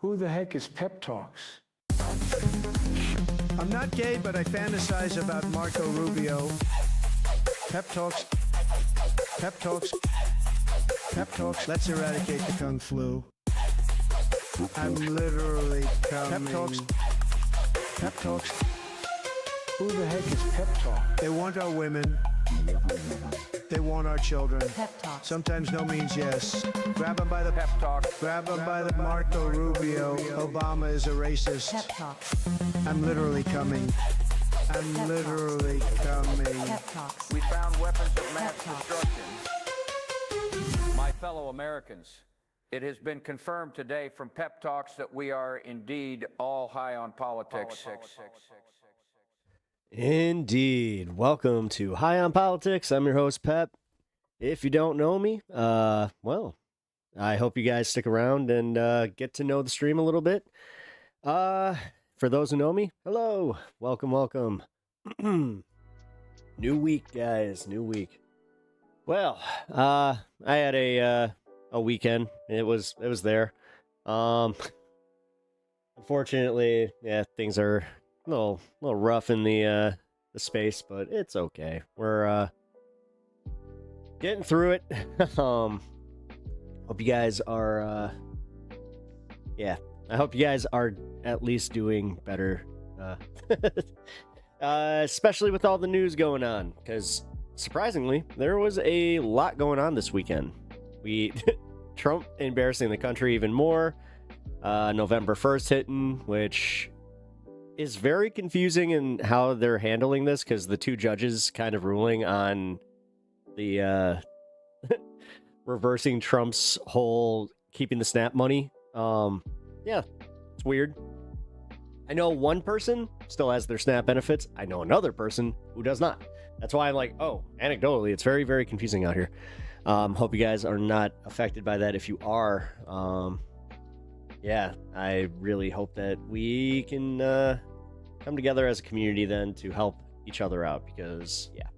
Who the heck is Pep Talks? I'm not gay, but I fantasize about Marco Rubio. Pep Talks. Pep Talks. Pep Talks. Let's eradicate the Kung Flu. I'm literally coming. Pep Talks. Pep Talks. Who the heck is Pep Talk? They want our women. They want our children. Pep Talk. Sometimes no means yes. Grab them by the pep talk. Grab them by the Marco Rubio. Obama is a racist. Pep Talk. I'm literally coming. I'm Pep literally coming. Pep Talks. We found weapons of mass Pep talks. destruction. My fellow Americans, it has been confirmed today from Pep Talks that we are indeed all high on politics. Indeed. Welcome to High on Politics. I'm your host, Pep. If you don't know me, well, I hope you guys stick around and get to know the stream a little bit. For those who know me, hello. Welcome. New week, guys. New week. Well, I had a weekend. It was there. Unfortunately, yeah, things are a little rough in the space, but it's okay. We're getting through it. Hope you guys are yeah, I hope you guys are at least doing better, especially with all the news going on, because surprisingly there was a lot going on this weekend. Trump embarrassing the country even more, November 1st hitting, which is very confusing in how they're handling this, because the two judges kind of ruling on the reversing Trump's whole keeping the SNAP money. Yeah, it's weird. I know one person still has their SNAP benefits. I know another person who does not. That's why I'm like, oh, anecdotally, it's very, very confusing out here. Hope you guys are not affected by that. If you are, yeah, I really hope that we can come together as a community then to help each other out, because, yeah.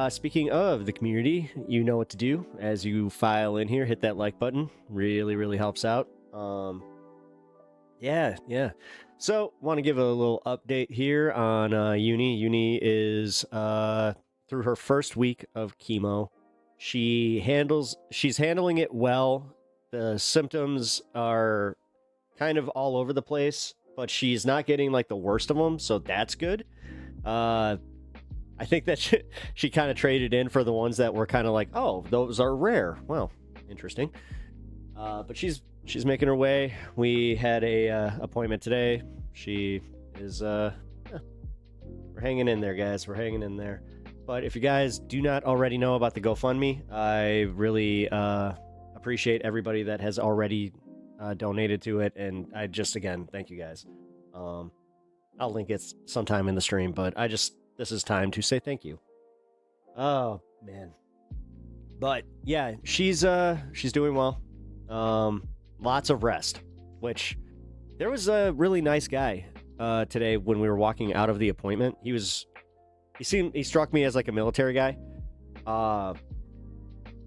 Speaking of the community, you know what to do. As you file in here, hit that like button. Really, really helps out. Yeah. So, want to give a little update here on Uni. Uni is through her first week of chemo. She's handling it well. The symptoms are kind of all over the place, but she's not getting like the worst of them, so that's good. I think that she kind of traded in for the ones that were kind of like, oh, those are rare. Well, interesting. But she's making her way. We had a appointment today. She is we're hanging in there, guys. We're hanging in there. But if you guys do not already know about the GoFundMe, I really appreciate everybody that has already donated to it, and I just, again, thank you guys. I'll link it sometime in the stream, but this is time to say thank you. Oh man. But yeah, she's doing well. Lots of rest, which there was a really nice guy today when we were walking out of the appointment. He struck me as like a military guy.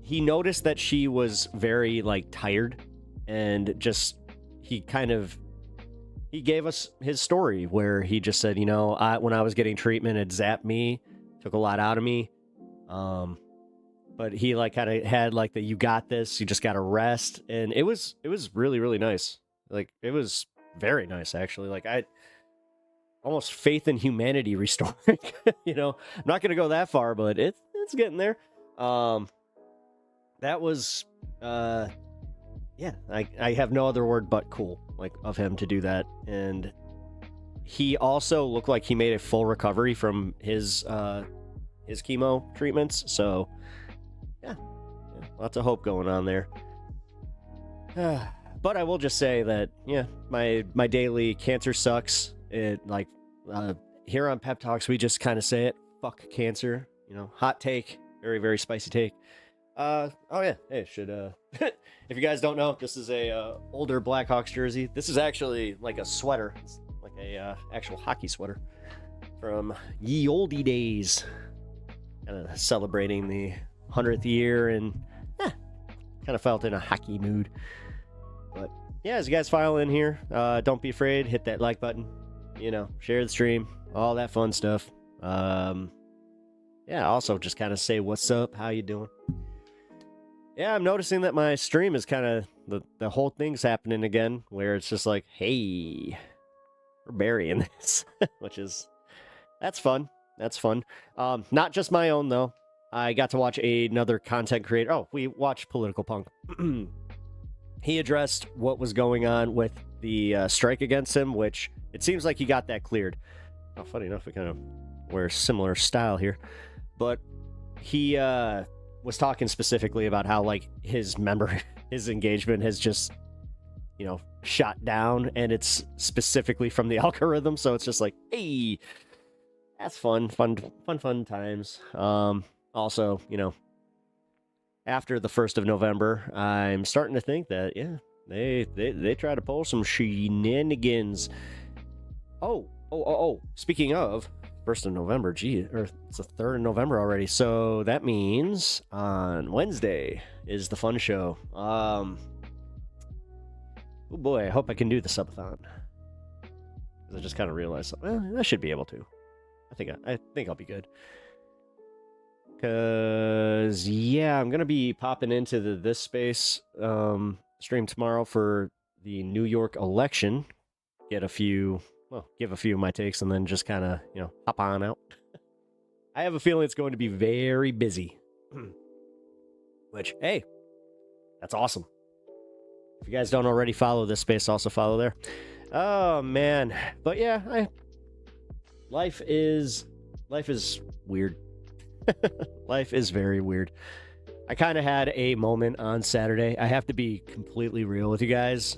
He noticed that she was very like tired, and just he gave us his story where he just said, when I was getting treatment, it zapped me, took a lot out of me. But he like kind of had like the, you got this, you just got to rest. And it was really, really nice. Like, it was very nice, actually. Like, I almost faith in humanity restoring, I'm not going to go that far, but it's getting there. That was, yeah, I have no other word but cool, like, of him to do that. And he also looked like he made a full recovery from his chemo treatments. So yeah, lots of hope going on there. But I will just say that, yeah, my daily cancer sucks. It like, here on Pep Talks, we just kind of say it, fuck cancer, hot take, very, very spicy take. Oh yeah, hey, if you guys don't know, this is a older Blackhawks jersey. This is actually like a sweater. It's like a actual hockey sweater from ye olde days. Kind of celebrating the 100th year, and kind of felt in a hockey mood. But yeah, as you guys file in here, don't be afraid. Hit that like button. You know, share the stream, all that fun stuff. Yeah, also just kind of say what's up, how you doing. Yeah, I'm noticing that my stream is kind of, the whole thing's happening again, where it's just like, hey, we're burying this, which is, that's fun. That's fun. Not just my own, though. I got to watch another content creator. Oh, we watched Political Punk. He addressed what was going on with the strike against him, which it seems like he got that cleared. Oh, funny enough, we kind of wear similar style here. But he was talking specifically about how, like, his engagement has just, you know, shot down, and it's specifically from the algorithm. So it's just like, hey, that's fun times. Also, you know, after the 1st of November, I'm starting to think that, yeah, they try to pull some shenanigans. Oh, speaking of 1st of November, gee, or it's the 3rd of November already. So that means on Wednesday is the fun show. Oh boy, I hope I can do the subathon. I just kind of realized, well, I should be able to. I think I'll be good. Cause yeah, I'm gonna be popping into this space stream tomorrow for the New York election. Give a few of my takes, and then just kind of, you know, hop on out. I have a feeling it's going to be very busy. Which, hey, that's awesome. If you guys don't already follow this space, also follow there. Oh man, but yeah, life is weird. Life is very weird. I kind of had a moment on Saturday. I have to be completely real with you guys.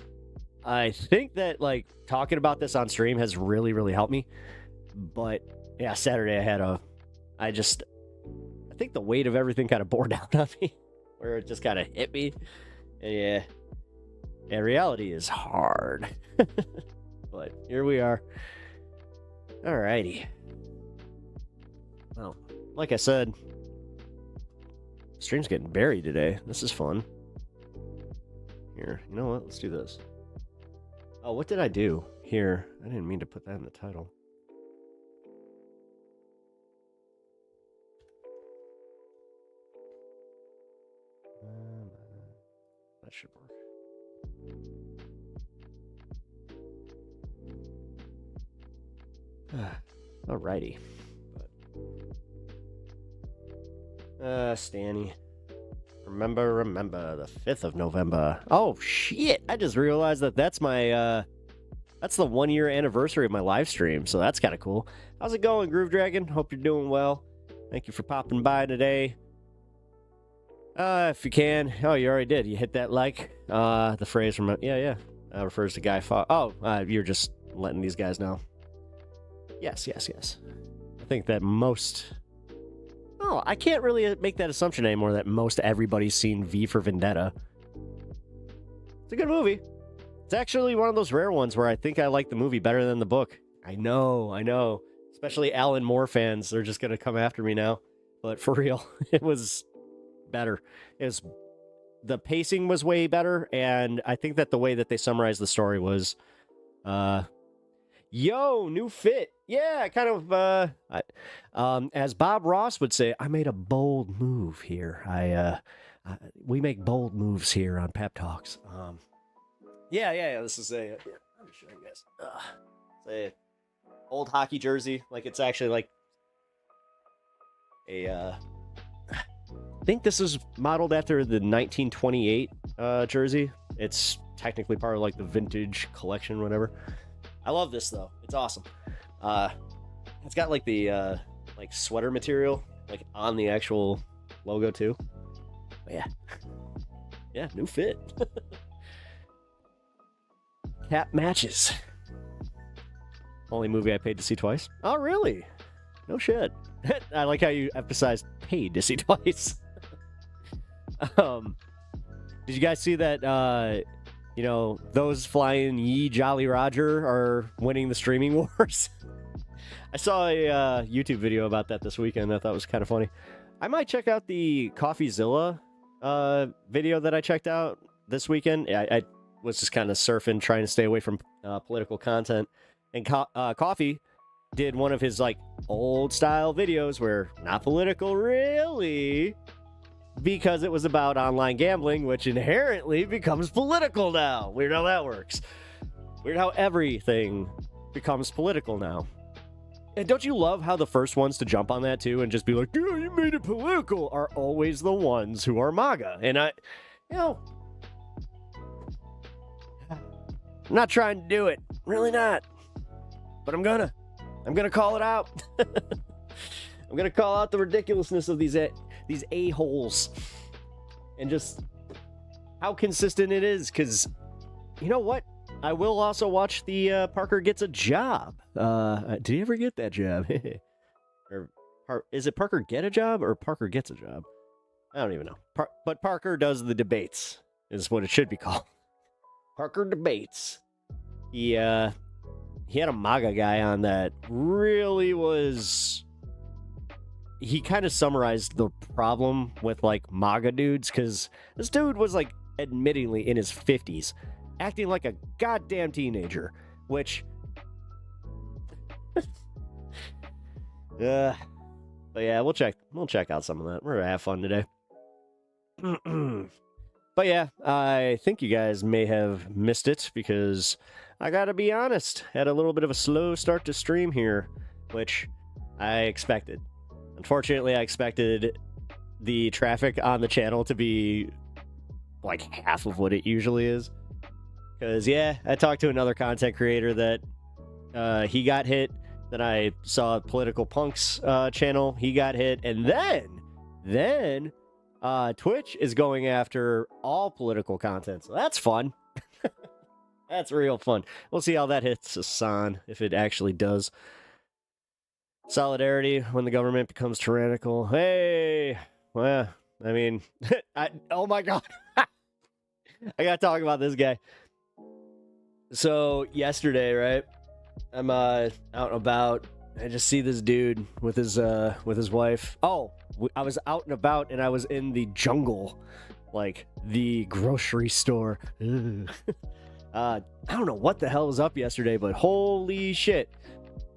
I think that, like, talking about this on stream has really, really helped me. But yeah, Saturday I think the weight of everything kind of bore down on me, where it just kind of hit me. And yeah, reality is hard. But here we are. Alrighty. Well, like I said, stream's getting buried today. This is fun. Here, you know what? Let's do this. Oh, what did I do? Here, I didn't mean to put that in the title. That should work. Alrighty. Stanny. Remember, the 5th of November. Oh, shit. I just realized that that's my, that's the 1-year anniversary of my live stream, so that's kind of cool. How's it going, Groove Dragon? Hope you're doing well. Thank you for popping by today. If you can. Oh, you already did. You hit that like. The phrase from, yeah. Refers to Guy Fawkes. Oh, you're just letting these guys know. Yes. I think that most... Oh, I can't really make that assumption anymore that most everybody's seen V for Vendetta. It's a good movie. It's actually one of those rare ones where I think I like the movie better than the book. I know. Especially Alan Moore fans, they're just going to come after me now. But for real, it was better. The pacing was way better, and I think that the way that they summarized the story was... Yo, new fit. Yeah, kind of, as Bob Ross would say, I made a bold move here. We make bold moves here on Pep Talks. Yeah, this is a, let me show you guys. It's a old hockey jersey. Like, it's actually like I think this is modeled after the 1928 jersey. It's technically part of like the vintage collection, whatever. I love this though. It's awesome. It's got like the like sweater material like on the actual logo too. But yeah, new fit. Cap matches. Only movie I paid to see twice. Oh really? No shit. I like how you emphasized paid to see twice. Did you guys see that? You know, those flying Ye Jolly Roger are winning the streaming wars. I saw a YouTube video about that this weekend. I thought it was kind of funny. I might check out the CoffeeZilla video that I checked out this weekend. I was just kind of surfing, trying to stay away from political content. And Coffee did one of his like old style videos where not political really, because it was about online gambling, which inherently becomes political now. Weird how that works. Weird how everything becomes political now. And don't you love how the first ones to jump on that too and just be like, yeah, you made it political, are always the ones who are MAGA. And I'm not trying to do it. Really not. But I'm gonna call it out. I'm gonna call out the ridiculousness of these a-holes. And just how consistent it is, because you know what? I will also watch the Parker Gets a Job. Did he ever get that job? Or is it Parker Get a Job or Parker Gets a Job? I don't even know. But Parker does the debates, is what it should be called. Parker Debates. He had a MAGA guy on that really was... He kind of summarized the problem with, like, MAGA dudes, because this dude was, like, admittingly in his 50s, acting like a goddamn teenager, which... but yeah, we'll check out some of that. We're gonna have fun today. But yeah, I think you guys may have missed it, because I gotta be honest, had a little bit of a slow start to stream here, which I expected. Unfortunately, I expected the traffic on the channel to be like half of what it usually is. Because, yeah, I talked to another content creator that he got hit. Then I saw Political Punk's channel. He got hit. And then Twitch is going after all political content. So that's fun. That's real fun. We'll see how that hits Hassan, if it actually does. Solidarity when the government becomes tyrannical. Hey, well, I mean, oh my God. I gotta talk about this guy. So yesterday, right, I'm out and about. I just see this dude with his wife. Oh, I was out and about, and I was in the jungle, like the grocery store. I don't know what the hell was up yesterday, but holy shit.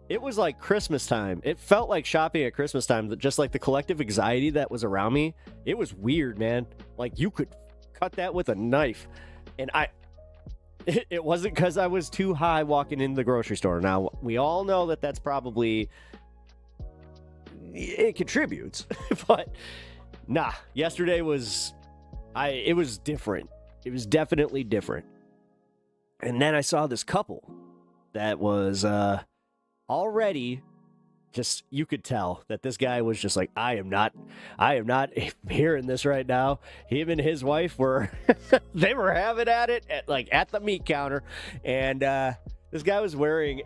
It was like Christmas time. It felt like shopping at Christmas time, just like the collective anxiety that was around me. It was weird, man. Like you could cut that with a knife. And it wasn't because I was too high walking into the grocery store. Now, we all know that that's probably, it contributes. But nah, yesterday was, it was different. It was definitely different. And then I saw this couple that was already just, you could tell that this guy was just like, I am not hearing this right now. Him and his wife were, they were having at it at the meat counter. And this guy was wearing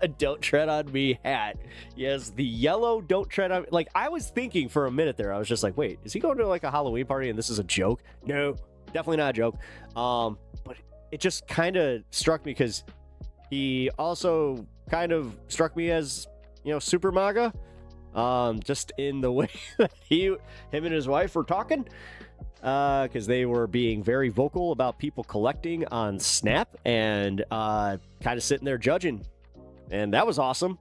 a Don't Tread on Me hat. Yes, the yellow Don't Tread on Me. Like, I was thinking for a minute there, I was just like, wait, is he going to like a Halloween party and this is a joke? No, definitely not a joke. But it just kind of struck me because he also kind of struck me as, you know, super MAGA, just in the way that him and his wife were talking, because they were being very vocal about people collecting on Snap and kind of sitting there judging, and that was awesome.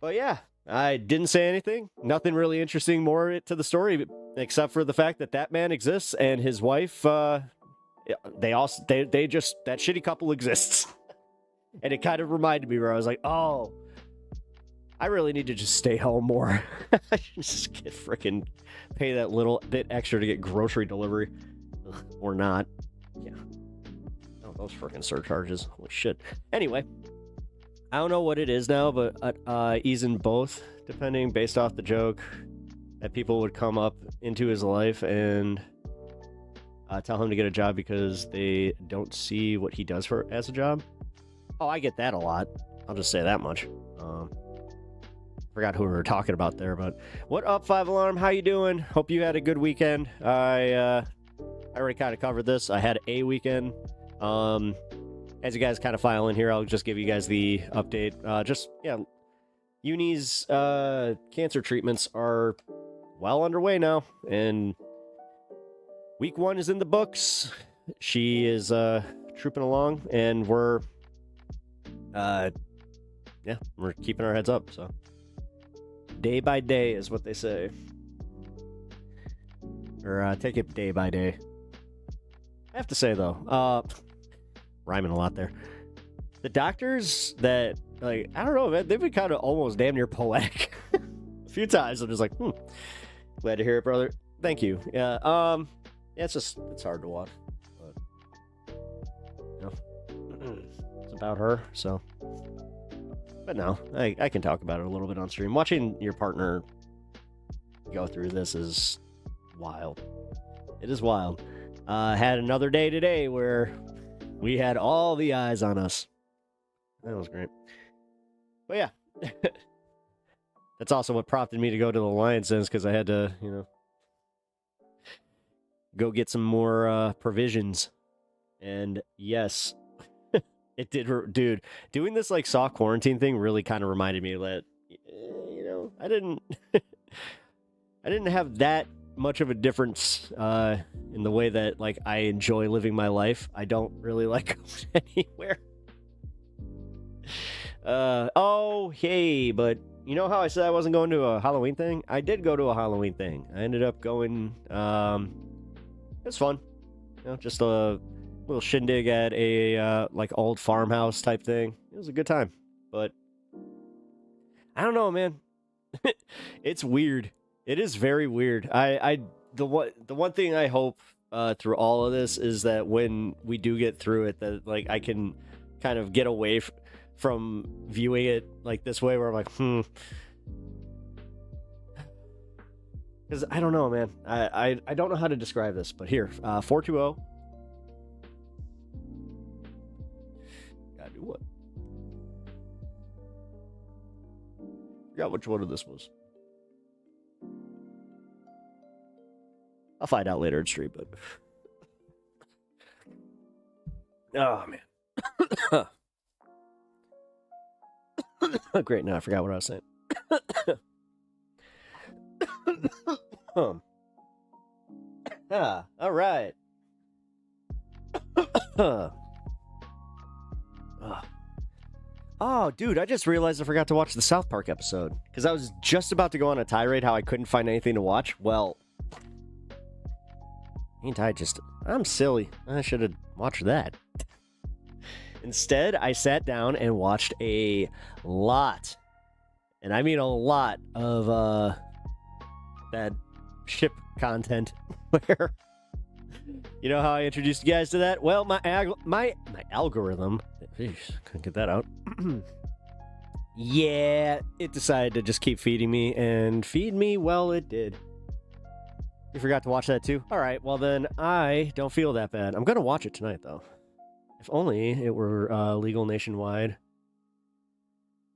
But yeah, I didn't say anything. Nothing really interesting more to the story, except for the fact that that man exists and his wife. They just, that shitty couple exists. And it kind of reminded me where I was like, oh, I really need to just stay home more. I should just pay that little bit extra to get grocery delivery. Ugh, or not. Yeah. Oh, those freaking surcharges. Holy shit. Anyway, I don't know what it is now, but he's in both, depending, based off the joke, that people would come up into his life and tell him to get a job because they don't see what he does as a job. Oh, I get that a lot. I'll just say that much. Forgot who we were talking about there, but what up, 5 Alarm? How you doing? Hope you had a good weekend. I already kind of covered this. I had a weekend. As you guys kind of file in here, I'll just give you guys the update. Uni's cancer treatments are well underway now, and week 1 is in the books. she is trooping along, and we're keeping our heads up. So day by day is what they say, or take it day by day. I have to say though, rhyming a lot there. The doctors that, like, I don't know, man, they've been kind of almost damn near poetic. A few times I'm just like, glad to hear it, brother. Thank you. Yeah, it's hard to watch. But, you know, it's about her, so. But no, I can talk about it a little bit on stream. Watching your partner go through this is wild. It is wild. Had another day today where we had all the eyes on us. That was great. But yeah, that's also what prompted me to go to the Lion's Den, because I had to, go get some more provisions. And yes, it did, dude. Doing this like soft quarantine thing really kind of reminded me that, I didn't, I didn't have that much of a difference in the way that like I enjoy living my life. I don't really like going anywhere. Hey, but you know how I said I wasn't going to a Halloween thing? I did go to a Halloween thing. I ended up going, it was fun. Just a little shindig at a, like old farmhouse type thing. It was a good time, but I don't know, man. It's weird. It is very weird. The one thing I hope, through all of this is that when we do get through it, that like I can kind of get away from viewing it like this way, where I'm like, because I don't know, man. I don't know how to describe this, but here, 420. Gotta do what? Forgot which one of this was. I'll find out later in stream, but oh man. Great, now I forgot what I was saying. All right. Oh, dude, I just realized I forgot to watch the South Park episode, because I was just about to go on a tirade how I couldn't find anything to watch. Well, I'm silly. I should have watched that. Instead, I sat down and watched a lot, and I mean a lot, of that ship content. Where, you know how I introduced you guys to that? Well, my algorithm, couldn't get that out. Yeah, it decided to just keep feeding me, and feed me, well, it did. You forgot to watch that too? All right, well then I don't feel that bad. I'm gonna watch it tonight though. If only it were legal nationwide.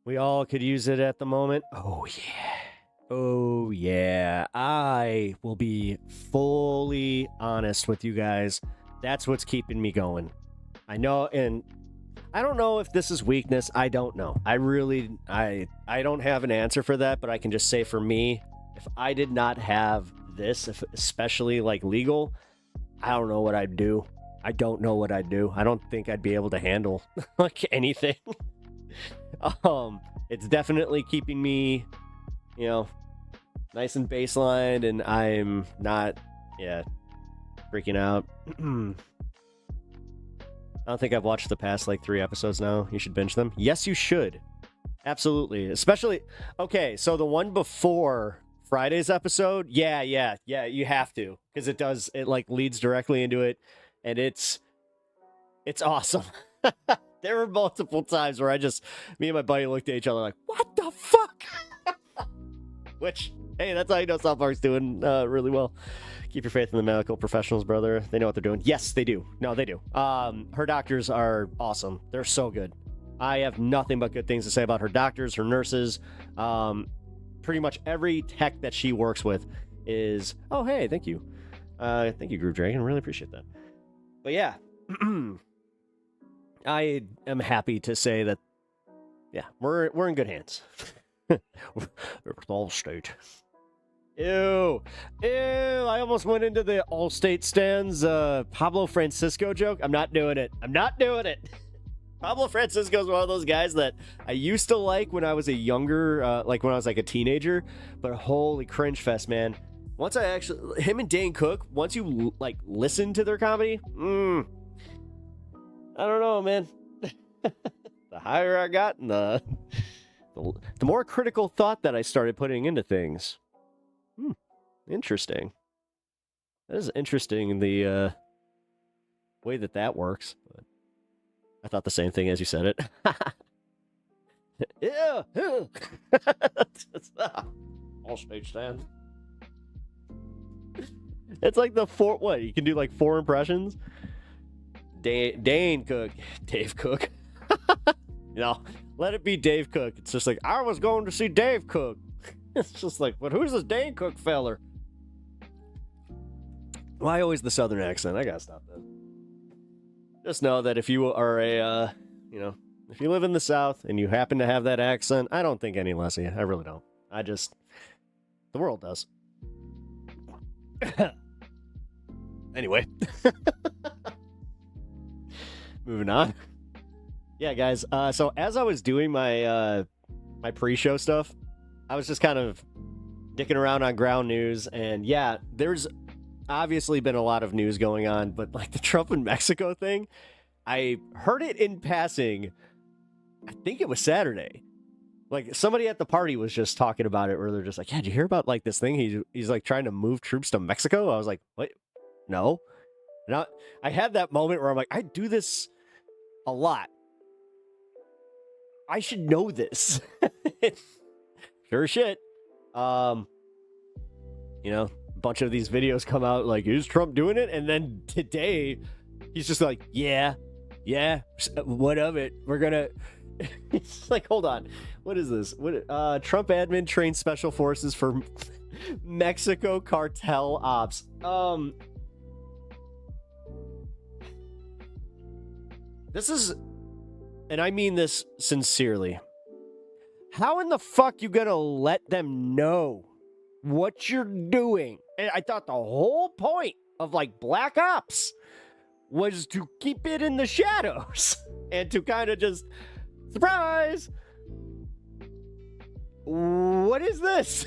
We all could use it at the moment. Oh yeah. Oh yeah. I will be fully honest with you guys. That's what's keeping me going. I know, and I don't know if this is weakness. I don't know. I don't have an answer for that, but I can just say for me, if I did not have this, especially like legal, I don't know what I'd do. I don't know what I'd do. I don't think I'd be able to handle like anything. It's definitely keeping me, nice and baselined, and I'm not, freaking out. I don't think I've watched the past like 3 episodes now. You should binge them. Yes, you should. Absolutely. Especially, okay, so the one before Friday's episode, yeah, you have to, because it like leads directly into it, and it's awesome. There were multiple times where me and my buddy looked at each other like, what the fuck? Which, hey, that's how you know South Park's doing really well. Keep your faith in the medical professionals, brother. They know what they're doing. Yes, they do. No, they do. Her doctors are awesome. They're so good. I have nothing but good things to say about her doctors, her nurses. Pretty much every tech that she works with is, oh, hey, thank you. Thank you, Groove Dragon. Really appreciate that. But yeah, I am happy to say that, yeah, we're in good hands. All state. Ew. Ew. I almost went into the Allstate stands Pablo Francisco joke. I'm not doing it. I'm not doing it. Pablo Francisco is one of those guys that I used to like when I was a younger, like when I was like a teenager, but holy cringe fest, man. Once I actually, him and Dane Cook, once you like listen to their comedy, I don't know, man. The higher I got, and the more critical thought that I started putting into things. Interesting. That is interesting, the way that works. But I thought the same thing as you said it. Yeah. All stage stand. It's like the what? You can do like 4 impressions. Dane Cook. Dave Cook. Let it be Dave Cook. It's just like, I was going to see Dave Cook. It's just like, but who's this Dane Cook feller? Why always the southern accent? I gotta stop that. Just know that if you are if you live in the South and you happen to have that accent, I don't think any less of you. I really don't. The world does. Anyway. Moving on. Yeah, guys. So as I was doing my my pre-show stuff, I was just kind of dicking around on ground news, and yeah, there's obviously been a lot of news going on, but like the Trump and Mexico thing, I heard it in passing. I think it was Saturday. Like somebody at the party was just talking about it, where they're just like, "Yeah, did you hear about like this thing? He's like trying to move troops to Mexico." I was like, "What? No." And I had that moment where I'm like, I do this a lot. I should know this. Sure shit. A bunch of these videos come out like, is Trump doing it? And then today, he's just like, yeah, what of it? We're gonna... It's like, hold on. What is this? Trump admin trains special forces for Mexico cartel ops. This is... And I mean this sincerely. How in the fuck you gonna let them know what you're doing? And I thought the whole point of like Black Ops was to keep it in the shadows and to kind of just surprise. What is this?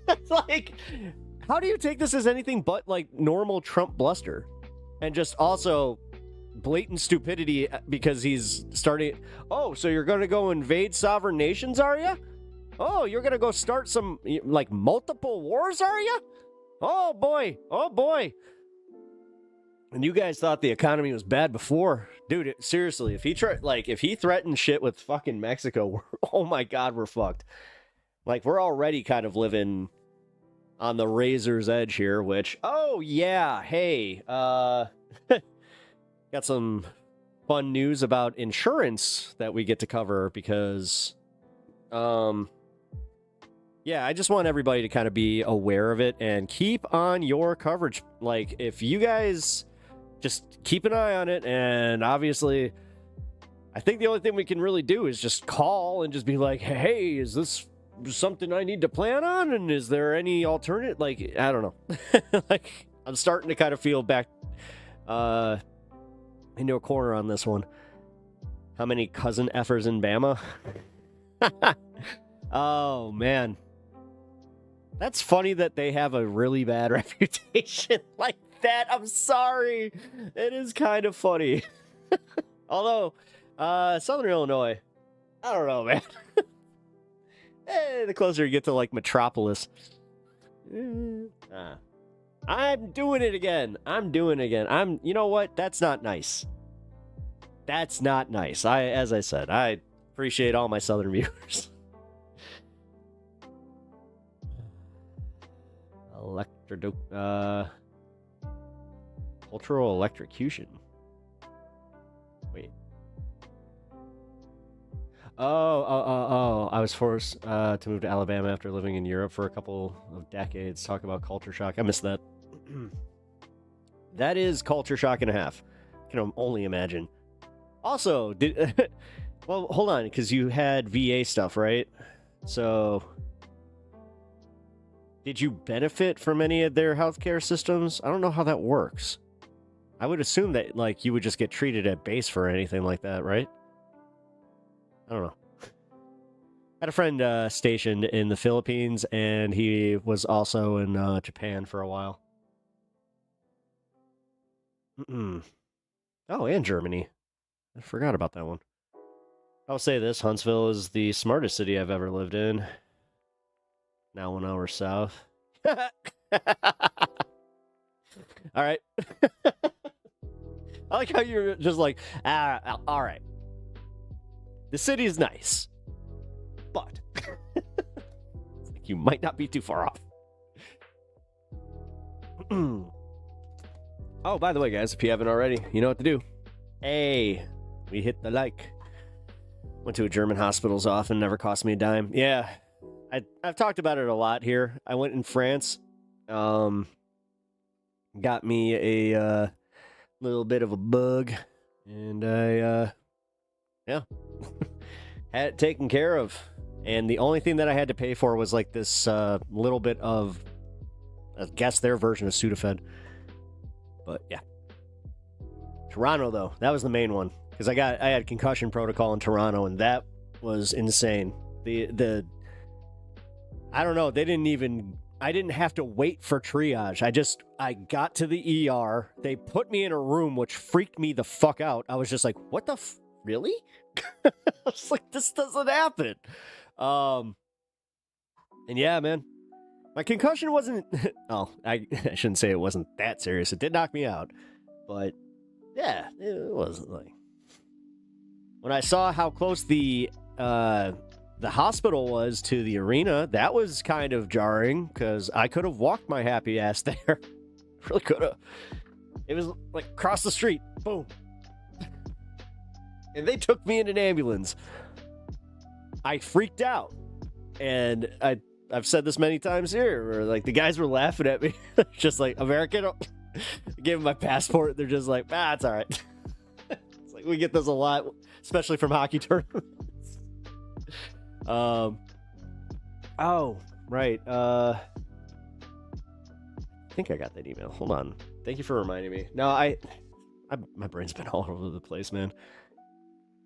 It's like, how do you take this as anything but like normal Trump bluster? And just also blatant stupidity because he's starting. Oh, so you're going to go invade sovereign nations, are you? Oh, you're going to go start some like multiple wars, are you? Oh boy. And you guys thought the economy was bad before. Dude, seriously, if he threatened shit with fucking Mexico, oh my God, we're fucked. Like, we're already kind of living on the razor's edge here, which, oh yeah, hey, got some fun news about insurance that we get to cover because, yeah, I just want everybody to kind of be aware of it and keep on your coverage. Like, if you guys just keep an eye on it, and obviously, I think the only thing we can really do is just call and just be like, hey, is this something I need to plan on? And is there any alternate? Like, I don't know. Like, I'm starting to kind of feel back, into a corner on this one. How many cousin effers in Bama? Oh, man. That's funny that they have a really bad reputation like that. I'm sorry. It is kind of funny. Although, Southern Illinois, I don't know, man. Hey, the closer you get to, like, Metropolis. I'm doing it again. You know what? That's not nice. That's not nice. As I said, I appreciate all my Southern viewers. Cultural electrocution. Wait. Oh. I was forced to move to Alabama after living in Europe for a couple of decades. Talk about culture shock. I missed that. That is culture shock and a half. I can only imagine. Also, well, hold on, because you had VA stuff, right? So, did you benefit from any of their healthcare systems? I don't know how that works. I would assume that, like, you would just get treated at base for anything like that, right? I don't know. I had a friend stationed in the Philippines, and he was also in Japan for a while. Oh, and Germany. I forgot about that one. I'll say this, Huntsville is the smartest city I've ever lived in. Now 1 hour south. All right. I like how you're just like, all right. The city is nice, but it's like you might not be too far off. Oh, by the way, guys, if you haven't already, you know what to do. Hey, we hit the like. Went to a German hospital's often, never cost me a dime. Yeah, I've talked about it a lot here. I went in France. Got me a little bit of a bug, and I yeah, had it taken care of. And the only thing that I had to pay for was like this little bit of, I guess, their version of Sudafed. But yeah, Toronto though, that was the main one, because I had concussion protocol in Toronto, and that was insane. The I don't know, I didn't have to wait for triage. I got to the ER. They put me in a room, which freaked me the fuck out. I was just like, what the really? I was like, this doesn't happen. And yeah, man, my concussion wasn't, oh, I shouldn't say it wasn't that serious. It did knock me out, but yeah, it wasn't like, when I saw how close the hospital was to the arena, that was kind of jarring, because I could have walked my happy ass there. Really could have. It was like across the street. Boom. And they took me in an ambulance. I freaked out. And I've said this many times here, where like the guys were laughing at me. Just like, American? I gave them my passport. They're just like, it's all right. It's like, we get this a lot, especially from hockey tournaments. Oh, right. I think I got that email. Hold on. Thank you for reminding me. No, my brain's been all over the place, man.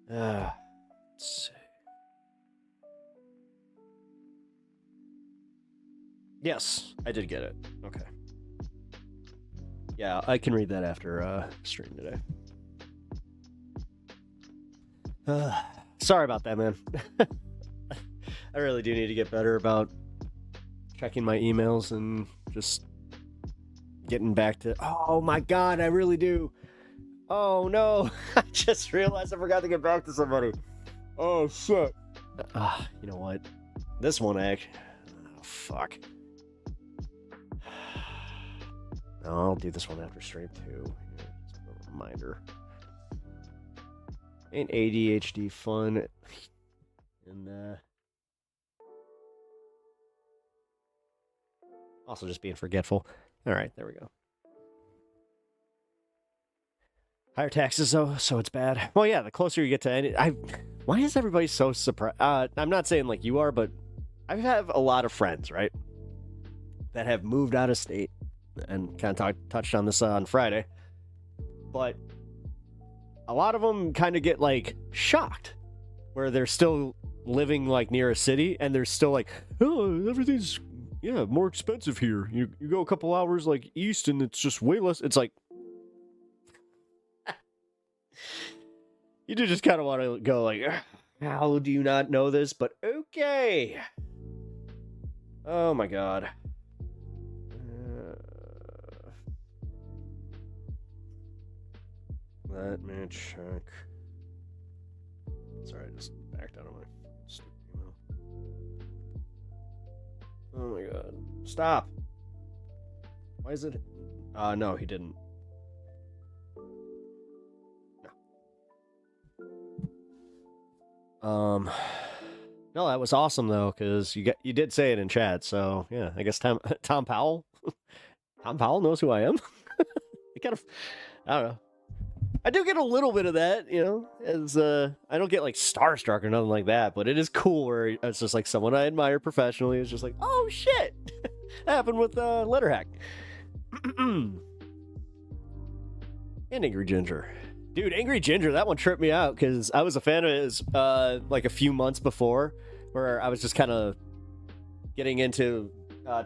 Let's see. Yes, I did get it. Okay. Yeah, I can read that after stream today. Sorry about that, man. I really do need to get better about checking my emails and just getting back to, oh my god, I really do. Oh no, I just realized I forgot to get back to somebody. Oh shit. You know what? This one actually, oh, fuck. No, I'll do this one after stream too. Here, just a reminder. Ain't ADHD fun? And also just being forgetful. All right, there we go. Higher taxes, though, so it's bad. Well, yeah, the closer you get to any, why is everybody so surprised? I'm not saying like you are, but I have a lot of friends, right, that have moved out of state, and kind of touched on this on Friday. But a lot of them kind of get like shocked, where they're still living like near a city, and they're still like, oh, everything's more expensive here. You go a couple hours like east, and it's just way less. It's like, you do just kind of want to go like, how do you not know this? But okay. Oh my god. Let me check. Sorry, I just backed out of my stupid email. Oh my god. Stop! Why is it? No, he didn't. No. No, that was awesome though, because you did say it in chat, so yeah, I guess Tom Powell. Tom Powell knows who I am. I kind of, I don't know. I do get a little bit of that, you know, as I don't get like starstruck or nothing like that, but it is cool where it's just like someone I admire professionally is just like, oh shit, happened with Letterhack. And Angry Ginger. Dude, Angry Ginger, that one tripped me out because I was a fan of his like a few months before, where I was just kind of getting into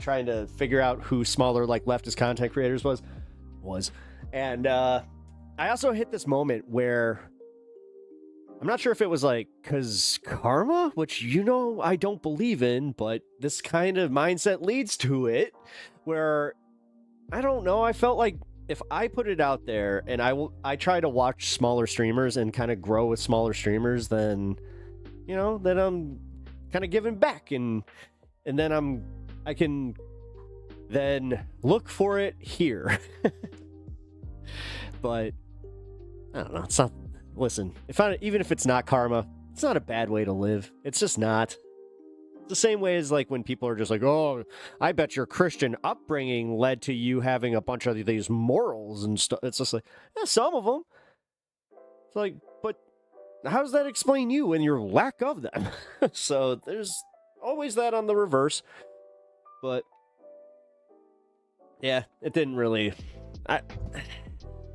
trying to figure out who smaller like leftist content creators was. And I also hit this moment where I'm not sure if it was like because karma, which I don't believe in, but this kind of mindset leads to it, where I don't know, I felt like if I put it out there and I try to watch smaller streamers and kind of grow with smaller streamers, then then I'm kind of giving back, and then I can then look for it here. But I don't know, it's not, listen, even if it's not karma, it's not a bad way to live. It's just not. It's the same way as like when people are just like, oh, I bet your Christian upbringing led to you having a bunch of these morals and stuff. It's just like, yeah, some of them. It's like, but how does that explain you and your lack of them? So there's always that on the reverse. But yeah, it didn't really.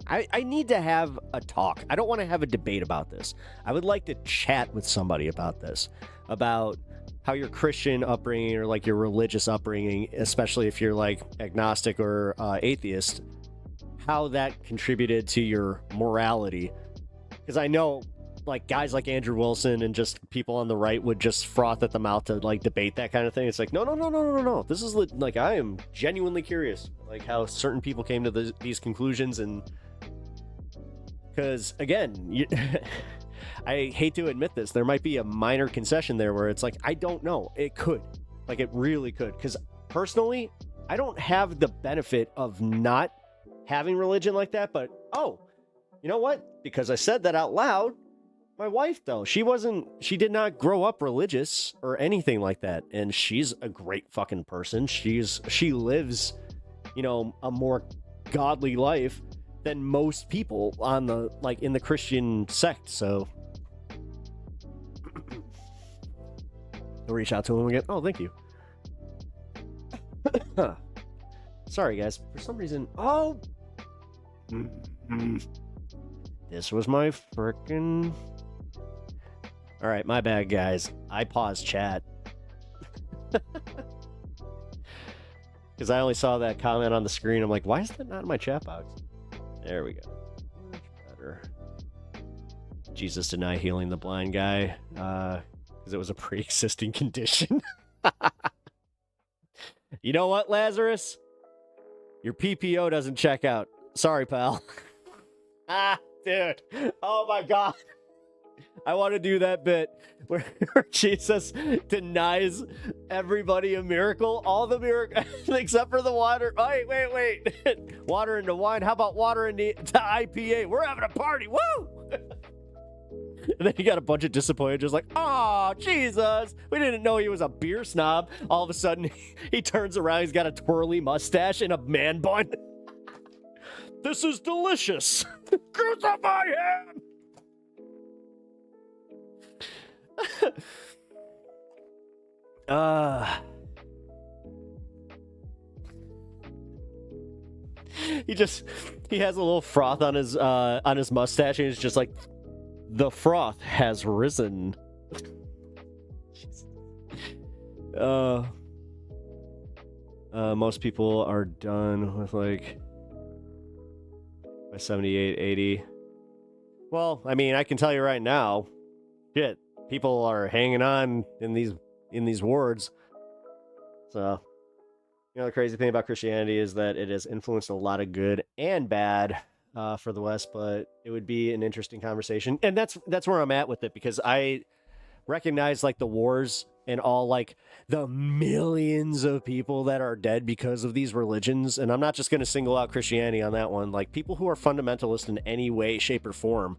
I need to have a talk. I don't want to have a debate about this. I would like to chat with somebody about this, about how your Christian upbringing or like your religious upbringing, especially if you're like agnostic or atheist, how that contributed to your morality. Because I know like guys like Andrew Wilson and just people on the right would just froth at the mouth to like debate that kind of thing. It's like, no. This is like, I am genuinely curious, like how certain people came to these conclusions. And because again, I hate to admit this, there might be a minor concession there where it's like, I don't know. It could. Like, it really could. Because personally, I don't have the benefit of not having religion like that. But, oh, you know what? Because I said that out loud, my wife, though, she did not grow up religious or anything like that. And she's a great fucking person. She lives, a more godly life than most people in the Christian sect. So I'll reach out to him again. Oh, thank you. Sorry, guys. For some reason, this was my frickin'. All right, my bad, guys. I paused chat because I only saw that comment on the screen. I'm like, why is that not in my chat box? There we go. Much better. Jesus denied healing the blind guy because it was a pre-existing condition. You know what, Lazarus? Your PPO doesn't check out. Sorry, pal. Dude. Oh my God. I want to do that bit where Jesus denies everybody a miracle, all the miracles, except for the water. Wait. Water into wine. How about water into IPA? We're having a party. Woo! And then you got a bunch of disappointed, just like, oh, Jesus, we didn't know he was a beer snob. All of a sudden, he turns around, he's got a twirly mustache and a man bun. This is delicious. Crucify him! He has a little froth on his mustache, and it's just like, the froth has risen. Most people are done with like by 78, 80. Well, I mean, I can tell you right now, shit, people are hanging on in these wards. So, the crazy thing about Christianity is that it has influenced a lot of good and bad for the West, but it would be an interesting conversation. And that's where I'm at with it, because I recognize like the wars and all like the millions of people that are dead because of these religions. And I'm not just going to single out Christianity on that one. Like people who are fundamentalist in any way, shape, or form,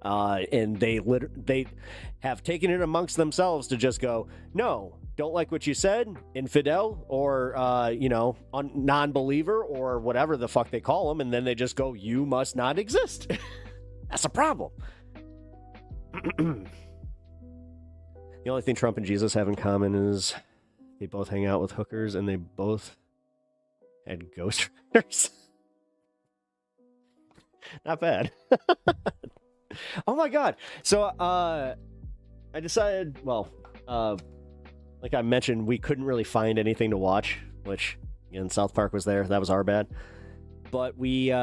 and they have taken it amongst themselves to just go, no, don't like what you said, infidel, or non-believer, or whatever the fuck they call them, and then they just go, you must not exist. That's a problem. The only thing Trump and Jesus have in common is they both hang out with hookers and they both and Ghost Riders. Not bad. Oh my god. So I decided, well, like I mentioned, we couldn't really find anything to watch, which again, South Park was there. That was our bad. But we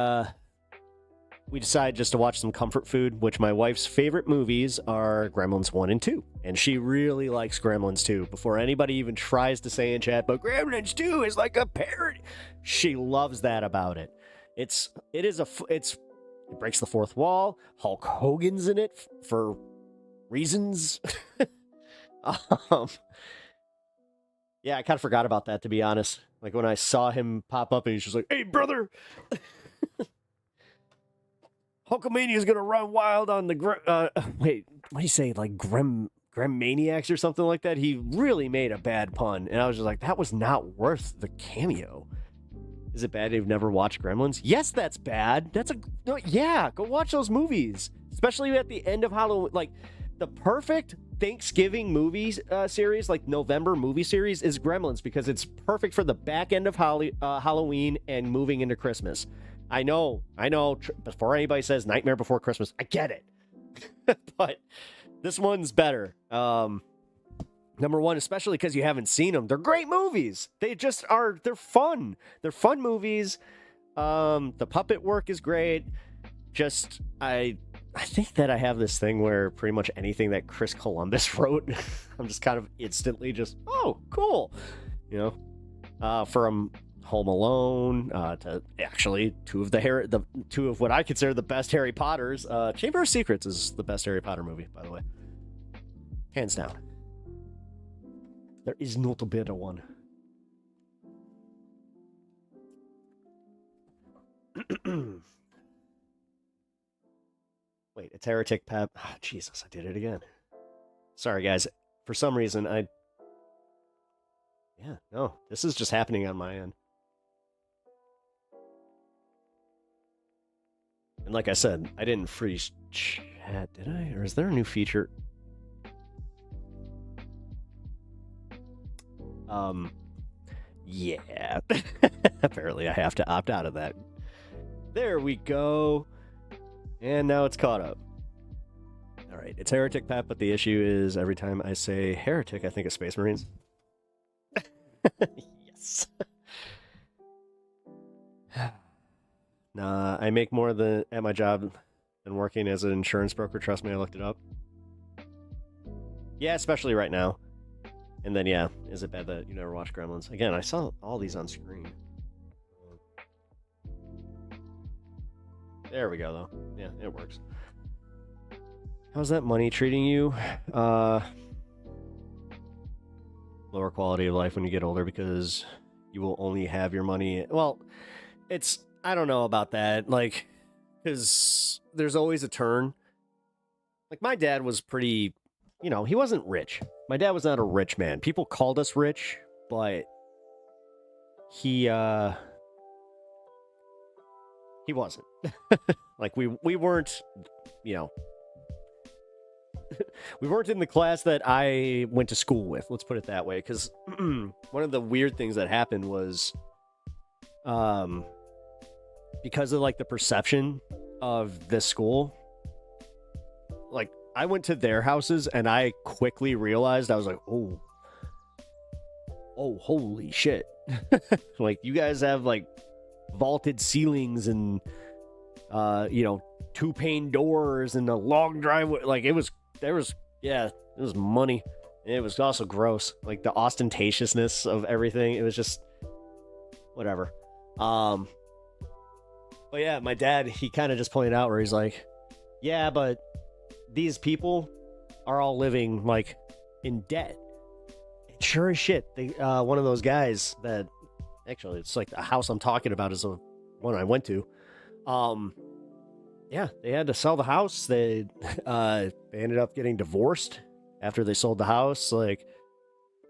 decided just to watch some comfort food, which my wife's favorite movies are Gremlins 1 and 2. And she really likes Gremlins 2. Before anybody even tries to say in chat, but Gremlins 2 is like a parody. She loves that about it. It breaks the fourth wall. Hulk Hogan's in it for reasons. Yeah, I kind of forgot about that, to be honest. Like when I saw him pop up and he's just like, "Hey, brother, Hulkamania's gonna run wild on the wait, what do you say? Like Grem Maniacs or something like that?" He really made a bad pun, and I was just like, that was not worth the cameo. Is it bad you've never watched Gremlins? Yes, that's bad. Yeah, go watch those movies, especially at the end of Halloween. Like the perfect Thanksgiving movies series, like November movie series, is Gremlins because it's perfect for the back end of Halloween and moving into Christmas. I know. Before anybody says Nightmare Before Christmas, I get it. But this one's better. Number one, especially because you haven't seen them. They're great movies. They're fun. They're fun movies. The puppet work is great. I think that I have this thing where pretty much anything that Chris Columbus wrote, I'm just kind of instantly just, oh, cool. You know, from Home Alone to actually two of what I consider the best Harry Potters. Chamber of Secrets is the best Harry Potter movie, by the way. Hands down. There is not a better one. Wait, it's Heretic Pep. Oh, Jesus, I did it again. Sorry, guys. For some reason, yeah, no, this is just happening on my end. And like I said, I didn't freeze chat, did I? Or is there a new feature? Yeah. Apparently I have to opt out of that. There we go. And now it's caught up. All right, it's Heretic Pat, but the issue is every time I say Heretic, I think of Space Marines. Yes. Nah, I make more at my job than working as an insurance broker. Trust me, I looked it up. Yeah, especially right now. And then, yeah, is it bad that you never watched Gremlins? Again, I saw all these on screen. There we go, though. Yeah, it works. How's that money treating you? Lower quality of life when you get older because you will only have your money. Well, I don't know about that. Like, because there's always a turn. Like, my dad was pretty, he wasn't rich. My dad was not a rich man. People called us rich, but he wasn't. Like, we weren't, we weren't in the class that I went to school with. Let's put it that way. Because one of the weird things that happened was, because of like the perception of this school, like I went to their houses and I quickly realized, I was like, oh, holy shit. Like, you guys have like vaulted ceilings and, 2-pane doors and a long driveway. Like, it was money. And it was also gross. Like, the ostentatiousness of everything. It was just whatever. But yeah, my dad, he kind of just pointed out where he's like, yeah, but these people are all living like in debt. And sure as shit, one of those guys that actually, it's like the house I'm talking about is the one I went to. Yeah, they had to sell the house. They ended up getting divorced after they sold the house. Like,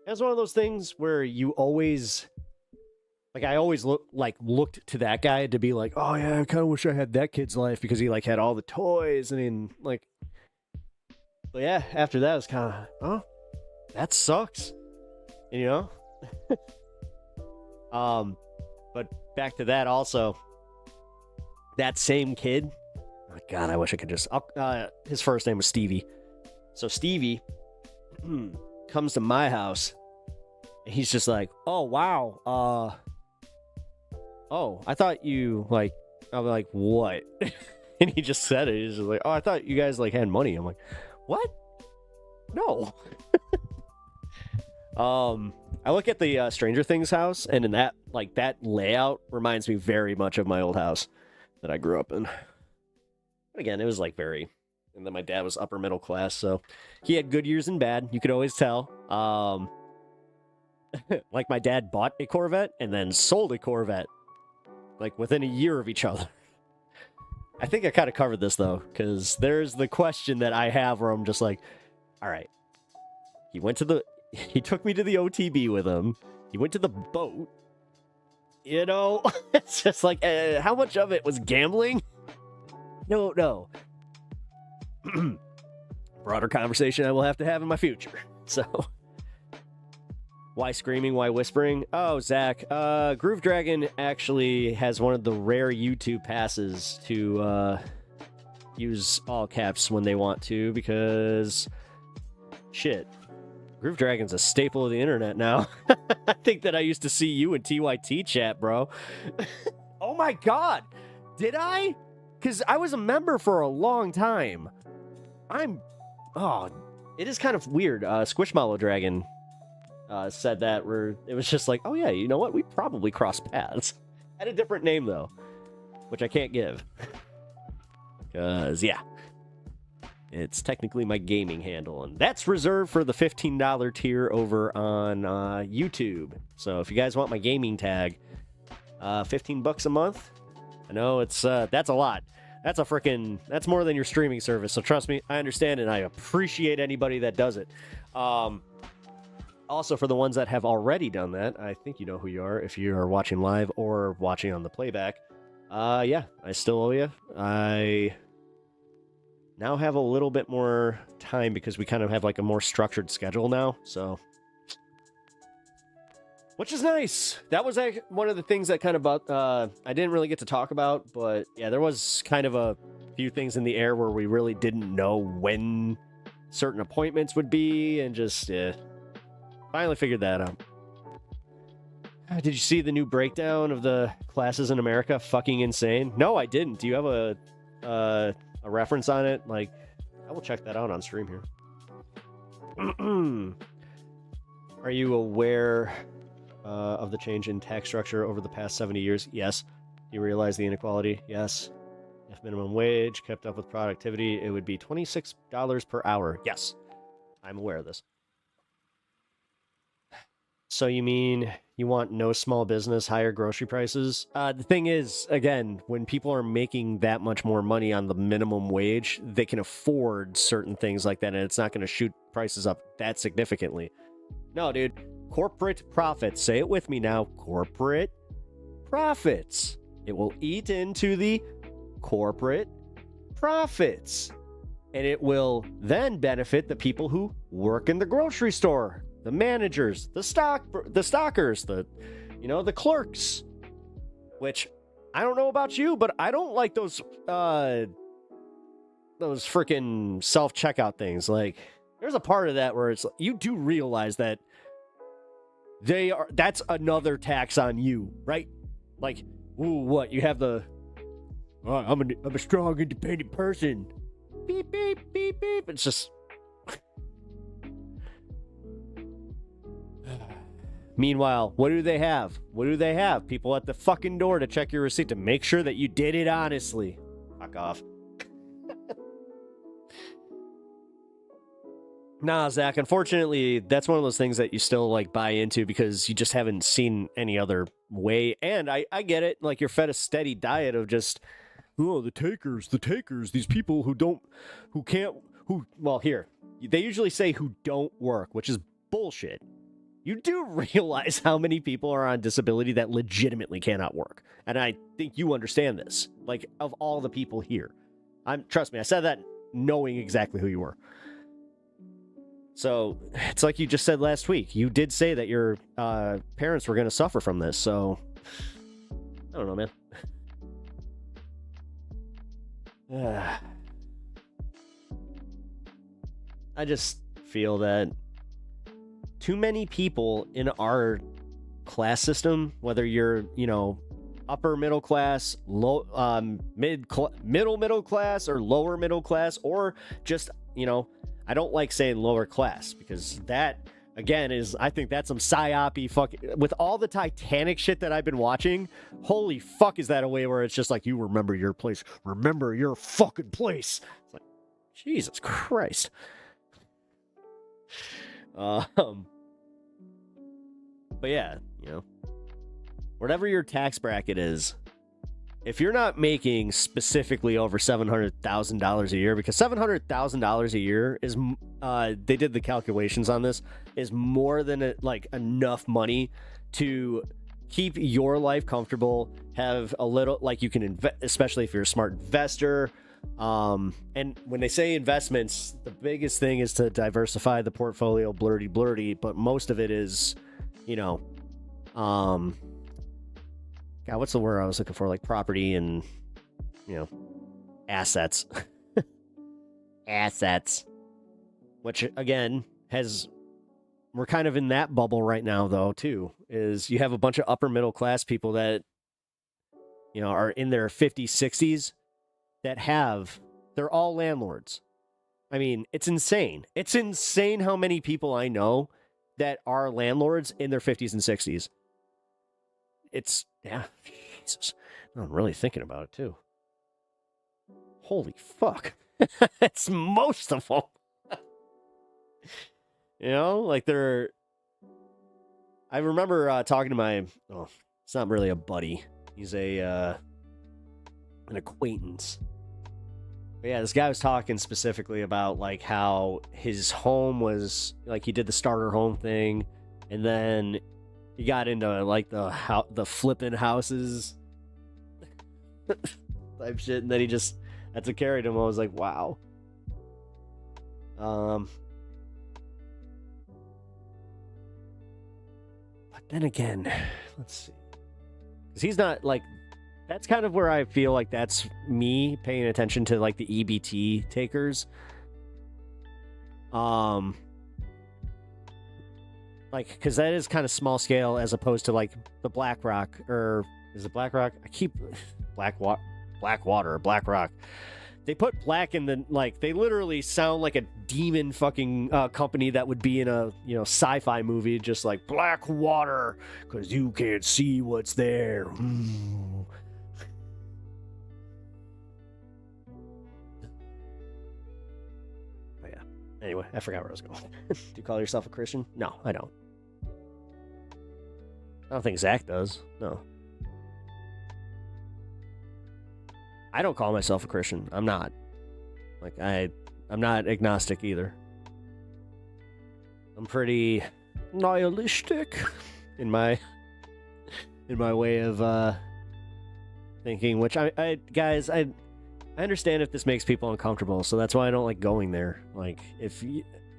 it's one of those things where you always, like, I always looked to that guy to be like, oh yeah, I kind of wish I had that kid's life because he like had all the toys and like. But yeah, after that, it was kind of, oh, that sucks, But But back to that also, that same kid, oh God, I wish I could just, his first name was Stevie. So Stevie comes to my house, and he's just like, oh, wow, oh, I thought you, like, I'm like, what? And he just said it. He's just like, oh, I thought you guys, like, had money. I'm like, what? No. I look at the Stranger Things house, and in that, like, that layout reminds me very much of my old house that I grew up in. Again, it was, like, very... And then my dad was upper middle class, so he had good years and bad. You could always tell. Like, my dad bought a Corvette and then sold a Corvette, like, within a year of each other. I think I kind of covered this, though, because there's the question that I have where I'm just like, all right. He took me to the OTB with him. He went to the boat. You know, it's just like, how much of it was gambling? No. Broader conversation I will have to have in my future. So, why screaming? Why whispering? Oh, Zach, Groove Dragon actually has one of the rare YouTube passes to use all caps when they want to, because shit, Groove Dragon's a staple of the internet now. I think that I used to see you in TYT chat, bro. Oh my God, did I? Because I was a member for a long time. It is kind of weird. Squishmallow Dragon said that, where it was just like, oh yeah, you know what? We probably crossed paths. Had a different name though, which I can't give. Because, yeah, it's technically my gaming handle, and that's reserved for the $15 tier over on YouTube. So if you guys want my gaming tag, $15 a month. I know it's that's a lot. That's more than your streaming service. So trust me, I understand, and I appreciate anybody that does it. Also, for the ones that have already done that, I think you know who you are if you are watching live or watching on the playback. Yeah, I still owe you. I now have a little bit more time because we kind of have like a more structured schedule now, so... Which is nice. That was one of the things that kind of I didn't really get to talk about, but yeah, there was kind of a few things in the air where we really didn't know when certain appointments would be, and just finally figured that out. Did you see the new breakdown of the classes in America? Fucking insane. No, I didn't. Do you have a reference on it? Like, I will check that out on stream here. Are you aware of the change in tax structure over the past 70 years? Yes. Do you realize the inequality? Yes. If minimum wage kept up with productivity, it would be $26 per hour. Yes. I'm aware of this. So you mean you want no small business, higher grocery prices? The thing is, again, when people are making that much more money on the minimum wage, they can afford certain things like that, and it's not going to shoot prices up that significantly. No, dude. Corporate profits. Say it with me now. Corporate profits. It will eat into the corporate profits. And it will then benefit the people who work in the grocery store. The managers, the stockers, the clerks. Which, I don't know about you, but I don't like those freaking self-checkout things. Like, there's a part of that where it's, you do realize that that's another tax on you, right? Like, ooh, what? You have I'm a strong, independent person. Beep, beep, beep, beep. It's just... Meanwhile, what do they have? What do they have? People at the fucking door to check your receipt to make sure that you did it honestly. Fuck off. Nah, Zach, unfortunately, that's one of those things that you still, like, buy into because you just haven't seen any other way. And I get it. Like, you're fed a steady diet of just, oh, the takers, these people here, they usually say who don't work, which is bullshit. You do realize how many people are on disability that legitimately cannot work. And I think you understand this. Like, of all the people here. Trust me, I said that knowing exactly who you were. So, it's like you just said last week. You did say that your parents were going to suffer from this, so... I don't know, man. I just feel that too many people in our class system, whether you're, upper middle class, low, middle class, or lower middle class, or just, I don't like saying lower class because that, again, I think that's some psyop-y fucking, with all the Titanic shit that I've been watching, holy fuck is that a way where it's just like, you remember your place, remember your fucking place. It's like, Jesus Christ. But yeah, whatever your tax bracket is, if you're not making specifically over $700,000 a year, because $700,000 a year is, they did the calculations on this, is more than enough money to keep your life comfortable, have a little, you can invest, especially if you're a smart investor. And when they say investments, the biggest thing is to diversify the portfolio, blurty, but most of it is, God, what's the word I was looking for? Like property and, assets. Assets. Which, again, we're kind of in that bubble right now, though, too. Is you have a bunch of upper middle class people that, are in their 50s, 60s that they're all landlords. I mean, it's insane. It's insane how many people I know that are landlords in their 50s and 60s. Jesus. I'm really thinking about it, too. Holy fuck. It's most of them. I remember talking to it's not really a buddy. He's an acquaintance. But yeah, this guy was talking specifically about how his home was, he did the starter home thing, and then he got into the flipping houses type shit, and then that's what carried him. I was like, wow. But then again, let's see, because he's not that's kind of where I feel like that's me paying attention to the EBT takers. Because that is kind of small scale as opposed to the BlackRock, or is it BlackRock? I keep Blackwater, BlackRock. They put black in the they literally sound like a demon fucking company that would be in a sci-fi movie, just like Blackwater, because you can't see what's there. But yeah. Anyway, I forgot where I was going. Do you call yourself a Christian? No, I don't. I don't think Zach does. No. I don't call myself a Christian. I'm not. I'm not agnostic either. I'm pretty nihilistic in my way of thinking, which I understand if this makes people uncomfortable, so that's why I don't like going there.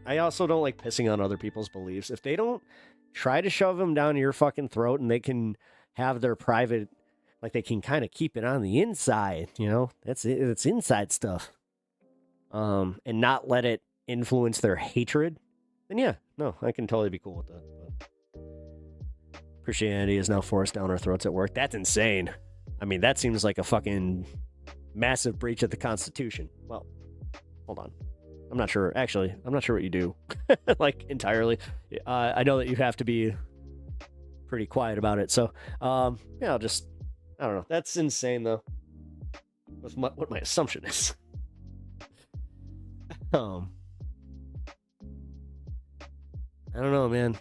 I also don't like pissing on other people's beliefs. If they don't try to shove them down your fucking throat and they can have their private, they can kind of keep it on the inside, that's it. It's inside stuff. And not let it influence their hatred, then yeah, no, I can totally be cool with that. But Christianity is now forced down our throats at work. That's insane. I mean, that seems like a fucking massive breach of the Constitution. Well, hold on. I'm not sure. Actually, I'm not sure what you do. Entirely. I know that you have to be pretty quiet about it. So, yeah, I don't know. That's insane, though. With what my assumption is. I don't know, man.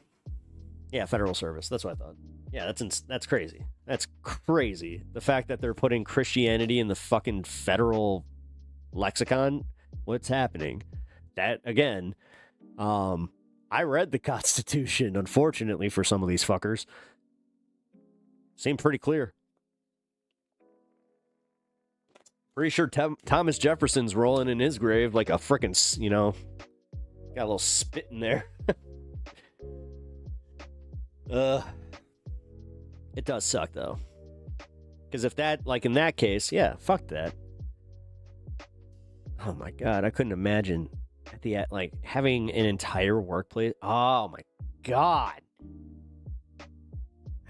Yeah, federal service. That's what I thought. Yeah, that's crazy. That's crazy. The fact that they're putting Christianity in the fucking federal lexicon. What's happening? That, again, I read the Constitution, unfortunately, for some of these fuckers. Seemed pretty clear. Pretty sure Thomas Jefferson's rolling in his grave like a frickin', got a little spit in there. It does suck, though. Because if that, like in that case, yeah, fuck that. Oh my God, I couldn't imagine at the like having an entire workplace. Oh my God.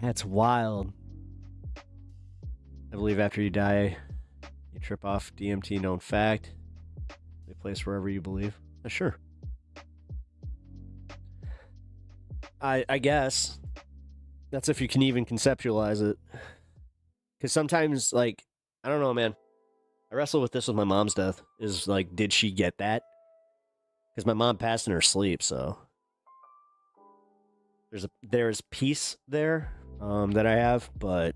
That's wild. I believe after you die, you trip off DMT, known fact. They place wherever you believe. Sure. I guess. That's if you can even conceptualize it. Because sometimes, like, I don't know, man. I wrestle with this with my mom's death. Is like, did she get that? Because my mom passed in her sleep, so there's peace there that I have, but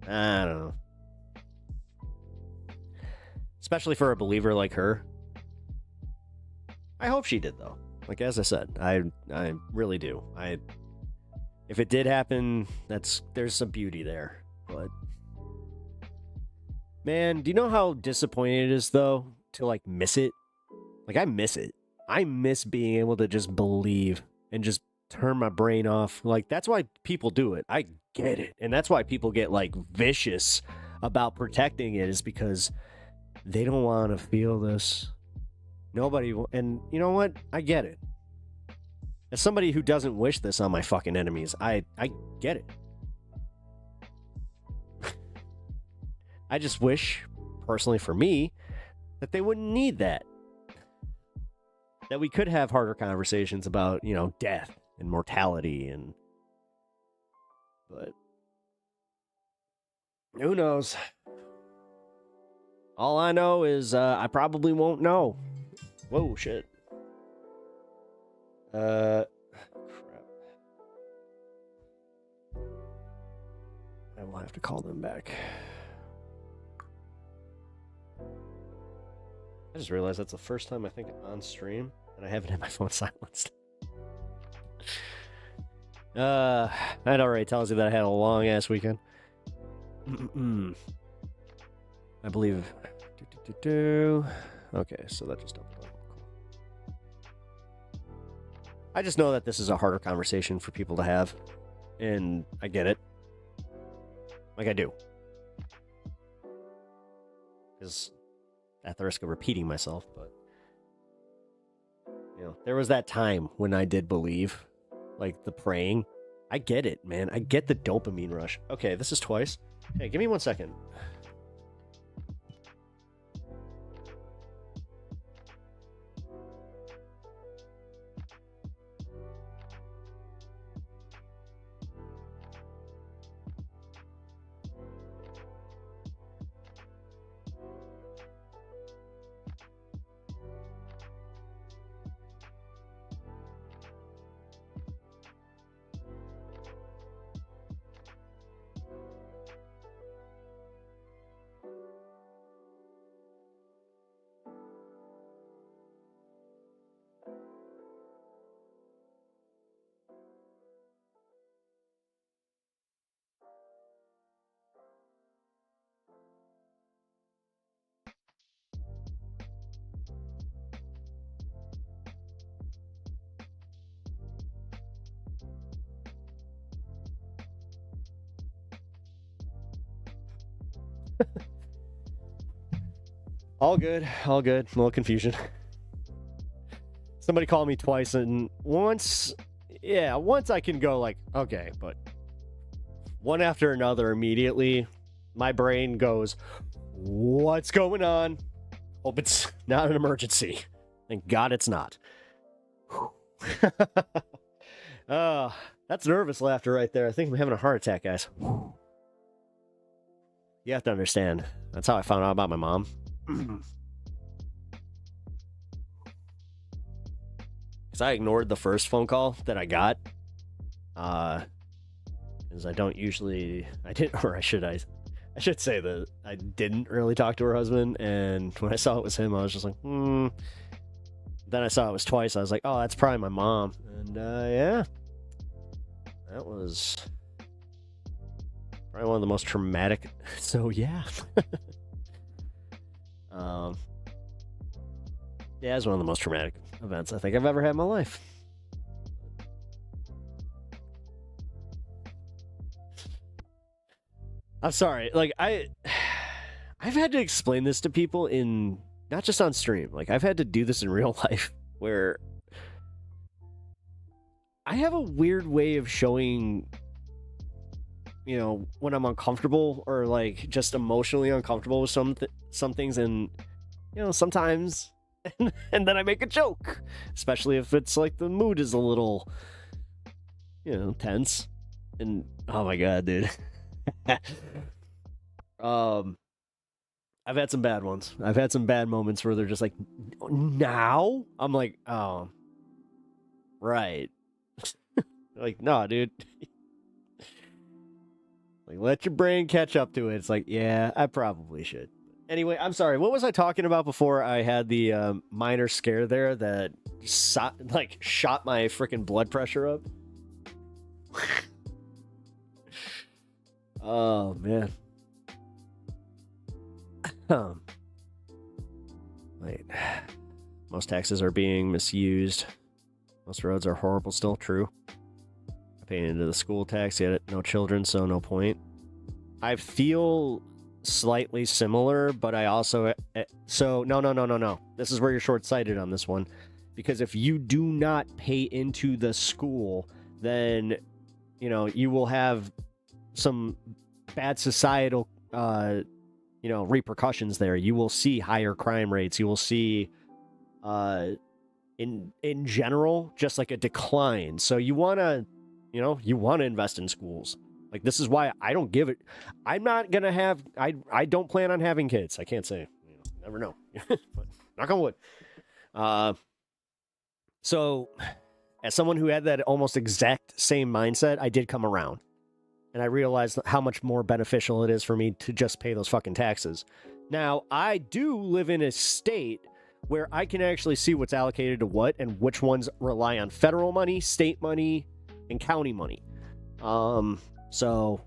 I don't know. Especially for a believer like her. I hope she did, though. Like, as I said, I really do. If it did happen, there's some beauty there, but man, do you know how disappointing it is, though, to, like, miss it? Like, I miss it. I miss being able to just believe and just turn my brain off. Like, that's why people do it. I get it. And that's why people get, like, vicious about protecting it, is because they don't want to feel this. Nobody, and you know what? I get it. As somebody who doesn't wish this on my fucking enemies, I get it. I just wish, personally for me, that they wouldn't need that. That we could have harder conversations about, you know, death and mortality and... But... who knows? All I know is I probably won't know. Whoa, shit. Crap. I will have to call them back. I just realized that's the first time I think on stream that I haven't had my phone silenced. That already tells you that I had a long ass weekend. I believe. Okay, so that just opened up. I just know that this is a harder conversation for people to have, and I get it. Like, I do. Because at the risk of repeating myself, but you know, there was that time when I did believe, like the praying. I get it, man. I get the dopamine rush. Okay, this is twice. Hey, give me 1 second. All good, all good. A little confusion. Somebody called me twice, and once I can go like, okay, but one after another immediately, my brain goes, what's going on? Hope it's not an emergency. Thank God it's not. That's nervous laughter right there. I think I'm having a heart attack, guys. You have to understand. That's how I found out about my mom. Because I ignored the first phone call that I got. Because I don't usually... I should say that I didn't really talk to her husband, and when I saw it was him, I was just like, Then I saw it was twice. I was like, oh, that's probably my mom. And, yeah. That was probably one of the most traumatic... So, yeah. Yeah, it's one of the most traumatic events I think I've ever had in my life. I'm sorry. Like I've had to explain this to people in not just on stream. Like I've had to do this in real life where I have a weird way of showing, you know, when I'm uncomfortable or like just emotionally uncomfortable with some things, and you know, sometimes and then I make a joke, especially if it's like the mood is a little, you know, tense. And oh my god, dude. I've had some bad ones. I've had some bad moments where they're just like, now? I'm like, oh, right. Like, no, dude. Like, let your brain catch up to it. It's like, yeah, I probably should. Anyway, I'm sorry. What was I talking about before I had the minor scare there that shot my freaking blood pressure up? Oh, man. Wait. Most taxes are being misused. Most roads are horrible still. True. I paid into the school tax, yet no children, so no point. I feel slightly similar, but I also... So, no. This is where you're short-sighted on this one. Because if you do not pay into the school, then, you know, you will have some bad societal, you know, repercussions there. You will see higher crime rates. You will see, in general, just like a decline. So you want to, you know, you want to invest in schools. Like, this is why I don't give it. I'm not going to have, I don't plan on having kids. I can't say, you know, never know. But knock on wood. So as someone who had that almost exact same mindset, I did come around. And I realized how much more beneficial it is for me to just pay those fucking taxes. Now, I do live in a state where I can actually see what's allocated to what and which ones rely on federal money, state money, and county money. So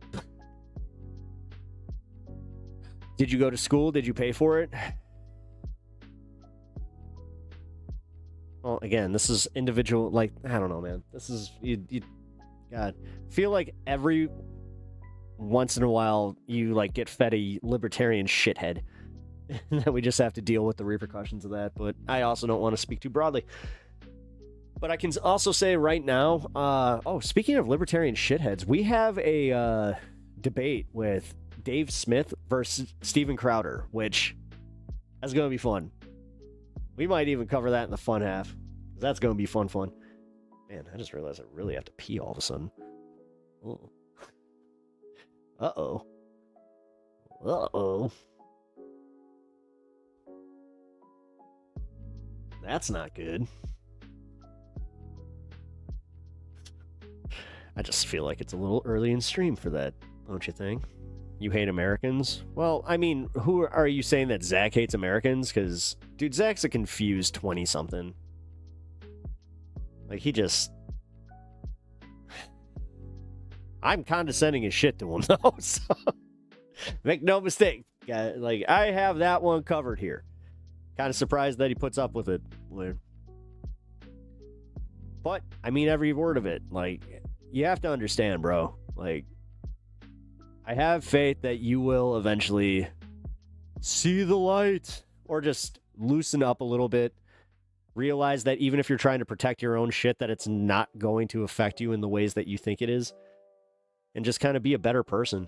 did you go to school? Did you pay for it? Well, again, this is individual, like, I don't know, man. This is, God, feel like every once in a while you like get fed a libertarian shithead that we just have to deal with the repercussions of that. But I also don't want to speak too broadly. But I can also say right now, oh, speaking of libertarian shitheads, we have a debate with Dave Smith versus Steven Crowder, which is going to be fun. We might even cover that in the fun half. That's going to be fun. Man, I just realized I really have to pee all of a sudden. Oh. Uh-oh. That's not good. I just feel like it's a little early in stream for that, don't you think? You hate Americans? Well, I mean, who are you saying that Zach hates Americans? Because, dude, Zach's a confused 20-something. Like, he just... I'm condescending as shit to him, though, so... Make no mistake. Like, I have that one covered here. Kind of surprised that he puts up with it. But, I mean every word of it. Like, you have to understand, bro. Like, I have faith that you will eventually see the light. Or just loosen up a little bit. Realize that even if you're trying to protect your own shit, that it's not going to affect you in the ways that you think it is. And just kind of be a better person.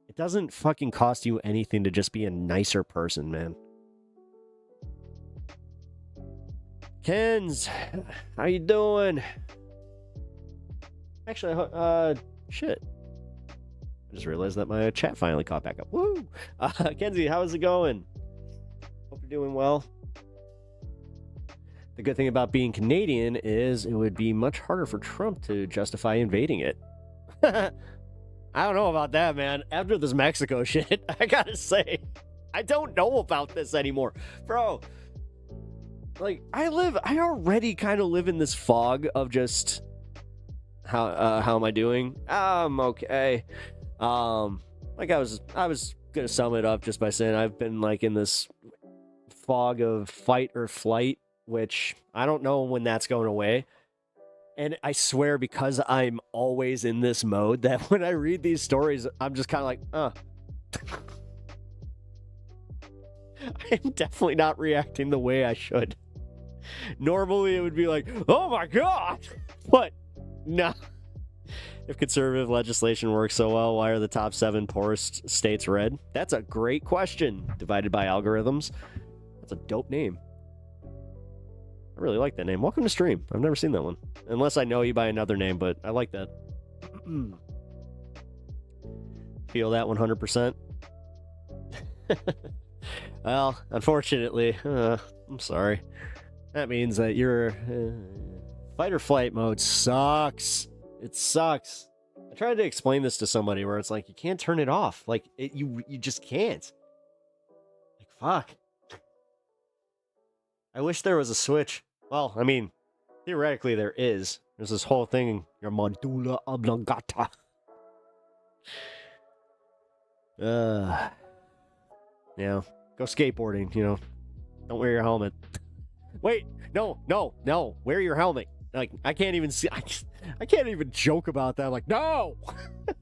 It doesn't fucking cost you anything to just be a nicer person, man. Kens, how you doing? Actually, shit. I just realized that my chat finally caught back up. Woo! Kenzie, how's it going? Hope you're doing well. The good thing about being Canadian is it would be much harder for Trump to justify invading it. I don't know about that, man. After this Mexico shit, I gotta say, I don't know about this anymore. Bro, like, I already kind of live in this fog of just, how am I doing? I'm okay. Like I was gonna sum it up just by saying I've been like in this fog of fight or flight, which I don't know when that's going away. And I swear, because I'm always in this mode, that when I read these stories, I'm just kind of like, I'm definitely not reacting the way I should. Normally, it would be like, oh my God. But no. If conservative legislation works so well, why are the top 7 poorest states red? That's a great question. Divided by algorithms. That's a dope name. I really like that name. Welcome to stream. I've never seen that one. Unless I know you by another name, but I like that. Feel that 100%? Well, unfortunately, I'm sorry. That means that your fight or flight mode sucks. It sucks. I tried to explain this to somebody where it's like, you can't turn it off. Like, you just can't. Like, fuck. I wish there was a switch. Well, I mean, theoretically there is. There's this whole thing, your medulla oblongata. Yeah, go skateboarding, you know. Don't wear your helmet. Wait, no. Wear your helmet. Like, I can't even see. I can't even joke about that. I'm like, no. I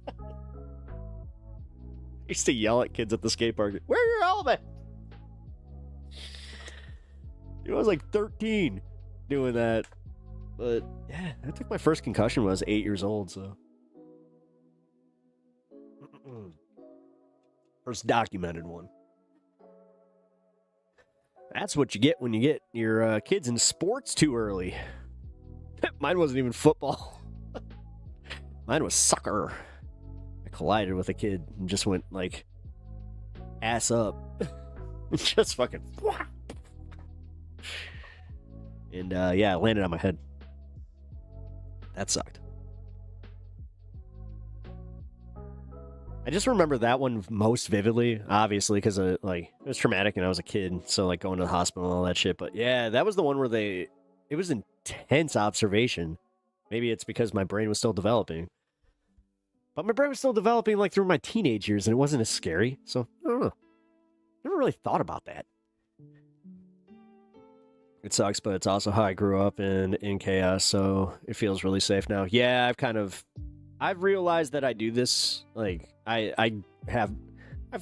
used to yell at kids at the skate park. Wear your helmet. I was like 13 doing that. But yeah, I took my first concussion when I was 8 years old. So first documented one. That's what you get when you get your kids in sports too early. Mine wasn't even football. Mine was soccer. I collided with a kid and just went like ass up. Just fucking. And yeah, it landed on my head. That sucked. I just remember that one most vividly, obviously, because like it was traumatic and I was a kid, so like going to the hospital and all that shit. But yeah, that was the one where it was intense observation. Maybe it's because my brain was still developing. But my brain was still developing like through my teenage years, and it wasn't as scary. So I don't know. Never really thought about that. It sucks, but it's also how I grew up in chaos, so it feels really safe now. Yeah, I've realized that I do this. Like I've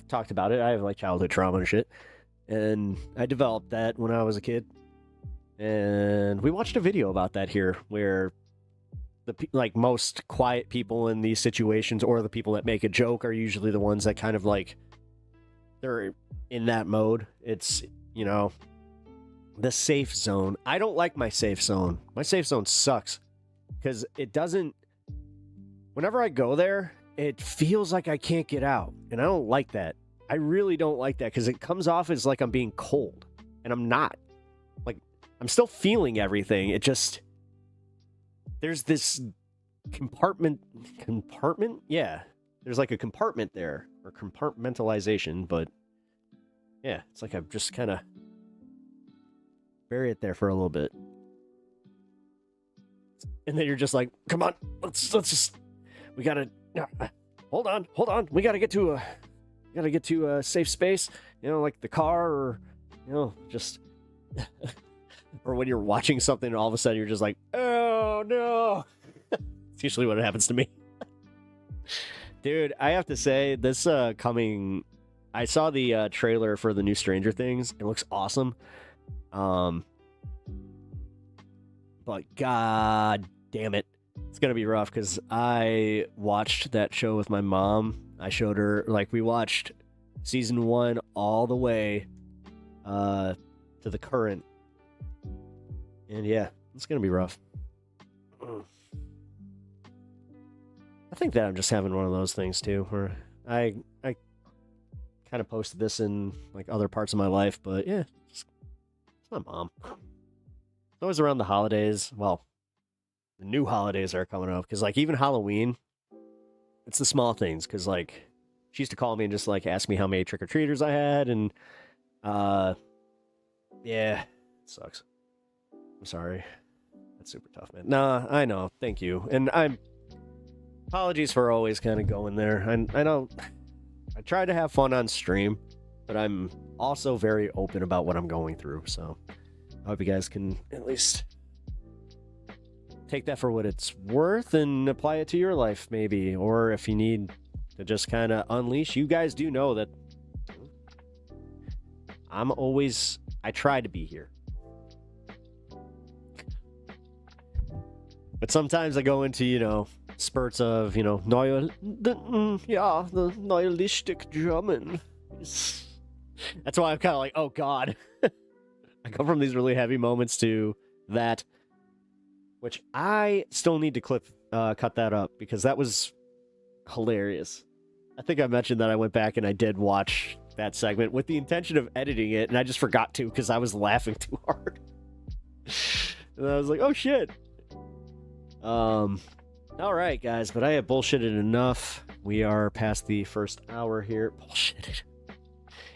talked about it. I have like childhood trauma and shit, and I developed that when I was a kid. And we watched a video about that here, where the like most quiet people in these situations, or the people that make a joke, are usually the ones that kind of like they're in that mode. It's, you know, the safe zone. I don't like my safe zone. My safe zone sucks because it doesn't. Whenever I go there, it feels like I can't get out, and I don't like that. I really don't like that because it comes off as like I'm being cold, and I'm not. Like, I'm still feeling everything. It just, there's this compartment. Yeah, there's like a compartment there, or compartmentalization. But yeah, it's like I've just kind of bury it there for a little bit, and then you're just like, come on, let's just, we gotta hold on, we gotta get to a safe space, you know, like the car, or, you know, just or when you're watching something and all of a sudden you're just like, oh no. It's usually what happens to me. Dude, I have to say, this coming, I saw the trailer for the new Stranger Things. It looks awesome. But god damn it, it's gonna be rough because I watched that show with my mom. I showed her, like, we watched season 1 all the way to the current, and yeah, it's gonna be rough. I think that I'm just having one of those things too, where I kind of posted this in like other parts of my life, but yeah, it's my mom. It's always around the holidays. Well, the new holidays are coming up, because like even Halloween, it's the small things, because like she used to call me and just like ask me how many trick-or-treaters I had, and yeah, it sucks. I'm sorry. That's super tough, man. Nah, I know. Thank you. And apologies for always kind of going there. I know I try to have fun on stream, but I'm also very open about what I'm going through, so I hope you guys can at least take that for what it's worth and apply it to your life, maybe. Or if you need to just kind of unleash, you guys do know that I try to be here. But sometimes I go into, spurts of, the nihilistic German. That's why I'm kind of like, oh God. I go from these really heavy moments to that, which I still need to cut that up because that was hilarious. I think I mentioned that I went back and I did watch that segment with the intention of editing it, and I just forgot to because I was laughing too hard. And I was like, oh shit. All right, guys, but I have bullshitted enough. We are past the first hour here. Bullshitted.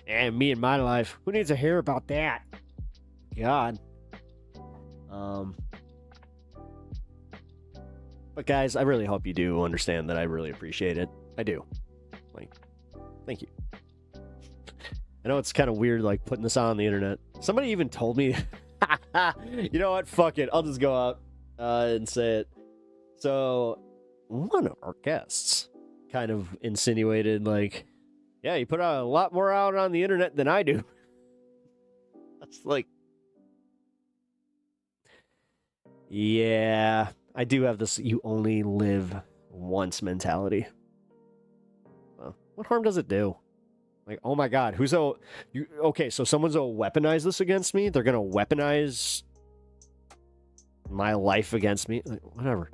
And me and my life. Who needs to hear about that? God. But guys, I really hope you do understand that I really appreciate it. I do. Thank you. I know it's kind of weird, putting this on the internet. Somebody even told me, you know what? Fuck it. I'll just go out and say it. So, one of our guests kind of insinuated, yeah, you put out a lot more out on the internet than I do. That's like, yeah, I do have this you only live once mentality. Well, what harm does it do? Oh my God, okay, so someone's gonna weaponize this against me? They're gonna weaponize my life against me? Whatever.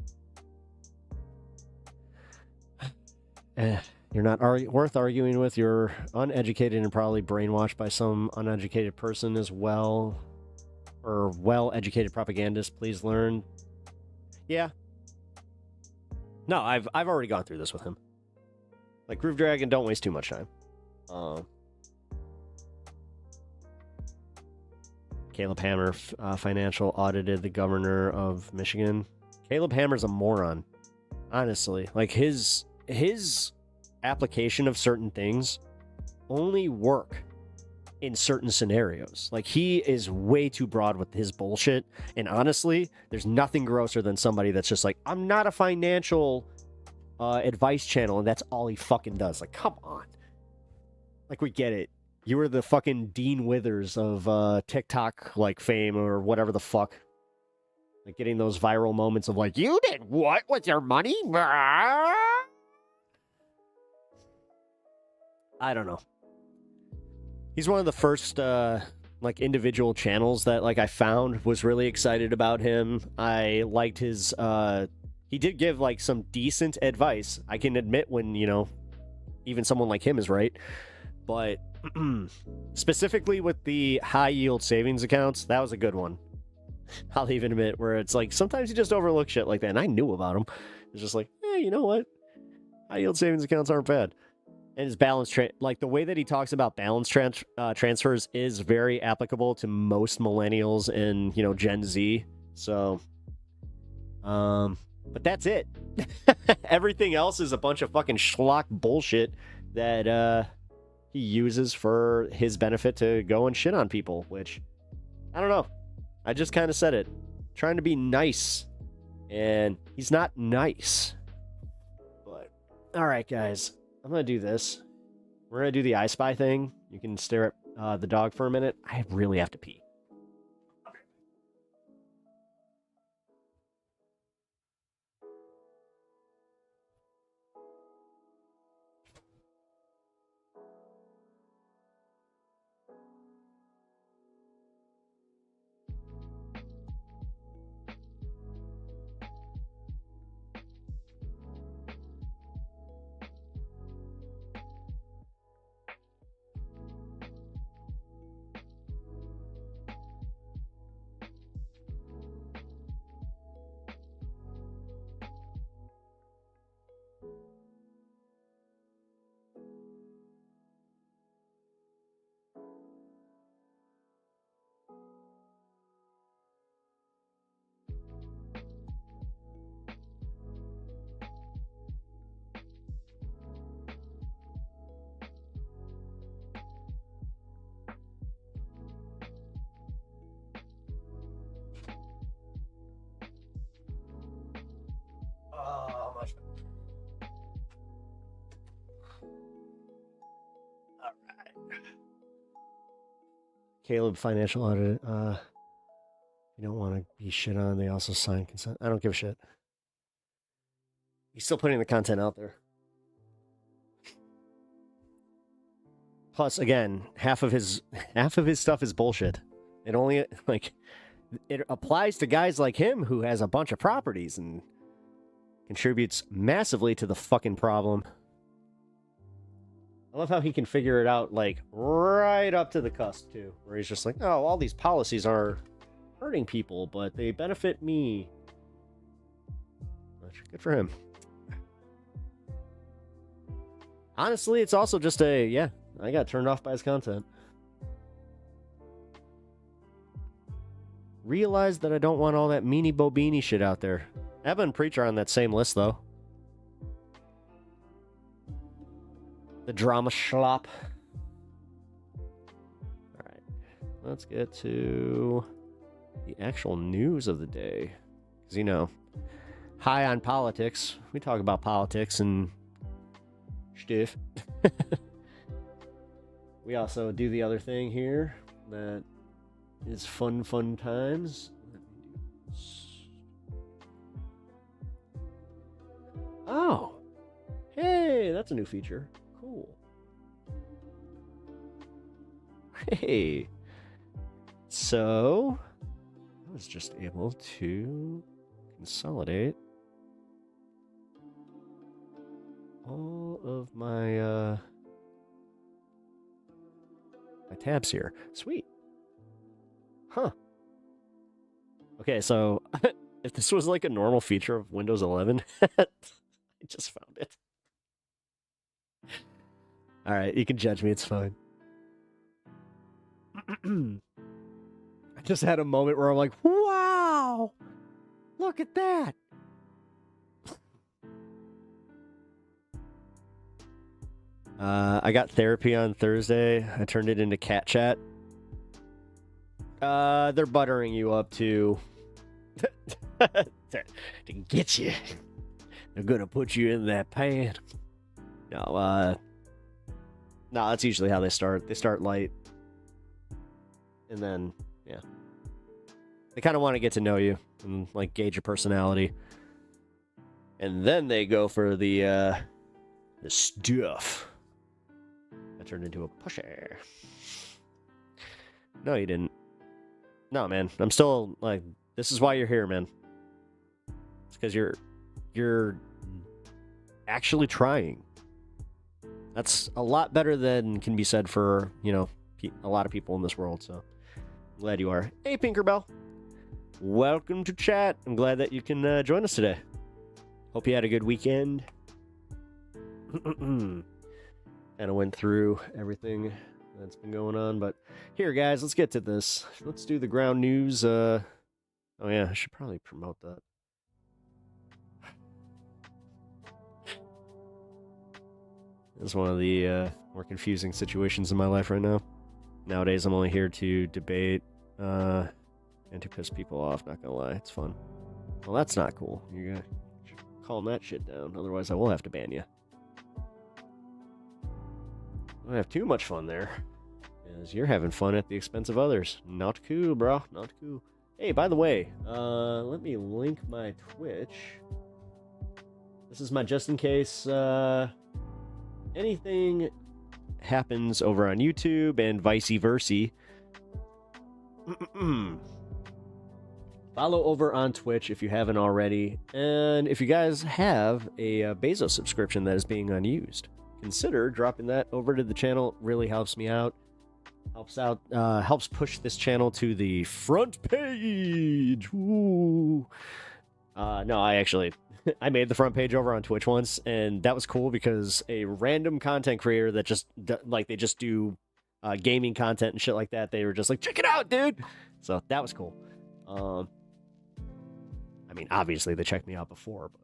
You're not worth arguing with. You're uneducated and probably brainwashed by some uneducated person as well. Or well-educated propagandist. Please learn. Yeah. No, I've already gone through this with him. Groove Dragon, don't waste too much time. Caleb Hammer financial audited the governor of Michigan. Caleb Hammer's a moron. Honestly. His application of certain things only work in certain scenarios. He is way too broad with his bullshit. And honestly, there's nothing grosser than somebody that's just I'm not a financial advice channel, and that's all he fucking does. Come on. We get it. You were the fucking Dean Withers of TikTok fame or whatever the fuck. Getting those viral moments of you did what with your money? I don't know. He's one of the first individual channels that I found, was really excited about him. I liked his he did give some decent advice. I can admit when, even someone like him is right. But specifically with the high yield savings accounts, that was a good one. I'll even admit where it's sometimes you just overlook shit like that, and I knew about him. It's just you know what? High yield savings accounts aren't bad. And his balance the way that he talks about balance transfers is very applicable to most millennials and Gen Z. So, but that's it. Everything else is a bunch of fucking schlock bullshit that he uses for his benefit to go and shit on people. Which I don't know. I just kind of said it, trying to be nice, and he's not nice. But all right, guys. I'm going to do this. We're going to do the I Spy thing. You can stare at the dog for a minute. I really have to pee. Caleb, financial audit. You don't want to be shit on. They also sign consent. I don't give a shit. He's still putting the content out there. Plus, again, half of his stuff is bullshit. It only it applies to guys like him who has a bunch of properties and contributes massively to the fucking problem. I love how he can figure it out like right up to the cusp too, where he's just like, "Oh, all these policies are hurting people, but they benefit me." Good for him. Honestly, it's also just I got turned off by his content. Realized that I don't want all that meanie bobini shit out there. Evan and Preacher on that same list, though. The drama schlop. Alright. Let's get to the actual news of the day. Because, you know, high on politics. We talk about politics and stuff. We also do the other thing here that is fun times. Oh, hey, that's a new feature. Cool. Hey, so I was just able to consolidate all of my my tabs here. Sweet. Huh. Okay, so if this was like a normal feature of Windows 11, I just found it. All right, you can judge me. It's fine. I just had a moment where I'm like, wow, look at that. I got therapy on Thursday. I turned it into cat chat. They're buttering you up to get you. They're gonna put you in that pan. No, that's usually how they start. They start light, and then yeah, they kind of want to get to know you and like gauge your personality, and then they go for the stuff. I turned into a pusher. No, you didn't. No, man. I'm still like, this is why you're here, man. It's because you're actually trying. That's a lot better than can be said for, you know, a lot of people in this world. So I'm glad you are. Hey, Pinkerbell. Welcome to chat. I'm glad that you can join us today. Hope you had a good weekend. Kind of went through everything that's been going on, but here, guys, let's get to this. Let's do the ground news. Oh yeah, I should probably promote that. This is one of the more confusing situations in my life right now. Nowadays, I'm only here to debate and to piss people off. Not gonna lie, it's fun. Well, that's not cool. You gotta calm that shit down. Otherwise, I will have to ban you. I don't have too much fun there, because you're having fun at the expense of others. Not cool, bro. Not cool. Hey, by the way, let me link my Twitch. This is my just in case anything happens over on YouTube and vice versa. Follow over on Twitch if you haven't already. And if you guys have a Bezos subscription that is being unused, consider dropping that over to the channel. It really helps me out. Helps push this channel to the front page. Ooh. No, I made the front page over on Twitch once, and that was cool because a random content creator that they just do gaming content and shit like that, they were just like, check it out, dude. So that was cool. I mean, obviously they checked me out before, but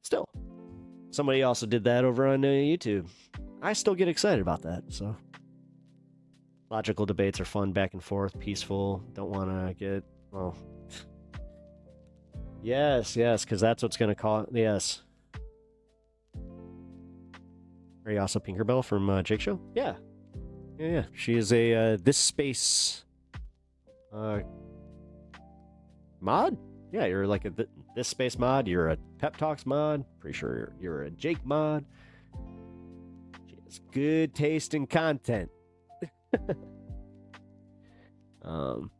still. Somebody also did that over on YouTube. I still get excited about that, so. Logical debates are fun, back and forth, peaceful. Don't want to get, well. Yes, because that's what's going to cause, yes. Are you also Pinkerbell from Jake Show? Yeah. Yeah. She is a this space mod. Yeah, you're like a this space mod. You're a Pep Talks mod. Pretty sure you're a Jake mod. She has good taste in content. Trump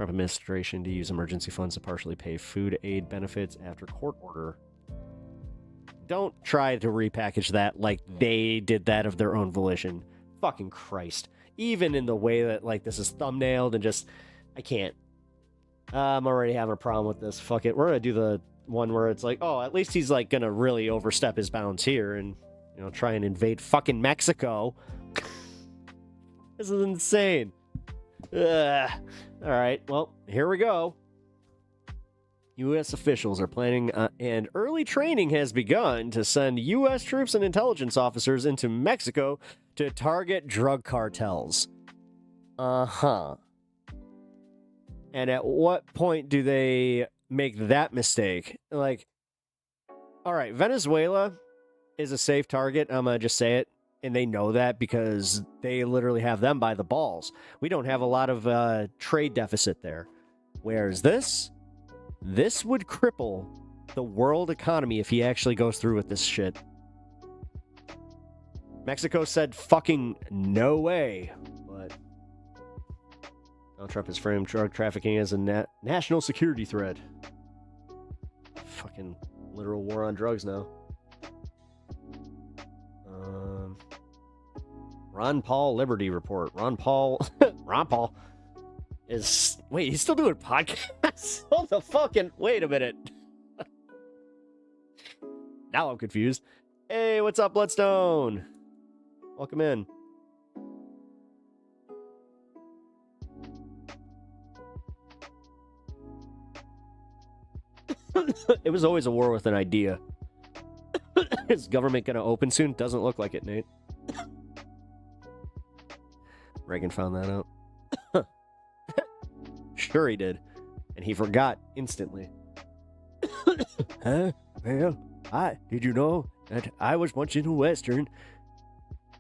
administration to use emergency funds to partially pay food aid benefits after court order. Don't try to repackage that like they did that of their own volition. Fucking Christ. Even in the way that like this is thumbnailed and just, I can't. I'm already having a problem with this. Fuck it. We're gonna do the one where it's like, oh, at least he's like gonna really overstep his bounds here and, you know, try and invade fucking Mexico. This is insane. All right, well, here we go. U.S. officials are planning, and early training has begun to send U.S. troops and intelligence officers into Mexico to target drug cartels. Uh-huh. And at what point do they make that mistake? Like, all right, Venezuela is a safe target. I'm going to just say it. And they know that because they literally have them by the balls. We don't have a lot of trade deficit there. Whereas this would cripple the world economy if he actually goes through with this shit. Mexico said fucking no way. But Donald Trump has framed drug trafficking as a national security threat. Fucking literal war on drugs now. Ron Paul Liberty Report. Ron Paul is... Wait, he's still doing podcasts? Hold the fucking... Wait a minute. Now I'm confused. Hey, what's up, Bloodstone? Welcome in. It was always a war with an idea. Is government gonna open soon? Doesn't look like it, Nate. Reagan found that out. Sure he did. And he forgot instantly. Huh? Well, did you know that I was once in a Western?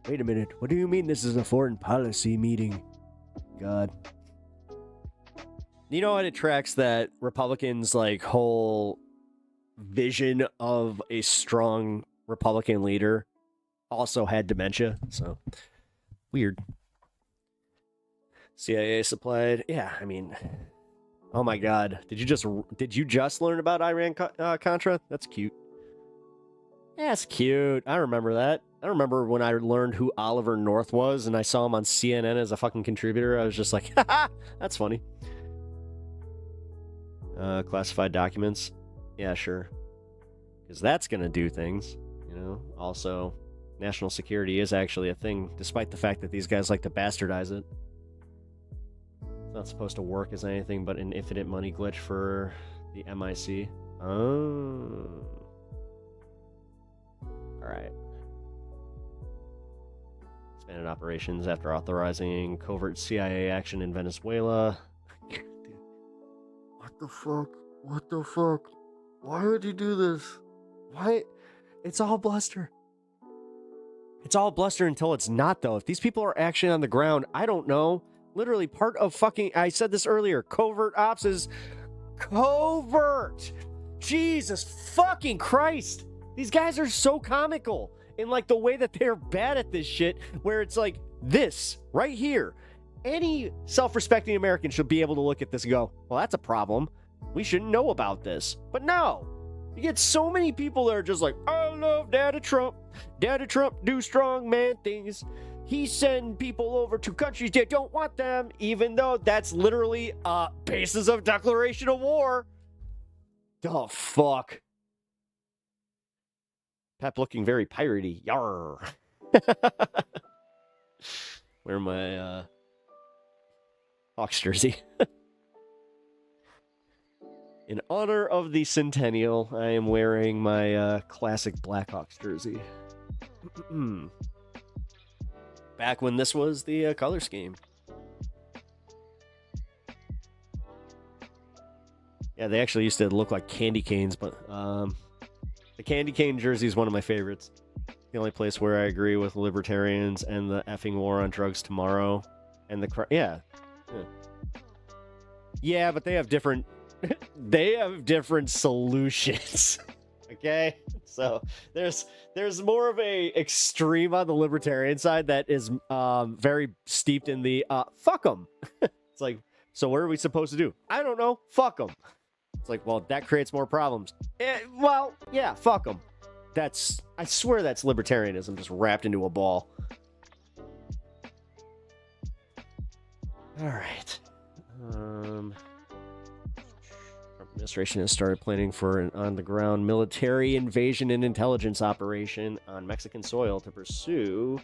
Wait a minute. What do you mean this is a foreign policy meeting? God. You know what? It tracks that Republicans' like whole vision of a strong Republican leader also had dementia. So weird. CIA supplied. Yeah, I mean, oh my God. Did you just learn about Iran Contra? That's cute. Yeah, that's cute. I remember that. I remember when I learned who Oliver North was and I saw him on CNN as a fucking contributor. I was just like, haha, that's funny. Classified documents. Yeah, sure. Because that's going to do things, you know. Also, national security is actually a thing, despite the fact that these guys like to bastardize it. It's not supposed to work as anything but an infinite money glitch for the MIC. Oh. Alright. Expanded operations after authorizing covert CIA action in Venezuela. What the fuck? What the fuck? Why would you do this? Why? It's all bluster. It's all bluster until it's not, though. If these people are actually on the ground, I don't know. Literally part of fucking, I said this earlier, covert ops is covert. Jesus fucking Christ. These guys are so comical in like the way that they're bad at this shit, where it's like this right here. Any self-respecting American should be able to look at this and go, well, that's a problem. We shouldn't know about this. But no, you get so many people that are just like, I love Daddy Trump. Daddy Trump do strong man things. He send people over to countries that don't want them, even though that's literally basis of declaration of war. Oh, fuck. Pep looking very piratey. Yarr. Wear my Hawks jersey. In honor of the centennial, I am wearing my classic Blackhawks jersey. Back when this was the color scheme. Yeah, they actually used to look like candy canes, but the candy cane jersey is one of my favorites. The only place where I agree with libertarians and the effing war on drugs tomorrow, and the yeah, but they have different they have different solutions. Okay, so there's more of a extreme on the libertarian side that is very steeped in the fuck them. It's like, so what are we supposed to do? I don't know. Fuck them. It's like, well, that creates more problems. Well, yeah, fuck them. I swear that's libertarianism just wrapped into a ball. All right. Trump administration has started planning for an on-the-ground military invasion and intelligence operation on Mexican soil to pursue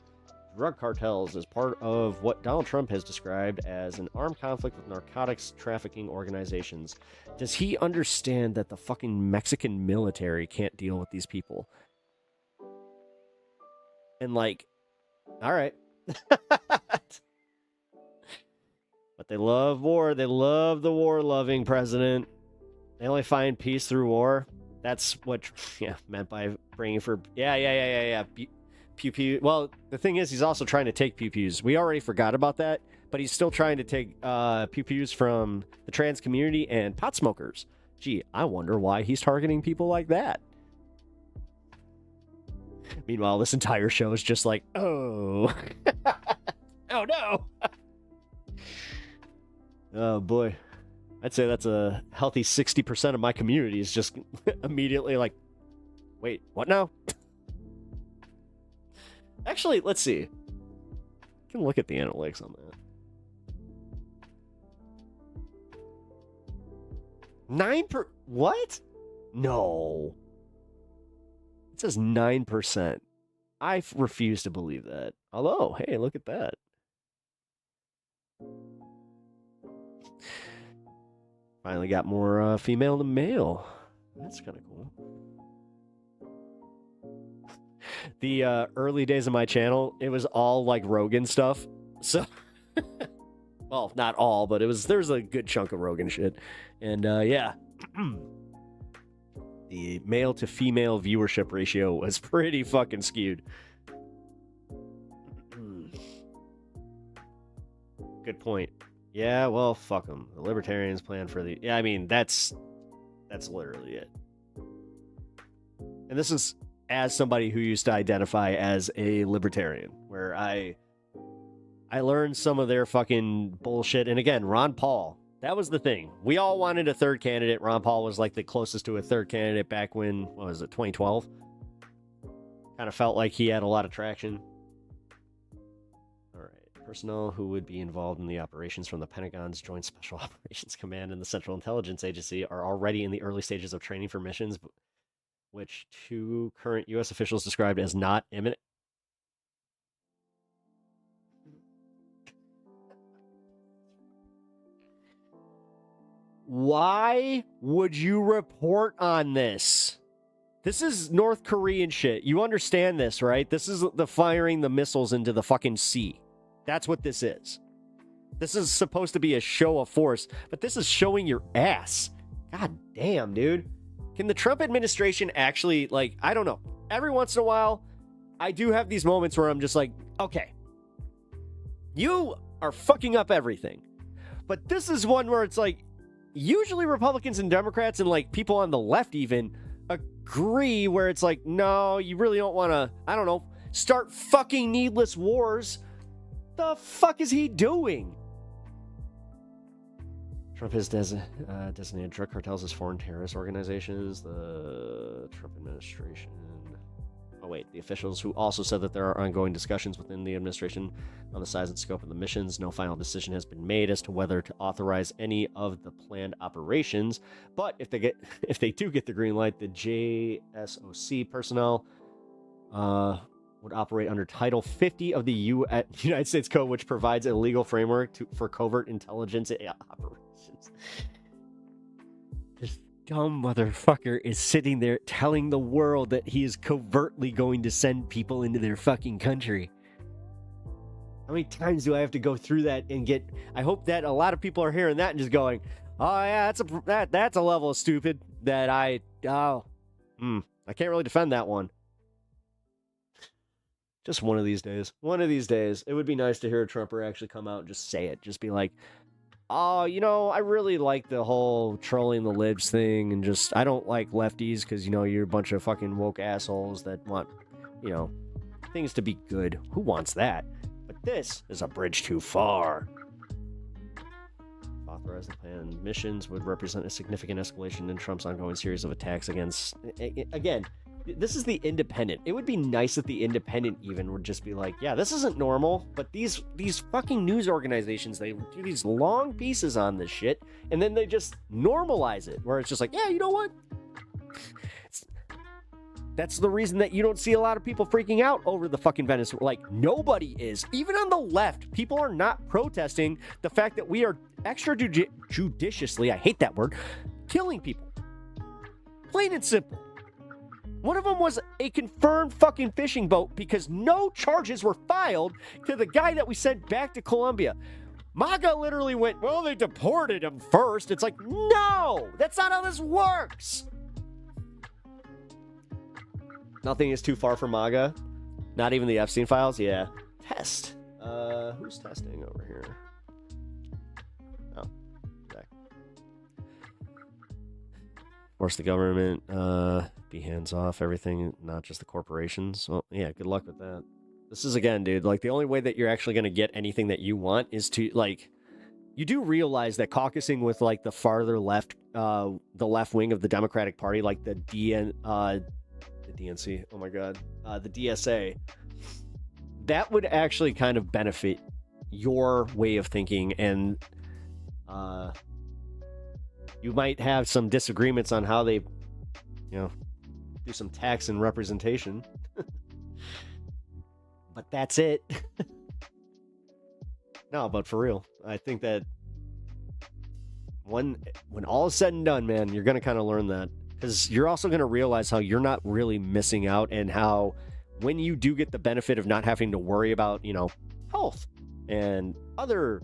drug cartels as part of what Donald Trump has described as an armed conflict with narcotics trafficking organizations. Does he understand that the fucking Mexican military can't deal with these people? And like, all right. But they love war. They love the war-loving president. They only find peace through war. That's what, meant by bringing for, yeah. Pew pew. Well, the thing is, he's also trying to take pew pews. We already forgot about that, but he's still trying to take pew pews from the trans community and pot smokers. Gee, I wonder why he's targeting people like that. Meanwhile, this entire show is just like, oh, oh no. Oh boy, I'd say that's a healthy 60% of my community is just immediately like, wait, what now? Actually, let's see. I can look at the analytics on that. What? No. It says 9%. I refuse to believe that. Although, hey, look at that. Finally got more female than male. That's kind of cool. The early days of my channel, it was all like Rogan stuff. So, well, not all, but there's a good chunk of Rogan shit. And yeah, the male to female viewership ratio was pretty fucking skewed. Good point. Yeah, well, fuck them. The libertarians plan for the... Yeah, I mean, that's literally it. And this is as somebody who used to identify as a libertarian, where I learned some of their fucking bullshit. And again, Ron Paul, that was the thing. We all wanted a third candidate. Ron Paul was like the closest to a third candidate back when, what was it, 2012? Kind of felt like he had a lot of traction. All right. Personnel who would be involved in the operations from the Pentagon's Joint Special Operations Command and the Central Intelligence Agency are already in the early stages of training for missions, which two current U.S. officials described as not imminent. Why would you report on this? This is North Korean shit. You understand this, right? This is the firing the missiles into the fucking sea. That's what this is. This is supposed to be a show of force, but this is showing your ass. God damn, dude. Can the Trump administration actually, like, I don't know. Every once in a while, I do have these moments where I'm just like, okay, you are fucking up everything. But this is one where it's like, usually Republicans and Democrats and like people on the left even agree where it's like, no, you really don't want to, I don't know, start fucking needless wars. The fuck is he doing? Trump has designated drug cartels as foreign terrorist organizations. The Trump administration... Oh, wait. The officials who also said that there are ongoing discussions within the administration on the size and scope of the missions. No final decision has been made as to whether to authorize any of the planned operations. But if they do get the green light, the JSOC personnel would operate under Title 50 of the United States Code, which provides a legal framework for covert intelligence operations. This dumb motherfucker is sitting there telling the world that he is covertly going to send people into their fucking country. How many times do I have to go through that and get... I hope that a lot of people are hearing that and just going, oh yeah, that's a level of stupid that I can't really defend that one. Just one of these days. One of these days. It would be nice to hear a Trumper actually come out and just say it. Just be like, oh, you know, I really like the whole trolling the libs thing, and just, I don't like lefties because, you know, you're a bunch of fucking woke assholes that want, you know, things to be good. Who wants that? But this is a bridge too far. Authorize the plan. Missions would represent a significant escalation in Trump's ongoing series of attacks against... Again, this is the Independent. It would be nice if the Independent even would just be like, yeah, this isn't normal, but these fucking news organizations, they do these long pieces on this shit, and then they just normalize it, where it's just like, yeah, you know what? That's the reason that you don't see a lot of people freaking out over the fucking Venezuela. Like, nobody is. Even on the left, people are not protesting the fact that we are extrajudiciously, I hate that word, killing people. Plain and simple. One of them was a confirmed fucking fishing boat because no charges were filed to the guy that we sent back to Colombia. MAGA literally went, well, they deported him first. It's like, no, that's not how this works. Nothing is too far for MAGA. Not even the Epstein files. Yeah. Test. Who's testing over here? Oh, okay. Force the government, be hands off everything, not just the corporations. Well, yeah, good luck with that. This is, again, dude, like, the only way that you're actually going to get anything that you want is to, like, you do realize that caucusing with, like, the farther left, the left wing of the Democratic Party, like the DNC, oh my god, the DSA, that would actually kind of benefit your way of thinking, and you might have some disagreements on how they, you know, do some tax and representation. But that's it. No, but for real, I think that when all is said and done, man, you're going to kind of learn that. Because you're also going to realize how you're not really missing out, and how when you do get the benefit of not having to worry about, you know, health and other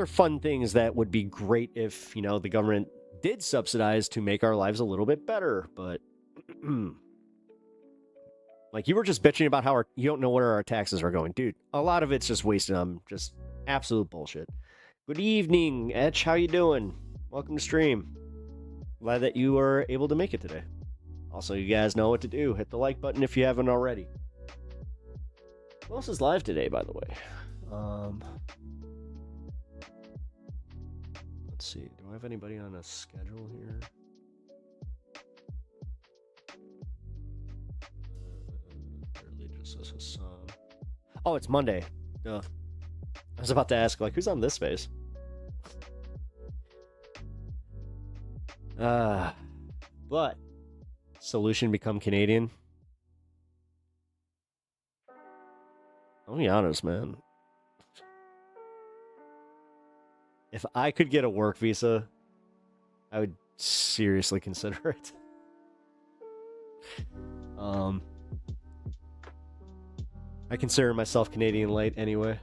fun things that would be great if, you know, the government did subsidize to make our lives a little bit better. But like, you were just bitching about how you don't know where our taxes are going. Dude, a lot of it's just wasted on just absolute bullshit. Good evening, Etch. How you doing? Welcome to stream. Glad that you were able to make it today. Also, you guys know what to do. Hit the like button if you haven't already. Who else is live today, by the way? Let's see. Do I have anybody on a schedule here? Just a song. Oh, it's Monday. I was about to ask, like, who's on this space? But solution become Canadian. I'll be honest, man. If I could get a work visa, I would seriously consider it. I consider myself Canadian light anyway.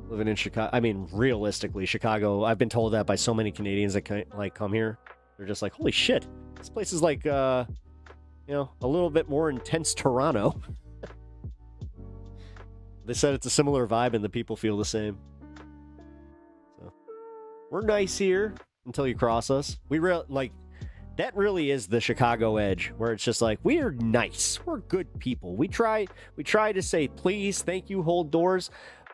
Living in Chicago, I mean, realistically, Chicago, I've been told that by so many Canadians that come here. They're just like, holy shit, this place is like, you know, a little bit more intense Toronto. They said it's a similar vibe and the people feel the same. So, we're nice here until you cross us. That really is the Chicago edge, where it's just like, we are nice. We're good people. We try to say, please, thank you, hold doors.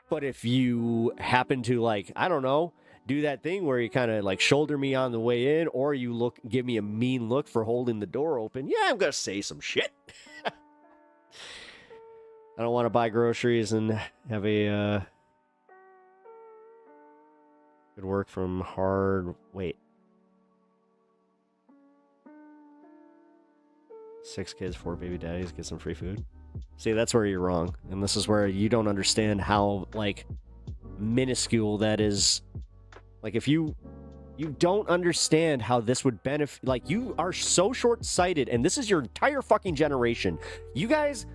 But if you happen to, like, I don't know, do that thing where you kind of like shoulder me on the way in, or you give me a mean look for holding the door open, yeah, I'm gonna say some shit. I don't want to buy groceries and have a good work from hard. Wait, 6 kids, 4 baby daddies, get some free food. See, that's where you're wrong, and this is where you don't understand how, like, minuscule that is. Like, if you don't understand how this would benefit, like, you are so short-sighted, and this is your entire fucking generation. You guys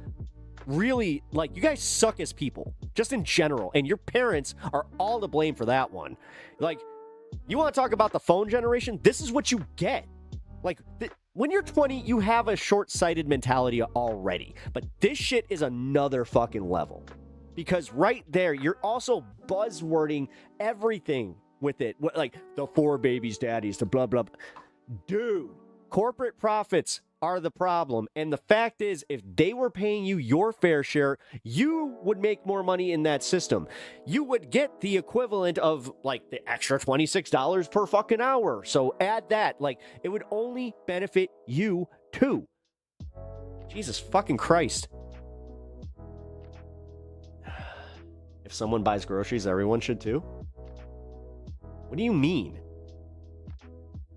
really, like, you guys suck as people, just in general, and your parents are all to blame for that one. Like, you want to talk about the phone generation? This is what you get. Like, when you're 20, you have a short-sighted mentality already. But this shit is another fucking level. Because right there, you're also buzzwording everything with it. Like, the 4 babies daddies, the blah, blah, blah. Dude, corporate profits are the problem. And the fact is, if they were paying you your fair share, you would make more money in that system. You would get the equivalent of, like, the extra $26 per fucking hour. So add that. Like, it would only benefit you too. Jesus fucking Christ. If someone buys groceries, everyone should too? What do you mean?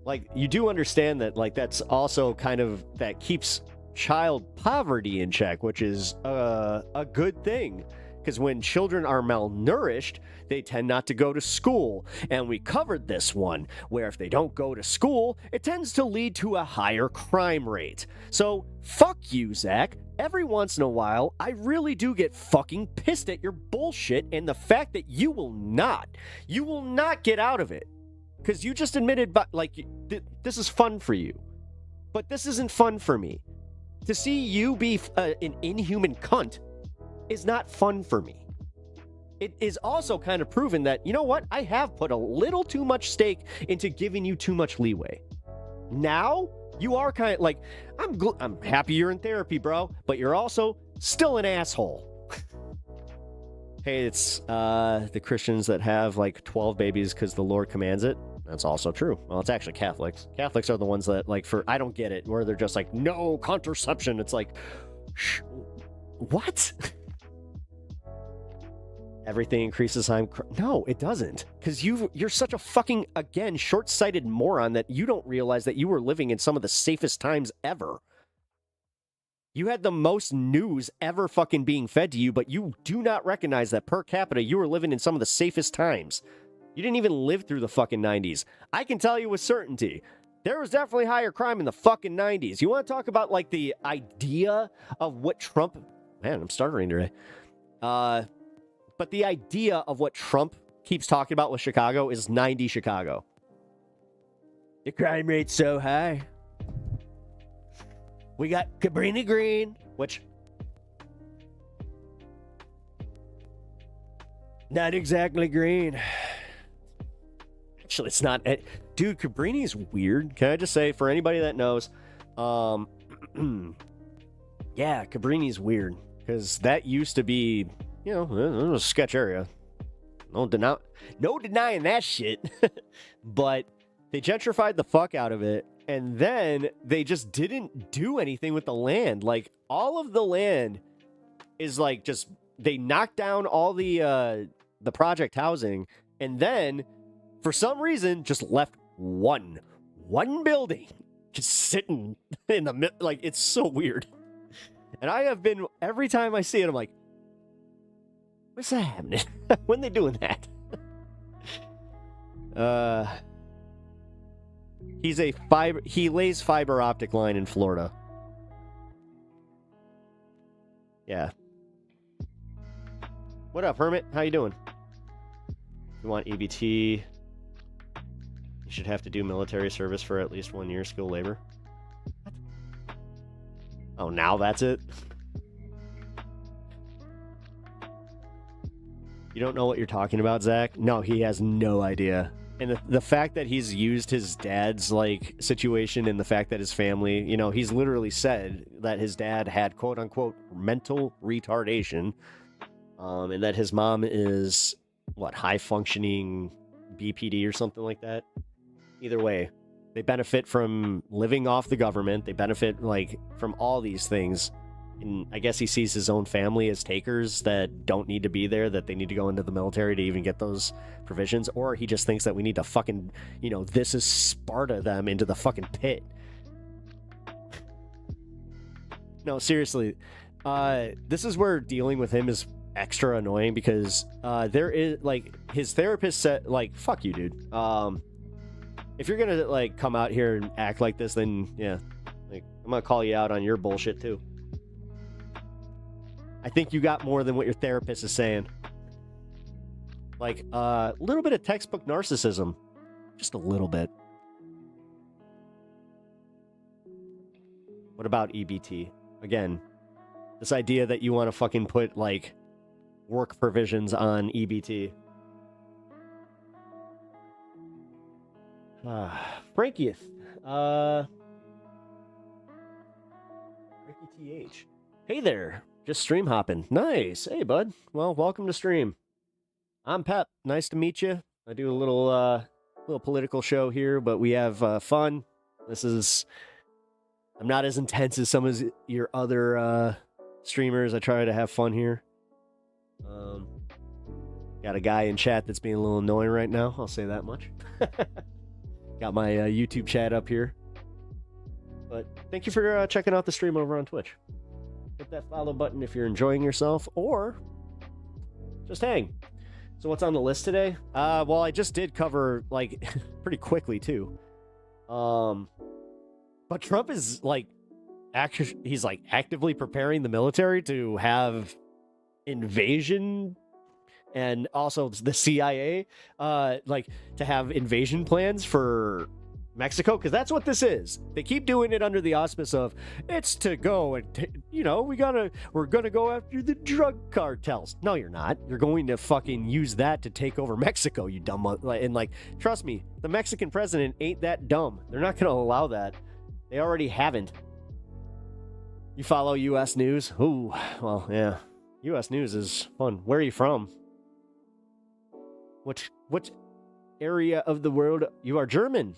Like, you do understand that, like, that's also kind of, that keeps child poverty in check, which is a good thing. Because when children are malnourished, they tend not to go to school. And we covered this one, where if they don't go to school, it tends to lead to a higher crime rate. So, fuck you, Zach. Every once in a while, I really do get fucking pissed at your bullshit and the fact that you will not get out of it. Because you just admitted, like, this is fun for you. But this isn't fun for me. To see you be an inhuman cunt is not fun for me. It is also kind of proven that, you know what? I have put a little too much stake into giving you too much leeway. Now, you are kind of like, I'm happy you're in therapy, bro, but you're also still an asshole. Hey, it's the Christians that have like 12 babies because the Lord commands it. That's also true. Well, it's actually Catholics. Catholics are the ones that, like, I don't get it, where they're just like, no contraception. It's like, what? Everything increases time. No, it doesn't. Because you're such a fucking, again, short-sighted moron that you don't realize that you were living in some of the safest times ever. You had the most news ever fucking being fed to you, but you do not recognize that per capita, you were living in some of the safest times. You didn't even live through the fucking 90s. I can tell you with certainty, there was definitely higher crime in the fucking 90s. You want to talk about, like, the idea of what Trump... Man, I'm stuttering today. But the idea of what Trump keeps talking about with Chicago is 90 Chicago. The crime rate's so high. We got Cabrini Green, which... not exactly green. Actually, it's not... Dude, Cabrini's weird. Can I just say, for anybody that knows, yeah, Cabrini's weird. Because that used to be, you know, it was a sketch area. No denying that shit. But they gentrified the fuck out of it. And then they just didn't do anything with the land. Like, all of the land is like just... They knocked down all the project housing. And then, for some reason, just left one building just sitting in the middle. Like, it's so weird. And I have been, every time I see it, I'm like, what's that happening? When they doing that? He lays fiber optic line in Florida. Yeah. What up, Hermit? How you doing? You want EBT? You should have to do military service for at least 1 year skilled labor. What? Oh, now that's it? You don't know what you're talking about, Zach? No, he has no idea. And the fact that he's used his dad's, like, situation and the fact that his family, you know, he's literally said that his dad had, quote-unquote, mental retardation, and that his mom is, what, high-functioning BPD or something like that? Either way, they benefit from living off the government. They benefit, like, from all these things. And I guess he sees his own family as takers that don't need to be there, that they need to go into the military to even get those provisions. Or he just thinks that we need to fucking, you know, this is Sparta them into the fucking pit. No, seriously. This is where dealing with him is extra annoying because there is, like, his therapist said, like, fuck you, dude. If you're gonna, like, come out here and act like this, then, yeah, like, I'm gonna call you out on your bullshit, too. I think you got more than what your therapist is saying. Like, a little bit of textbook narcissism. Just a little bit. What about EBT? Again, this idea that you want to fucking put, like, work provisions on EBT. Frankie, Frankie TH. Hey there, just stream hopping. Nice. Hey, bud. Well, welcome to stream. I'm Pep. Nice to meet you. I do a little political show here, but we have fun. I'm not as intense as some of your other streamers. I try to have fun here. Got a guy in chat that's being a little annoying right now. I'll say that much. Got my YouTube chat up here. But thank you for checking out the stream over on Twitch. Hit that follow button if you're enjoying yourself, or just hang. So what's on the list today? Well, I just did cover, like, pretty quickly, too. But Trump is, like, he's, like, actively preparing the military to have invasion, and also the CIA, like, to have invasion plans for Mexico, because that's what this is. They keep doing it under the auspice of, it's to go and, we're gonna go after the drug cartels. No, you're not. You're going to fucking use that to take over Mexico, you dumb. And, like, trust me, the Mexican president ain't that dumb. They're not gonna allow that. They already haven't. You follow U.S. News? Ooh, well, yeah. U.S. News is fun. Where are you from? What area of the world? You are German.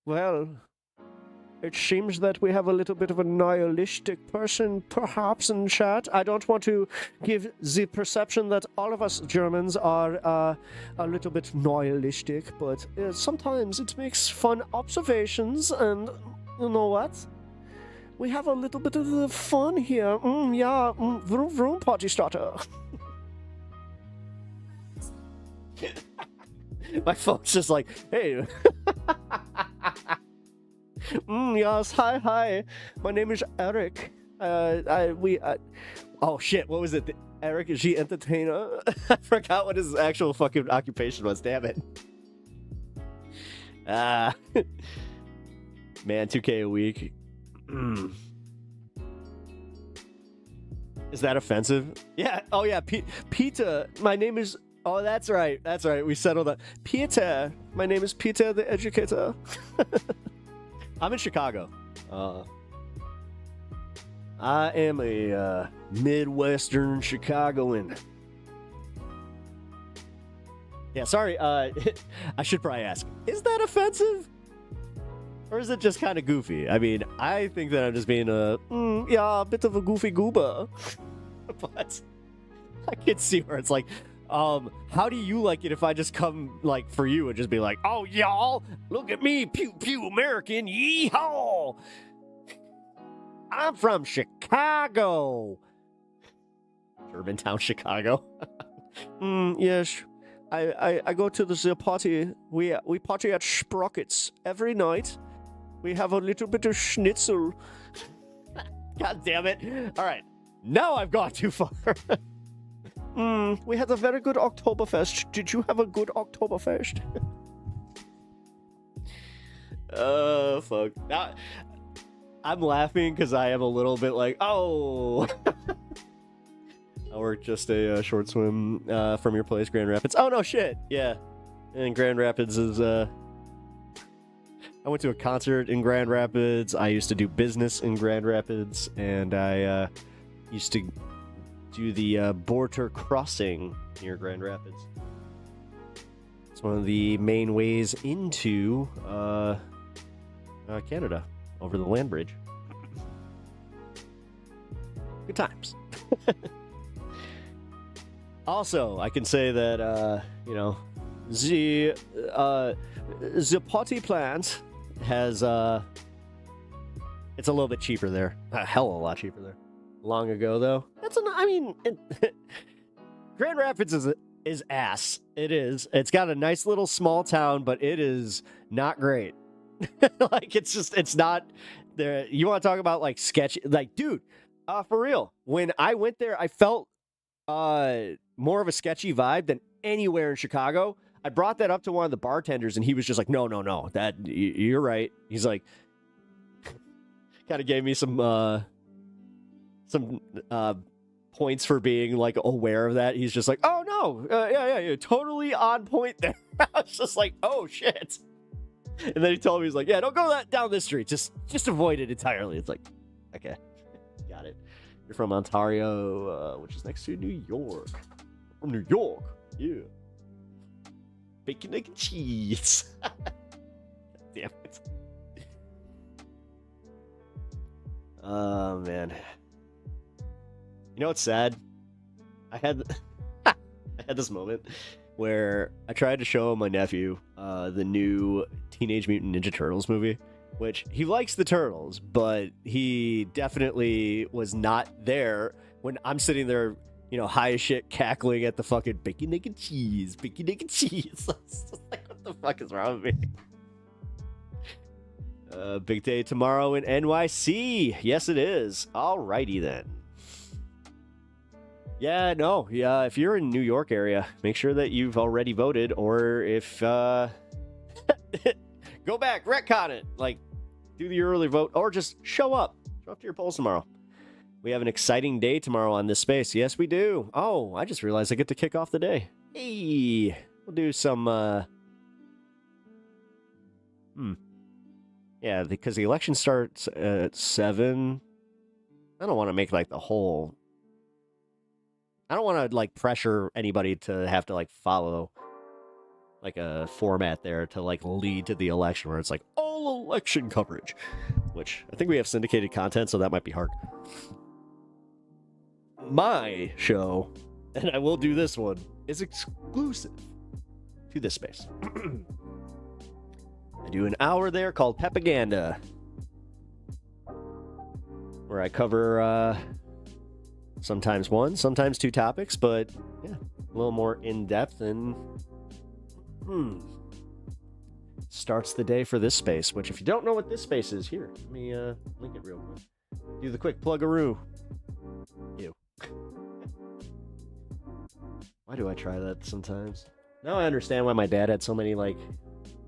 Well, it seems that we have a little bit of a nihilistic person, perhaps, in chat. I don't want to give the perception that all of us Germans are a little bit nihilistic, but sometimes it makes fun observations, and you know what? We have a little bit of the fun here. Vroom vroom, party starter. My phone's just like, hey. Yes, hi. My name is Eric. Oh shit, what was it? Eric, is he entertainer? I forgot what his actual fucking occupation was, damn it. Man, 2K a week. Is that offensive? Yeah, oh yeah, Peter, my name is... Oh, that's right. We settled that. Peter. My name is Peter the Educator. I'm in Chicago. I am a Midwestern Chicagoan. Yeah, sorry. I should probably ask, is that offensive? Or is it just kind of goofy? I mean, I think that I'm just being a bit of a goofy goober. But I can see where it's like, how do you like it if I just come, like, for you and just be like, oh, y'all, look at me, pew, pew, American, yee-haw! I'm from Chicago! Germantown, Chicago. Yes, I go to the party. We party at Sprockets every night. We have a little bit of schnitzel. God damn it. All right, now I've gone too far. We had a very good Oktoberfest. Did you have a good Oktoberfest? Oh, fuck. Now, I'm laughing because I am a little bit like, oh. I worked just a short swim from your place, Grand Rapids. Oh, no shit. Yeah. And Grand Rapids is... I went to a concert in Grand Rapids. I used to do business in Grand Rapids. And I used to... do the border crossing near Grand Rapids. It's one of the main ways into Canada over the land bridge. Good times. Also, I can say that the potty plant has it's a little bit cheaper there. A hell of a lot cheaper there. Long ago, though. Grand Rapids is ass. It is. It's got a nice little small town, but it is not great. Like, it's not there. You want to talk about, like, sketchy? Like, dude, for real. When I went there, I felt more of a sketchy vibe than anywhere in Chicago. I brought that up to one of the bartenders, and he was just like, no, that you're right. He's like, kind of gave me some points for being like aware of that. He's just like, oh no, yeah, totally on point there. I was just like, oh shit. And then he told me, he's like, yeah, don't go down this street. Just avoid it entirely. It's like, okay, got it. You're from Ontario, which is next to New York. From New York, yeah. Bacon, egg, and cheese. Damn it. Oh, man. You know what's sad? I had this moment where I tried to show my nephew the new Teenage Mutant Ninja Turtles movie, which he likes the Turtles, but he definitely was not there when I'm sitting there, you know, high as shit, cackling at the fucking bacon, egg, and cheese, bacon, egg, and cheese. It's just like, what the fuck is wrong with me? Big day tomorrow in NYC. Yes, it is. Alrighty then. Yeah, no, yeah. If you're in New York area, make sure that you've already voted, or if go back, retcon it, like do the early vote, or just show up to your polls tomorrow. We have an exciting day tomorrow on this space. Yes, we do. Oh, I just realized I get to kick off the day. Hey, we'll do some yeah, because the election starts at 7. I don't want to make like the whole... I don't want to like pressure anybody to have to like follow like a format there to like lead to the election where it's like all election coverage, which I think we have syndicated content, so that might be hard. My show, and I will do this one, is exclusive to this space. I do an hour there called Pepaganda, where I cover sometimes one, sometimes two topics, but yeah, a little more in-depth, and starts the day for this space, which if you don't know what this space is, here, let me link it real quick. Do the quick plug-a-roo. Ew. Why do I try that sometimes? Now I understand why my dad had so many like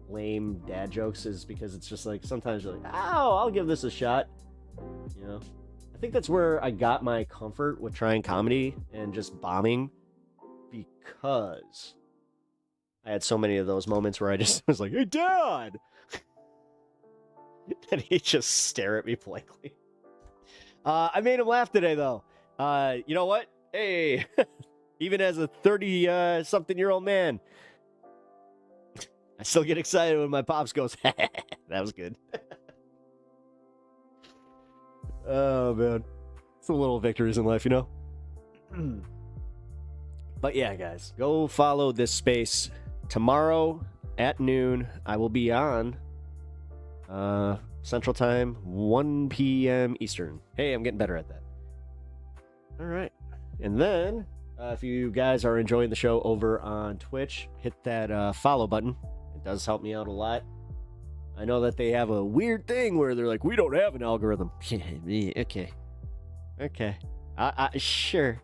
lame dad jokes, is because it's just like sometimes you're like, oh, I'll give this a shot, you know. I think that's where I got my comfort with trying comedy and just bombing, because I had so many of those moments where I just was like, hey dad, and he'd just stare at me blankly. I made him laugh today though. You know what, hey, even as a 30 something year old man, I still get excited when my pops goes, that was good. Oh, man. It's the little victories in life, you know? But yeah, guys, go follow this space. Tomorrow at noon, I will be on Central Time, 1 p.m. Eastern. Hey, I'm getting better at that. All right. And then, if you guys are enjoying the show over on Twitch, hit that follow button. It does help me out a lot. I know that they have a weird thing where they're like, we don't have an algorithm. Okay. Sure.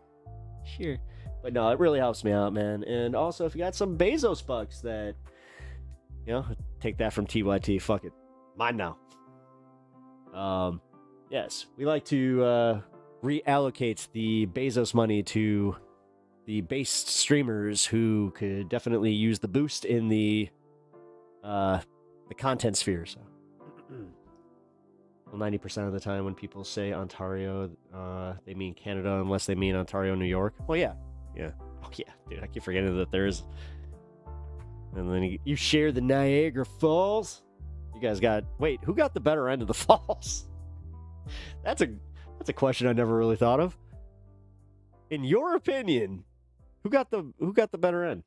But no, it really helps me out, man. And also, if you got some Bezos bucks that, you know, take that from TYT. Fuck it. Mine now. Yes, we like to reallocate the Bezos money to the based streamers who could definitely use the boost in the content sphere. So, well, 90% of the time when people say Ontario, they mean Canada, unless they mean Ontario, New York. Well, yeah. Oh, yeah, dude, I keep forgetting that there's... And then you share the Niagara Falls. You guys got... Wait, who got the better end of the falls? That's a question I never really thought of. In your opinion, who got the better end?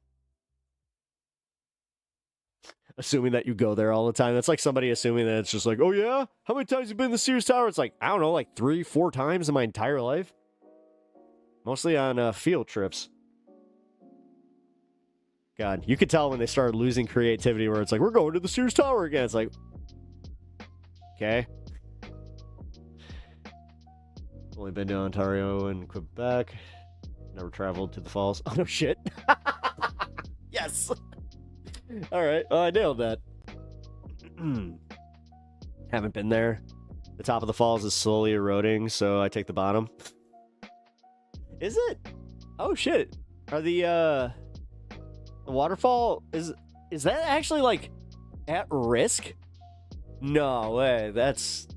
Assuming that you go there all the time. That's like somebody assuming that it's just like, oh yeah? How many times have you been to the Sears Tower? It's like, I don't know, like 3-4 times in my entire life. Mostly on field trips. God, you could tell when they started losing creativity where it's like, we're going to the Sears Tower again. It's like, okay. Only been to Ontario and Quebec. Never traveled to the falls. Oh, no shit. Yes. All right. Oh, I nailed that. Haven't been there. The top of the falls is slowly eroding, so I take the bottom. Is it? Oh shit. Are the waterfall is that actually like at risk? No way. That's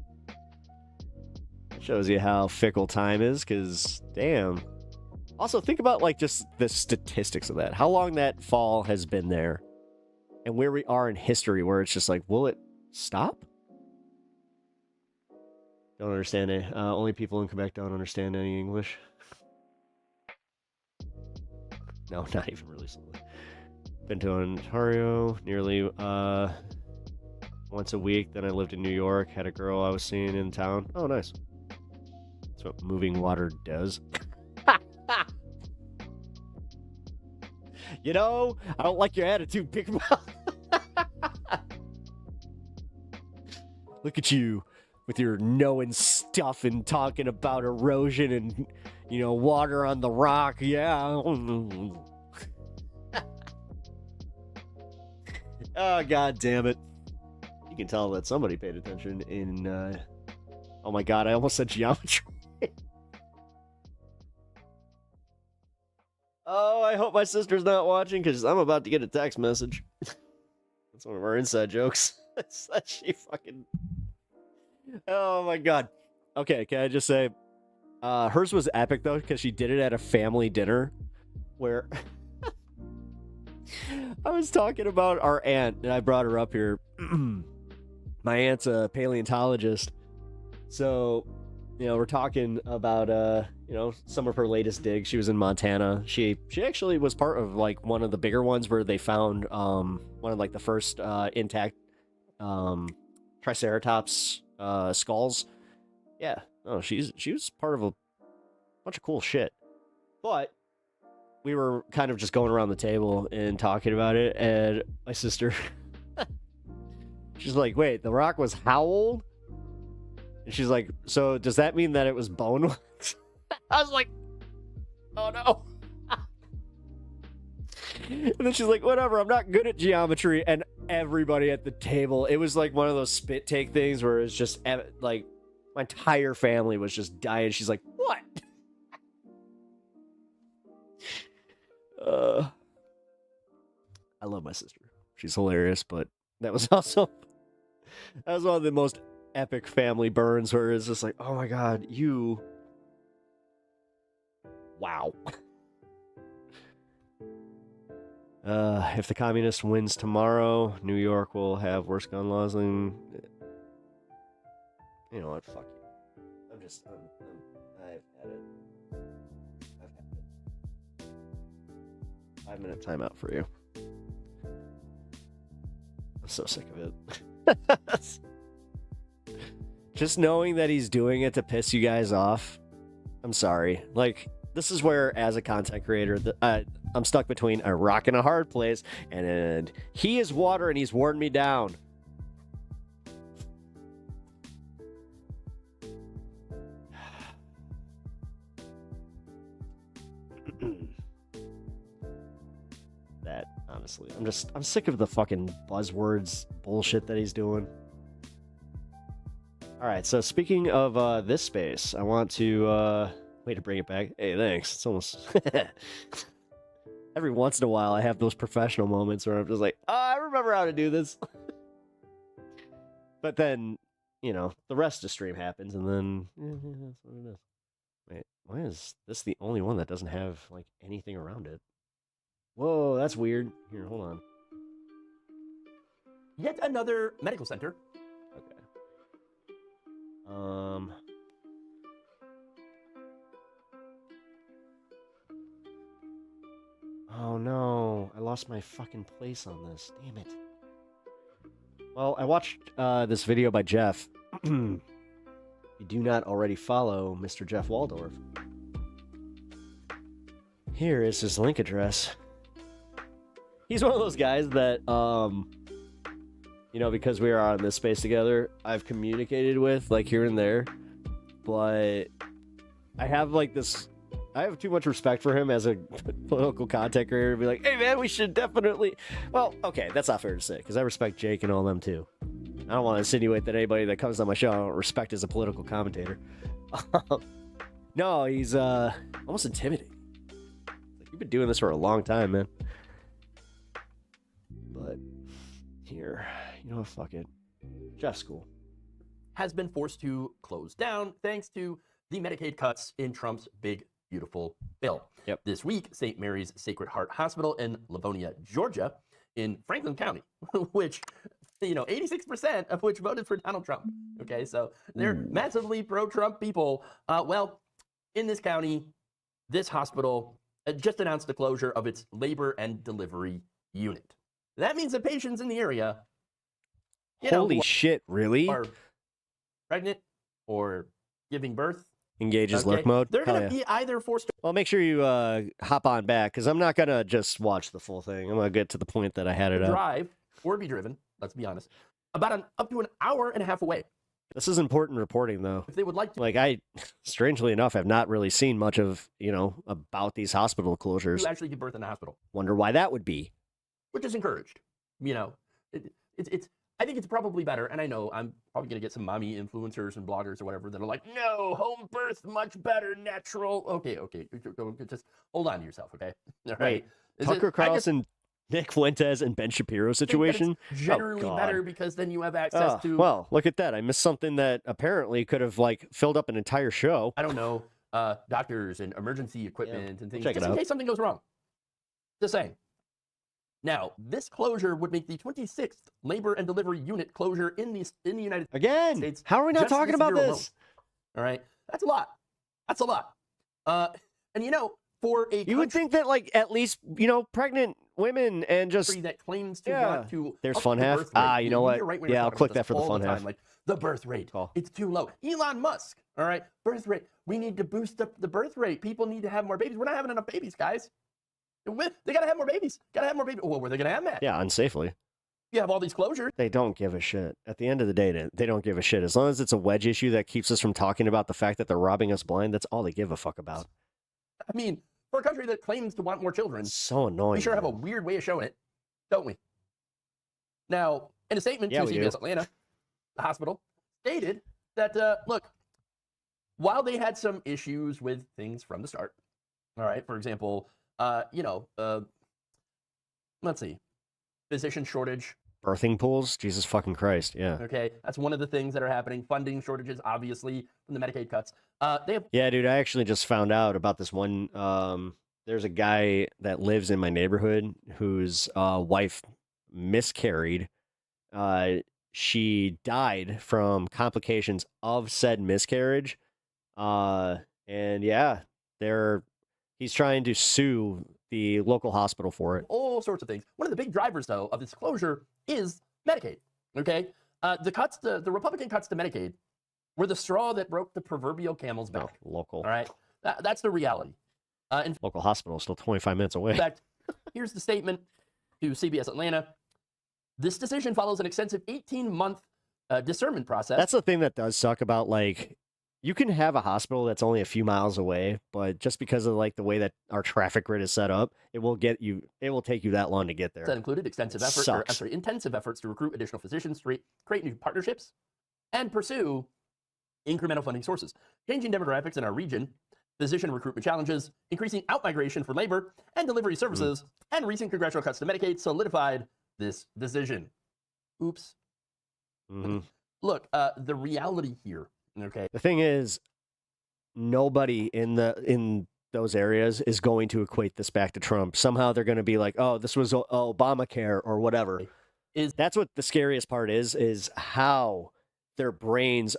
shows you how fickle time is, cuz damn. Also think about like just the statistics of that. How long that fall has been there and where we are in history where it's just like, will it stop? Don't understand it. Only people in Quebec don't understand any English. No, not even really slowly. Been to Ontario nearly once a week. Then I lived in New York. Had a girl I was seeing in town. Oh, nice. That's what moving water does. You know, I don't like your attitude, Big Mouth. Look at you with your knowing stuff and talking about erosion and, you know, water on the rock. Yeah. Oh, God damn it. You can tell that somebody paid attention in, oh my God, I almost said geometry. Oh, I hope my sister's not watching because I'm about to get a text message. That's one of our inside jokes. That's that she fucking... Oh my God. Okay, can I just say, hers was epic though because she did it at a family dinner where I was talking about our aunt and I brought her up here. My aunt's a paleontologist, so you know we're talking about you know some of her latest digs. She was in Montana. She actually was part of like one of the bigger ones where they found one of like the first intact Triceratops skulls. Yeah, no, she was part of a bunch of cool shit. But we were kind of just going around the table and talking about it, and my sister, she's like, "Wait, the rock was how old?" And she's like, "So does that mean that it was bone?" I was like, "Oh no." And then she's like, "Whatever, I'm not good at geometry." And everybody at the table, it was like one of those spit take things where it's just like my entire family was just dying. She's like, "What?" I love my sister. She's hilarious, but that was also one of the most epic family burns where it's just like, oh my God, you. Wow. If the communist wins tomorrow, New York will have worse gun laws than. You know what? Fuck you. I've had it. I've had it. 5-minute timeout for you. I'm so sick of it. Just knowing that he's doing it to piss you guys off. I'm sorry. Like, this is where, as a content creator, I'm stuck between a rock and a hard place, and he is water and he's worn me down. That, honestly, I'm sick of the fucking buzzwords bullshit that he's doing. All right, so speaking of this space, I want to way to bring it back. Hey, thanks. It's almost every once in a while I have those professional moments where I'm just like, oh, I remember how to do this. But then, you know, the rest of the stream happens, and then that's what it is. Wait, why is this the only one that doesn't have like anything around it? Whoa, that's weird. Here, hold on. Yet another medical center. Okay. Oh no, I lost my fucking place on this. Damn it. Well, I watched this video by Jeff. If you do not already follow Mr. Jeff Waldorf, here is his link address. He's one of those guys that, you know, because we are on this space together, I've communicated with, like, here and there, but I have, like, I have too much respect for him as a political content creator to be like, hey, man, we should definitely, well, okay, that's not fair to say, because I respect Jake and all them, too. I don't want to insinuate that anybody that comes on my show I don't respect as a political commentator. No, he's almost intimidating. Like, you've been doing this for a long time, man. But here, you know what? Fuck it. Jeff's cool. Has been forced to close down thanks to the Medicaid cuts in Trump's big, beautiful bill. Yep. This week, St. Mary's Sacred Heart Hospital in Livonia, Georgia, in Franklin County, which, 86% of which voted for Donald Trump. Okay, so they're massively pro-Trump people. Well, in this county, this hospital just announced the closure of its labor and delivery unit. That means that patients in the area, Holy shit, really? are pregnant or giving birth, Engages lurk mode? they're Hell going to yeah. be either forced to Well, make sure you hop on back, because I'm not going to just watch the full thing. I'm going to get to the point that I had it up. drive or be driven, let's be honest, about up to an hour and a half away. This is important reporting, though. If they would like to, Like, I, strangely enough, have not really seen much of, about these hospital closures. actually give birth in the hospital, Wonder why that would be. which is encouraged. It's I think it's probably better, and I know I'm probably going to get some mommy influencers and bloggers or whatever that are like, no, home birth, much better, natural. Okay, just hold on to yourself, okay? All right. Wait, Tucker Carlson, Nick Fuentes, and Ben Shapiro situation? Generally God. better because then you have access to, Well, look at that. I missed something that apparently could have, filled up an entire show. I don't know, doctors and emergency equipment and things, check it just in out. case something goes wrong. Just saying. Now, this closure would make the 26th labor and delivery unit closure in the United Again, States. how are we not just talking this about year this? alone. All right, that's a lot. That's a lot. And for a You would think that, at least, pregnant women and just... country that claims to Yeah. want to There's up fun the half. birth rate, You know what? right when Yeah, we're I'll talking click about that this for the all fun half. time, like the birth rate, Cool. it's too low. Elon Musk, all right, birth rate. We need to boost up the birth rate. People need to have more babies. We're not having enough babies, guys. They gotta have more babies. Gotta have more babies. Well, where are they gonna have that? Yeah, unsafely. You have all these closures. They don't give a shit. At the end of the day, they don't give a shit. As long as it's a wedge issue that keeps us from talking about the fact that they're robbing us blind, that's all they give a fuck about. I mean, for a country that claims to want more children, It's so annoying. we sure have a man. weird way of showing it, don't we? Now, in a statement Yeah, to we CBS do. Atlanta, the hospital stated that, look, while they had some issues with things from the start, all right, for example, let's see, physician shortage, Birthing pools? Jesus fucking Christ, yeah. okay, that's one of the things that are happening. Funding shortages, obviously, from the Medicaid cuts. They have Yeah, dude, I actually just found out about this one. There's a guy that lives in my neighborhood whose wife miscarried. She died from complications of said miscarriage. And yeah, he's trying to sue the local hospital for it. all sorts of things. One of the big drivers, though, of this closure is Medicaid. Okay, the Republican cuts to Medicaid were the straw that broke the proverbial camel's No, back. local. All right, that's the reality. In Local hospital, still 25 minutes away. fact, here's the statement to CBS Atlanta. This decision follows an extensive 18-month discernment process. That's the thing that does suck about, you can have a hospital that's only a few miles away, but just because of the way that our traffic grid is set up, it will take you that long to get there. That included extensive It efforts, sucks. intensive efforts to recruit additional physicians, to create new partnerships, and pursue incremental funding sources. Changing demographics in our region, physician recruitment challenges, increasing outmigration for labor and delivery services, and recent congressional cuts to Medicaid solidified this decision. Oops. Mhm. Look, the reality here, okay, The thing is, nobody in those areas is going to equate this back to Trump. Somehow they're going to be like, "Oh, this was Obamacare or whatever." That's what the scariest part is how their brains,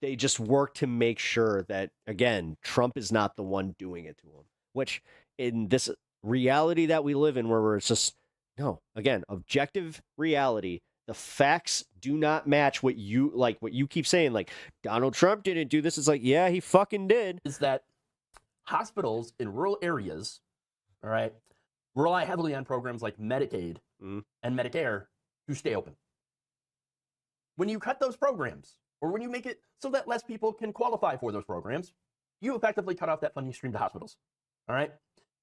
they just work to make sure that, again, Trump is not the one doing it to them. Which, in this reality that we live in, where it's just no, again, objective reality. The facts do not match what you keep saying. Donald Trump didn't do this. It's yeah, he fucking did. is that hospitals in rural areas, all right, rely heavily on programs like Medicaid Mhm. and Medicare to stay open. When you cut those programs, or when you make it so that less people can qualify for those programs, you effectively cut off that funding stream to hospitals. All right?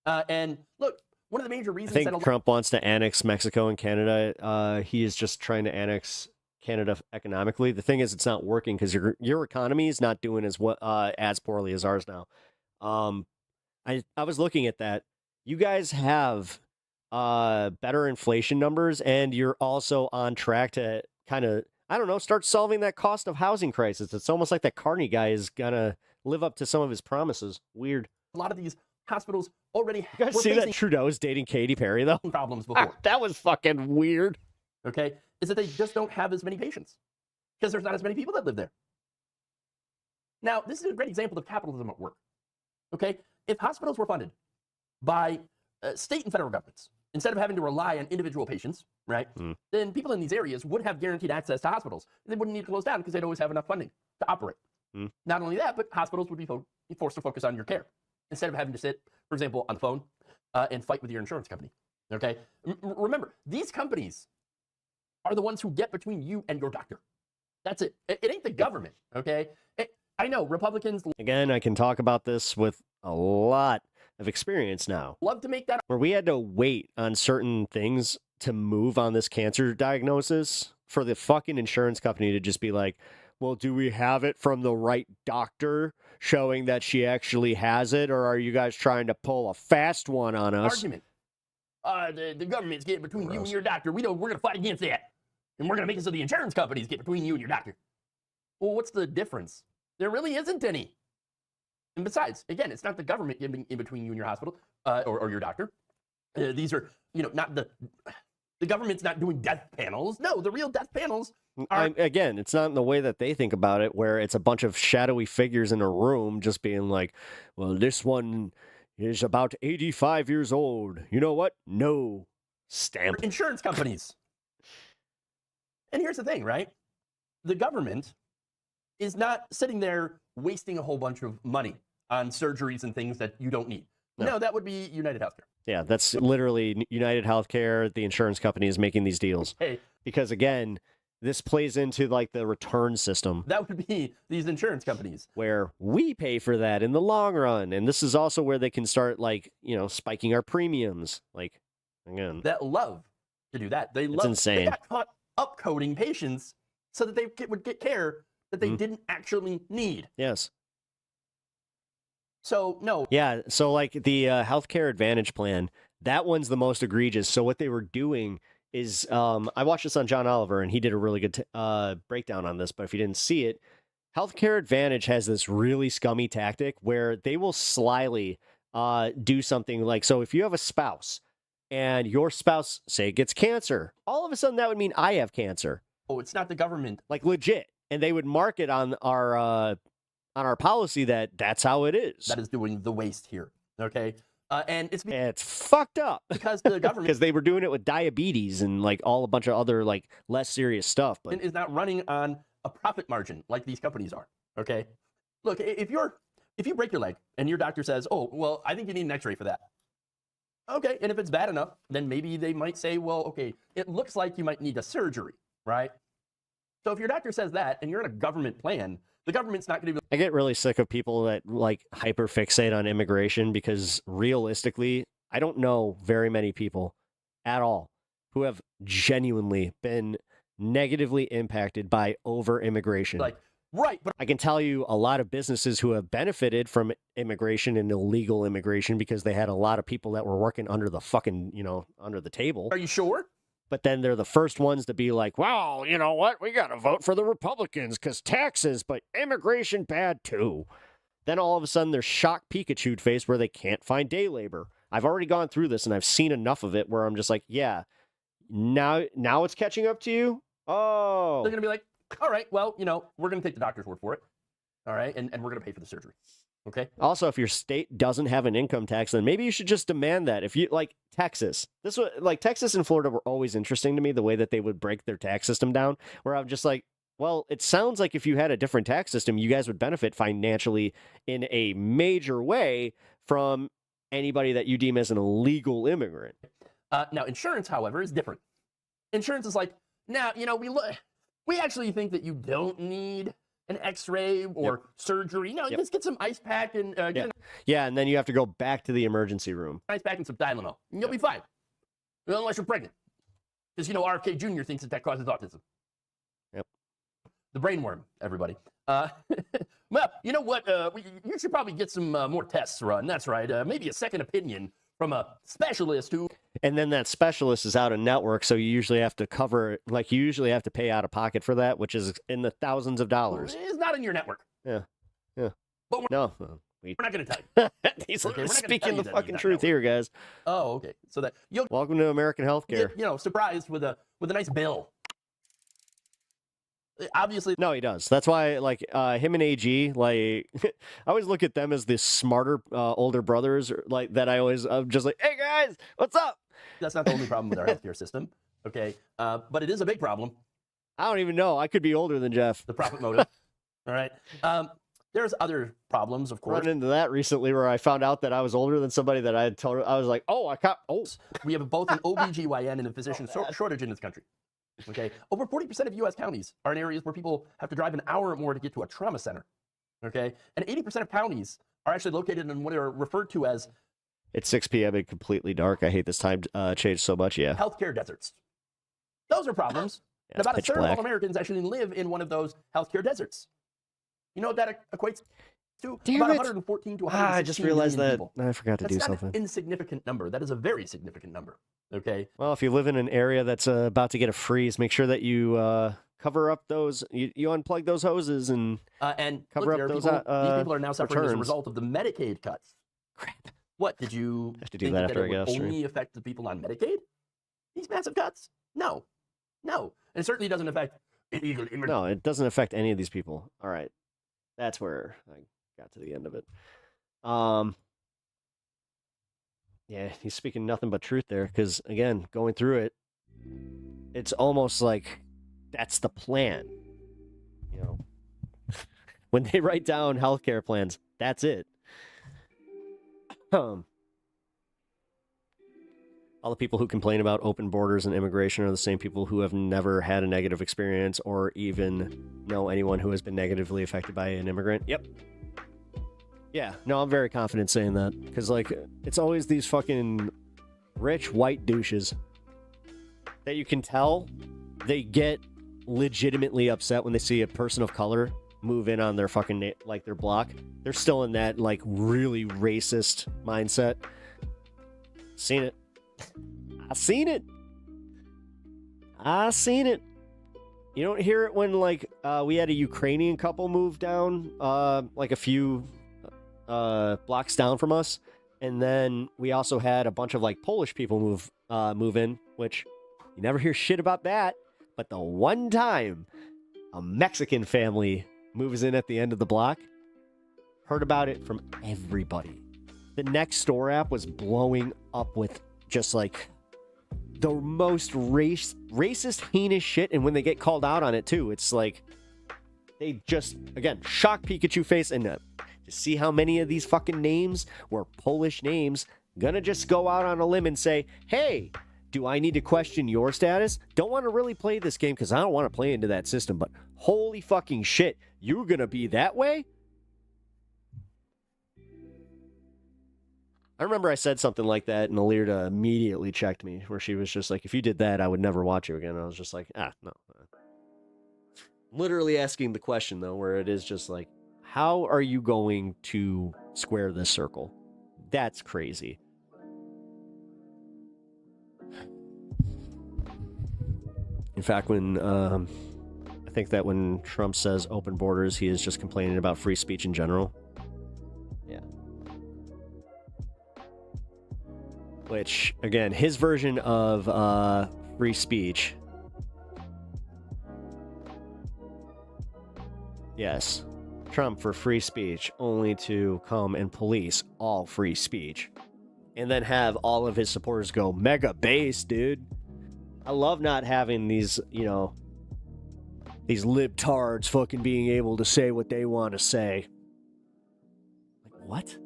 And look, one of the major I reasons think that Trump wants to annex Mexico and Canada. He is just trying to annex Canada economically. The thing is, it's not working because your economy is not doing as poorly as ours now. I was looking at that. You guys have better inflation numbers, and you're also on track to kind of, I don't know, start solving that cost of housing crisis. It's almost like that Carney guy is gonna live up to some of his promises. Weird. A lot of these hospitals already You guys see that Trudeau's dating Katy Perry though? problems before. That was fucking weird. Okay, is that they just don't have as many patients because there's not as many people that live there. Now, this is a great example of capitalism at work. Okay, if hospitals were funded by state and federal governments, instead of having to rely on individual patients, right, then people in these areas would have guaranteed access to hospitals. They wouldn't need to close down because they'd always have enough funding to operate. Not only that, but hospitals would be forced to focus on your care instead of having to sit, for example, on the phone and fight with your insurance company. Okay, remember, these companies are the ones who get between you and your doctor. That's it. It ain't the government. Okay, I know Republicans. Again, I can talk about this with a lot of experience now. Love to make that where we had to wait on certain things to move on this cancer diagnosis for the fucking insurance company to just be like, well, do we have it from the right doctor showing that she actually has it, or are you guys trying to pull a fast one on us? Argument. The government's getting between you and your doctor. We're going to fight against that. And we're going to make it so the insurance companies get between you and your doctor. Well, what's the difference? There really isn't any. And besides, again, it's not the government getting in between you and your hospital or your doctor. These are, not the government's not doing death panels. No, the real death panels are... Again, it's not in the way that they think about it, where it's a bunch of shadowy figures in a room just being like, well, this one is about 85 years old. You know what? No. Stamp. Insurance companies. And here's the thing, right? The government is not sitting there wasting a whole bunch of money on surgeries and things that you don't need. No, that would be United Healthcare. Yeah, that's literally United Healthcare. The insurance company is making these deals. Hey, because again, this plays into like the return system. That would be these insurance companies. Where we pay for that in the long run. And this is also where they can start like, spiking our premiums. Like, again. That love to do that. It's insane. They got caught upcoding patients so that they would get care that they didn't actually need. Yes. So, no. Yeah, so like the healthcare advantage plan, that one's the most egregious. So what they were doing is, I watched this on John Oliver, and he did a really good breakdown on this, but if you didn't see it, healthcare advantage has this really scummy tactic where they will slyly do something like, so if you have a spouse, and your spouse, say, gets cancer, all of a sudden that would mean I have cancer. Oh, it's not the government. Like legit. And they would mark it on our policy that's how it is. That is doing the waste here. Okay. And it's fucked up because the government, because they were doing it with diabetes and like a bunch of other like less serious stuff, but is not running on a profit margin like these companies are. Okay. Look, if you break your leg and your doctor says, oh, well, I think you need an x-ray for that. Okay. And if it's bad enough, then maybe they might say, well, okay, it looks like you might need a surgery, right? So if your doctor says that and you're in a government plan, the government's not going to be... I get really sick of people that like hyperfixate on immigration because realistically, I don't know very many people at all who have genuinely been negatively impacted by over-immigration. Like, right, but I can tell you a lot of businesses who have benefited from immigration and illegal immigration because they had a lot of people that were working under the fucking, under the table. Are you sure? But then they're the first ones to be like, well, you know what? We got to vote for the Republicans because taxes, but immigration bad too. Then all of a sudden they're shocked Pikachu face where they can't find day labor. I've already gone through this and I've seen enough of it where I'm just like, yeah, now it's catching up to you. Oh, they're going to be like, all right, well, we're going to take the doctor's word for it. All right. And we're going to pay for the surgery. Okay. Also, if your state doesn't have an income tax, then maybe you should just demand that. If you like Texas, Texas and Florida were always interesting to me, the way that they would break their tax system down, where I'm just like, well, it sounds like if you had a different tax system, you guys would benefit financially in a major way from anybody that you deem as an illegal immigrant. Now, insurance, however, is different. Insurance is like, now, we actually think that you don't need an x-ray or surgery. Just get some ice pack and and then you have to go back to the emergency room. Ice pack and some Tylenol. And you'll be fine. Unless you're pregnant. Because, RFK Jr. thinks that causes autism. Yep. the brainworm, everybody. Well, you know what? You should probably get some more tests run. That's right. Maybe a second opinion from a specialist who. And then that specialist is out of network, so you usually have to cover, like, you usually have to pay out of pocket for that, which is in the thousands of dollars. Is not in your network. Yeah. Yeah. But we're not going to tell you. He's Okay, we're not gonna speaking tell you the that fucking he's truth not here, guys. Oh, okay. So that you'll Welcome to American healthcare. get, surprised with a nice bill. Obviously, No, he does. That's why, like, him and AG, like, I always look at them as the smarter older brothers, like, that I'm just like, hey, guys, what's up? that's not the only problem with our healthcare system. Okay, but it is a big problem. I don't even know. I could be older than Jeff. The profit motive. All right. There's other problems, of course. Run into that recently where I found out that I was older than somebody that I had told. I was like, oh, We have both an OBGYN and a physician shortage in this country. Okay, over 40% of U.S. counties are in areas where people have to drive an hour or more to get to a trauma center. Okay, and 80% of counties are actually located in what are referred to as It's 6 p.m. and completely dark. I hate this time change so much. Yeah. healthcare deserts. Those are problems. Yeah, And it's about a pitch third of black. all Americans actually live in one of those healthcare deserts. You know what that equates to? Damn about it. 114 to 116 I just realized million that people. I forgot to That's do not something. an insignificant number. That is a very significant number. Okay. Well, if you live in an area that's about to get a freeze, make sure that you cover up those, you unplug those hoses and And Cover look, up there are those, these people are now suffering as a returns. result of the Medicaid cuts. crap. What did you Have to do think that after I it get would off stream. only affect the people on Medicaid? These massive cuts? No, and it certainly doesn't affect illegal immigrants. No, it doesn't affect any of these people. All right. That's where I got to the end of it. Yeah, he's speaking nothing but truth there because, again, going through it, it's almost like that's the plan. You know, when they write down healthcare plans, that's it. All the people who complain about open borders and immigration are the same people who have never had a negative experience or even know anyone who has been negatively affected by an immigrant. Yep. Yeah, no, I'm very confident saying that because, like, it's always these fucking rich white douches that you can tell they get legitimately upset when they see a person of color move in on their fucking, like, their block. They're still in that, like, really racist mindset. Seen it. I seen it. You don't hear it when, like, we had a Ukrainian couple move down, like, a few blocks down from us, and then we also had a bunch of, like, Polish people move in, which you never hear shit about that. But the one time a Mexican family moves in at the end of the block, heard about it from everybody. The Next Door app was blowing up with just, like, the most racist, heinous shit, and when they get called out on it too, it's like they just, again, shock Pikachu face, and to see how many of these fucking names were Polish names, gonna just go out on a limb and say, hey, do I need to question your status? Don't want to really play this game because I don't want to play into that system, but holy fucking shit, you're gonna be that way? I remember I said something like that, and Alirda immediately checked me, where she was just like, if you did that, I would never watch you again. And I was just like, no. Literally asking the question, though, where it is just like, how are you going to square this circle? That's crazy. In fact, when I think that when Trump says open borders, he is just complaining about free speech in general. Yeah. Which, again, his version of free speech. Yes. Trump for free speech, only to come and police all free speech. And then have all of his supporters go, mega base, dude. I love not having these, these libtards fucking being able to say what they want to say. Like, what?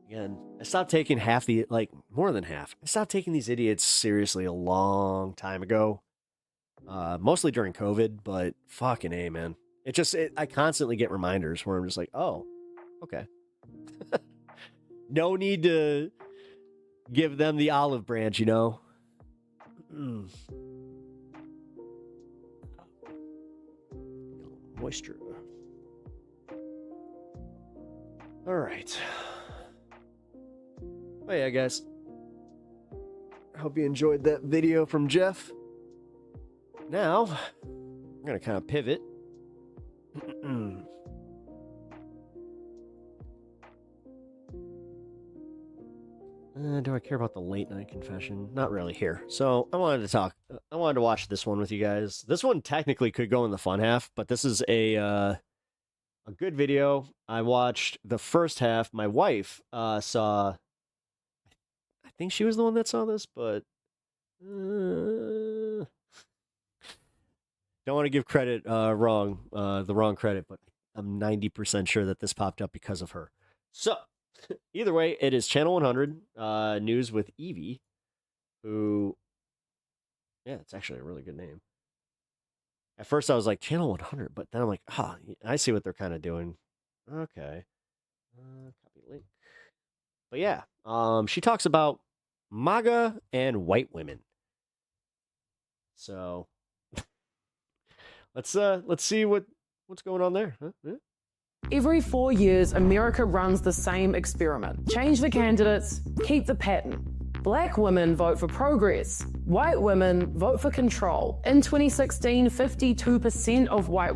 Again, I stopped taking more than half. I stopped taking these idiots seriously a long time ago. Mostly during COVID, but fucking A, man. I constantly get reminders where I'm just like, oh, okay. No need to give them the olive branch, moisture. All right. Oh yeah, guys. I hope you enjoyed that video from Jeff. Now, I'm gonna kind of pivot. Do I care about the late night confession? Not really here. So I wanted to watch this one with you guys. This one technically could go in the fun half, but this is a good video. I watched the first half. My wife saw. I think she was the one that saw this, but don't want to give credit the wrong credit, but I'm 90% sure that this popped up because of her. So. Either way, it is Channel 100 News with Evie, who, yeah, it's actually a really good name. At first, I was like, Channel 100, but then I'm like, I see what they're kind of doing. Okay. Copy link. But yeah, she talks about MAGA and white women. So, let's see what's going on there. Huh? Yeah. Every 4 years, America runs the same experiment. Change the candidates, keep the pattern. Black women vote for progress. White women vote for control. In 2016, 52% of white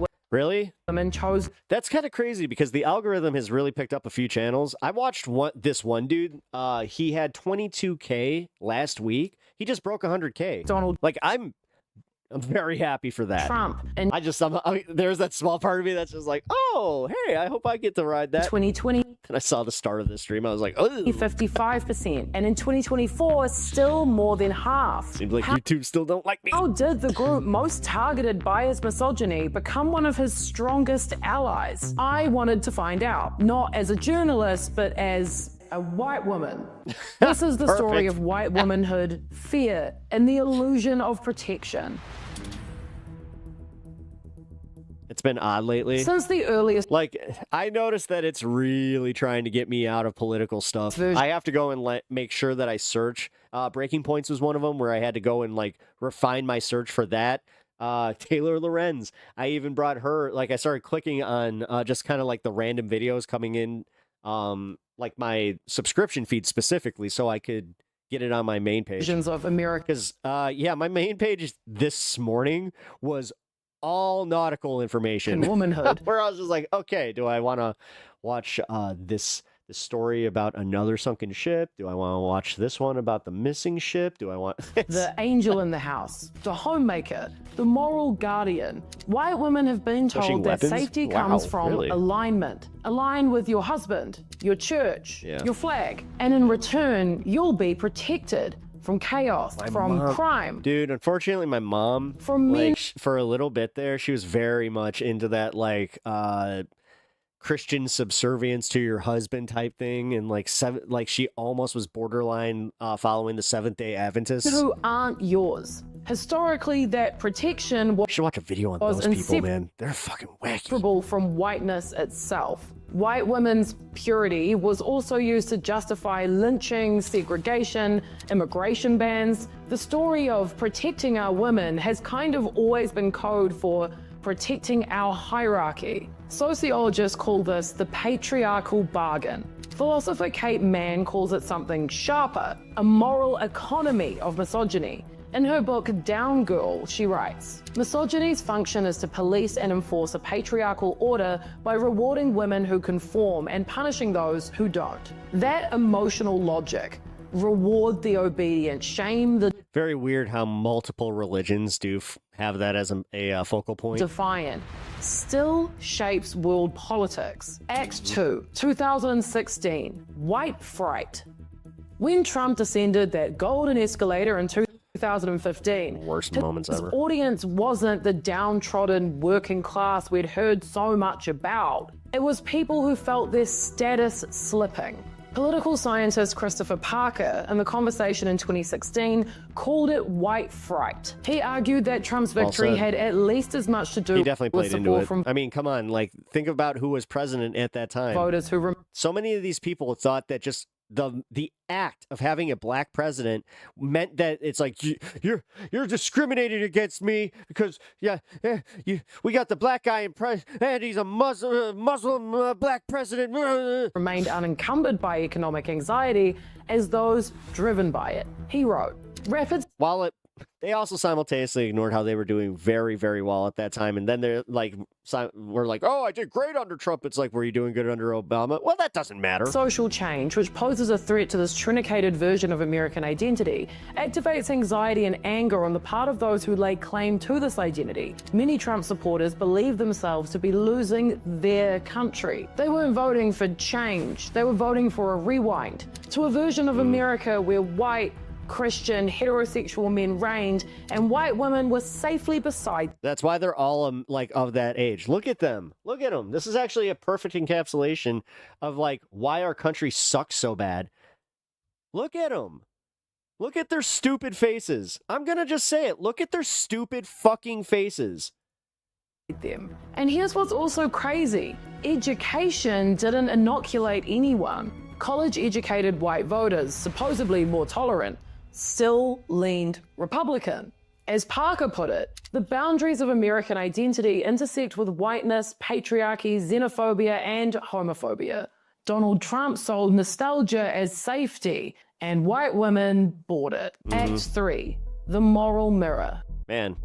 women chose. That's kind of crazy because the algorithm has really picked up a few channels. I watched this one dude. He had 22K last week. He just broke 100K. Donald. Like, I'm very happy for that. Trump. And there's that small part of me that's just like, oh, hey, I hope I get to ride that. 2020. And I saw the start of this stream. I was like, oh. 55%. And in 2024, still more than half. Seems like YouTube still don't like me. How did the group most targeted by his misogyny become one of his strongest allies? I wanted to find out, not as a journalist, but as a white woman. This is the story of white womanhood, fear, and the illusion of protection. It's been odd lately. Since the earliest, like, I noticed that it's really trying to get me out of political stuff. I have to go and make sure that I search. Breaking Points was one of them where I had to go and like refine my search for that. Taylor Lorenz. I even brought her. Like, I started clicking on just kind of like the random videos coming in, like my subscription feed specifically, so I could get it on my main page. Of America. Because yeah, my main page this morning was all nautical information. Womanhood. Where I was just like, okay, do I want to watch this story about another sunken ship? Do I want to watch this one about the missing ship? Do I want the angel in the house, the homemaker, the moral guardian? White women have been told that safety comes from alignment. Align with your husband, your church, your flag, and in return, you'll be protected from chaos, from crime. Dude, unfortunately, my mom, for a little bit there, she was very much into that, like, Christian subservience to your husband type thing, and like she almost was borderline following the Seventh-day Adventists who aren't yours. Historically, that protection you should watch a video on those people, man. They're fucking wacky. From whiteness itself. White women's purity was also used to justify lynching, segregation, immigration bans. The story of protecting our women has kind of always been code for protecting our hierarchy. Sociologists call this the patriarchal bargain. Philosopher Kate Mann calls it something sharper, a moral economy of misogyny. In her book Down Girl, she writes, misogyny's function is to police and enforce a patriarchal order by rewarding women who conform and punishing those who don't. That emotional logic, reward the obedient, shame the very weird how multiple religions do have that as a focal point. Defiant still shapes world politics. Act 2, 2016, white fright. When Trump descended that golden escalator in 2015, worst moments ever. His audience wasn't the downtrodden working class we'd heard so much about. It was people who felt their status slipping. Political scientist Christopher Parker, in the conversation in 2016, called it white fright. He argued that Trump's victory had at least as much to do he definitely with played support into it. from I mean, come on, like, think about who was president at that time. Voters who so many of these people thought that just the act of having a black president meant that it's like you're discriminating against me because we got the black guy in and he's a Muslim black president. Remained unencumbered by economic anxiety as those driven by it. He wrote, rapid While they also simultaneously ignored how they were doing very, very well at that time. And then they're like, we're like, oh, I did great under Trump. It's like, were you doing good under Obama? Well, that doesn't matter. social change, which poses a threat to this truncated version of American identity, activates anxiety and anger on the part of those who lay claim to this identity. Many Trump supporters believe themselves to be losing their country. They weren't voting for change. They were voting for a rewind to a version of America where white, Christian, heterosexual men reigned, and white women were safely beside. That's why they're all like of that age. Look at them. Look at them. This is actually a perfect encapsulation of like why our country sucks so bad. Look at them. Look at their stupid faces. I'm gonna just say it. Look at their stupid fucking faces. Them. And here's what's also crazy. Education didn't inoculate anyone. College-educated white voters, supposedly more tolerant, still leaned Republican. As Parker put it, the boundaries of American identity intersect with whiteness, patriarchy, xenophobia, and homophobia. Donald Trump sold nostalgia as safety, and white women bought it. Act 3, the moral mirror. Man.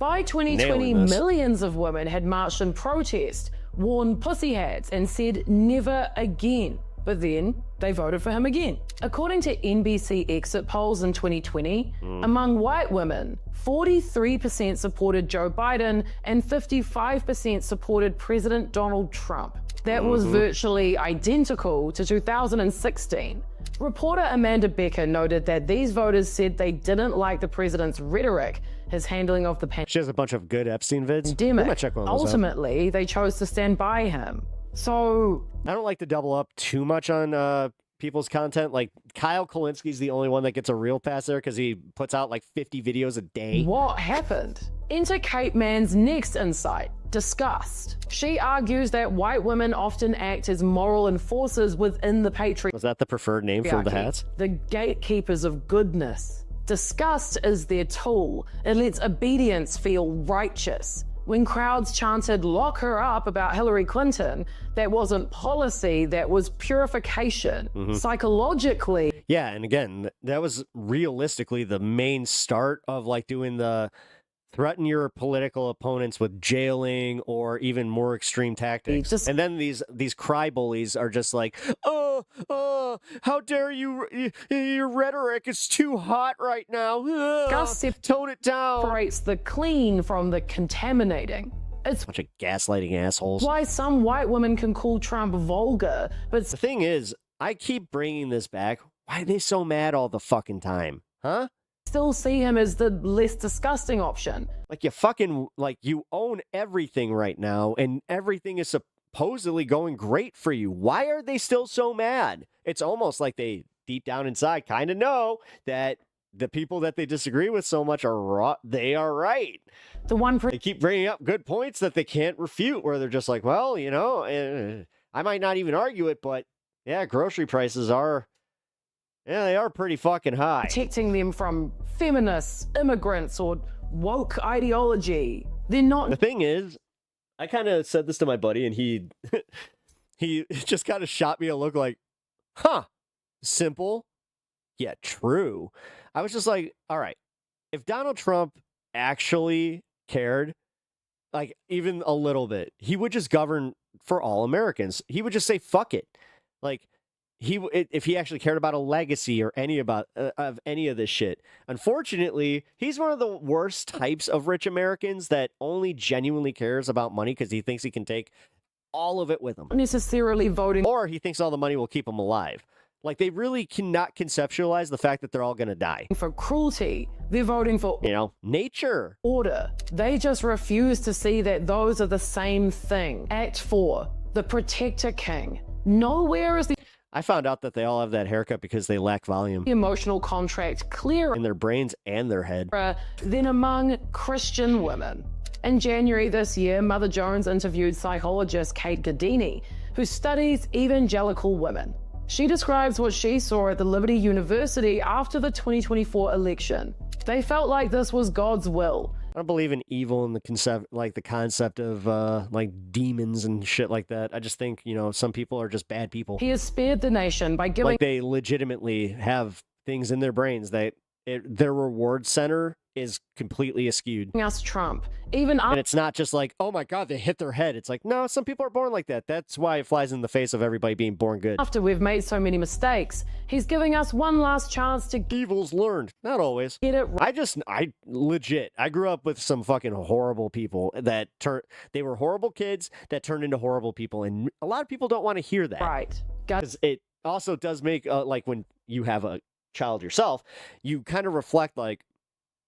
By 2020, Nailing this. millions of women had marched in protest, worn pussy hats, and said never again. But then they voted for him again. According to NBC exit polls in 2020, among white women, 43% supported Joe Biden and 55% supported President Donald Trump. That was virtually identical to 2016. Reporter Amanda Becker noted that these voters said they didn't like the president's rhetoric, his handling of the She has a bunch of good Epstein vids. I'm pandemic. gonna check one of those out. Ultimately, they chose to stand by him. So I don't like to double up too much on people's content. Like Kyle Kalinski's the only one that gets a real pass there because he puts out like 50 videos a day. what happened? Enter Kate Mann's next insight, disgust. She argues that white women often act as moral enforcers within the patriarchy. Was that the preferred name for the hats? The gatekeepers of goodness. Disgust is their tool. It lets obedience feel righteous. When crowds chanted, lock her up about Hillary Clinton, that wasn't policy, that was purification. Psychologically, Yeah, and again, that was realistically the main start of like doing the threaten your political opponents with jailing or even more extreme tactics. And then these cry bullies are just like, how dare you, your rhetoric is too hot right now. Tone it down. separates the clean from the contaminating. It's Bunch of gaslighting assholes. why some white women can call Trump vulgar, but The thing is, I keep bringing this back. Why are they so mad all the fucking time? Huh? still see him as the less disgusting option. Like you fucking, like you own everything right now and everything is supposedly going great for you. Why are they still so mad? It's almost like they deep down inside kind of know that the people that they disagree with so much are they are right. The one They keep bringing up good points that they can't refute where they're just like, well, you know, I might not even argue it, but yeah, grocery prices are, yeah, they are pretty fucking high. protecting them from feminists, immigrants, or woke ideology. They're not The thing is, I kind of said this to my buddy, and he he just kind of shot me a look like, huh, simple yet true. I was just like, all right, if Donald Trump actually cared, like even a little bit, he would just govern for all Americans. He would just say, fuck it. Like, if he actually cared about a legacy or any of this shit. Unfortunately, he's one of the worst types of rich Americans that only genuinely cares about money because he thinks he can take all of it with him, necessarily voting or he thinks all the money will keep him alive. Like they really cannot conceptualize the fact that they're all going to die. for cruelty. They're voting for You know, nature. order. They just refuse to see that those are the same thing. Act 4, the protector king. Nowhere is the I found out that they all have that haircut because they lack volume emotional contract clearer in their brains and their head. than among Christian women. In January this year, Mother Jones interviewed psychologist Kate Gadini, who studies evangelical women. She describes what she saw at the Liberty University after the 2024 election. They felt like this was God's will. I don't believe in evil and the concept of like demons and shit like that. I just think, some people are just bad people. He has spared the nation by giving Like they legitimately have things in their brains that their reward center is completely askewed. us Trump. Even And it's not just like, oh my God, they hit their head. It's like, no, some people are born like that. That's why it flies in the face of everybody being born good. after we've made so many mistakes, he's giving us one last chance to Evil's learned. Not always. get it right. I grew up with some fucking horrible people they were horrible kids that turned into horrible people. And a lot of people don't want to hear that. God, Because it also does make, like when you have a child yourself, you kind of reflect like,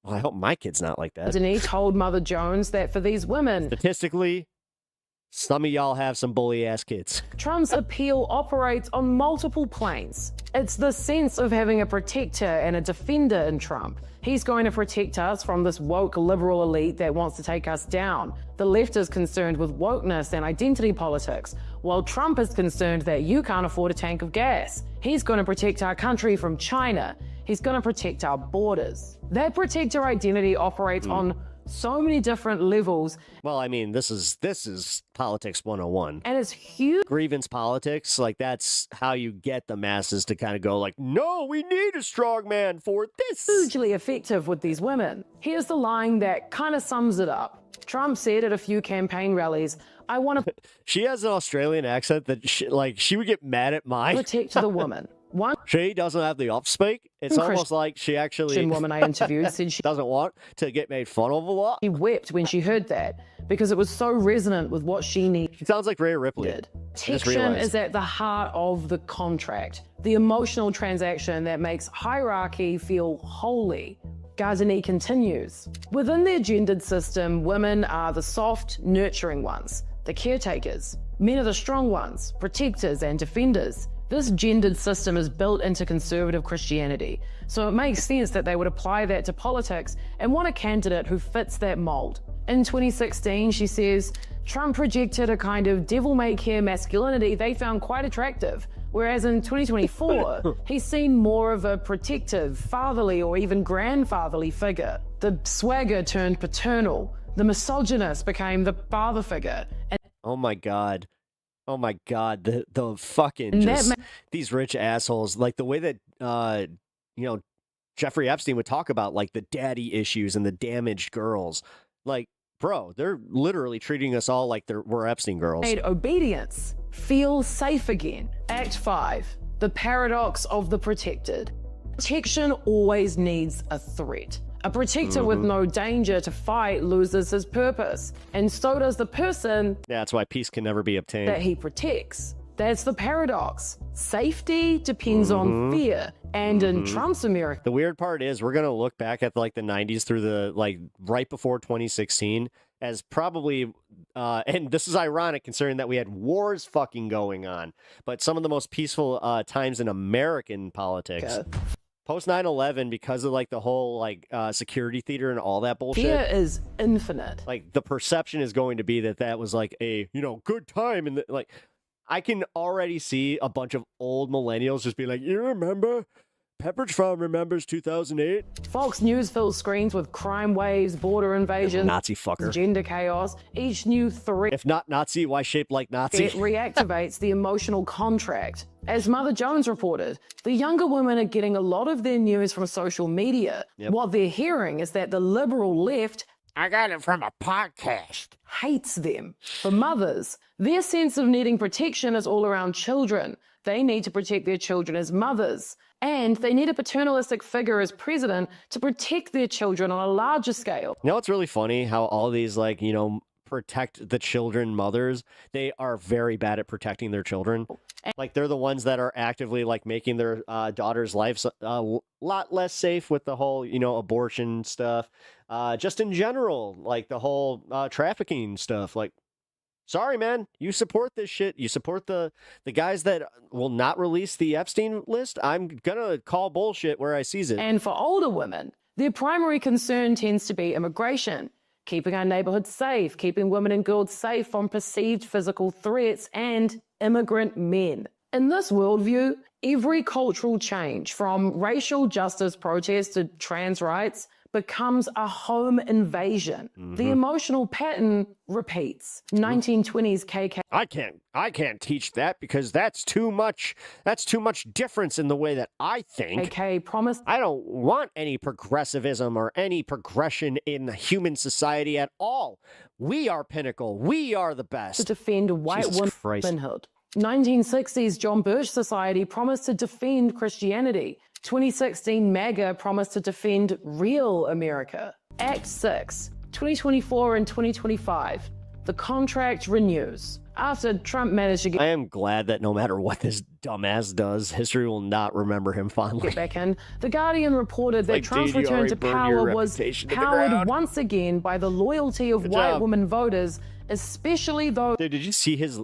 well, I hope my kid's not like that. Denise told Mother Jones that for these women, Statistically, some of y'all have some bully-ass kids. Trump's appeal operates on multiple planes. It's the sense of having a protector and a defender in Trump. He's going to protect us from this woke liberal elite that wants to take us down. The left is concerned with wokeness and identity politics, while Trump is concerned that you can't afford a tank of gas. He's going to protect our country from China. He's going to protect our borders. That protector identity operates on so many different levels. Well, I mean, this is politics 101. And it's huge. Grievance politics, like that's how you get the masses to kind of go like, no, we need a strong man for this. Hugely effective with these women. Here's the line that kind of sums it up. Trump said at a few campaign rallies, I want to She has an Australian accent that she would get mad at mine. protect the woman. One She doesn't have the upspeak. It's almost like she actually Christian woman I interviewed said she doesn't want to get made fun of a lot. wept when she heard that because it was so resonant with what she needed. She sounds like Rhea Ripley. I just Protection realized. is at the heart of the contract, the emotional transaction that makes hierarchy feel holy. Gardini continues. Within their gendered system, women are the soft, nurturing ones, the caretakers. Men are the strong ones, protectors and defenders. This gendered system is built into conservative Christianity, so it makes sense that they would apply that to politics and want a candidate who fits that mold. In 2016, she says, Trump projected a kind of devil-may-care masculinity they found quite attractive, whereas in 2024, he's seen more of a protective, fatherly, or even grandfatherly figure. The swagger turned paternal. The misogynist became the father figure. And Oh my God. Oh my God. The fucking just these rich assholes. Like the way that Jeffrey Epstein would talk about like the daddy issues and the damaged girls. Like, bro, they're literally treating us all like we're Epstein girls. made obedience feel safe again. Act 5. The paradox of the protected. Protection always needs a threat. A protector with no danger to fight loses his purpose, and so does the person Yeah, that's why peace can never be obtained. that he protects. That's the paradox. Safety depends on fear, and in Trump's America, The weird part is we're gonna look back at like the 90s through the like right before 2016 as probably and this is ironic considering that we had wars fucking going on, but some of the most peaceful times in American politics. Post 9/11, because of like the whole like security theater and all that bullshit. fear is infinite. Like the perception is going to be that was like a good time, and like I can already see a bunch of old millennials just be like, you remember Pepperidge Farm remembers 2008? Fox News fills screens with crime waves, border invasions, Nazi fucker. gender chaos. Each new threat If not Nazi, why shaped like Nazi? it reactivates the emotional contract. As Mother Jones reported, the younger women are getting a lot of their news from social media. What they're hearing is that the liberal left I got it from a podcast. hates them. For mothers, their sense of needing protection is all around children. They need to protect their children as mothers. And they need a paternalistic figure as president to protect their children on a larger scale. You know what's really funny? How all these like, protect the children mothers, they are very bad at protecting their children. Like they're the ones that are actively like making their daughters' lives a lot less safe with the whole, abortion stuff. Just in general, like the whole trafficking stuff. Like, sorry, man, you support this shit. You support the guys that will not release the Epstein list. I'm gonna call bullshit where I sees it. And for older women, their primary concern tends to be immigration, keeping our neighborhoods safe, keeping women and girls safe from perceived physical threats, and immigrant men. In this worldview, every cultural change, from racial justice protests to trans rights, becomes a home invasion. The emotional pattern repeats. 1920s KK. I can't teach that because that's too much difference in the way that I think. KK promised I don't want any progressivism or any progression in human society at all. We are pinnacle. We are the best. to defend white Jesus Christ. womanhood. 1960s John Birch Society promised to defend Christianity. 2016 MAGA promised to defend real America. Act 6, 2024 and 2025. The contract renews. After Trump managed to I am glad that no matter what this dumbass does, history will not remember him fondly. get back in, The Guardian reported that Like, Trump's dude, you return already to burned your power was reputation to the powered ground. once again by the loyalty of Good white job. women voters, especially those Dude, did you see his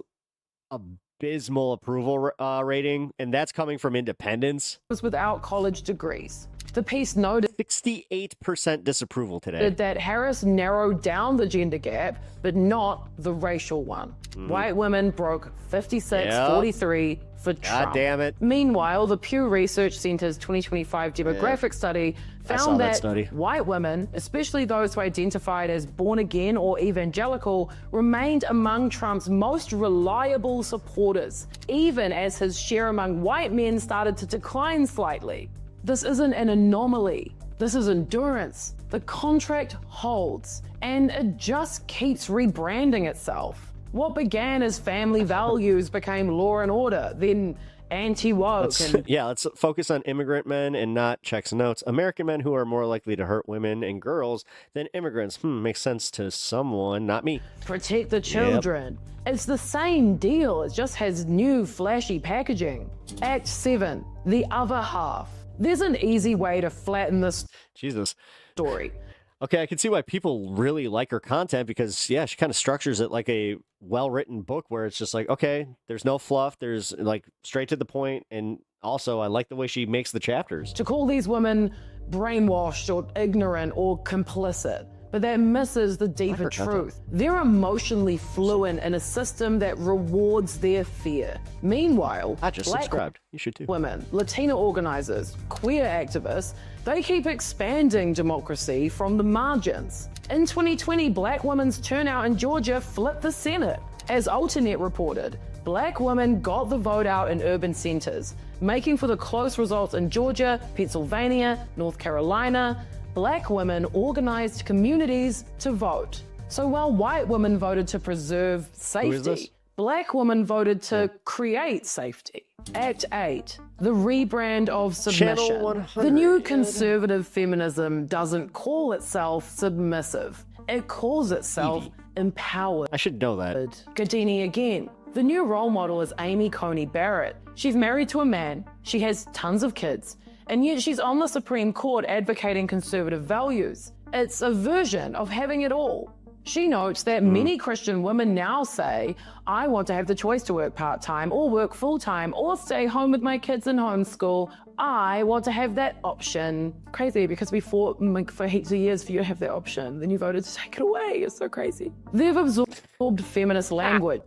abysmal approval rating? And that's coming from independents. without college degrees. The piece noted 68% disapproval today. that Harris narrowed down the gender gap, but not the racial one. White women broke 56-43 for Trump. God damn it. Meanwhile, the Pew Research Center's 2025 demographic study I saw found that that study. white women, especially those who identified as born again or evangelical, remained among Trump's most reliable supporters, even as his share among white men started to decline slightly. This isn't an anomaly. This is endurance. The contract holds, and it just keeps rebranding itself. What began as family values became law and order, then anti-woke. And Let's focus on immigrant men and not checks and notes. American men who are more likely to hurt women and girls than immigrants. Makes sense to someone, not me. protect the children. It's the same deal, it just has new flashy packaging. Act 7, the other half. There's an easy way to flatten this Jesus. story. Okay, I can see why people really like her content because, yeah, she kind of structures it like a well-written book where it's just like, okay, there's no fluff, there's like straight to the point, and also I like the way she makes the chapters. To call these women brainwashed or ignorant or complicit, but that misses the deeper truth. They're emotionally fluent in a system that rewards their fear. Meanwhile, I just black subscribed. You should too. women, Latino organizers, queer activists, they keep expanding democracy from the margins. In 2020, black women's turnout in Georgia flipped the Senate. As Alternet reported, black women got the vote out in urban centers, making for the close results in Georgia, Pennsylvania, North Carolina. Black women organized communities to vote. So while white women voted to preserve is this? safety, black women voted to create safety. Act 8, the rebrand of Channel submission. 100. The new conservative feminism doesn't call itself submissive. It calls itself empowered. I should know that. Gadini again. The new role model is Amy Coney Barrett. She's married to a man, she has tons of kids, and yet she's on the Supreme Court advocating conservative values. It's a version of having it all. She notes that many Christian women now say, I want to have the choice to work part-time or work full-time or stay home with my kids in homeschool. I want to have that option. Crazy, because we fought for heaps of years for you to have that option. Then you voted to take it away. It's so crazy. They've absorbed feminist language,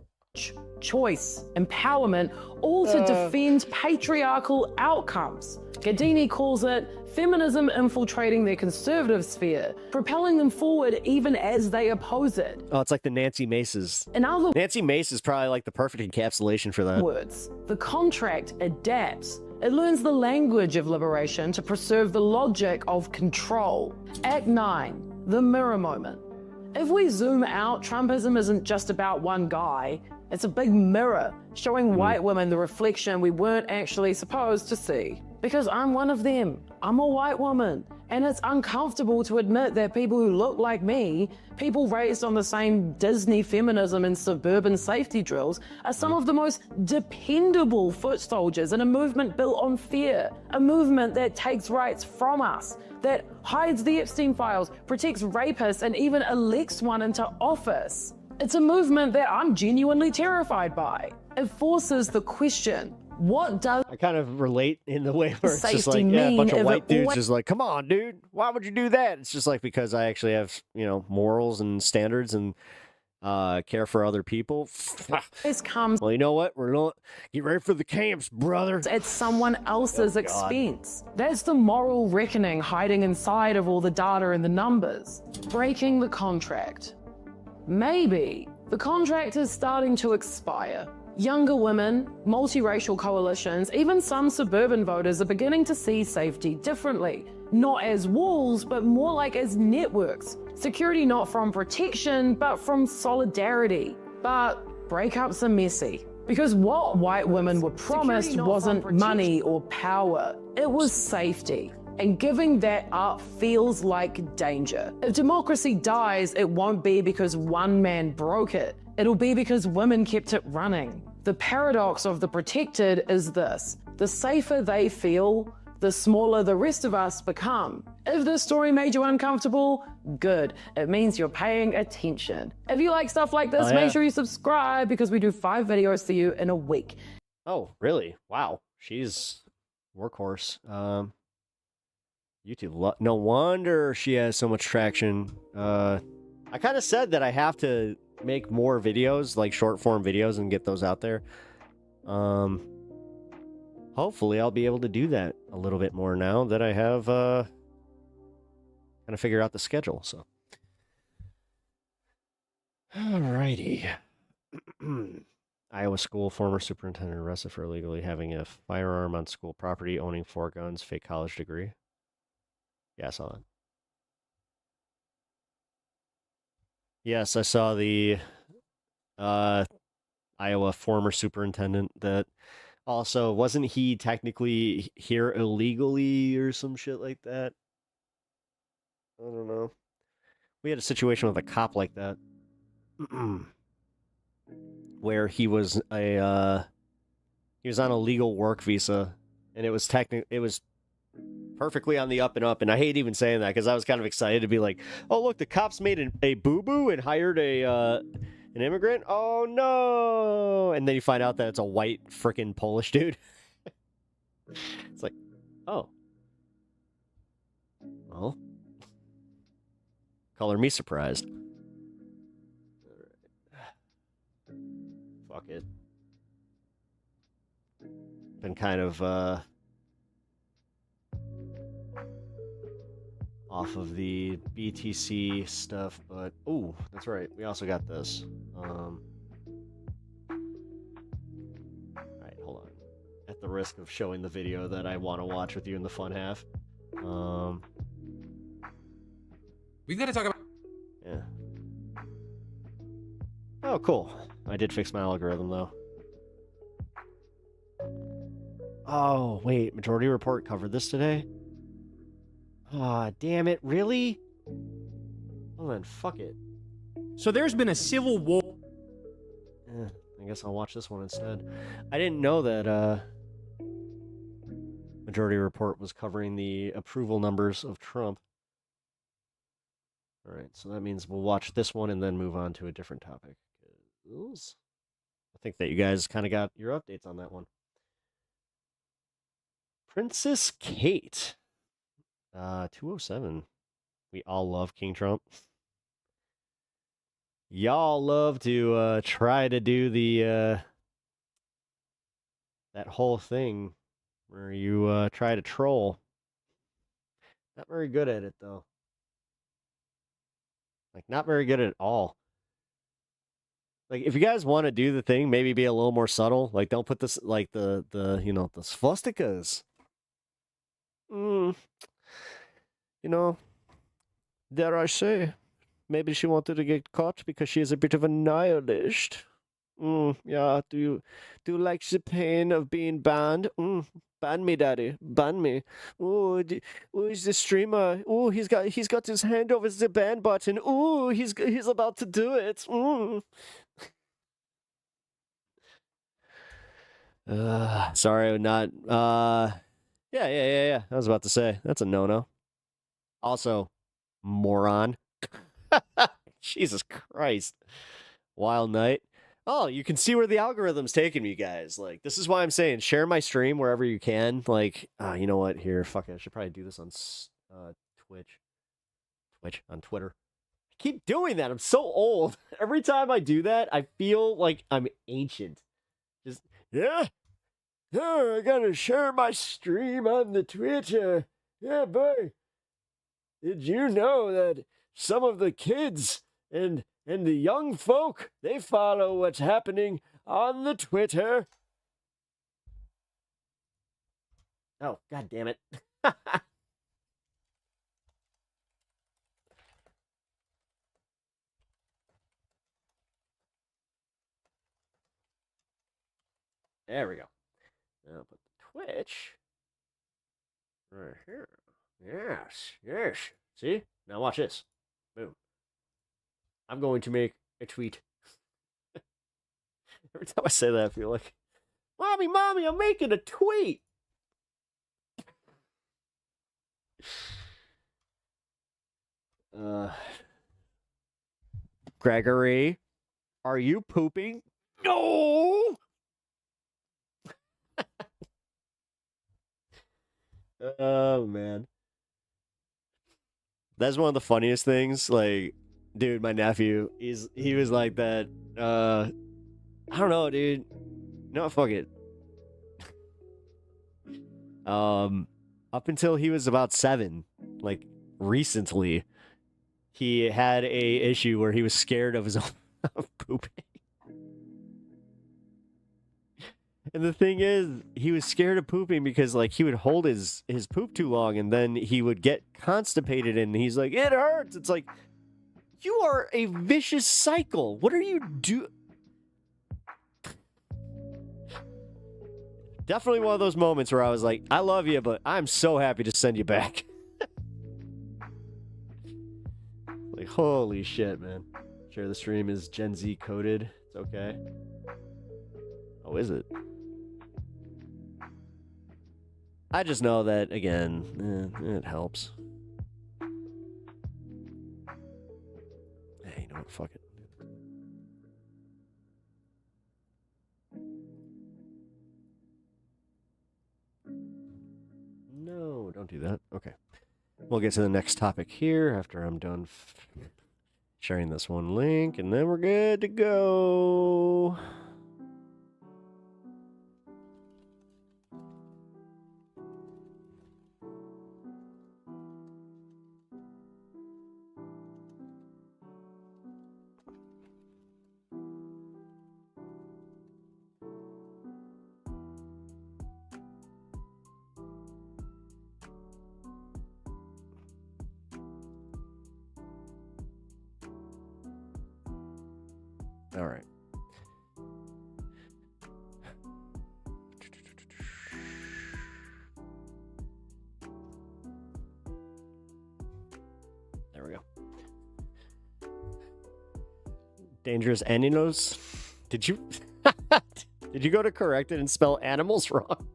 choice, empowerment, all to defend patriarchal outcomes. Gadini calls it feminism infiltrating their conservative sphere, propelling them forward even as they oppose it. Oh, it's like the Nancy Maces. In other Nancy Mace is probably like the perfect encapsulation for that. words, the contract adapts. It learns the language of liberation to preserve the logic of control. Act 9, the mirror moment. If we zoom out, Trumpism isn't just about one guy. It's a big mirror showing white women the reflection we weren't actually supposed to see. Because I'm one of them. I'm a white woman. And it's uncomfortable to admit that people who look like me, people raised on the same Disney feminism and suburban safety drills, are some of the most dependable foot soldiers in a movement built on fear. A movement that takes rights from us, that hides the Epstein files, protects rapists, and even elects one into office. It's a movement that I'm genuinely terrified by. It forces the question, what does I kind of relate in the way where it's just safety like, yeah, a bunch mean of if white it dudes always- just like, come on, dude, why would you do that? It's just like, because I actually have, morals and standards, and care for other people. This comes Well, you know what? We're not get ready for the camps, brother. at someone else's God. expense. That's the moral reckoning hiding inside of all the data and the numbers. Breaking the contract. Maybe the contract is starting to expire. Younger women, multiracial coalitions, even some suburban voters are beginning to see safety differently. Not as walls, but more like as networks. Security not from protection, but from solidarity. But breakups are messy. Because what white women were promised wasn't money or power, it was safety. And giving that up feels like danger. If democracy dies, it won't be because one man broke it. It'll be because women kept it running. The paradox of the protected is this: the safer they feel, the smaller the rest of us become. If this story made you uncomfortable, good. It means you're paying attention. If you like stuff like this, make sure you subscribe because we do 5 videos for you in a week. Oh, really? Wow. She's workhorse. YouTube. No wonder she has so much traction. I kind of said that I have to make more videos, like short form videos, and get those out there. Hopefully I'll be able to do that a little bit more now that I have kind of figure out the schedule. So, alrighty. Iowa school former superintendent arrested for illegally having a firearm on school property, owning 4 guns, fake college degree. Yeah, I saw that. Yes, I saw the Iowa former superintendent that also, wasn't he technically here illegally or some shit like that? I don't know. We had a situation with a cop like that. Where he was on a legal work visa, and it was perfectly on the up and up. And I hate even saying that because I was kind of excited to be like, oh look, the cops made a boo-boo and hired an immigrant. Oh no! And then you find out that it's a white frickin' Polish dude. It's like, oh, well, color me surprised. Fuck it. Been kind of off of the BTC stuff, but oh, that's right. We also got this. All right, hold on. At the risk of showing the video that I want to watch with you in the fun half. We've got to talk about. Yeah. Oh, cool. I did fix my algorithm, though. Oh, wait. Majority Report covered this today? Aw, damn it. Really? Well, then, fuck it. So there's been a civil war. I guess I'll watch this one instead. I didn't know that, Majority Report was covering the approval numbers of Trump. Alright, so that means we'll watch this one and then move on to a different topic. I think that you guys kind of got your updates on that one. Princess Kate. 207. We all love King Trump. Y'all love to try to do the that whole thing where you try to troll. Not very good at it, though. Like, not very good at all. Like, if you guys want to do the thing, maybe be a little more subtle. Like, don't put this, like, the swastikas. You know, dare I say, maybe she wanted to get caught because she is a bit of a nihilist. Yeah, do you like the pain of being banned? Ban me, daddy, ban me. Oh, he's the streamer. Oh, he's got his hand over the ban button. Oh, he's about to do it. Sorry, not. Yeah. I was about to say that's a no-no. Also, moron. Jesus Christ. Wild night. Oh, you can see where the algorithm's taking me, guys. Like, this is why I'm saying share my stream wherever you can. Like, you know what? Here, fuck it. I should probably do this on Twitch. On Twitter. keep doing that. I'm so old. Every time I do that, I feel like I'm ancient. Just, yeah, I gotta share my stream on the Twitch. Yeah, boy. Did you know that some of the kids and the young folk, they follow what's happening on the Twitter? Oh, god damn it. There we go. Now put the Twitch right here. Yes. See? Now watch this. Boom. I'm going to make a tweet. Every time I say that, I feel like, Mommy, I'm making a tweet. Gregory, are you pooping? No! Oh, man. That's one of the funniest things. Like, dude, my nephew, he was like that. I don't know, dude. No, fuck it. Up until he was about 7, like, recently, he had a issue where he was scared of his own pooping. And the thing is, he was scared of pooping because, like, he would hold his poop too long and then he would get constipated and he's like, it hurts. It's like, you are a vicious cycle. What are you doing? Definitely one of those moments where I was like, I love you, but I'm so happy to send you back. Like, holy shit, man. Share the stream is Gen Z coded. It's okay. Oh, is it? I just know that, again, it helps. Hey, you know what? Fuck it. No, don't do that. Okay. We'll get to the next topic here after I'm done sharing this one link, and then we're good to go. All right. There we go. Dangerous animals. Did you did you go to correct it and spell animals wrong?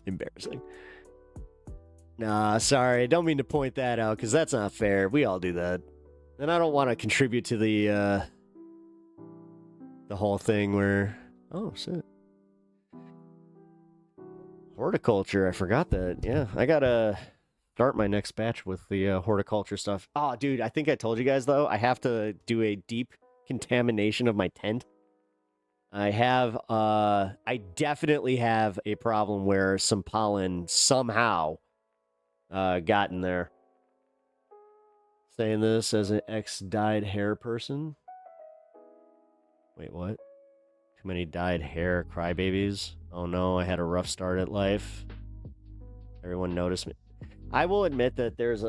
Embarrassing. Nah, sorry. Don't mean to point that out because that's not fair. We all do that. And I don't want to contribute to the whole thing where, oh shit, horticulture. I forgot that. Yeah, I gotta start my next batch with the horticulture stuff. Oh, dude, I think I told you guys though. I have to do a deep contamination of my tent. I definitely have a problem where some pollen somehow got in there. Saying this as an ex-dyed hair person. Wait, what? Too many dyed hair crybabies. Oh no, I had a rough start at life. Everyone noticed me. I will admit that there is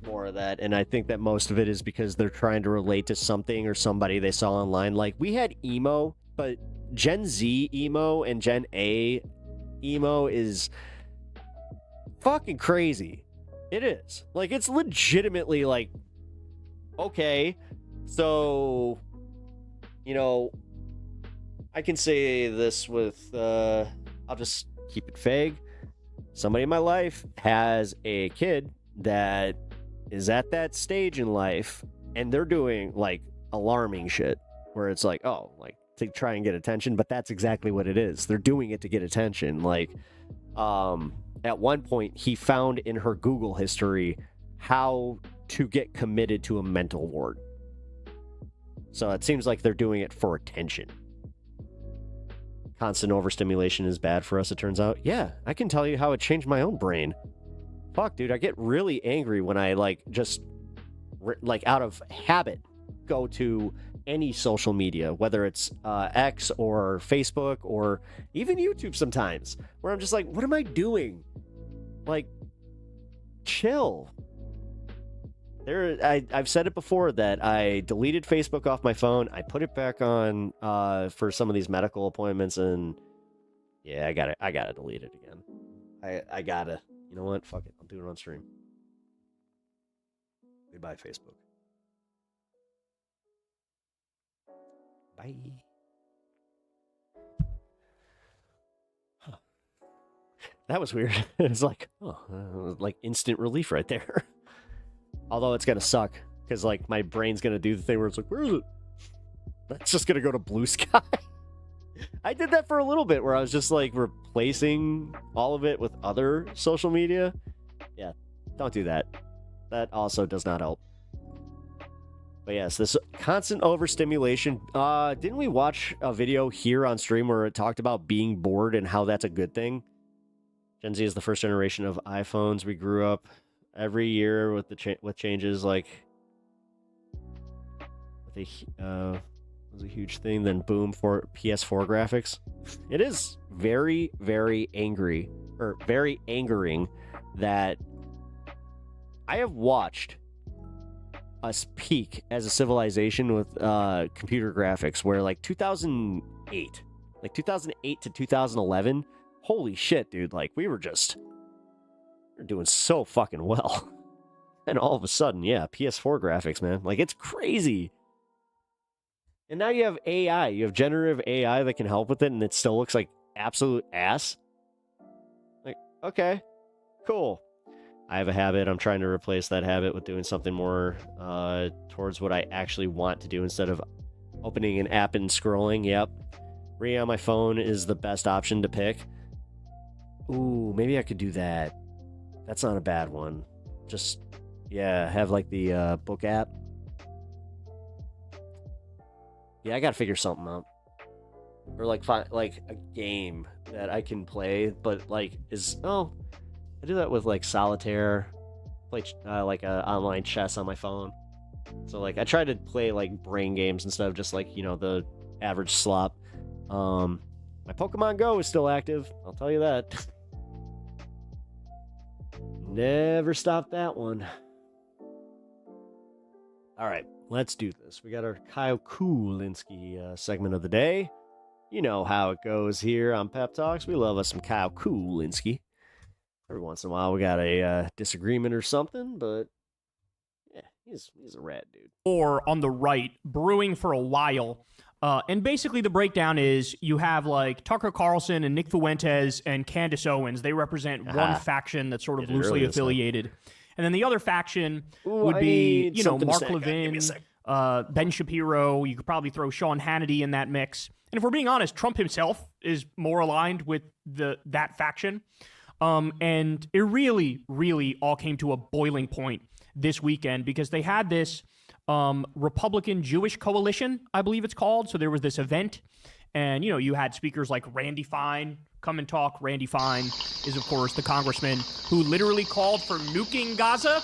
more of that, and I think that most of it is because they're trying to relate to something or somebody they saw online. Like, we had emo, but Gen Z emo and Gen A emo is fucking crazy. It is. Like, it's legitimately like, okay, so, you know, I can say this with, I'll just keep it vague. Somebody in my life has a kid that is at that stage in life, and they're doing, like, alarming shit, where it's like, oh, like, to try and get attention, but that's exactly what it is. They're doing it to get attention. Like, at one point, he found in her Google history how to get committed to a mental ward. So it seems like they're doing it for attention. Constant overstimulation is bad for us, it turns out. Yeah, I can tell you how it changed my own brain. Fuck, dude, I get really angry when I, like, just, like, out of habit, go to any social media, whether it's X or Facebook or even YouTube sometimes, where I'm just like, what am I doing? Like, chill. I've said it before that I deleted Facebook off my phone. I put it back on for some of these medical appointments, and yeah, I gotta delete it again. I gotta. You know what? Fuck it. I'll do it on stream. Goodbye, Facebook. Bye. Huh. That was weird. It's like, like instant relief right there. Although it's gonna suck, because like my brain's gonna do the thing where it's like, where is it? That's just gonna go to blue sky. I did that for a little bit where I was just like replacing all of it with other social media. Yeah, don't do that. That also does not help. But yes, this constant overstimulation. Didn't we watch a video here on stream where it talked about being bored and how that's a good thing? Gen Z is the first generation of iPhones. We grew up every year with the with changes, like with was a huge thing. Then boom for PS4 graphics. It is very, very angry or very angering that I have watched us peak as a civilization with computer graphics, where like 2008 to 2011, holy shit, dude, like we're doing so fucking well. And all of a sudden, yeah, PS4 graphics, man, like it's crazy. And now you have AI, you have generative AI that can help with it, and it still looks like absolute ass. Like, okay, cool. I have a habit. I'm trying to replace that habit with doing something more towards what I actually want to do instead of opening an app and scrolling. Yep. Reading on my phone is the best option to pick. Ooh, maybe I could do that. That's not a bad one. Just, yeah, have like the book app. Yeah, I gotta figure something out. Or like find like a game that I can play, but like I do that with like solitaire, play like online chess on my phone. So like I try to play like brain games instead of just like, you know, the average slop. My Pokemon Go is still active, I'll tell you that. Never stop that one. All right, let's do this. We got our Kyle Kulinski segment of the day. You know how it goes here on Pep Talks. We love us some Kyle Kulinski. Every once in a while, we got a disagreement or something, but yeah, he's a rad dude. Or on the right, brewing for a while. And basically the breakdown is you have like Tucker Carlson and Nick Fuentes and Candace Owens. They represent one faction that's sort of loosely affiliated. And then the other faction would be, you know, Mark Levin, Ben Shapiro. You could probably throw Sean Hannity in that mix. And if we're being honest, Trump himself is more aligned with that faction. And it really, really all came to a boiling point this weekend because they had this Republican Jewish coalition, I believe it's called. So there was this event, and, you know, you had speakers like Randy Fine come and talk. Randy Fine is, of course, the congressman who literally called for nuking Gaza,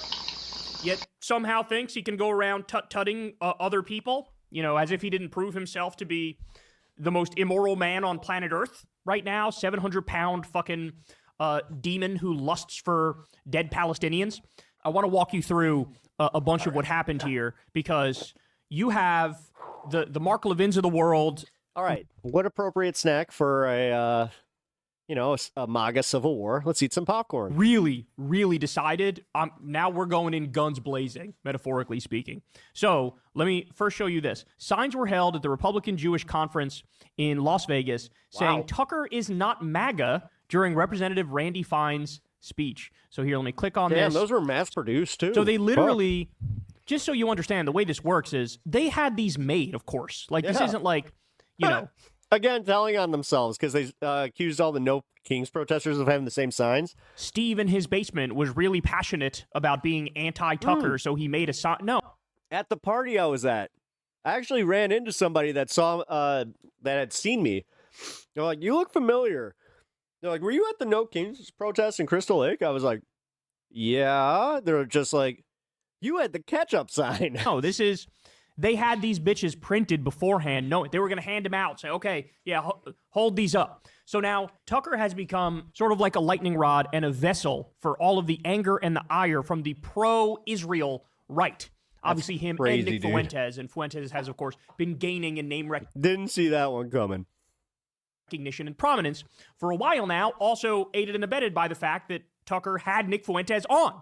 yet somehow thinks he can go around tut-tutting other people, you know, as if he didn't prove himself to be the most immoral man on planet Earth right now, 700-pound fucking demon who lusts for dead Palestinians. I want to walk you through a bunch of what happened here because you have the Mark Levins of the world. All right, what appropriate snack for a MAGA civil war? Let's eat some popcorn. Really, really decided. Now we're going in guns blazing, metaphorically speaking. So let me first show you this. Signs were held at the Republican Jewish Conference in Las Vegas saying Tucker is not MAGA during Representative Randy Fine's speech. So here, let me click on this. Damn, those were mass-produced, too. So they literally, just so you understand, the way this works is they had these made, of course. Like, this isn't like, you know. Again, telling on themselves because they accused all the Kings protesters of having the same signs? Steve in his basement was really passionate about being anti-Tucker, so he made a sign. No. At the party I was at, I actually ran into somebody that saw that had seen me. They're like, "You look familiar." They're like, "Were you at the No Kings protest in Crystal Lake?" I was like, "Yeah." They're just like, "You had the ketchup sign." No, they had these bitches printed beforehand. No, they were going to hand them out. Say, okay, yeah, hold these up. So now Tucker has become sort of like a lightning rod and a vessel for all of the anger and the ire from the pro-Israel right. Obviously, him crazy, and Nick dude. Fuentes. And Fuentes has, of course, been gaining in name Didn't see that one coming. recognition and prominence for a while now, also aided and abetted by the fact that Tucker had Nick Fuentes on,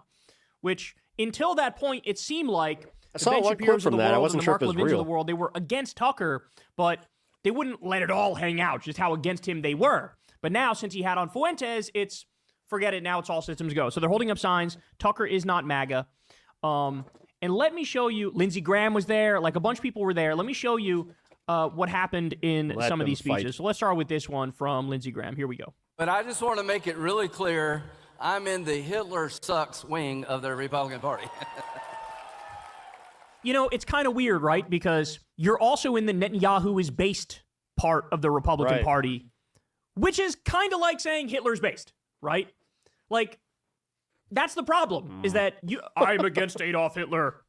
which until that point, it seemed like I saw one clip from that. I wasn't sure if it was real. Of the world, they were against Tucker, but they wouldn't let it all hang out, just how against him they were. But now, since he had on Fuentes, it's forget it. Now it's all systems go. So they're holding up signs. Tucker is not MAGA. And let me show you, Lindsey Graham was there, like a bunch of people were there. Let me show you what happened in some of these speeches. So let's start with this one from Lindsey Graham. Here we go. But I just want to make it really clear, I'm in the Hitler sucks wing of the Republican Party. You know, it's kind of weird, right? Because you're also in the Netanyahu is based part of the Republican Party, which is kind of like saying Hitler's based, right? Like, that's the problem, is that I'm against Adolf Hitler.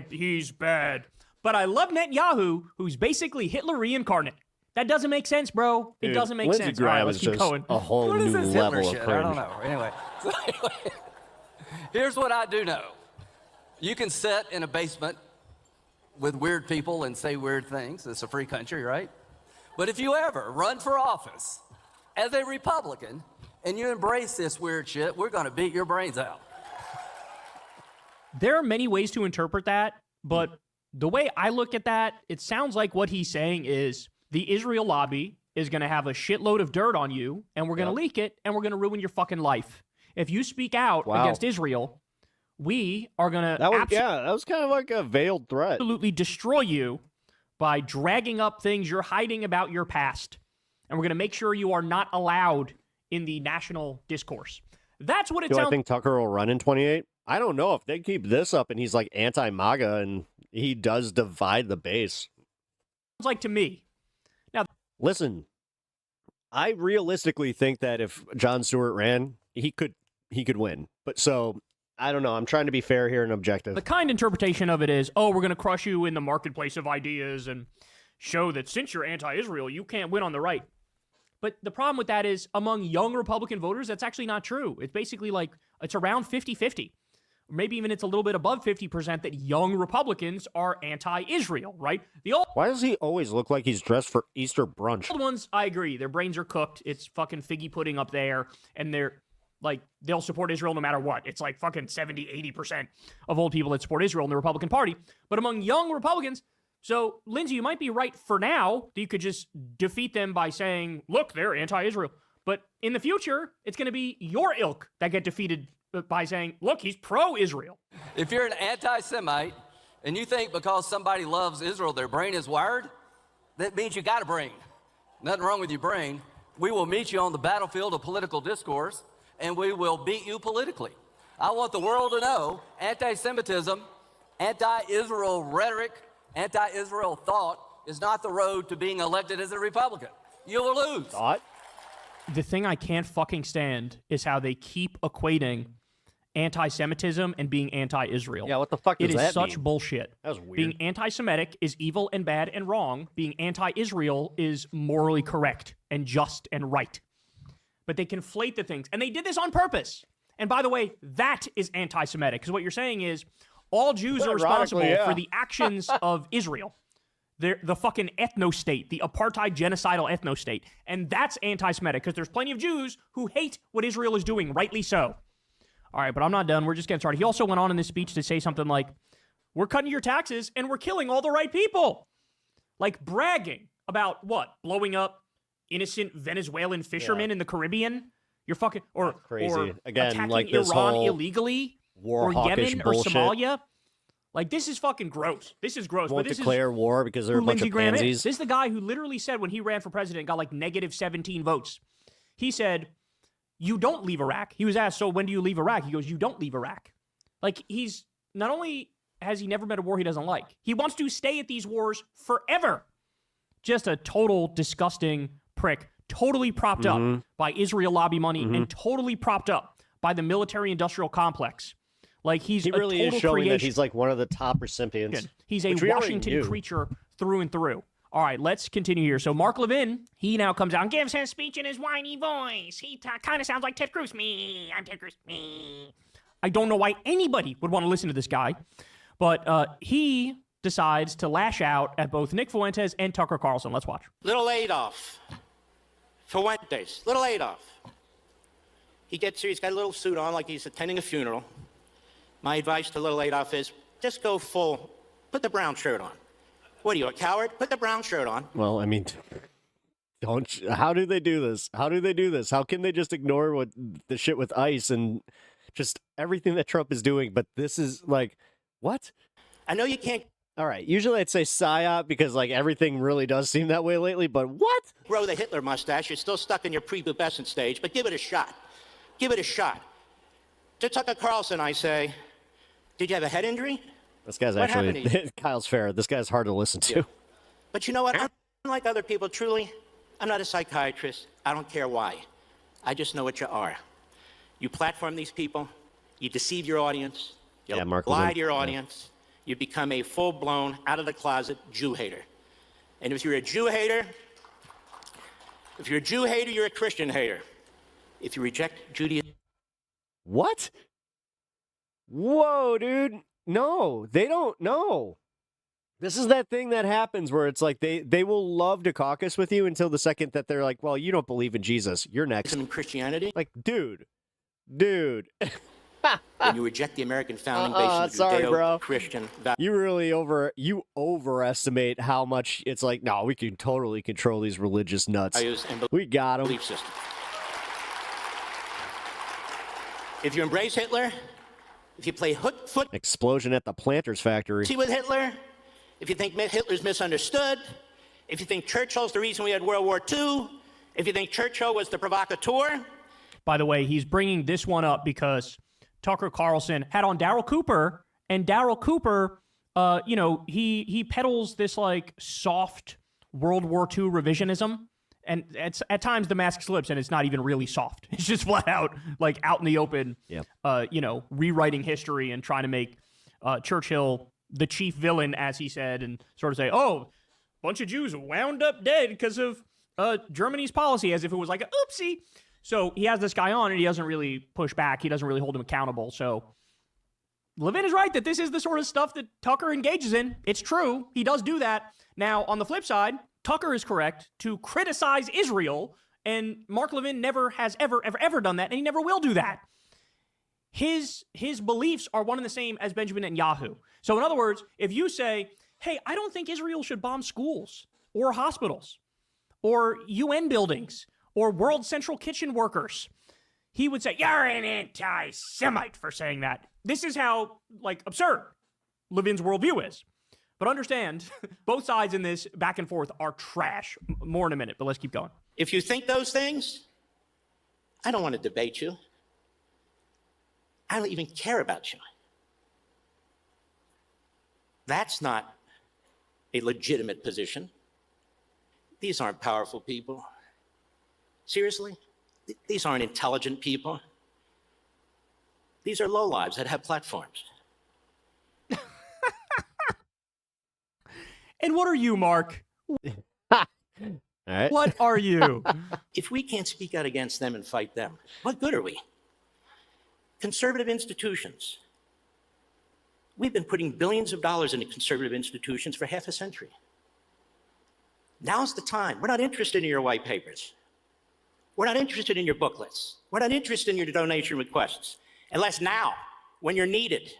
He's bad. But I love Netanyahu, who's basically Hitler reincarnate. That doesn't make sense, bro. It doesn't make Lindsey sense. Graham All right, let's is keep just going. a whole What new is this Hitler level of shit? cringe. I don't know. Anyway, here's what I do know. You can sit in a basement with weird people and say weird things. It's a free country, right? But if you ever run for office as a Republican and you embrace this weird shit, we're going to beat your brains out. There are many ways to interpret that, but the way I look at that, it sounds like what he's saying is the Israel lobby is going to have a shitload of dirt on you, and we're going to leak it, and we're going to ruin your fucking life. If you speak out against Israel, we are going to that was kind of like a veiled threat. Absolutely destroy you by dragging up things you're hiding about your past, and we're going to make sure you are not allowed in the national discourse. That's what it Do sounds I think Tucker will run in 28? I don't know if they keep this up and he's like anti-MAGA and he does divide the base. like to me. Now, listen, I realistically think that if Jon Stewart ran, he could win. But so I don't know. I'm trying to be fair here and objective. The kind interpretation of it is, oh, we're going to crush you in the marketplace of ideas and show that since you're anti-Israel, you can't win on the right. But the problem with that is among young Republican voters, that's actually not true. It's basically like it's around 50-50. Maybe even it's a little bit above 50% that young Republicans are anti-Israel, right? The old Why does he always look like he's dressed for Easter brunch? ones, I agree. Their brains are cooked. It's fucking figgy pudding up there. And they're like, they'll support Israel no matter what. It's like fucking 70-80% of old people that support Israel in the Republican Party. But among young Republicans, so Lindsey, you might be right for now that you could just defeat them by saying, look, they're anti-Israel. But in the future, it's going to be your ilk that get defeated by saying, look, he's pro-Israel. If you're an anti-Semite and you think because somebody loves Israel, their brain is wired, that means you got a brain. Nothing wrong with your brain. We will meet you on the battlefield of political discourse, and we will beat you politically. I want the world to know anti-Semitism, anti-Israel rhetoric, anti-Israel thought is not the road to being elected as a Republican. You will lose. Thought? The thing I can't fucking stand is how they keep equating anti-Semitism and being anti-Israel. Yeah, what the fuck does It is that such mean? bullshit. That was weird. Being anti-Semitic is evil and bad and wrong. Being anti-Israel is morally correct and just and right. But they conflate the things. And they did this on purpose. And by the way, that is anti-Semitic. Because what you're saying is all Jews are responsible for the actions of Israel. They're the fucking ethno-state, the apartheid genocidal ethno-state. And that's anti-Semitic because there's plenty of Jews who hate what Israel is doing, rightly so. All right, but I'm not done. We're just getting started. He also went on in this speech to say something like, we're cutting your taxes and we're killing all the right people. Like bragging about what? Blowing up innocent Venezuelan fishermen in the Caribbean? You're fucking, or, crazy. or Again, attacking like this Iran whole illegally? war Or hawkish Yemen bullshit. or Somalia? Like, this is fucking gross. This is gross. Won't but this declare war because they're a who bunch Lindsey of Graham pansies. is. This is the guy who literally said when he ran for president, got like negative 17 votes. He said, you don't leave Iraq. He was asked, so when do you leave Iraq? He goes, you don't leave Iraq. Like, he's not only has he never met a war he doesn't like, he wants to stay at these wars forever. Just a total disgusting prick, totally propped up by Israel lobby money and totally propped up by the military-industrial complex. Like, he really is showing that he's like one of the top recipients. He's a Washington creature through and through. All right, let's continue here. So Mark Levin, he now comes out and gives his speech in his whiny voice. He kind of sounds like Ted Cruz. Me, I'm Ted Cruz. Me. I don't know why anybody would want to listen to this guy, but he decides to lash out at both Nick Fuentes and Tucker Carlson. Let's watch. Little Adolf. Fuentes. Little Adolf. He gets here, he's got a little suit on like he's attending a funeral. My advice to little Adolf is just go full, put the brown shirt on. What are you, a coward? Put the brown shirt on. Well, I mean, how do they do this? How do they do this? How can they just ignore what the shit with ICE and just everything that Trump is doing? But this is like, what? I know you can't. All right, usually I'd say psyop because like everything really does seem that way lately, but what? Grow the Hitler mustache. You're still stuck in your prepubescent stage, but give it a shot. Give it a shot. To Tucker Carlson, I say, did you have a head injury? This guy's actually, Kyle's fair. This guy's hard to listen to. Yeah. But you know what? Unlike other people, truly, I'm not a psychiatrist. I don't care why. I just know what you are. You platform these people. You deceive your audience. You lie to your audience. You become a full-blown, out-of-the-closet Jew hater. And if you're a Jew hater, you're a Christian hater. If you reject Judaism... What? Whoa, dude. No, they don't know. This is that thing that happens where it's like they will love to caucus with you until the second that they're like, well, you don't believe in Jesus. You're next. In Christianity? Like, dude. And you reject the American founding based on Judeo-Christian values. You overestimate how much it's like, no, we can totally control these religious nuts. We got them. Belief system. If you embrace Hitler, if you play foot... Explosion at the Planters factory. See with Hitler, if you think Hitler's misunderstood, if you think Churchill's the reason we had World War II, if you think Churchill was the provocateur... By the way, he's bringing this one up because Tucker Carlson had on Darryl Cooper, and Darryl Cooper, he peddles this like soft World War II revisionism, and at times the mask slips, and it's not even really soft. It's just flat out like out in the open, rewriting history and trying to make Churchill the chief villain, as he said, and sort of say, oh, a bunch of Jews wound up dead because of Germany's policy, as if it was like a oopsie. So he has this guy on, and he doesn't really push back. He doesn't really hold him accountable. So Levin is right that this is the sort of stuff that Tucker engages in. It's true. He does do that. Now, on the flip side, Tucker is correct to criticize Israel, and Mark Levin never has ever done that, and he never will do that. His beliefs are one and the same as Benjamin Netanyahu. So in other words, if you say, hey, I don't think Israel should bomb schools or hospitals or UN buildings or World Central Kitchen workers, he would say, you're an anti-Semite for saying that. This is how, absurd Levin's worldview is. But understand, both sides in this back and forth are trash. More in a minute, but let's keep going. If you think those things, I don't want to debate you. I don't even care about you. That's not a legitimate position. These aren't powerful people. Seriously? These aren't intelligent people. These are lowlives that have platforms. And what are you, Mark? All right. What are you? If we can't speak out against them and fight them, what good are we? Conservative institutions. We've been putting billions of dollars into conservative institutions for half a century. Now's the time. We're not interested in your white papers. We're not interested in your booklets. We're not interested in your donation requests. Unless now, when you're needed,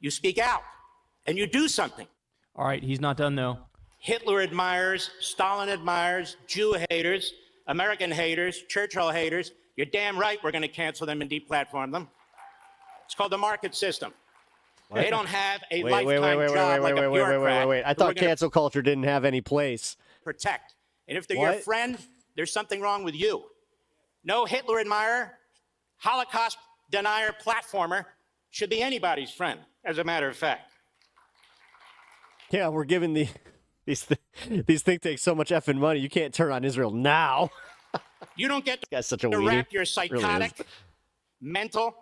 you speak out and you do something. All right, he's not done, though. Hitler admirers, Stalin admirers, Jew haters, American haters, Churchill haters. You're damn right we're going to cancel them and deplatform them. It's called the market system. What? They don't have a lifetime job like a bureaucrat. Wait. I thought cancel culture didn't have any place. Protect. And if they're your friend, there's something wrong with you. No Hitler admirer, Holocaust denier platformer should be anybody's friend, as a matter of fact. Yeah, we're giving these think tanks so much effing money. You can't turn on Israel now. You don't get Guy's such a to weenie. wrap your Really psychotic, is. mental,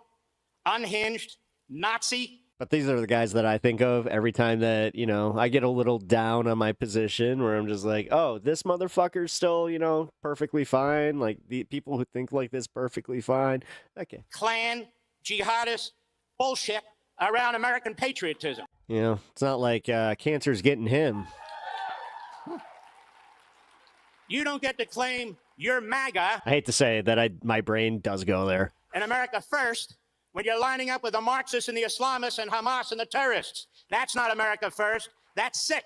unhinged, Nazi. But these are the guys that I think of every time that, I get a little down on my position where I'm just like, oh, this motherfucker's still, perfectly fine. Like, the people who think like this perfectly fine. Okay. Klan, jihadist, bullshit around American patriotism. It's not like cancer's getting him. You don't get to claim you're MAGA I hate to say that my brain does go there. and America first when you're lining up with the Marxists and the Islamists and Hamas and the terrorists. That's not America first. That's sick.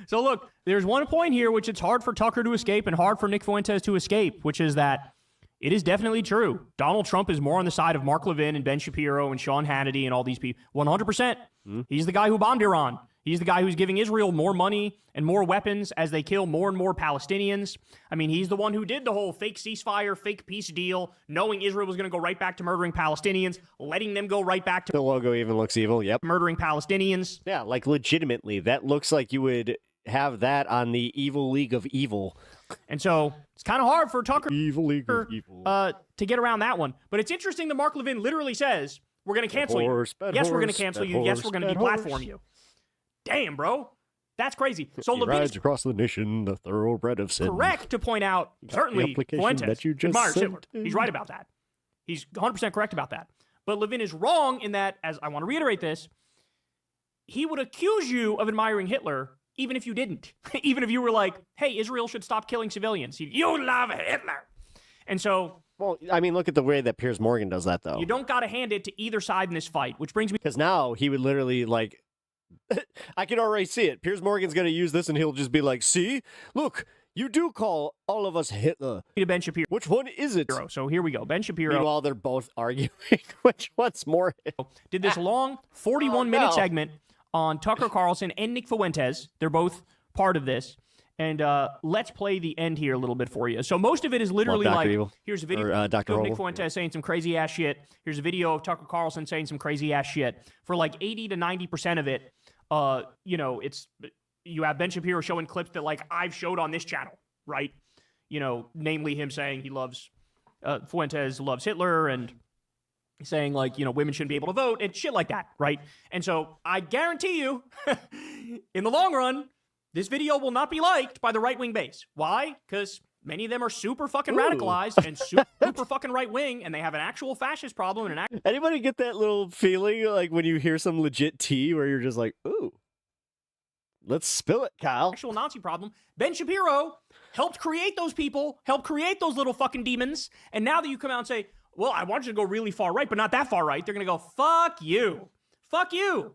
So look, there's one point here which it's hard for Tucker to escape and hard for Nick Fuentes to escape, which is that it is definitely true. Donald Trump is more on the side of Mark Levin and Ben Shapiro and Sean Hannity and all these people. 100%. He's the guy who bombed Iran. He's the guy who's giving Israel more money and more weapons as they kill more and more Palestinians. I mean, he's the one who did the whole fake ceasefire, fake peace deal, knowing Israel was going to go right back to murdering Palestinians, letting them go right back to The logo even looks evil. Yep. murdering Palestinians. Yeah, like legitimately. That looks like you would have that on the Evil League of Evil. And so it's kind of hard for Tucker Evil League of Evil. to get around that one. But it's interesting that Mark Levin literally says, we're going to cancel you. Yes, we're going to cancel you. Yes, we're going to deplatform you. Damn, bro. That's crazy. So He Levin rides is across the nation, the thoroughbred of sin. correct to point out, certainly, application Fuentes that you just admires sent Hitler. in. He's right about that. He's 100% correct about that. But Levin is wrong in that, as I want to reiterate this, he would accuse you of admiring Hitler even if you didn't. Even if you were like, hey, Israel should stop killing civilians. You love Hitler. And so Well, I mean, look at the way that Piers Morgan does that, though. you don't got to hand it to either side in this fight, which brings me Because now he would literally, like, I can already see it. Piers Morgan's going to use this and he'll just be like, see, look, you do call all of us Hitler. to Ben Shapiro. Which one is it? So here we go. Ben Shapiro Meanwhile, they're both arguing which one's more Hitler. did this long 41-minute no. segment on Tucker Carlson and Nick Fuentes. They're both part of this. And let's play the end here a little bit for you. So most of it is literally Dr. like, Evil. here's a video Or, Dr. of Nick Horrible. Fuentes saying some crazy ass shit. Here's a video of Tucker Carlson saying some crazy ass shit. For like 80 to 90% of it, it's you have Ben Shapiro showing clips that like I've showed on this channel, right? Namely him saying he loves Fuentes loves Hitler and saying like, women shouldn't be able to vote and shit like that, right? And so I guarantee you, in the long run, this video will not be liked by the right-wing base. Why? Because many of them are super fucking radicalized and super fucking right-wing, and they have an actual fascist problem and an Anybody get that little feeling like when you hear some legit tea where you're just like, ooh, let's spill it, Kyle. actual Nazi problem. Ben Shapiro helped create those people, helped create those little fucking demons, and now that you come out and say, well, I want you to go really far right, but not that far right, they're going to go, fuck you. Fuck you.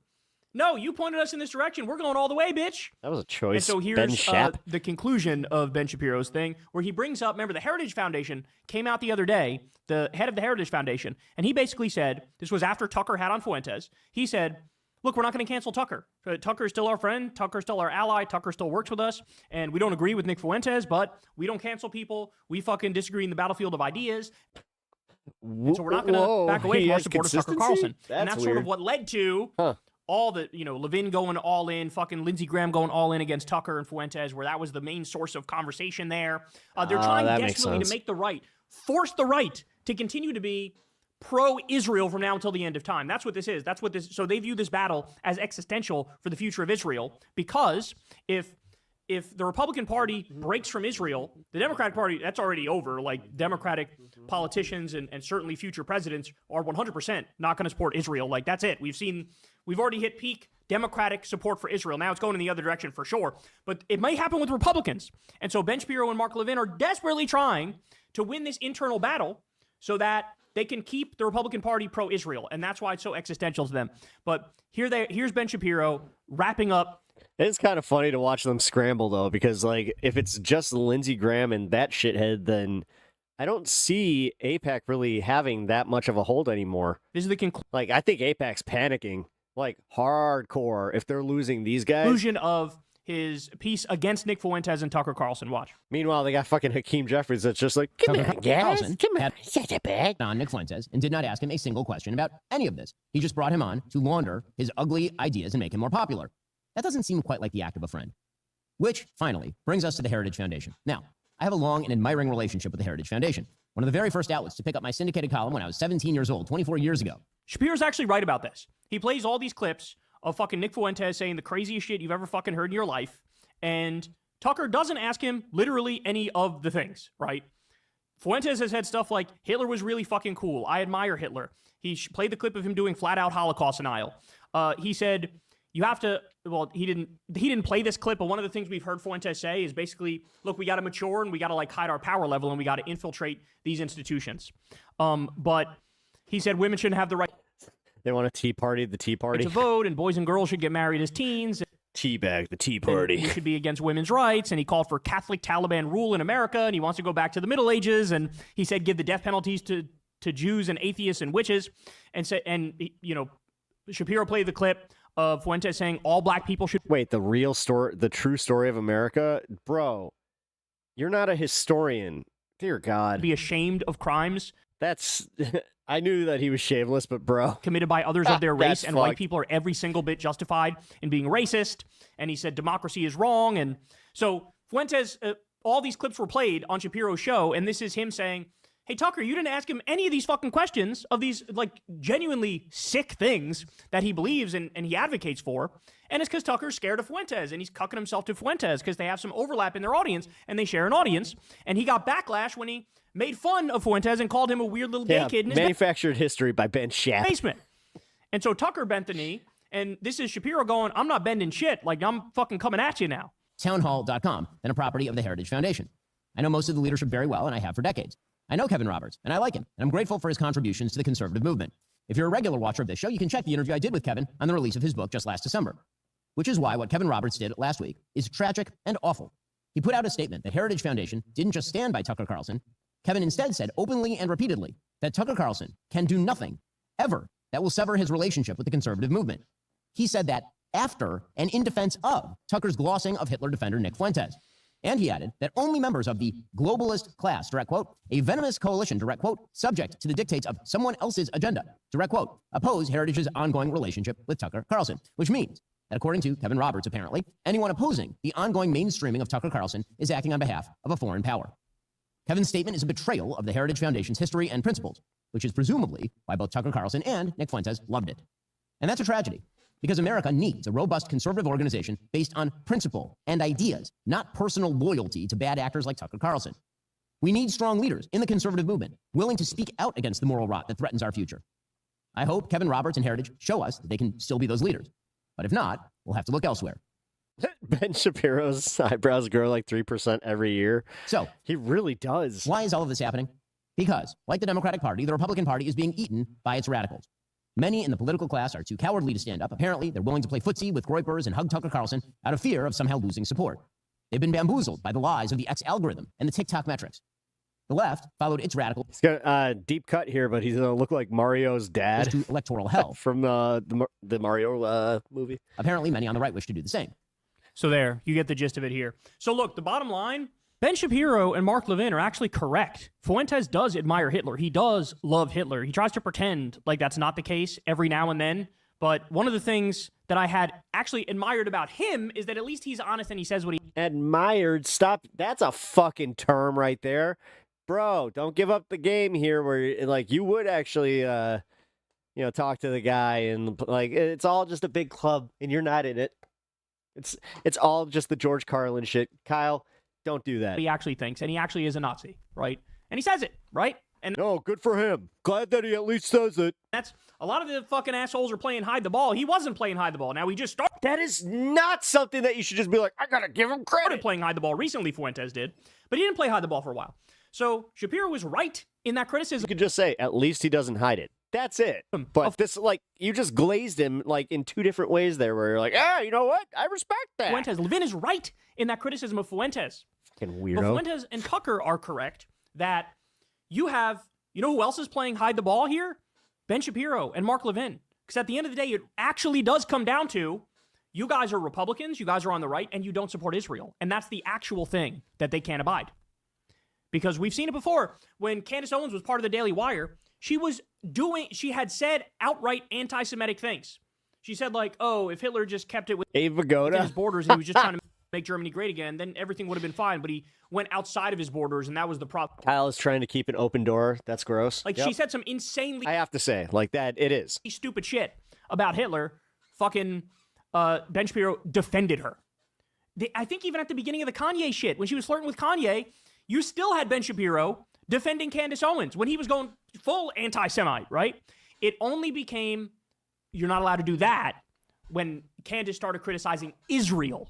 No, you pointed us in this direction. We're going all the way, bitch. That was a choice. And so Ben here's Shap. the conclusion of Ben Shapiro's thing, where he brings up, remember, the Heritage Foundation came out the other day, the head of the Heritage Foundation, and he basically said, this was after Tucker had on Fuentes, he said, look, we're not going to cancel Tucker. Tucker's still our friend. Tucker's still our ally. Tucker still works with us. And we don't agree with Nick Fuentes, but we don't cancel people. We fucking disagree in the battlefield of ideas. And so we're not going to back away from our support of Tucker Carlson. And that's sort of what led to all the, Levin going all in, fucking Lindsey Graham going all in against Tucker and Fuentes, where that was the main source of conversation there. They're trying desperately to make the right, force the right to continue to be pro-Israel from now until the end of time. That's what this is. So they view this battle as existential for the future of Israel, because if the Republican Party breaks from Israel, the Democratic Party, that's already over. Like, Democratic politicians and certainly future presidents are 100% not going to support Israel. Like, that's it. We've already hit peak Democratic support for Israel. Now it's going in the other direction for sure. But it may happen with Republicans. And so Ben Shapiro and Mark Levin are desperately trying to win this internal battle so that they can keep the Republican Party pro-Israel. And that's why it's so existential to them. But here's Ben Shapiro wrapping up. It's kind of funny to watch them scramble, though, because, like, if it's just Lindsey Graham and that shithead, then I don't see AIPAC really having that much of a hold anymore. This is the conclusion. Like, I think AIPAC's panicking, like, hardcore if they're losing these guys. Conclusion of his piece against Nick Fuentes and Tucker Carlson. Watch. Meanwhile, they got fucking Hakeem Jeffries that's just like, come on, guys. Carlson had such a bag on Nick Fuentes and did not ask him a single question about any of this. He just brought him on to launder his ugly ideas and make him more popular. That doesn't seem quite like the act of a friend. Which, finally, brings us to the Heritage Foundation. Now, I have a long and admiring relationship with the Heritage Foundation, one of the very first outlets to pick up my syndicated column when I was 17 years old, 24 years ago. Shapiro's actually right about this. He plays all these clips of fucking Nick Fuentes saying the craziest shit you've ever fucking heard in your life, and Tucker doesn't ask him literally any of the things, right? Fuentes has had stuff like, Hitler was really fucking cool. I admire Hitler. He played the clip of him doing flat-out Holocaust denial. He said, you have to, well, he didn't play this clip, but one of the things we've heard Fuentes say is basically, look, we got to mature and we got to like hide our power level and we got to infiltrate these institutions. But he said women shouldn't have the right. They want a tea party, the tea party. To vote, and boys and girls should get married as teens. Teabag, the tea party. He should be against women's rights, and he called for Catholic Taliban rule in America, and he wants to go back to the Middle Ages, and he said give the death penalties to Jews and atheists and witches, Shapiro played the clip of Fuentes saying all black people should. Wait, the real story, the true story of America? Bro, you're not a historian. Dear God. Be ashamed of crimes. That's, I knew that he was shameless, but bro. Committed by others of their race, and fucked. white people are every single bit justified in being racist. And he said democracy is wrong. And so Fuentes, all these clips were played on Shapiro's show, and this is him saying, hey, Tucker, you didn't ask him any of these fucking questions of these, like, genuinely sick things that he believes and he advocates for. And it's because Tucker's scared of Fuentes, and he's cucking himself to Fuentes because they have some overlap in their audience, and they share an audience. And he got backlash when he made fun of Fuentes and called him a weird little gay kid in his manufactured history by Ben Shapp. basement. And so Tucker bent the knee, and this is Shapiro going, I'm not bending shit. Like, I'm fucking coming at you now. Townhall.com, and a property of the Heritage Foundation. I know most of the leadership very well, and I have for decades. I know Kevin Roberts, and I like him, and I'm grateful for his contributions to the conservative movement. If you're a regular watcher of this show, you can check the interview I did with Kevin on the release of his book just last December. Which is why what Kevin Roberts did last week is tragic and awful. He put out a statement that Heritage Foundation didn't just stand by Tucker Carlson. Kevin instead said openly and repeatedly that Tucker Carlson can do nothing, ever, that will sever his relationship with the conservative movement. He said that after and in defense of Tucker's glossing of Hitler defender Nick Fuentes. And he added that only members of the globalist class, direct quote, a venomous coalition, direct quote, subject to the dictates of someone else's agenda, direct quote, oppose Heritage's ongoing relationship with Tucker Carlson, which means that according to Kevin Roberts, apparently, anyone opposing the ongoing mainstreaming of Tucker Carlson is acting on behalf of a foreign power. Kevin's statement is a betrayal of the Heritage Foundation's history and principles, which is presumably why both Tucker Carlson and Nick Fuentes loved it. And that's a tragedy. Because America needs a robust conservative organization based on principle and ideas, not personal loyalty to bad actors like Tucker Carlson. We need strong leaders in the conservative movement, willing to speak out against the moral rot that threatens our future. I hope Kevin Roberts and Heritage show us that they can still be those leaders. But if not, we'll have to look elsewhere. Ben Shapiro's eyebrows grow like 3% every year. So, he really does. Why is all of this happening? Because, like the Democratic Party, the Republican Party is being eaten by its radicals. Many in the political class are too cowardly to stand up. Apparently, they're willing to play footsie with Groypers and hug Tucker Carlson out of fear of somehow losing support. They've been bamboozled by the lies of the X algorithm and the TikTok metrics. The left followed its radical. He's got a deep cut here, but he's going to look like Mario's dad. To electoral hell. From the Mario movie. Apparently, many on the right wish to do the same. So there, you get the gist of it here. So look, the bottom line, Ben Shapiro and Mark Levin are actually correct. Fuentes does admire Hitler. He does love Hitler. He tries to pretend like that's not the case every now and then. But one of the things that I had actually admired about him is that at least he's honest and he says what he... Admired? Stop. That's a fucking term right there. Bro, don't give up the game here where, like, you would actually, talk to the guy and, like, it's all just a big club and you're not in it. It's all just the George Carlin shit. Kyle, don't do that. He actually thinks, and he actually is a Nazi, right? And he says it, right? And no, good for him. Glad that he at least says it. That's a lot of the fucking assholes are playing hide the ball. He wasn't playing hide the ball. Now he just started. That is not something that you should just be like, I gotta give him credit. Started playing hide the ball recently. Fuentes did, but he didn't play hide the ball for a while. So Shapiro was right in that criticism. You could just say, at least he doesn't hide it. That's it. But this, like, you just glazed him, like, in two different ways there, where you're like, you know what? I respect that. Fuentes. Levin is right in that criticism of Fuentes. Fucking weirdo. But Fuentes and Tucker are correct that you have, you know who else is playing hide the ball here? Ben Shapiro and Mark Levin. Because at the end of the day, it actually does come down to, you guys are Republicans, you guys are on the right, and you don't support Israel. And that's the actual thing that they can't abide. Because we've seen it before. When Candace Owens was part of the Daily Wire, she had said outright anti-Semitic things. She said like, oh, if Hitler just kept it within his borders and he was just trying to make Germany great again, then everything would have been fine. But he went outside of his borders, and that was the problem. Kyle is trying to keep an open door. That's gross. Like, she said some insanely... I have to say, like, that, it is. ...stupid shit about Hitler. Fucking Ben Shapiro defended her. I think even at the beginning of the Kanye shit, when she was flirting with Kanye, you still had Ben Shapiro defending Candace Owens when he was going full anti-Semite, right? It only became, you're not allowed to do that, when Candace started criticizing Israel.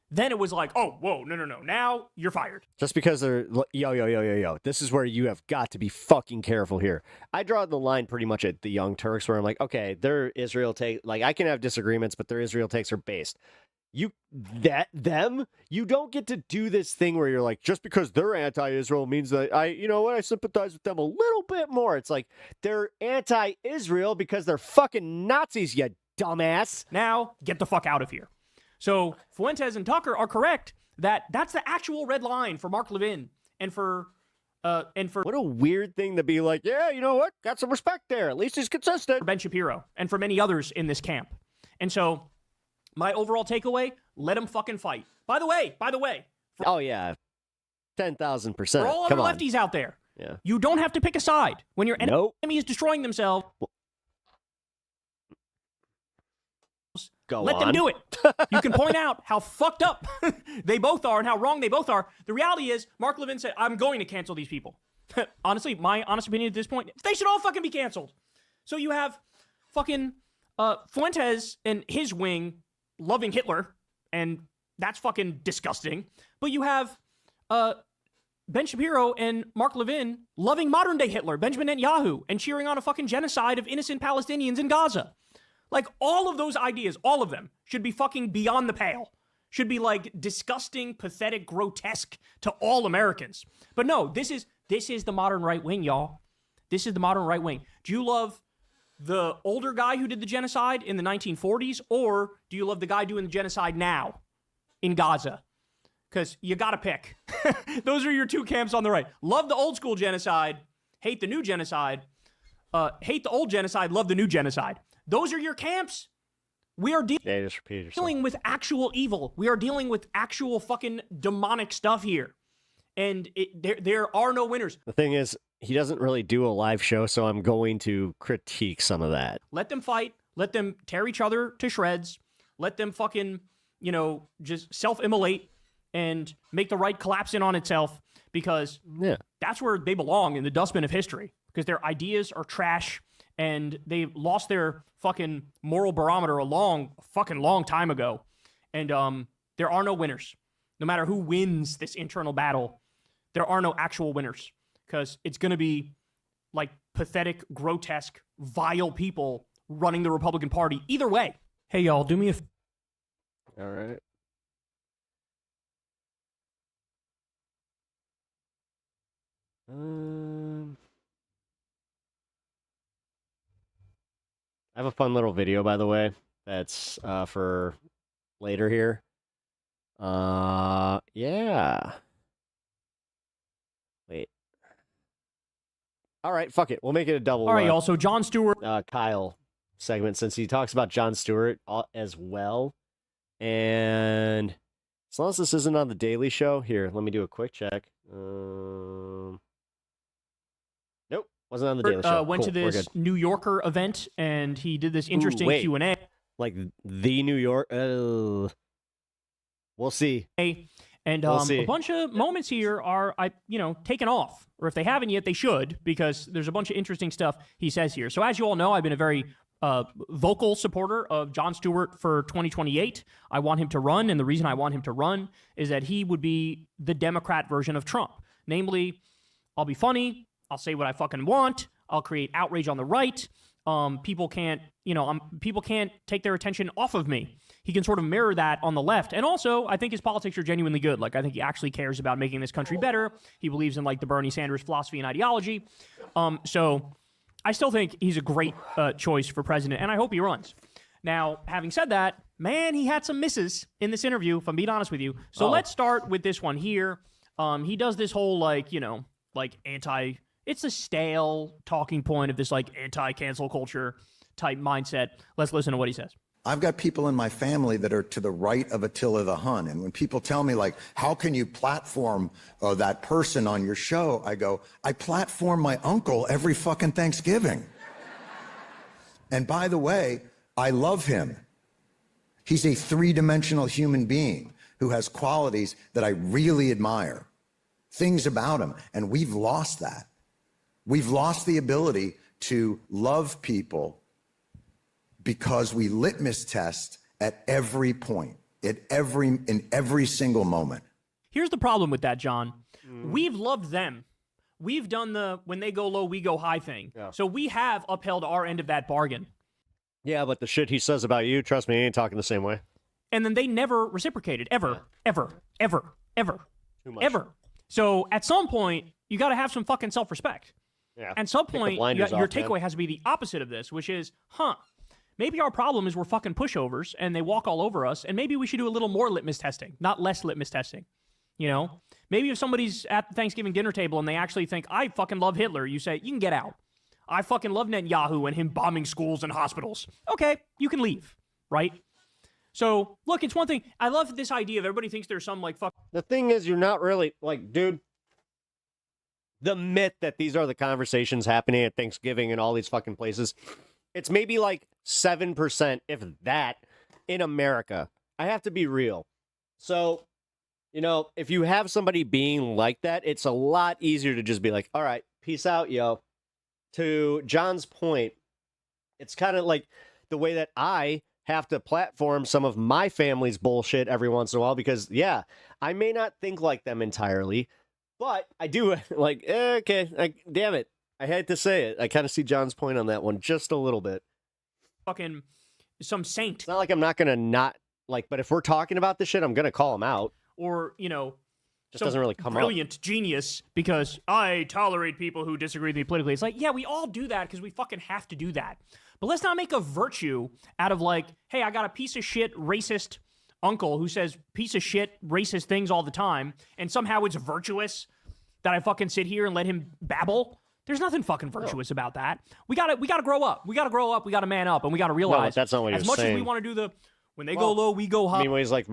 Then it was like, oh, whoa, no. Now you're fired. Just because they're, yo. This is where you have got to be fucking careful here. I draw the line pretty much at the Young Turks where I'm like, okay, their Israel take, like, I can have disagreements, but their Israel takes are based. You don't get to do this thing where you're like, just because they're anti-Israel means that I sympathize with them a little bit more. It's like, they're anti-Israel because they're fucking Nazis, you dumbass. Now, get the fuck out of here. So Fuentes and Tucker are correct that that's the actual red line for Mark Levin and for what a weird thing to be like, yeah, you know what? Got some respect there. At least he's consistent. For Ben Shapiro and for many others in this camp. And so my overall takeaway, let them fucking fight. By the way. Oh yeah. 10,000%. For all other lefties out there. Yeah. You don't have to pick a side when your enemy is destroying themselves. Let them do it. You can point out how fucked up they both are and how wrong they both are. The reality is, Mark Levin said, I'm going to cancel these people. Honestly, my honest opinion at this point, they should all fucking be canceled. So you have fucking Fuentes and his wing loving Hitler, and that's fucking disgusting. But you have Ben Shapiro and Mark Levin loving modern-day Hitler, Benjamin Netanyahu, and cheering on a fucking genocide of innocent Palestinians in Gaza. Like, all of those ideas, all of them, should be fucking beyond the pale. Should be, like, disgusting, pathetic, grotesque to all Americans. But no, this is the modern right wing, y'all. This is the modern right wing. Do you love the older guy who did the genocide in the 1940s, or do you love the guy doing the genocide now in Gaza? Because you gotta pick. Those are your two camps on the right. Love the old school genocide, hate the new genocide. Hate the old genocide, love the new genocide. Those are your camps. We are dealing with actual evil. We are dealing with actual fucking demonic stuff here. And there are no winners. The thing is, he doesn't really do a live show, so I'm going to critique some of that. Let them fight. Let them tear each other to shreds. Let them fucking, just self-immolate and make the right collapse in on itself, because that's where they belong, in the dustbin of history, because their ideas are trash. And they lost their fucking moral barometer a fucking long time ago. And there are no winners. No matter who wins this internal battle, there are no actual winners. Because it's going to be like pathetic, grotesque, vile people running the Republican Party. Either way. Hey, y'all, do me a... All right. I have a fun little video, by the way, that's for later here. Yeah. Wait. All right, fuck it. We'll make it a double. All right, y'all. So Jon Stewart. Kyle segment, since he talks about Jon Stewart as well. And as long as this isn't on the Daily Show, here, let me do a quick check. Nope. Wasn't on the Daily Show. Went to this New Yorker event, and he did this interesting Q&A. Like the New York... we'll see. And we'll see. A bunch of moments here are, taken off. Or if they haven't yet, they should, because there's a bunch of interesting stuff he says here. So as you all know, I've been a very vocal supporter of Jon Stewart for 2028. I want him to run, and the reason I want him to run is that he would be the Democrat version of Trump. Namely, I'll be funny, I'll say what I fucking want. I'll create outrage on the right. People can't take their attention off of me. He can sort of mirror that on the left. And also, I think his politics are genuinely good. Like, I think he actually cares about making this country better. He believes in, like, the Bernie Sanders philosophy and ideology. So I still think he's a great choice for president, and I hope he runs. Now, having said that, man, he had some misses in this interview, if I'm being honest with you. So let's start with this one here. He does this whole, like, you know, like it's a stale talking point of this, like, anti-cancel culture type mindset. Let's listen to what he says. I've got people in my family that are to the right of Attila the Hun. And when people tell me, like, how can you platform that person on your show? I go, I platform my uncle every fucking Thanksgiving. And by the way, I love him. He's a three-dimensional human being who has qualities that I really admire. Things about him. And we've lost that. We've lost the ability to love people because we litmus test at every point, in every single moment. Here's the problem with that, John. We've loved them. We've done the when they go low, we go high thing. Yeah. So we have upheld our end of that bargain. Yeah, but the shit he says about you, trust me, he ain't talking the same way. And then they never reciprocated, ever. Too much. Ever. So at some point, you got to have some fucking self-respect. Yeah. At some point, your off, takeaway man. has to be the opposite of this, which is, maybe our problem is we're fucking pushovers and they walk all over us, and maybe we should do a little more litmus testing, not less litmus testing. You know? Maybe if somebody's at the Thanksgiving dinner table and they actually think, I fucking love Hitler, you say, you can get out. I fucking love Netanyahu and him bombing schools and hospitals. Okay, you can leave, right? So, look, it's one thing. I love this idea of everybody thinks there's some, like, fuck. The thing is, you're not really, like, dude, the myth that these are the conversations happening at Thanksgiving and all these fucking places, it's maybe like 7%, if that, in America. I have to be real. So, you know, if you have somebody being like that, it's a lot easier to just be like, all right, peace out, yo. To John's point, it's kind of like the way that I have to platform some of my family's bullshit every once in a while because, yeah, I may not think like them entirely, but I do, like, okay, damn it. I had to say it. I kind of see John's point on that one just a little bit. Fucking some saint. It's not like I'm not going to not, like, but if we're talking about this shit, I'm going to call him out. Or, you know, just doesn't really come brilliant genius because I tolerate people who disagree with me politically. It's like, yeah, we all do that because we fucking have to do that. But let's not make a virtue out of like, hey, I got a piece of shit racist uncle who says piece of shit racist things all the time, and somehow it's virtuous that I fucking sit here and let him babble. There's nothing fucking virtuous about that. We gotta grow up. We gotta grow up. We gotta man up, and we gotta realize that's not what as much saying. as we want to do the when they go low, we go high. I mean, when he's like,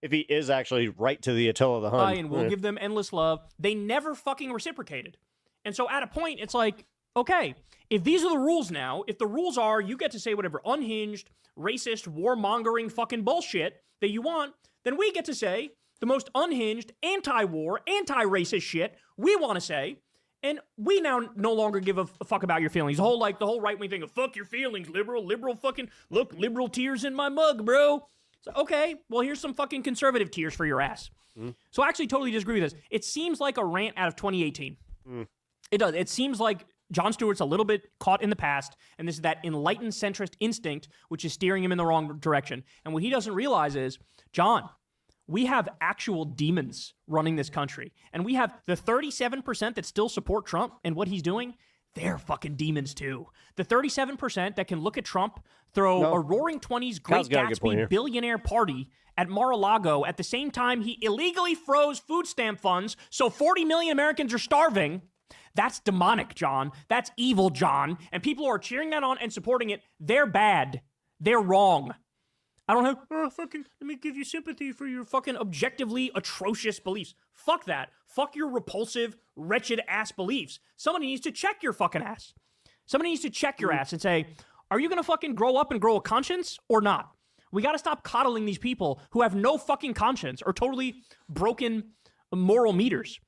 if he is actually right to the Attila the Hun, and we'll give them endless love. They never fucking reciprocated. And so at a point, it's like, okay, if these are the rules now, if the rules are you get to say whatever unhinged, racist, warmongering fucking bullshit that you want, then we get to say the most unhinged, anti-war, anti-racist shit we want to say, and we now no longer give a fuck about your feelings. The whole right-wing thing of fuck your feelings, liberal fucking, look, liberal tears in my mug, bro. So, okay, well, here's some fucking conservative tears for your ass. So I actually totally disagree with this. It seems like a rant out of 2018. It does. It seems like Jon Stewart's a little bit caught in the past, and this is that enlightened centrist instinct, which is steering him in the wrong direction. And what he doesn't realize is, John, we have actual demons running this country. And we have the 37% that still support Trump and what he's doing. They're fucking demons too. The 37% that can look at Trump throw a roaring 20s Great Gatsby billionaire party at Mar-a-Lago at the same time he illegally froze food stamp funds so 40 million Americans are starving. That's demonic, John. That's evil, John. And people who are cheering that on and supporting it, they're bad. They're wrong. I don't have, let me give you sympathy for your fucking objectively atrocious beliefs. Fuck that. Fuck your repulsive, wretched ass beliefs. Somebody needs to check your fucking ass. Somebody needs to check your ass and say, are you going to fucking grow up and grow a conscience or not? We got to stop coddling these people who have no fucking conscience or totally broken moral meters.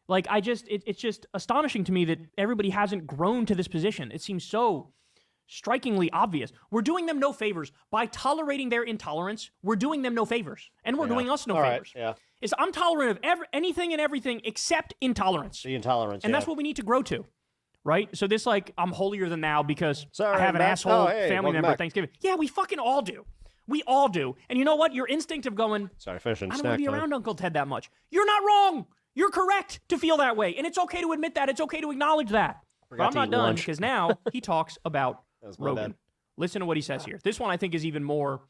Like, it's just astonishing to me that everybody hasn't grown to this position. It seems so strikingly obvious. We're doing them no favors. By tolerating their intolerance, we're doing them no favors. And we're doing us no favors. I'm tolerant of anything and everything except intolerance. The intolerance, and that's what we need to grow to. Right? So this, like, I'm holier than thou because I have an asshole family member at Thanksgiving. Yeah, we fucking all do. We all do. And you know what? Your instinct of going, I don't want to be around Uncle Ted that much. You're not wrong. You're correct to feel that way. And it's okay to admit that. It's okay to acknowledge that. But I'm not done because now he talks about Rogan. Listen to what he says here. This one I think is even more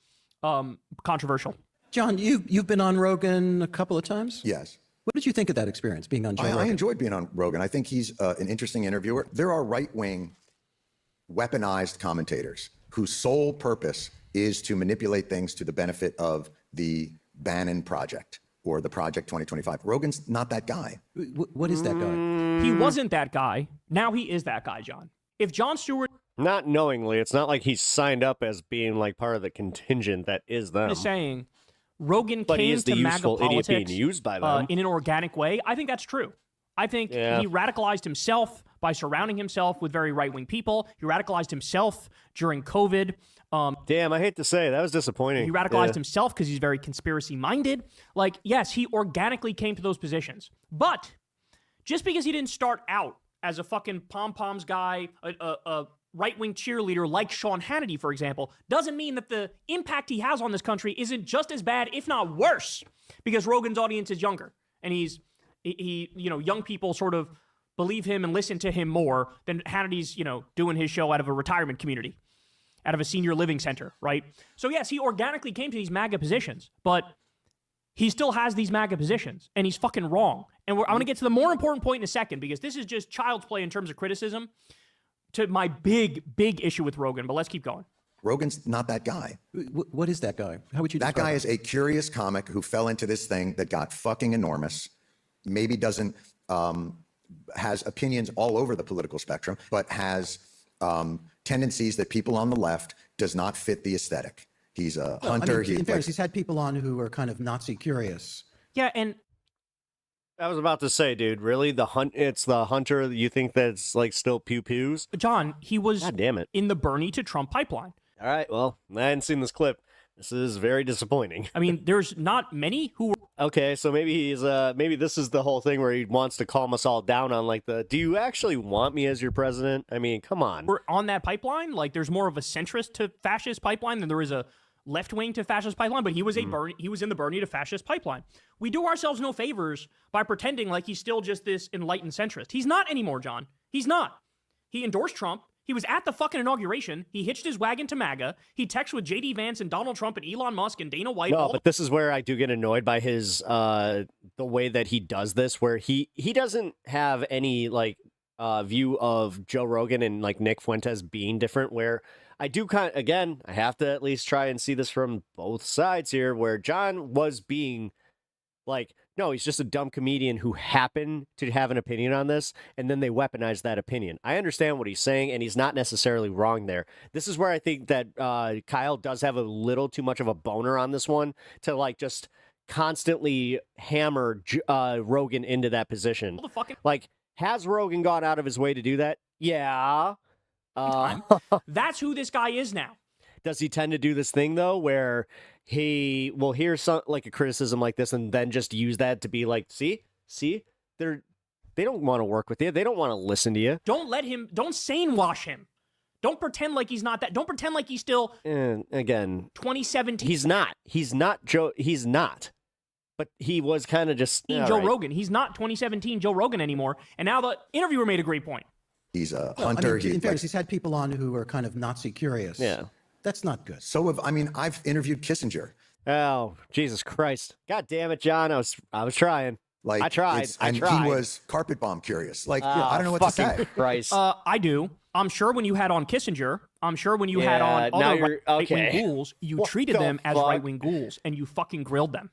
controversial. John, you've been on Rogan a couple of times? Yes. What did you think of that experience, being on Joe Rogan? I enjoyed being on Rogan. I think he's an interesting interviewer. There are right-wing, weaponized commentators whose sole purpose is to manipulate things to the benefit of the Bannon Project or the Project 2025. Rogan's not that guy. What is that guy? He wasn't that guy. Now he is that guy, John. If Jon Stewart... Not knowingly. It's not like he's signed up as being like part of the contingent that is them. is saying Rogan But he came is the to MAGA useful idiot politics being used by them. in an organic way. I think that's true. I think he radicalized himself by surrounding himself with very right-wing people. He radicalized himself during COVID. Damn, I hate to say, that was disappointing. He radicalized himself because he's very conspiracy-minded. Like, yes, he organically came to those positions. But just because he didn't start out as a fucking pom-poms guy, a right-wing cheerleader like Sean Hannity, for example, doesn't mean that the impact he has on this country isn't just as bad, if not worse, because Rogan's audience is younger. And young people sort of believe him and listen to him more than Hannity's, doing his show out of a retirement community, out of a senior living center, right? So yes, he organically came to these MAGA positions, but he still has these MAGA positions, and he's fucking wrong. And I'm going to get to the more important point in a second, because this is just child's play in terms of criticism to my big issue with Rogan, but let's keep going. Rogan's not that guy. What is that guy? How would you describe That guy him? is a curious comic who fell into this thing that got fucking enormous, maybe doesn't, has opinions all over the political spectrum, but has tendencies that people on the left does not fit the aesthetic. He's a hunter. In fairness, he's had people on who are kind of Nazi curious. Yeah, and I was about to say, dude, really? It's the hunter you think that's like still pew-pews? John, he was God damn it. in the Bernie to Trump pipeline. All right, well, I hadn't seen this clip. This is very disappointing. I mean, there's not many who were... Okay, so maybe maybe this is the whole thing where he wants to calm us all down on like do you actually want me as your president? I mean, come on. We're on that pipeline. Like, there's more of a centrist to fascist pipeline than there is a left wing to fascist pipeline, but he was he was in the Bernie to fascist pipeline. We do ourselves no favors by pretending like he's still just this enlightened centrist. He's not anymore, John. He's not. He endorsed Trump. He was at the fucking inauguration. He hitched his wagon to MAGA. He texted with J.D. Vance and Donald Trump and Elon Musk and Dana White. No, but this is where I do get annoyed by his the way that he does this, where he doesn't have any like view of Joe Rogan and like Nick Fuentes being different, where I do I have to at least try and see this from both sides here, where John was being like, no, he's just a dumb comedian who happened to have an opinion on this, and then they weaponized that opinion. I understand what he's saying, and he's not necessarily wrong there. This is where I think that Kyle does have a little too much of a boner on this one to like just constantly hammer Rogan into that position. Like, has Rogan gone out of his way to do that? Yeah. That's who this guy is now. Does he tend to do this thing though, where he will hear some like a criticism like this and then just use that to be like, see, they don't want to work with you. They don't want to listen to you. Don't sane wash him. Don't pretend like he's not that. Don't pretend like he's still. And again, 2017. He's not Joe. He's not. But he was kind of just Joe Rogan. He's not 2017 Joe Rogan anymore. And now the interviewer made a great point. He's a hunter. In fairness, he's had people on who are kind of Nazi curious. Yeah. That's not good. So I've interviewed Kissinger. Oh, Jesus Christ. God damn it, John. I was trying. Like, I tried. He was carpet bomb curious. Like, I don't know what to say. Christ. I do. I'm sure when you had on Kissinger, I'm sure when you had on other right-wing ghouls, you treated them as right-wing ghouls, and you fucking grilled them.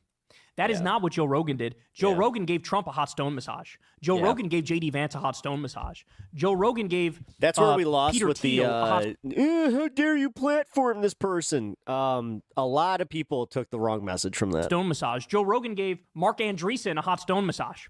That is not what Joe Rogan did. Joe Rogan gave Trump a hot stone massage. Joe Rogan gave J.D. Vance a hot stone massage. Joe Rogan gave That's where we lost Peter with Thiel how dare you platform this person? A lot of people took the wrong message from that. Stone massage. Joe Rogan gave Mark Andreessen a hot stone massage.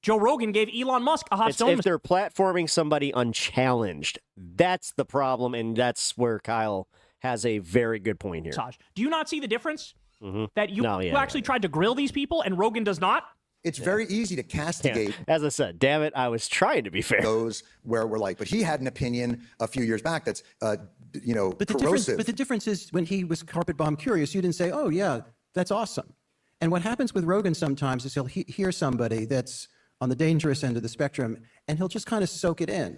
Joe Rogan gave Elon Musk a hot stone massage. If they're platforming somebody unchallenged, that's the problem, and that's where Kyle has a very good point here. Do you not see the difference? Mm-hmm. That you actually tried to grill these people and Rogan does not? It's very easy to castigate. Yeah. As I said, damn it, I was trying to be fair. Those where we're like, but he had an opinion a few years back that's, corrosive. But the difference is when he was carpet bomb curious, you didn't say, oh, yeah, that's awesome. And what happens with Rogan sometimes is he'll hear somebody that's on the dangerous end of the spectrum, and he'll just kind of soak it in.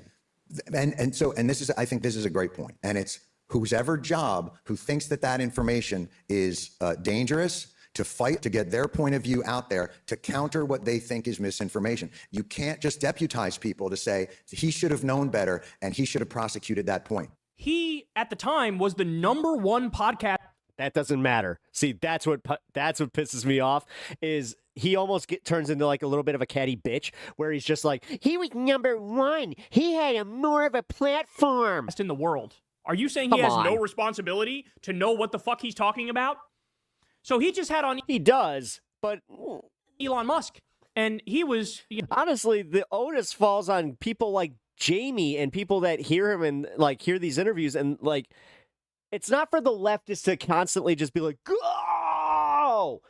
And this is, I think this is a great point. And it's whosever job who thinks that that information is dangerous to fight to get their point of view out there to counter what they think is misinformation. You can't just deputize people to say he should have known better and he should have prosecuted that point. He, at the time, was the #1 podcast. That doesn't matter. See, that's what pisses me off is he almost turns into like a little bit of a catty bitch where he's just like, he was #1. He had more of a platform in the world. Are you saying Come he has on. no responsibility to know what the fuck he's talking about? So he just had on He does, but Elon Musk, and he was honestly, the onus falls on people like Jamie and people that hear him and like hear these interviews and like it's not for the leftists to constantly just be like, go.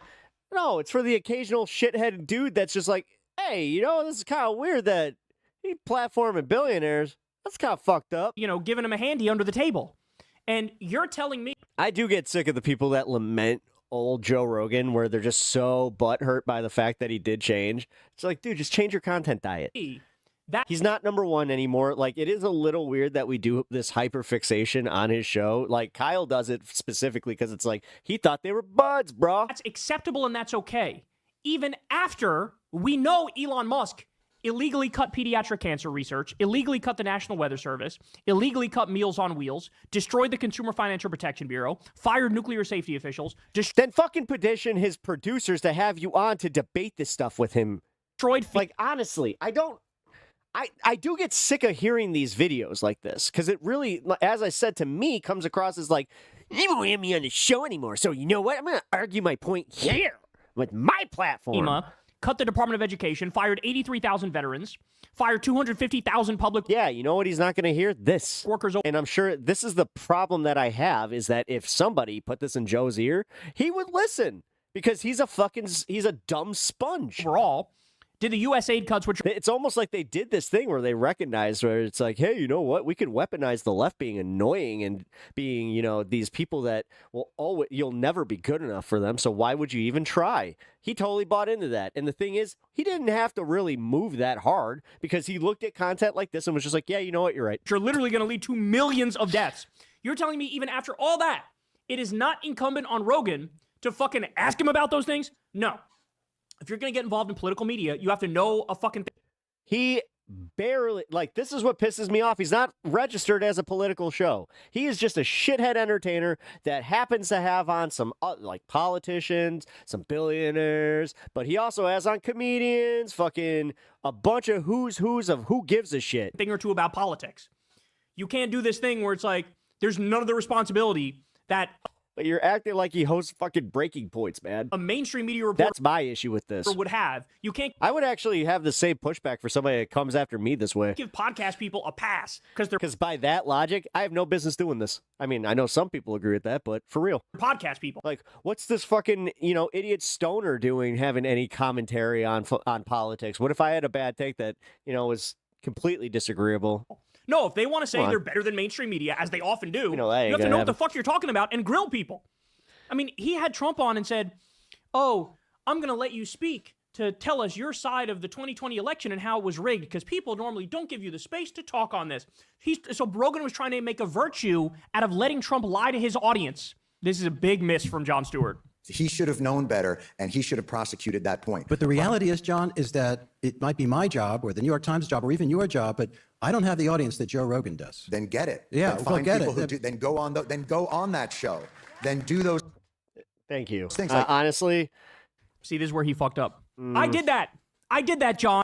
No, it's for the occasional shithead dude that's just like, hey, you know, this is kind of weird that he platforming billionaires. That's kind of fucked up. You know, giving him a handy under the table. And you're telling me I do get sick of the people that lament old Joe Rogan where they're just so butthurt by the fact that he did change. It's like, dude, just change your content diet. that He's not #1 anymore. Like, it is a little weird that we do this hyper fixation on his show. Like, Kyle does it specifically because it's like, he thought they were buds, bro. that's acceptable and that's okay. Even after we know Elon Musk illegally cut pediatric cancer research, illegally cut the National Weather Service, illegally cut Meals on Wheels, destroyed the Consumer Financial Protection Bureau, fired nuclear safety officials, Then fucking petition his producers to have you on to debate this stuff with him. destroyed Like, honestly, I do get sick of hearing these videos like this because it really, as I said, to me, comes across as like, you won't have me on the show anymore. So you know what? I'm going to argue my point here with my platform. FEMA, cut the Department of Education, fired 83,000 veterans, fired 250,000 public Yeah, you know what he's not going to hear? This. workers And I'm sure this is the problem that I have is that if somebody put this in Joe's ear, he would listen because he's a dumb sponge. overall. Did the U.S. aid cuts, which It's almost like they did this thing where they recognized where it's like, hey, you know what? We could weaponize the left being annoying and being, you know, these people that will always, you'll never be good enough for them. So why would you even try? He totally bought into that. And the thing is, he didn't have to really move that hard because he looked at content like this and was just like, yeah, you know what? You're right. are literally going to lead to millions of deaths. You're telling me even after all that, it is not incumbent on Rogan to fucking ask him about those things? No. If you're going to get involved in political media, you have to know a fucking thing. He barely, like, this is what pisses me off. He's not registered as a political show. He is just a shithead entertainer that happens to have on some, like, politicians, some billionaires, but he also has on comedians, fucking a bunch of who's of who gives a shit. Thing or two about politics. You can't do this thing where it's like, there's none of the responsibility that But you're acting like he hosts fucking Breaking Points, man. a mainstream media reporter That's my issue with this. would have. You can't I would actually have the same pushback for somebody that comes after me this way. give podcast people a pass because they're Because by that logic, I have no business doing this. I mean, I know some people agree with that, but for real. podcast people. Like, what's this fucking, you know, idiot stoner doing having any commentary on politics? What if I had a bad take that, you know, was completely disagreeable? No, if they want to say Come on. they're better than mainstream media, as they often do, You know, that ain't you have to gonna know what the happen. fuck you're talking about and grill people. I mean, he had Trump on and said, oh, I'm going to let you speak to tell us your side of the 2020 election and how it was rigged, because people normally don't give you the space to talk on this. So Rogan was trying to make a virtue out of letting Trump lie to his audience. This is a big miss from Jon Stewart. He should have known better, and he should have prosecuted that point. But the reality is, John, is that it might be my job or the New York Times job or even your job, but I don't have the audience that Joe Rogan does. Then get it. Yeah, Then well, find get people it. who do. Then go on. Then go on that show. Then do those. Thank you. Things like- Honestly, See, this is where he fucked up. I did that, John.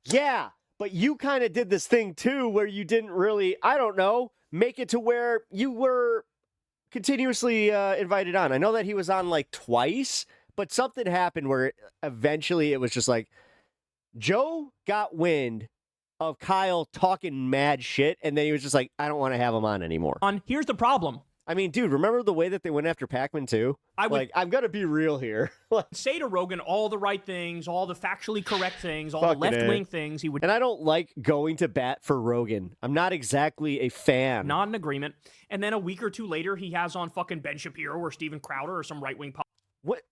yeah, but you kind of did this thing too where you didn't really, I don't know, make it to where you were continuously invited on. I know that he was on like twice, but something happened where eventually it was just like Joe got wind of Kyle talking mad shit, and then he was just like, I don't want to have him on anymore. Here's the problem. I mean, dude, remember the way that they went after Pac-Man too? I would- like, I'm gonna be real here. Say to Rogan all the right things, all the factually correct things, all Fucking the left-wing A. things. He would And I don't like going to bat for Rogan. I'm not exactly a fan. not in agreement. And then a week or two later, he has on fucking Ben Shapiro or Steven Crowder or some right-wing What?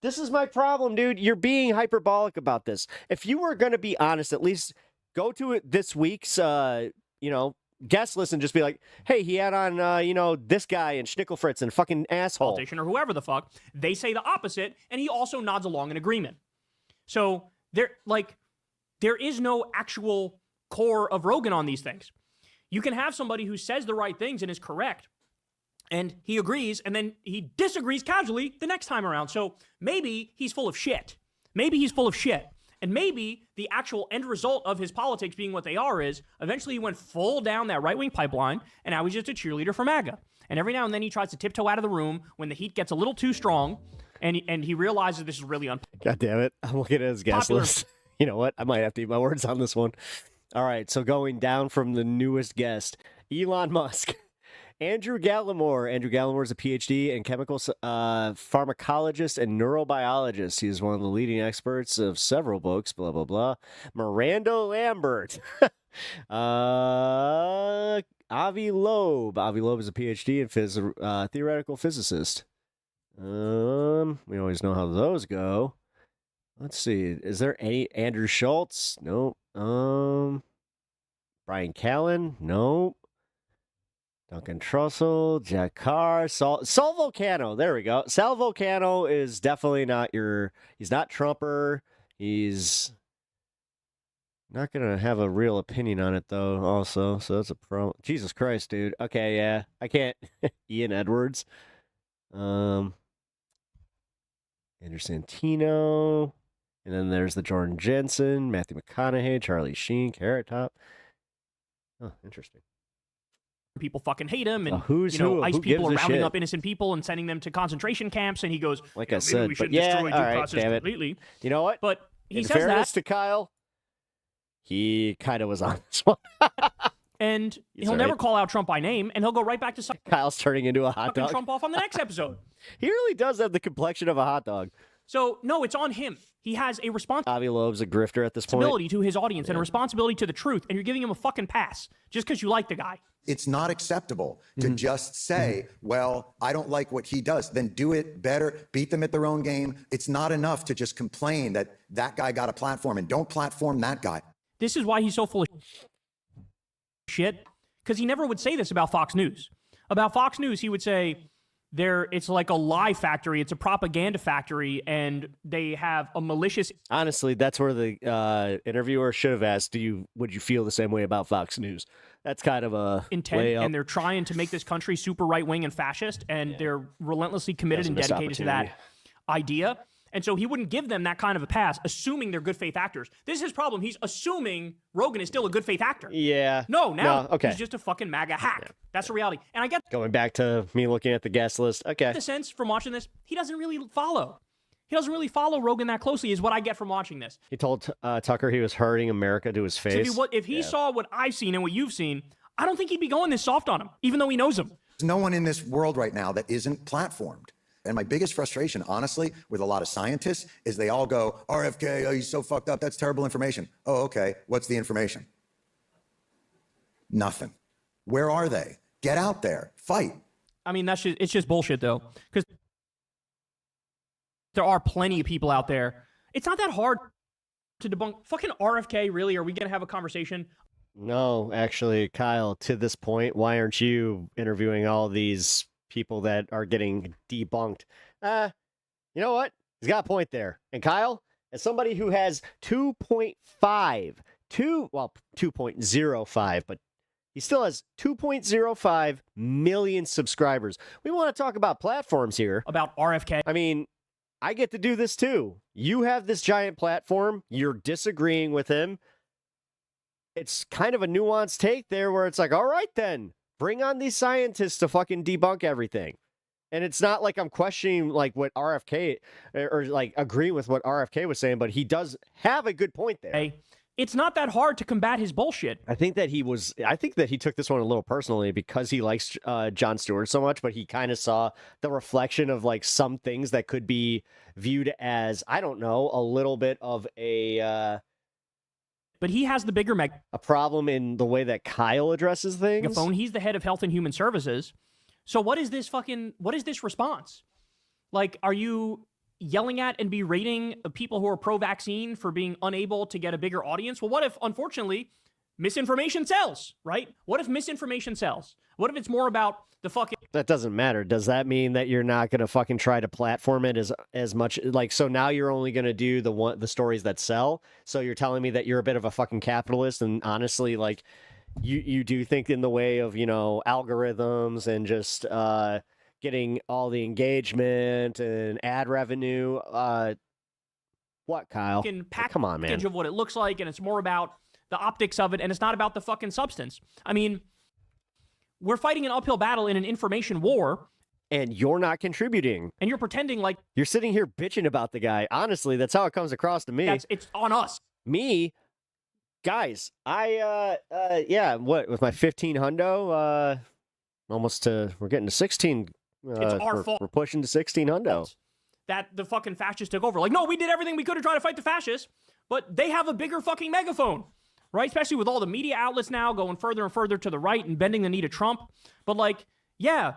This is my problem, dude. You're being hyperbolic about this. If you were going to be honest, at least go to it this week's, guest list and just be like, hey, he had on, this guy and Schnickelfritz and fucking asshole. Politician or whoever the fuck. They say the opposite, and he also nods along in agreement. So there is no actual core of Rogan on these things. You can have somebody who says the right things and is correct, and he agrees, and then he disagrees casually the next time around. So maybe he's full of shit. And maybe the actual end result of his politics being what they are is eventually he went full down that right-wing pipeline, and now he's just a cheerleader for MAGA. And every now and then he tries to tiptoe out of the room when the heat gets a little too strong, and he realizes this is really God damn it. I'm looking at his guest list. You know what? I might have to eat my words on this one. All right, so going down from the newest guest, Elon Musk. Andrew Gallimore. Andrew Gallimore is a PhD in chemical pharmacologist and neurobiologist. He is one of the leading experts of several books, blah, blah, blah. Miranda Lambert. Avi Loeb. Avi Loeb is a PhD in theoretical physicist. We always know how those go. Let's see. Is there any Andrew Schultz? Nope. Brian Callen? Nope. Duncan Trussell, Jack Carr, Saul Volcano. There we go. Sal Volcano is definitely not he's not Trumper. He's not going to have a real opinion on it, though, also. So that's a problem. Jesus Christ, dude. Okay, yeah. I can't. Ian Edwards. Andrew Santino. And then there's the Jordan Jensen, Matthew McConaughey, Charlie Sheen, Carrot Top. Oh, interesting. People fucking hate him, and ICE people are rounding shit? up innocent people and sending them to concentration camps, and he goes, like "You know, I said, maybe we should but yeah, destroy due all right, process damn it. completely." You know what? But he In says fairness that, to Kyle, he kind of was on this one. and He's he'll all never right. call out Trump by name, and he'll go right back to Kyle's turning into a hot fucking dog. Trump off on the next episode. He really does have the complexion of a hot dog. So no, it's on him. He has a Avi Loeb's a grifter at this point. responsibility to his audience and a responsibility to the truth, and you're giving him a fucking pass just because you like the guy. It's not acceptable to just say, well, I don't like what he does. Then do it better, beat them at their own game. It's not enough to just complain that that guy got a platform and don't platform that guy. This is why he's so full of shit, because he never would say this about Fox News. About Fox News, he would say, it's like a lie factory, it's a propaganda factory, and they have a malicious... Honestly, that's where the interviewer should have asked, would you feel the same way about Fox News? That's kind of a intent, way up. and they're trying to make this country super right-wing and fascist, and they're relentlessly committed and That's a missed dedicated to that idea. And so he wouldn't give them that kind of a pass, assuming they're good faith actors. This is his problem. He's assuming Rogan is still a good faith actor. Yeah. No, okay. he's just a fucking MAGA hack. That's the reality. And I get Going back to me looking at the guest list. Okay. the sense from watching this, he doesn't really follow. He doesn't really follow Rogan that closely, is what I get from watching this. He told Tucker he was hurting America to his face. So if he saw what I've seen and what you've seen, I don't think he'd be going this soft on him, even though he knows him. There's no one in this world right now that isn't platformed. And my biggest frustration, honestly, with a lot of scientists is they all go, RFK, oh, he's so fucked up. That's terrible information. Oh, okay. What's the information? Nothing. Where are they? Get out there. Fight. I mean, it's just bullshit, though, because there are plenty of people out there. It's not that hard to debunk. Fucking RFK, really? Are we going to have a conversation? No, actually, Kyle, to this point, why aren't you interviewing all these people that are getting debunked? You know what? He's got a point there. And Kyle, as somebody who has 2.05, but he still has 2.05 million subscribers. We want to talk about platforms here. About RFK. I mean, I get to do this too. You have this giant platform. You're disagreeing with him. It's kind of a nuanced take there where it's like, all right, then bring on these scientists to fucking debunk everything. And it's not like I'm questioning like what RFK or like agreeing with what RFK was saying, but he does have a good point there. Hey, it's not that hard to combat his bullshit. I think that he took this one a little personally because he likes Jon Stewart so much, but he kind of saw the reflection of like some things that could be viewed as, I don't know, a little bit of a but he has the bigger a problem in the way that Kyle addresses things. megaphone. He's the head of Health and Human Services. So what is this response? Like, are you yelling at and berating people who are pro-vaccine for being unable to get a bigger audience? Well, what if, unfortunately, misinformation sells, right? What if misinformation sells? What if it's more about the fucking... That doesn't matter. Does that mean that you're not going to fucking try to platform it as much? Like, so now you're only going to do the stories that sell? So you're telling me that you're a bit of a fucking capitalist, and honestly, like, you do think in the way of, you know, algorithms and just getting all the engagement and ad revenue. What, Kyle? Come on, man. Of what it looks like, and it's more about the optics of it, and it's not about the fucking substance. I mean, we're fighting an uphill battle in an information war. And you're not contributing. And you're pretending like... You're sitting here bitching about the guy. Honestly, that's how it comes across to me. It's on us. Me? Guys, yeah, what, with my 15 hundo, we're getting to 16. It's our fault. We're pushing to 16 hundo. That the fucking fascists took over. Like, no, we did everything we could to try to fight the fascists, but they have a bigger fucking megaphone, right? Especially with all the media outlets now going further and further to the right and bending the knee to Trump. But like, yeah,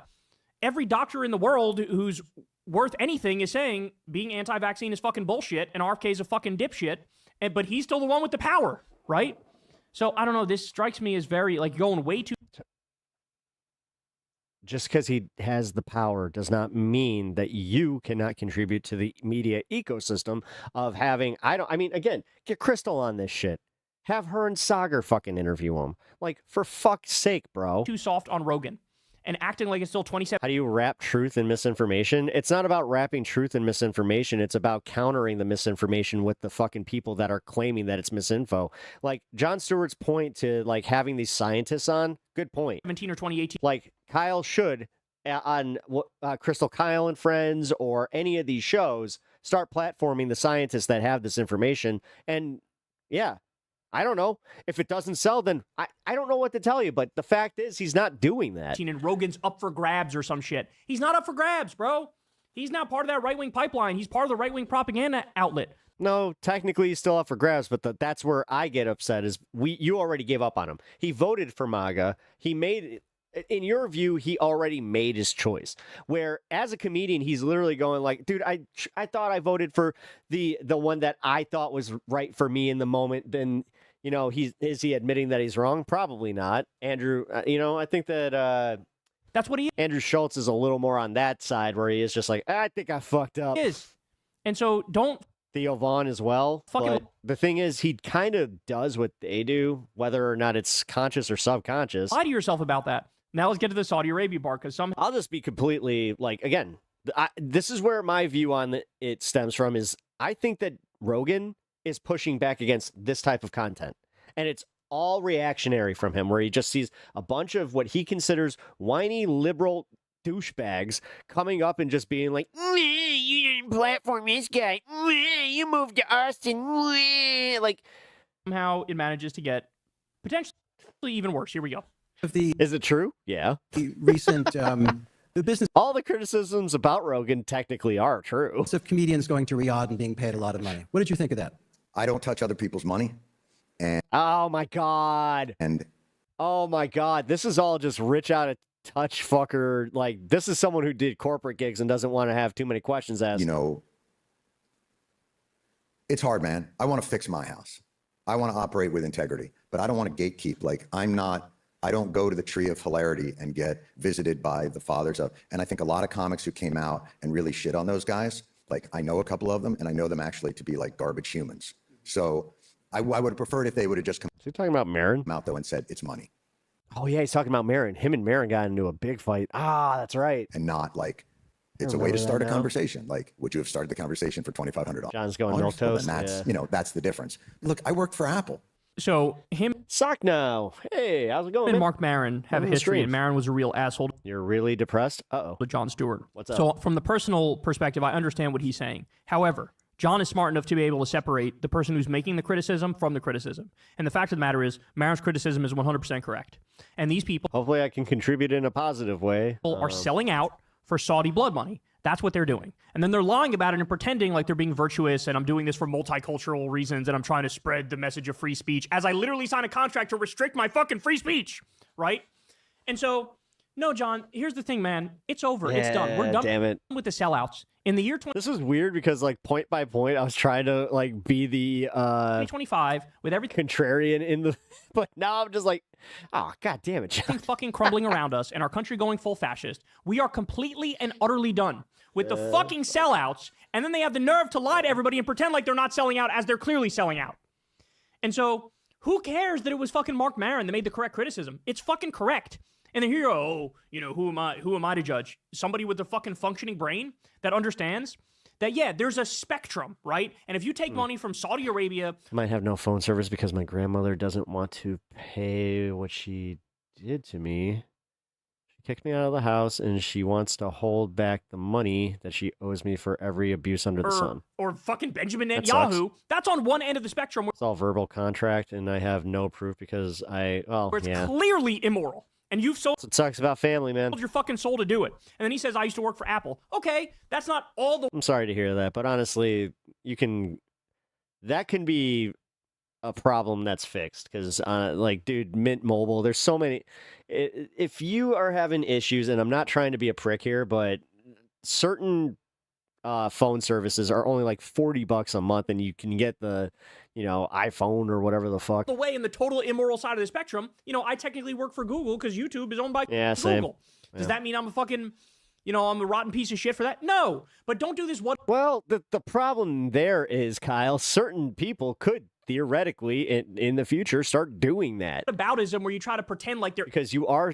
every doctor in the world who's worth anything is saying being anti-vaccine is fucking bullshit and RFK is a fucking dipshit, but he's still the one with the power, right? So I don't know, this strikes me as very, like, going way too... Just because he has the power does not mean that you cannot contribute to the media ecosystem of having, again, get Crystal on this shit. Have her and Sagar fucking interview him. Like, for fuck's sake, bro. Too soft on Rogan and acting like it's still 27. How do you wrap truth and misinformation? It's not about wrapping truth and misinformation. It's about countering the misinformation with the fucking people that are claiming that it's misinfo. Like, Jon Stewart's point to, like, having these scientists on, good point. 17 or 2018. Like, Kyle should, on Crystal Kyle and Friends or any of these shows, start platforming the scientists that have this information. And, yeah, I don't know. If it doesn't sell, then I don't know what to tell you. But the fact is, he's not doing that. And Rogan's up for grabs or some shit. He's not up for grabs, bro. He's not part of that right-wing pipeline. He's part of the right-wing propaganda outlet. No, technically he's still up for grabs, but that's where I get upset is you already gave up on him. He voted for MAGA. He made, in your view, he already made his choice. Where as a comedian, he's literally going like, dude, I thought I voted for the one that I thought was right for me in the moment. Then, you know, is he admitting that he's wrong? Probably not. Andrew, I think that that's what he is. Andrew Schultz is a little more on that side where he is just like, I think I fucked up. He is. And so don't... Theo Vaughn as well. Fucking... But the thing is, he kind of does what they do, whether or not it's conscious or subconscious. Lie to yourself about that. Now let's get to the Saudi Arabia part, because I'll just be completely, like, again, this is where my view on it stems from is I think that Rogan is pushing back against this type of content. And it's all reactionary from him, where he just sees a bunch of what he considers whiny liberal douchebags coming up and just being like, you didn't platform this guy. You moved to Austin. Like, somehow it manages to get potentially even worse. Here we go. Is it true? Yeah. The recent the business. All the criticisms about Rogan technically are true. Of comedians going to Riyadh and being paid a lot of money. What did you think of that? I don't touch other people's money. And oh my God. And oh my God. This is all just rich out of touch fucker. Like, this is someone who did corporate gigs and doesn't want to have too many questions asked. You know, it's hard, man. I want to fix my house. I want to operate with integrity, but I don't want to gatekeep. Like, I don't go to the tree of hilarity and get visited by the fathers of, and I think a lot of comics who came out and really shit on those guys, like, I know a couple of them and I know them actually to be like garbage humans. So I would have preferred if they would have just come. Is he talking about Marin? Out though and said, it's money. Oh yeah, he's talking about Marin. Him and Marin got into a big fight. Ah, that's right. And not like, it's a way to start a conversation. Like, would you have started the conversation for $2,500? John's going milk toast. And that's, that's the difference. Look, I worked for Apple. So him, Sock now. Hey, how's it going? And man? Mark Maron have a history, and Maron was a real asshole. You're really depressed? Uh-oh. With Jon Stewart. What's up? So from the personal perspective, I understand what he's saying. However, John is smart enough to be able to separate the person who's making the criticism from the criticism. And the fact of the matter is, Maron's criticism is 100% correct. And these people... Hopefully I can contribute in a positive way. ...are selling out for Saudi blood money. That's what they're doing. And then they're lying about it and pretending like they're being virtuous and I'm doing this for multicultural reasons and I'm trying to spread the message of free speech as I literally signed a contract to restrict my fucking free speech, right? And so, no, John, here's the thing, man. It's over. Yeah, it's done. We're done damn it. with the sellouts. In the year This is weird because, like, point by point, I was trying to, like, be the 2025 with everything contrarian in the, but now I'm just like, oh, god damn it, John. fucking crumbling around us and our country going full fascist, we are completely and utterly done with the fucking sellouts, and then they have the nerve to lie to everybody and pretend like they're not selling out as they're clearly selling out. And so, who cares that it was fucking Mark Maron that made the correct criticism? It's fucking correct. And then here, oh, you know, who am I to judge? Somebody with a fucking functioning brain that understands that, yeah, there's a spectrum, right? And if you take money from Saudi Arabia... I might have no phone service because my grandmother doesn't want to pay what she did to me. She kicked me out of the house, and she wants to hold back the money that she owes me for every abuse under the sun. Or fucking Benjamin That Netanyahu. sucks. That's on one end of the spectrum. It's all verbal contract, and I have no proof because Where it's yeah. clearly immoral. And you've sold It sucks about family, man. your fucking soul to do it. And then he says, I used to work for Apple. Okay, that's not all the... I'm sorry to hear that, but honestly, that can be a problem that's fixed because, like, dude, Mint Mobile, there's so many. If you are having issues, and I'm not trying to be a prick here, but certain phone services are only like $40 a month, and you can get the, iPhone or whatever the fuck. The way in the total immoral side of the spectrum, I technically work for Google because YouTube is owned by Same. Google. Does that mean I'm a fucking, I'm a rotten piece of shit for that? No, but don't do this. Well, the problem there is, Kyle, certain people could theoretically in the future start doing that. Aboutism where you try to pretend like they're... Because you are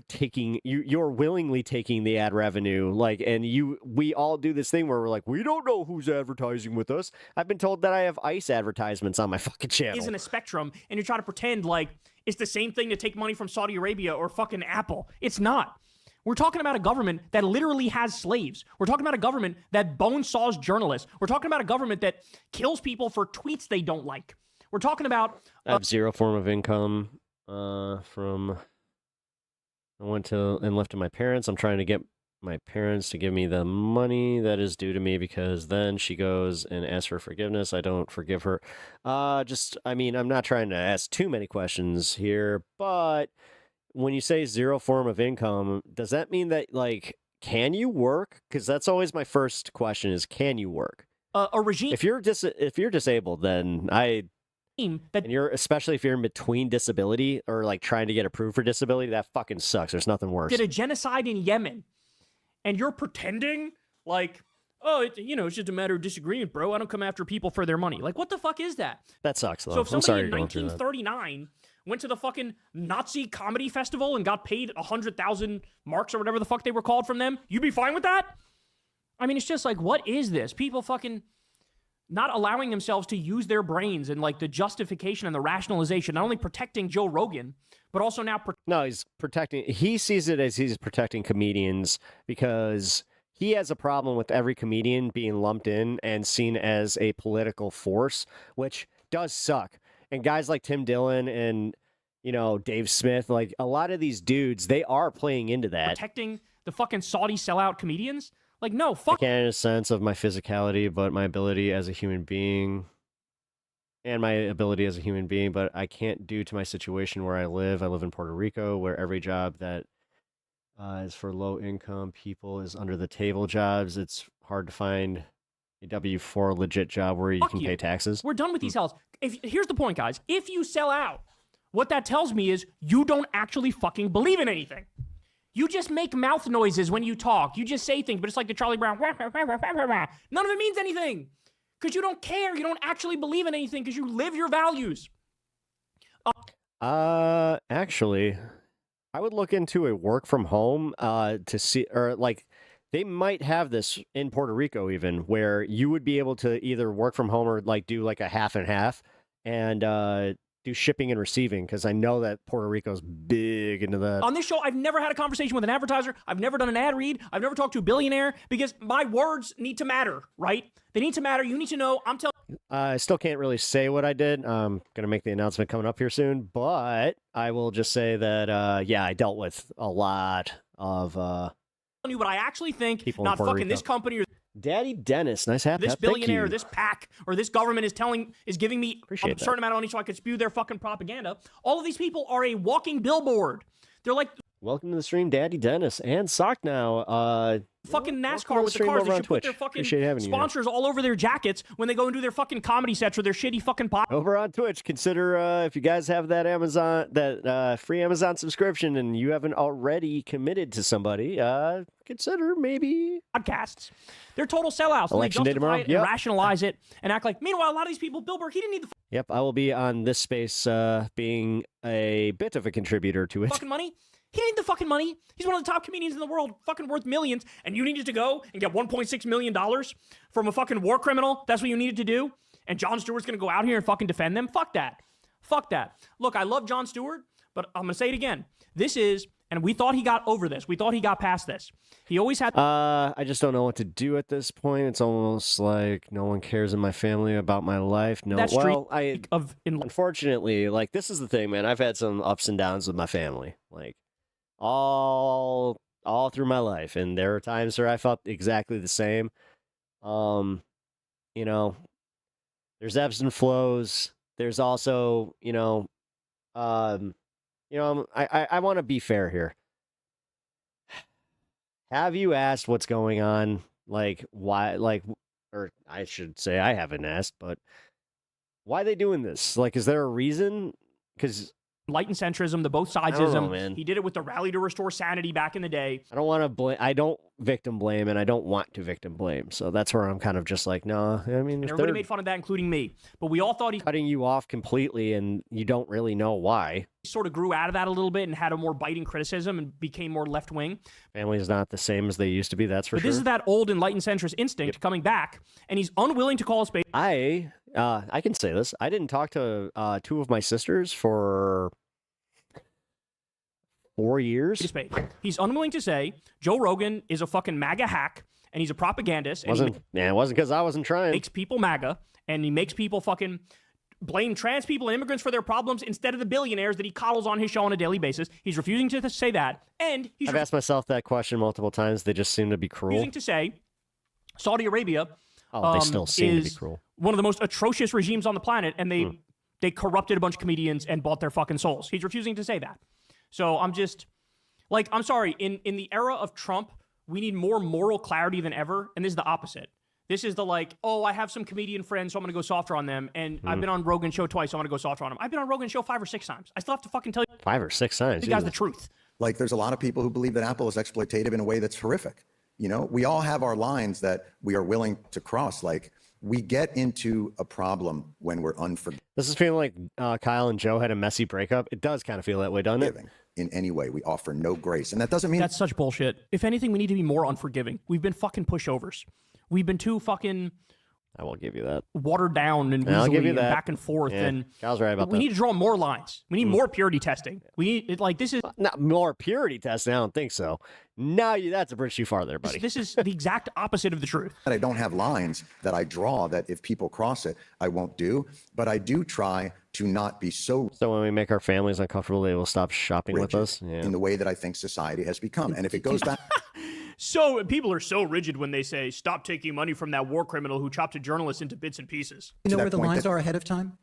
you're willingly taking the ad revenue, like, and we all do this thing where we're like, we don't know who's advertising with us. I've been told that I have ICE advertisements on my fucking channel. Isn't a spectrum, and you're trying to pretend like it's the same thing to take money from Saudi Arabia or fucking Apple. It's not. We're talking about a government that literally has slaves. We're talking about a government that bone saws journalists. We're talking about a government that kills people for tweets they don't like. We're talking about... I have zero form of income I went to and left to my parents. I'm trying to get my parents to give me the money that is due to me because then she goes and asks for forgiveness. I don't forgive her. I'm not trying to ask too many questions here, but when you say zero form of income, does that mean that, like, can you work? Because that's always my first question is, can you work? A regime... If you're disabled, then and especially if you're in between disability or like trying to get approved for disability, that fucking sucks. There's nothing worse. Did a genocide in Yemen, and you're pretending like, oh, it's just a matter of disagreement, bro. I don't come after people for their money. Like, what the fuck is that? That sucks, though. So if I'm somebody sorry in you're going through that. 1939 went to the fucking Nazi comedy festival and got paid 100,000 marks or whatever the fuck they were called from them, you'd be fine with that? I mean, it's just like, what is this? People fucking not allowing themselves to use their brains and like the justification and the rationalization, not only protecting Joe Rogan, but also now... No, he sees it as he's protecting comedians because he has a problem with every comedian being lumped in and seen as a political force, which does suck. And guys like Tim Dillon and, Dave Smith, like a lot of these dudes, they are playing into that. Protecting the fucking Saudi sellout comedians? Like, no, fuck. I can't in a sense of my physicality, but my ability as a human being and my ability as a human being, but I can't due to my situation where I live. I live in Puerto Rico, where every job that is for low income people is under the table jobs. It's hard to find a W-4 legit job where you can pay taxes. We're done with these hells. Here's the point, guys. If you sell out, what that tells me is you don't actually fucking believe in anything. You just make mouth noises when you talk. You just say things, but it's like the Charlie Brown. None of it means anything because you don't care. You don't actually believe in anything because you live your values. Actually, I would look into a work from home to see, or like they might have this in Puerto Rico even, where you would be able to either work from home or like do like a half and half and do shipping and receiving, because I know that Puerto Rico's big into that. On this show, I've never had a conversation with an advertiser. I've never done an ad read. I've never talked to a billionaire because my words need to matter, right? They need to matter. You need to know. I'm telling. I still can't really say what I did. I'm going to make the announcement coming up here soon, but I will just say that, yeah, I dealt with a lot of you what I actually think, people not in Puerto fucking Rico. this company or Daddy Dennis, nice hat. this Thank billionaire, you. this PAC, or this government is giving me Appreciate a certain amount of money so I could spew their fucking propaganda. All of these people are a walking billboard. They're like Welcome to the stream, Daddy Dennis and Sock now. Fucking welcome to NASCAR with the stream cars. over They on should put their Twitch. fucking Appreciate having you here. sponsors all over their jackets when they go and do their fucking comedy sets or their shitty fucking pod. Over on Twitch, consider if you guys have that free Amazon subscription and you haven't already committed to somebody, consider maybe podcasts. They're total sellouts. Election They day tomorrow. justify it and rationalize it and act like. Meanwhile, a lot of these people, Bill Burr, he didn't need the Yep, I will be on this space being a bit of a contributor to it. fucking money. He didn't need the fucking money. He's one of the top comedians in the world, fucking worth millions, and you needed to go and get $1.6 million from a fucking war criminal. That's what you needed to do. And Jon Stewart's gonna go out here and fucking defend them. Fuck that. Fuck that. Look, I love Jon Stewart, but I'm gonna say it again. This is, and we thought he got over this. We thought he got past this. He always had. I just don't know what to do at this point. It's almost like no one cares in my family about my life. No, That well, unfortunately, like this is the thing, man. I've had some ups and downs with my family, like all through my life, and there are times where I felt exactly the same. You know, there's ebbs and flows. There's also, I want to be fair here. Have you asked what's going on? Like, why, or I should say I haven't asked, but why are they doing this? Like, is there a reason? Because enlightened centrism, the both sides I don't know, ism. man. He did it with the rally to restore sanity back in the day. I don't want to blame. I don't victim blame, and I don't want to victim blame. So that's where I'm kind of just like, no. I mean, And if everybody they're made fun of that, including me. But we all thought he cutting you off completely, and you don't really know why. sort of grew out of that a little bit and had a more biting criticism and became more left wing. Family is not the same as they used to be. That's for But sure. this is that old enlightened centrist instinct coming back, and he's unwilling to call a spade. I can say this. I didn't talk to two of my sisters for 4 years. He's unwilling to say Joe Rogan is a fucking MAGA hack and he's a propagandist. And It wasn't because I wasn't trying. Makes people MAGA and he makes people fucking blame trans people and immigrants for their problems instead of the billionaires that he coddles on his show on a daily basis. He's refusing to say that, and he's I've asked myself that question multiple times. They just seem to be cruel. refusing to say Saudi Arabia. They still seem to be is cruel. One of the most atrocious regimes on the planet, and they corrupted a bunch of comedians and bought their fucking souls. He's refusing to say that. So I'm just like, I'm sorry. In the era of Trump, we need more moral clarity than ever, and this is the opposite. This is the like, oh, I have some comedian friends, so I'm gonna go softer on them, and I've been on Rogan's show twice, so I'm gonna go softer on them. I've been on Rogan's show 5 or 6 times. I still have to fucking tell you 5 or 6 times. you guys the truth. Like, there's a lot of people who believe that Apple is exploitative in a way that's horrific. You know, we all have our lines that we are willing to cross. Like, we get into a problem when we're unforgiving. This is feeling like Kyle and Joe had a messy breakup. It does kind of feel that way, doesn't it? In any way, we offer no grace, and that doesn't mean That's such bullshit. If anything, we need to be more unforgiving. We've been fucking pushovers. We've been too fucking I will give you that. watered down and I'll give weaselly you and that. back and forth. Yeah, And Kyle's right about we that. need to draw more lines. We need more purity testing. We need it, like this is Not more purity testing. I don't think so. No, that's a bridge too far there, buddy. this is the exact opposite of the truth. that I don't have lines that I draw that if people cross it, I won't do. But I do try to not be so when we make our families uncomfortable, they will stop shopping with rigid us. Yeah. in the way that I think society has become. And if it goes back So people are so rigid when they say stop taking money from that war criminal who chopped a journalist into bits and pieces. You know that where the point lines that- are ahead of time?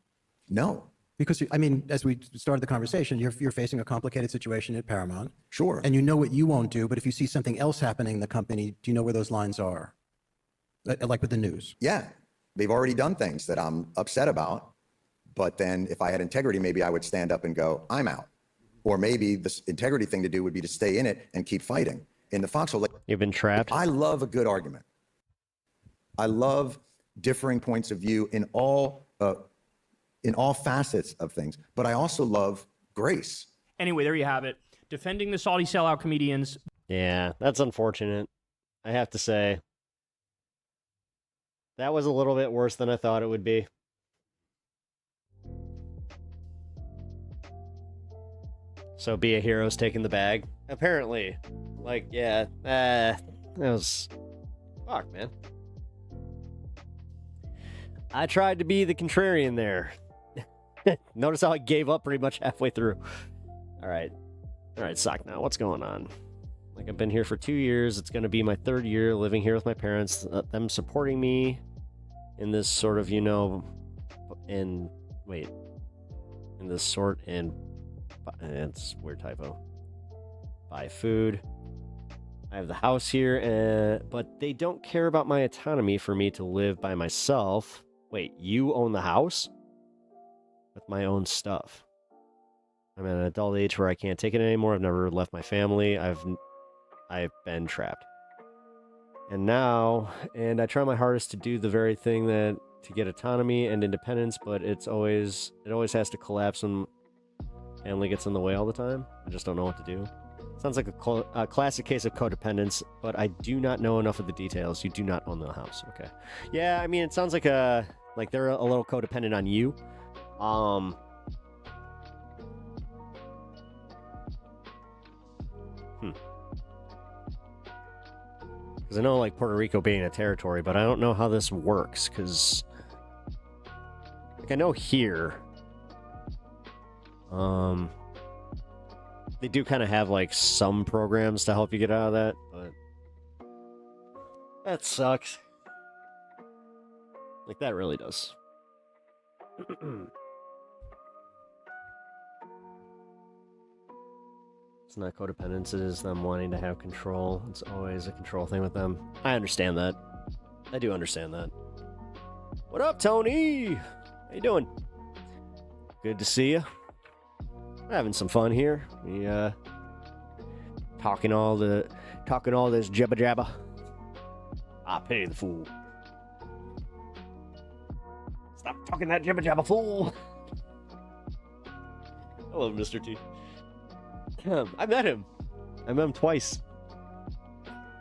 No. Because, I mean, as we started the conversation, you're facing a complicated situation at Paramount. Sure. And you know what you won't do, but if you see something else happening in the company, do you know where those lines are? Like with the news. Yeah, they've already done things that I'm upset about. But then if I had integrity, maybe I would stand up and go, I'm out. Or maybe the integrity thing to do would be to stay in it and keep fighting. In the foxhole, You've been trapped. I love a good argument. I love differing points of view in all facets of things. But I also love grace. Anyway, there you have it. Defending the Saudi sellout comedians. Yeah, that's unfortunate. I have to say. That was a little bit worse than I thought it would be. So be a hero's taking the bag. Apparently. Like, yeah. That was... Fuck, man. I tried to be the contrarian there. Notice how I gave up pretty much halfway through. Alright, Sock now. What's going on? Like, I've been here for 2 years. It's going to be my 3rd year living here with my parents. Them supporting me in this sort of, in this sort and... It's a weird typo. buy food. I have the house here, but they don't care about my autonomy for me to live by myself. Wait, you own the house? With my own stuff. I'm at an adult age where I can't take it anymore. I've never left my family. I've been trapped. And I try my hardest to do the very thing to get autonomy and independence, but it always has to collapse when family gets in the way all the time. I just don't know what to do. Sounds like a classic case of codependence, but I do not know enough of the details. You do not own the house. Okay. Yeah, I mean, it sounds like they're a little codependent on you. Because I know, like, Puerto Rico being a territory, but I don't know how this works, because, like, I know here, they do kind of have, like, some programs to help you get out of that, but that sucks. Like, that really does. It's not codependence, it is them wanting to have control. It's always a control thing with them. I understand that. I do understand that. What up, Tony? How you doing? Good to see you. We're having some fun here. We talking all this jabba jabba. I pity the fool. Stop talking that jabba jabba, fool. I love Mr. T. I met him twice.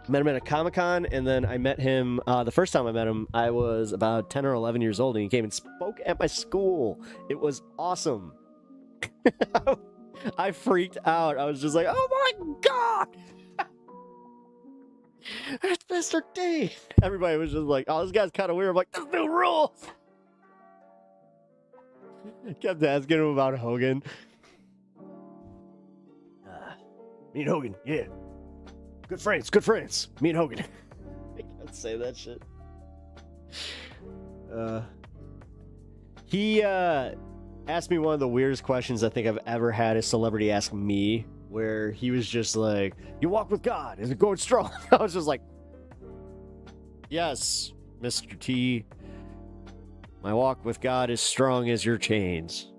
Met him at a Comic-Con, and then I met him, the first time I met him, I was about 10 or 11 years old, and he came and spoke at my school. It was awesome. I freaked out. I was just like, oh my god! It's Mr. T! Everybody was just like, oh, this guy's kind of weird. I'm like, there's new rules! Kept asking him about Hogan. Me and Hogan, yeah. Good friends. Me and Hogan. I can't say that shit. He asked me one of the weirdest questions I think I've ever had a celebrity ask me, where he was just like, you walk with God, is it going strong? I was just like, yes, Mr. T. My walk with God is strong as your chains.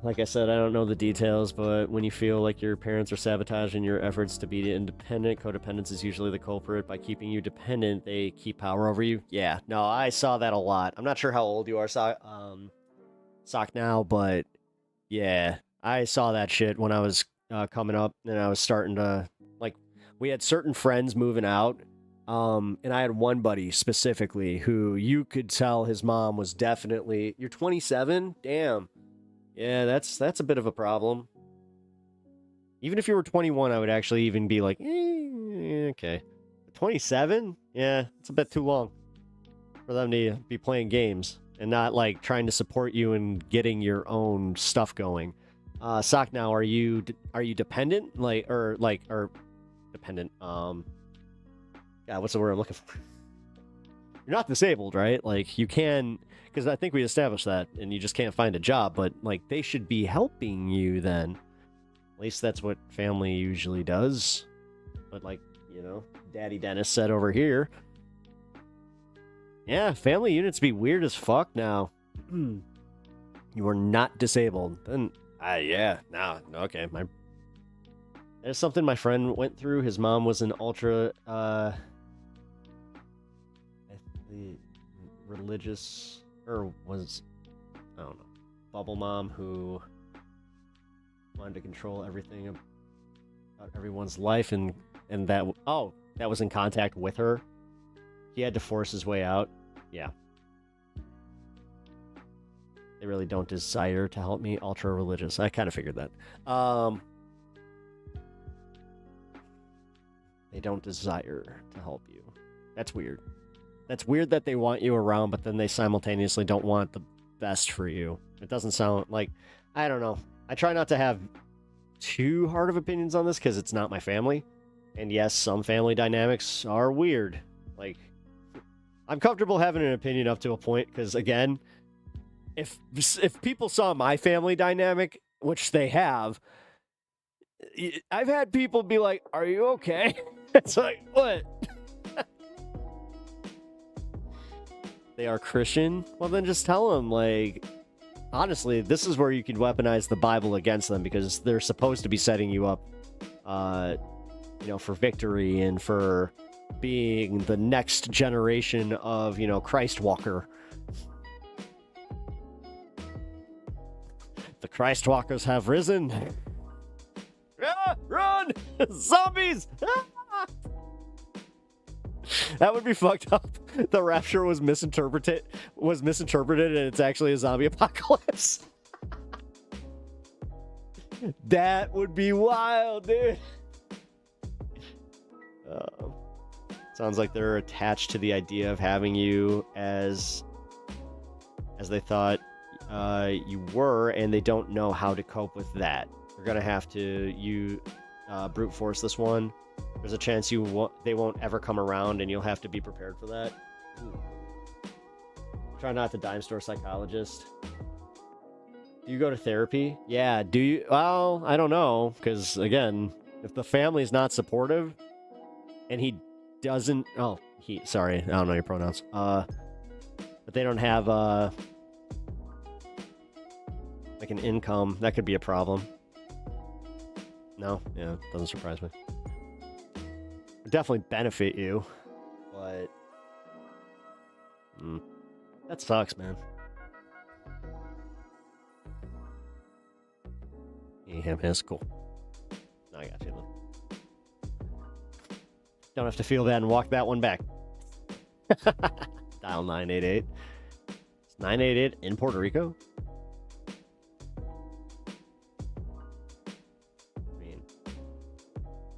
Like I said, I don't know the details, but when you feel like your parents are sabotaging your efforts to be independent, codependence is usually the culprit. By keeping you dependent, they keep power over you. Yeah, no, I saw that a lot. I'm not sure how old you are, Sock now, but yeah, I saw that shit when I was coming up, and I was starting to, like, we had certain friends moving out, and I had one buddy specifically who you could tell his mom was definitely, you're 27? Damn. Yeah, that's a bit of a problem. Even if you were 21, I would actually even be like, okay. 27? Yeah, it's a bit too long for them to be playing games and not, like, trying to support you and getting your own stuff going. Sock, now, are you dependent? Or dependent, God, what's the word I'm looking for? You're not disabled, right? Like, you can, because I think we established that, and you just can't find a job, but, like, they should be helping you then. At least that's what family usually does. But, like, you know, Daddy Dennis said over here. Yeah, family units be weird as fuck now. You are not disabled. Then, yeah, okay. There's something my friend went through. His mom was an ultra, religious, or was, I don't know, bubble mom who wanted to control everything about everyone's life, and that was in contact with her. He had to force his way out. Yeah. They really don't desire to help me. Ultra religious. I kind of figured that. They don't desire to help you. That's weird. That's weird that they want you around, but then they simultaneously don't want the best for you. It doesn't sound like, I don't know. I try not to have too hard of opinions on this because it's not my family. And yes, some family dynamics are weird. Like, I'm comfortable having an opinion up to a point because, again, if people saw my family dynamic which they have, I've had people be like, "Are you okay?" It's like, what? They are Christian? Well, then just tell them, like, honestly, this is where you can weaponize the Bible against them, because they're supposed to be setting you up, for victory and for being the next generation of, Christ walker. The Christ walkers have risen. Ah, run! Zombies! Ah! That would be fucked up. The rapture was misinterpreted, and it's actually a zombie apocalypse. That would be wild, dude. Sounds like they're attached to the idea of having you as they thought you were, and they don't know how to cope with that. You're gonna have to brute force this one. There's a chance they won't ever come around, and you'll have to be prepared for that. Ooh. Try not to dime store psychologist. Do you go to therapy? Yeah. Do you? Well, I don't know, because again, if the family's not supportive, and he doesn't. Oh, sorry, I don't know your pronouns. But they don't have like an income, that could be a problem. No, yeah, doesn't surprise me. Would definitely benefit you, but that sucks, man. Yeah, that's cool. I got you. Don't have to feel bad and walk that one back. Dial 988. It's 988 in Puerto Rico. I mean,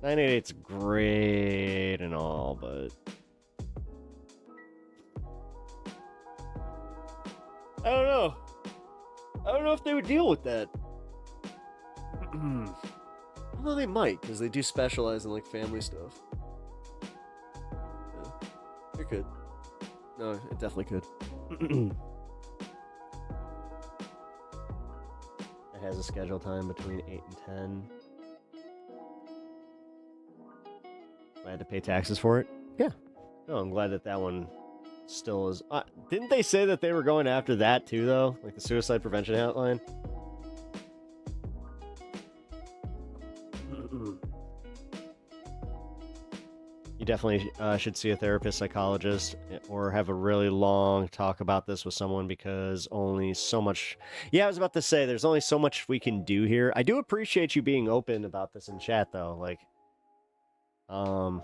988's great and all, but I don't know. I don't know if they would deal with that. Well, they might, because they do specialize in like family stuff. Yeah, it could. No, it definitely could. It has a schedule time between 8 and 10. I had to pay taxes for it? Yeah. No, I'm glad that one still is. Didn't they say that they were going after that too, though? Like the suicide prevention hotline? You definitely should see a therapist, psychologist, or have a really long talk about this with someone, because only so much... Yeah, I was about to say, there's only so much we can do here. I do appreciate you being open about this in chat, though. Like, you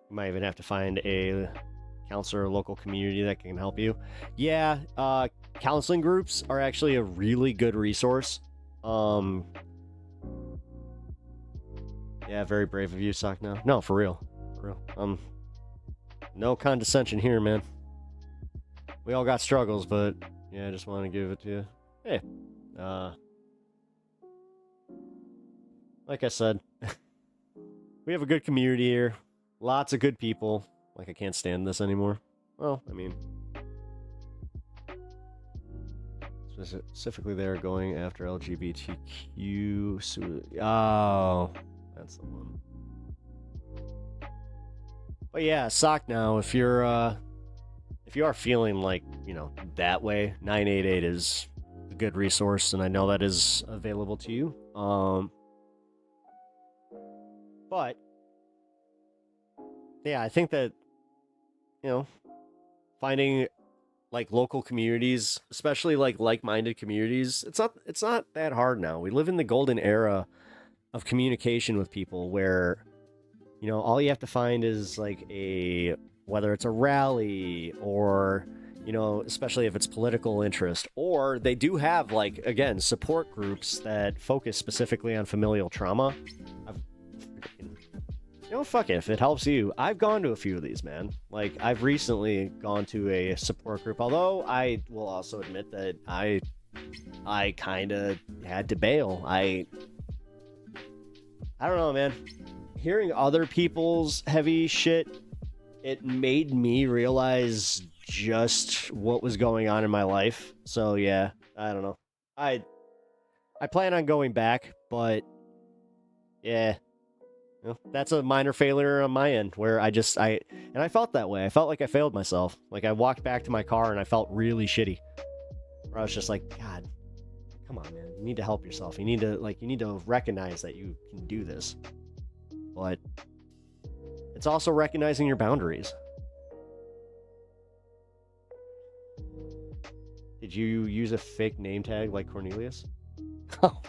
might even have to find a counselor or local community that can help you. Yeah, counseling groups are actually a really good resource. Yeah, very brave of you, Sock. No, for real. For real. No condescension here, man. We all got struggles, but yeah, I just want to give it to you. Hey, like I said, we have a good community here. Lots of good people. Like, I can't stand this anymore. Well, I mean, specifically they're going after LGBTQ. Oh, that's the one. But yeah, Sock now, if you are feeling like, that way, 988 is a good resource, and I know that is available to you. But yeah, I think that, finding like local communities, especially like-minded communities, it's not that hard now. We live in the golden era of communication with people where, all you have to find is like whether it's a rally or, especially if it's political interest, or they do have support groups that focus specifically on familial trauma. Fuck it, if it helps you. I've gone to a few of these, man. Like, I've recently gone to a support group, although I will also admit that I kind of had to bail. I don't know, man. Hearing other people's heavy shit, it made me realize just what was going on in my life. So, yeah, I don't know. I plan on going back, but yeah, that's a minor failure on my end where I felt that way. I felt like I failed myself. Like I walked back to my car and I felt really shitty. Where I was just like, God, come on, man. You need to help yourself. You need to recognize that you can do this. But it's also recognizing your boundaries. Did you use a fake name tag like Cornelius? Oh.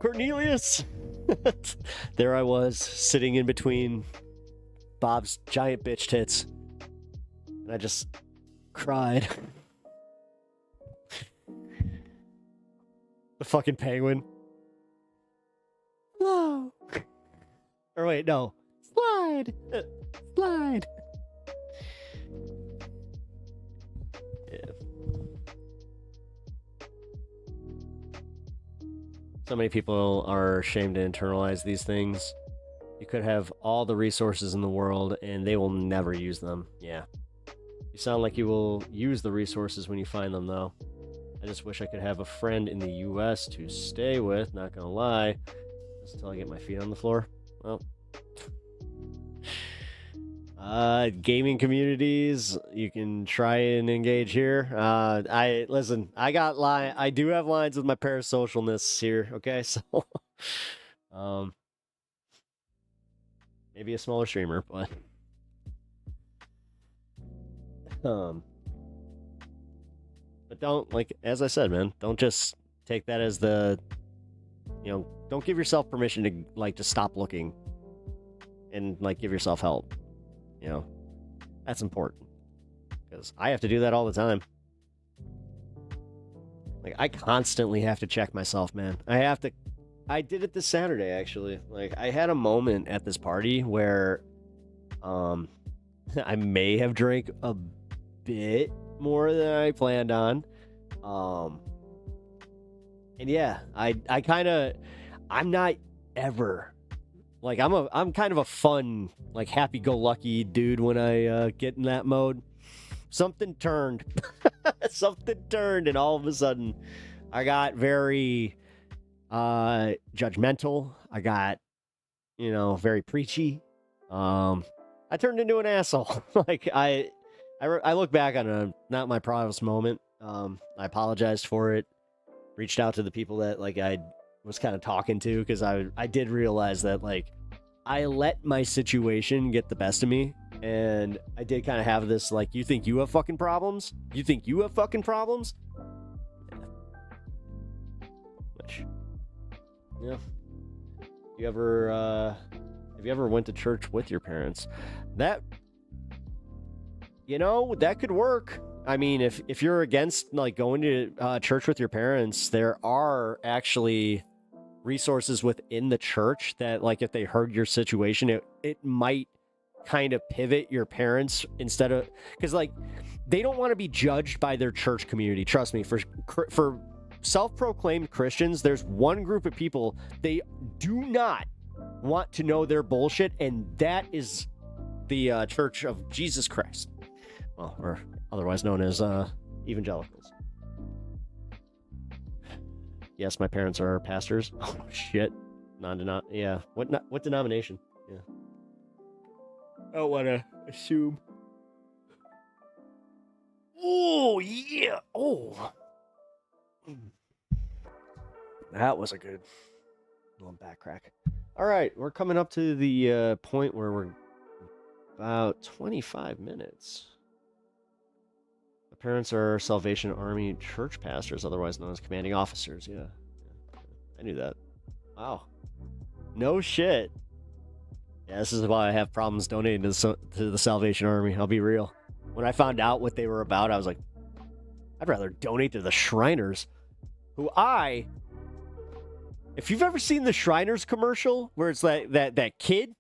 Cornelius! There I was, sitting in between Bob's giant bitch tits. And I just cried. The fucking penguin. Hello. Or wait, no. Slide! Slide! Yeah. So many people are ashamed to internalize these things. You could have all the resources in the world and they will never use them. Yeah. You sound like you will use the resources when you find them, though. I just wish I could have a friend in the US to stay with, not gonna lie. Just until I get my feet on the floor. Well. Gaming communities, you can try and engage here. I do have lines with my parasocialness here, okay? So maybe a smaller streamer, but don't, like, as I said, man, don't just take that as the, don't give yourself permission to stop looking and give yourself help. That's important because I have to do that all the time. I constantly have to check myself, man. I did it this Saturday, actually. I had a moment at this party where I may have drank a bit more than I planned on. And yeah, I'm not ever, I'm kind of a fun, happy-go-lucky dude when I get in that mode. Something turned. Something turned, and all of a sudden, I got very judgmental. I got, very preachy. I turned into an asshole. I look back on not my proudest moment. I apologized for it. Reached out to the people that I was kind of talking to, because I did realize that I let my situation get the best of me, and I did kind of have this you think you have fucking problems? You think you have fucking problems? Yeah. Which, yeah. Have you ever went to church with your parents? That could work. I mean, if you're against going to church with your parents, there are actually resources within the church that if they heard your situation, it might kind of pivot your parents instead of, because they don't want to be judged by their church community. Trust me, for self-proclaimed Christians, there's one group of people they do not want to know their bullshit, and that is the Church of Jesus Christ, well, or otherwise known as evangelicals. Yes, my parents are pastors. Oh shit, yeah. What denomination? Yeah. I don't want to assume. Oh yeah. Oh, that was a good little back crack. All right, we're coming up to the point where we're about 25 minutes. The parents are Salvation Army church pastors, otherwise known as commanding officers. Yeah. I knew that. Wow. No shit. Yeah, this is why I have problems donating to the Salvation Army. I'll be real. When I found out what they were about, I was like, I'd rather donate to the Shriners, who if you've ever seen the Shriners commercial where it's that kid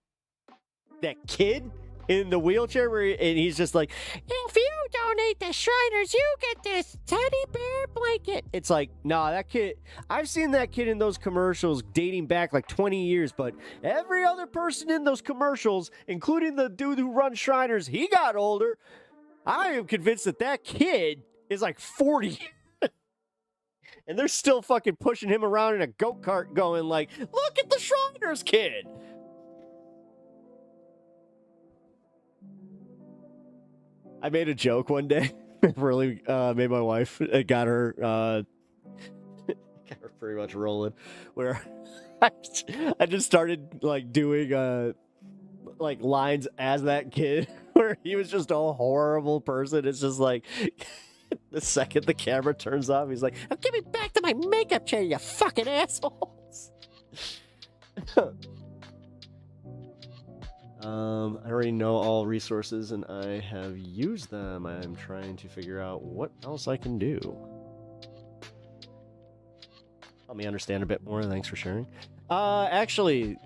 in the wheelchair and he's just like, if you donate to Shriners, you get this teddy bear blanket. It's nah, that kid, I've seen that kid in those commercials dating back 20 years, but every other person in those commercials, including the dude who runs Shriners, he got older. I am convinced that kid is 40. And they're still fucking pushing him around in a go-kart going like, look at the Shriners kid. I made a joke one day. Really made my wife, it got her pretty much rolling, where I just started like doing like lines as that kid where he was just a horrible person. It's just like the second the camera turns off, he's like, "I'm giving back to my makeup chair, you fucking assholes." I already know all resources and I have used them. I'm trying to figure out what else I can do. Help me understand a bit more. Thanks for sharing. Actually,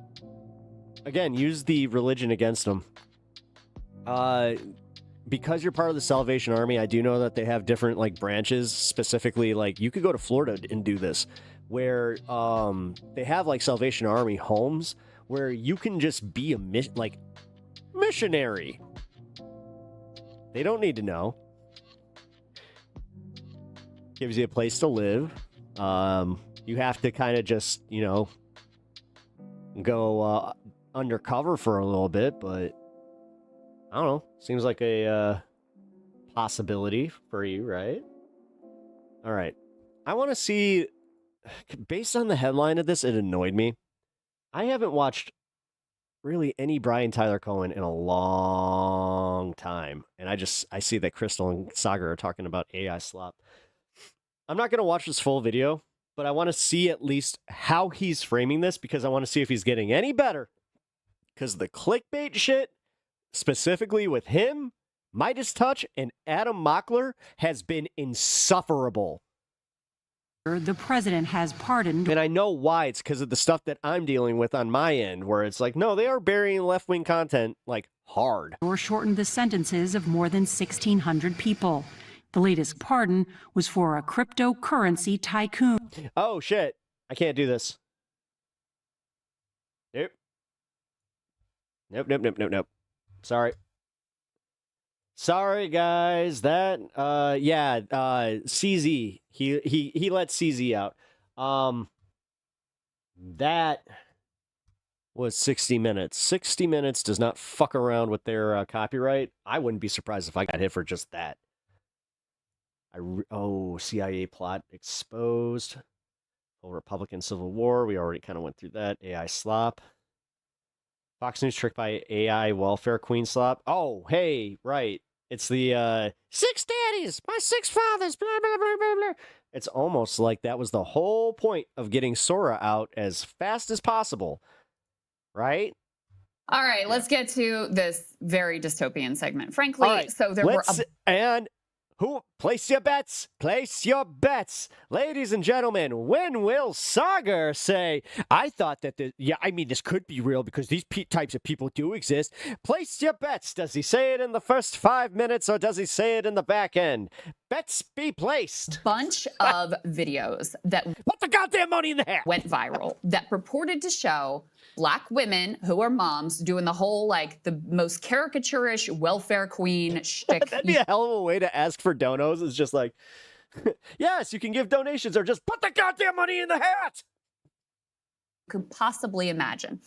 again, use the religion against them. Because you're part of the Salvation Army, I do know that they have different like branches. Specifically, like you could go to Florida and do this, where they have like Salvation Army homes where you can just be a missionary. They don't need to know. Gives you a place to live. You have to kind of just, you know, go undercover for a little bit, but I don't know. Seems like a possibility for you, right? All right. I want to see, based on the headline of this, it annoyed me. I haven't watched really any Brian Tyler Cohen in a long time. And I see that Crystal and Saga are talking about AI slop. I'm not going to watch this full video, but I want to see at least how he's framing this because I want to see if he's getting any better. Because the clickbait shit, specifically with him, Midas Touch, and Adam Mockler, has been insufferable. The president has pardoned. And I know why. It's because of the stuff that I'm dealing with on my end, where it's like, no, they are burying left-wing content, like, hard. Or shortened the sentences of more than 1,600 people. The latest pardon was for a cryptocurrency tycoon. Oh, shit. I can't do this. Nope. Sorry. Sorry, guys. That, CZ. He let CZ out. That was 60 minutes. 60 minutes does not fuck around with their copyright. I wouldn't be surprised if I got hit for just that. CIA plot exposed. Whole Republican Civil War. We already kind of went through that. AI slop. Fox News tricked by AI welfare queen slop. Oh, hey, right. It's the 6 daddies, my 6 fathers, blah, blah, blah, blah, blah. It's almost like that was the whole point of getting Sora out as fast as possible, right? All right, let's get to this very dystopian segment. Frankly, so there were... And who? Place your bets. Place your bets. Ladies and gentlemen, when will Sagar say, I thought that this could be real because these types of people do exist. Place your bets. Does he say it in the first 5 minutes or does he say it in the back end? Bets be placed. Bunch of videos that put the goddamn money in the hat went viral that purported to show Black women who are moms doing the whole, like, the most caricaturish welfare queen shtick. That'd be a hell of a way to ask for donos. It's just like, yes, you can give donations or just put the goddamn money in the hat. Could possibly imagine.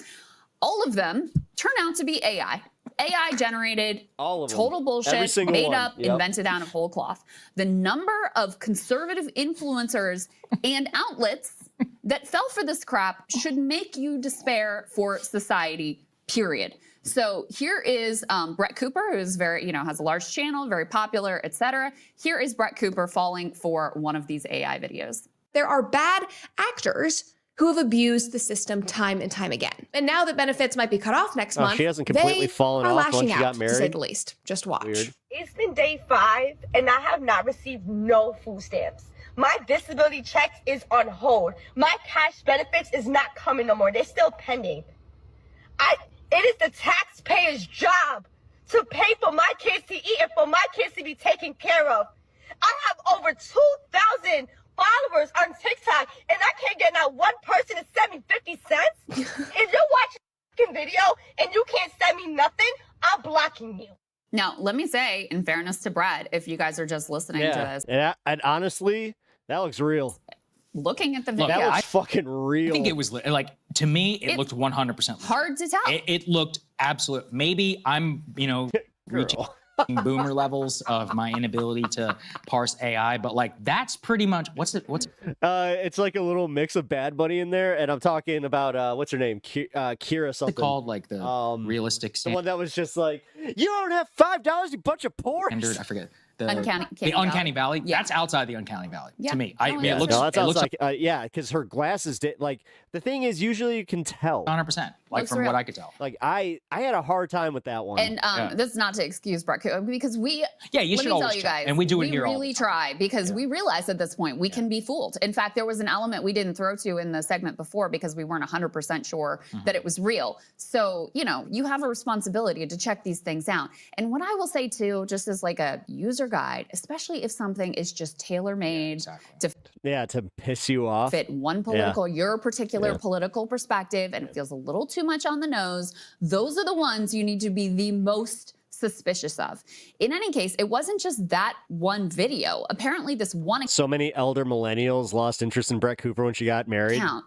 All of them turn out to be AI. AI generated, all of them. Total bullshit, Every single made one. up, Yep. invented out of whole cloth. The number of conservative influencers and outlets that fell for this crap should make you despair for society, period. So here is Brett Cooper, who's very, has a large channel, very popular, etc. Here is Brett Cooper falling for one of these AI videos. There are bad actors who have abused the system time and time again. And now that benefits might be cut off next month, she hasn't completely fallen are off lashing once she out, got to married. say the least. Just watch. Weird. It's been day 5 and I have not received no food stamps. My disability checks is on hold. My cash benefits is not coming no more. They're still pending. It is the taxpayer's job to pay for my kids to eat and for my kids to be taken care of. I have over 2,000 followers on TikTok and I can't get not one person to send me 50 cents. If you're watching a video and you can't send me nothing, I'm blocking you. Now, let me say, in fairness to Brett, if you guys are just listening to this. And honestly, that looks real. looking at the video. That was fucking real. I think it was like, to me, it looked 100% hard to tell. It looked absolute. Maybe I'm, reaching boomer levels of my inability to parse AI, but like that's pretty much what's it's like a little mix of Bad Bunny in there, and I'm talking about what's her name, Kira something. called like the realistic the one that was just like, you don't have $5, you bunch of porks. standard. I forget. The Uncanny Valley. Yeah. That's outside the Uncanny Valley to me. It looks like yeah, because her glasses did like the thing is usually you can tell 100%. Like from what I could tell. Like I had a hard time with that one. And this is not to excuse Brett because we you let should me always tell you check. guys, And we do it we here all really try because we realize at this point we can be fooled. In fact, there was an element we didn't throw to in the segment before because we weren't 100% sure that it was real. So you have a responsibility to check these things out. And what I will say too, just as like a user guide, especially if something is just tailor-made to piss you off, fit one your particular political perspective, and it feels a little too much on the nose, those are the ones you need to be the most suspicious of. In any case, it wasn't just that one video. Apparently this one so many elder millennials lost interest in Brett Cooper when she got married. Account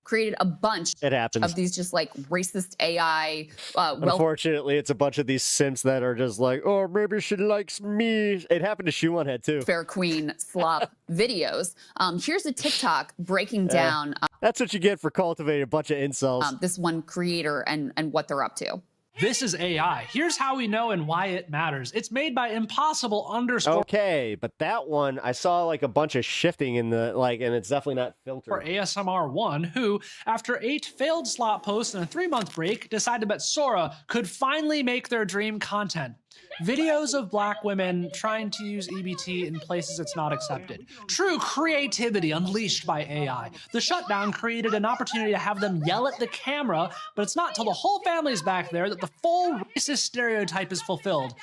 created a bunch of these just like racist AI. Unfortunately, it's a bunch of these simps that are just like, oh, maybe she likes me. It happened to Shoe on Head too. Fair Queen slop videos. Here's a TikTok breaking down. That's what you get for cultivating a bunch of incels. This one creator and what they're up to. This is AI. Here's how we know and why it matters. It's made by Impossible _ Okay, but that one I saw like a bunch of shifting in the and it's definitely not filtered. For ASMR1, who, after 8 failed slot posts and a 3-month break, decided that Sora could finally make their dream content. Videos of black women trying to use EBT in places it's not accepted. True creativity unleashed by AI. The shutdown created an opportunity to have them yell at the camera, but it's not till the whole family's back there that the full racist stereotype is fulfilled.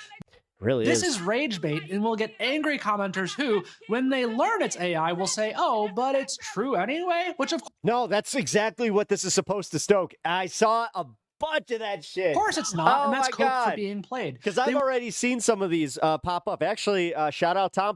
Really This is rage bait, and we'll get angry commenters who, when they learn it's AI, will say, oh, but it's true anyway, which of No, that's exactly what this is supposed to stoke. I saw a bunch of that shit. Of course it's not, and that's code for being played. Because I've already seen some of these pop up. Actually, shout out Tom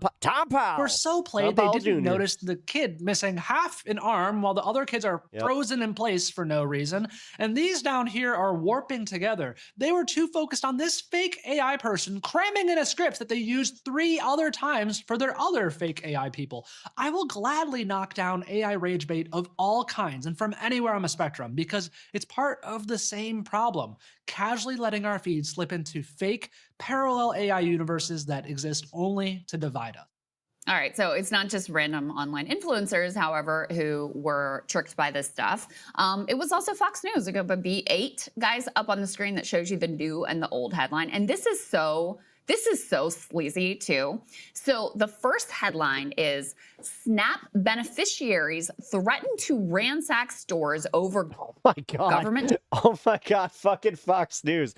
Powell. We're so played they didn't notice the kid missing half an arm while the other kids are frozen in place for no reason. And these down here are warping together. They were too focused on this fake AI person cramming in a script that they used 3 other times for their other fake AI people. I will gladly knock down AI rage bait of all kinds and from anywhere on the spectrum because it's part of the same problem, casually letting our feed slip into fake parallel AI universes that exist only to divide us. All right, so it's not just random online influencers, however, who were tricked by this stuff. It was also Fox News. It would be 8 guys up on the screen that shows you the new and the old headline. And this is so sleazy too. So the first headline is SNAP beneficiaries threaten to ransack stores over government. Oh my God, fucking Fox News.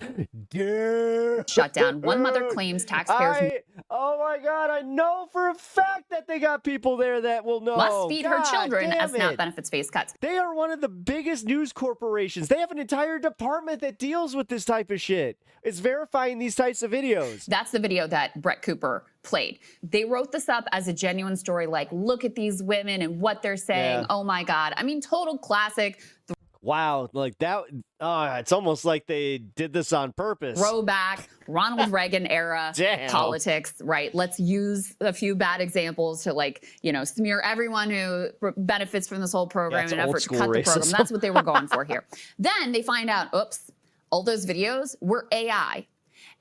Shutdown. One mother claims taxpayers oh my God, I know for a fact that they got people there that will know. must feed her children damn as SNAP it. benefits face cuts. They are one of the biggest news corporations. They have an entire department that deals with this type of shit. It's verifying these types of videos. That's the video that Brett Cooper played. They wrote this up as a genuine story, like, look at these women and what they're saying. Yeah. Oh my God. I mean, total classic. Wow, like that, it's almost like they did this on purpose. Throwback, Ronald Reagan era politics, right? Let's use a few bad examples to smear everyone who benefits from this whole program in an effort to cut the program. That's what they were going for here. Then they find out, oops, all those videos were AI.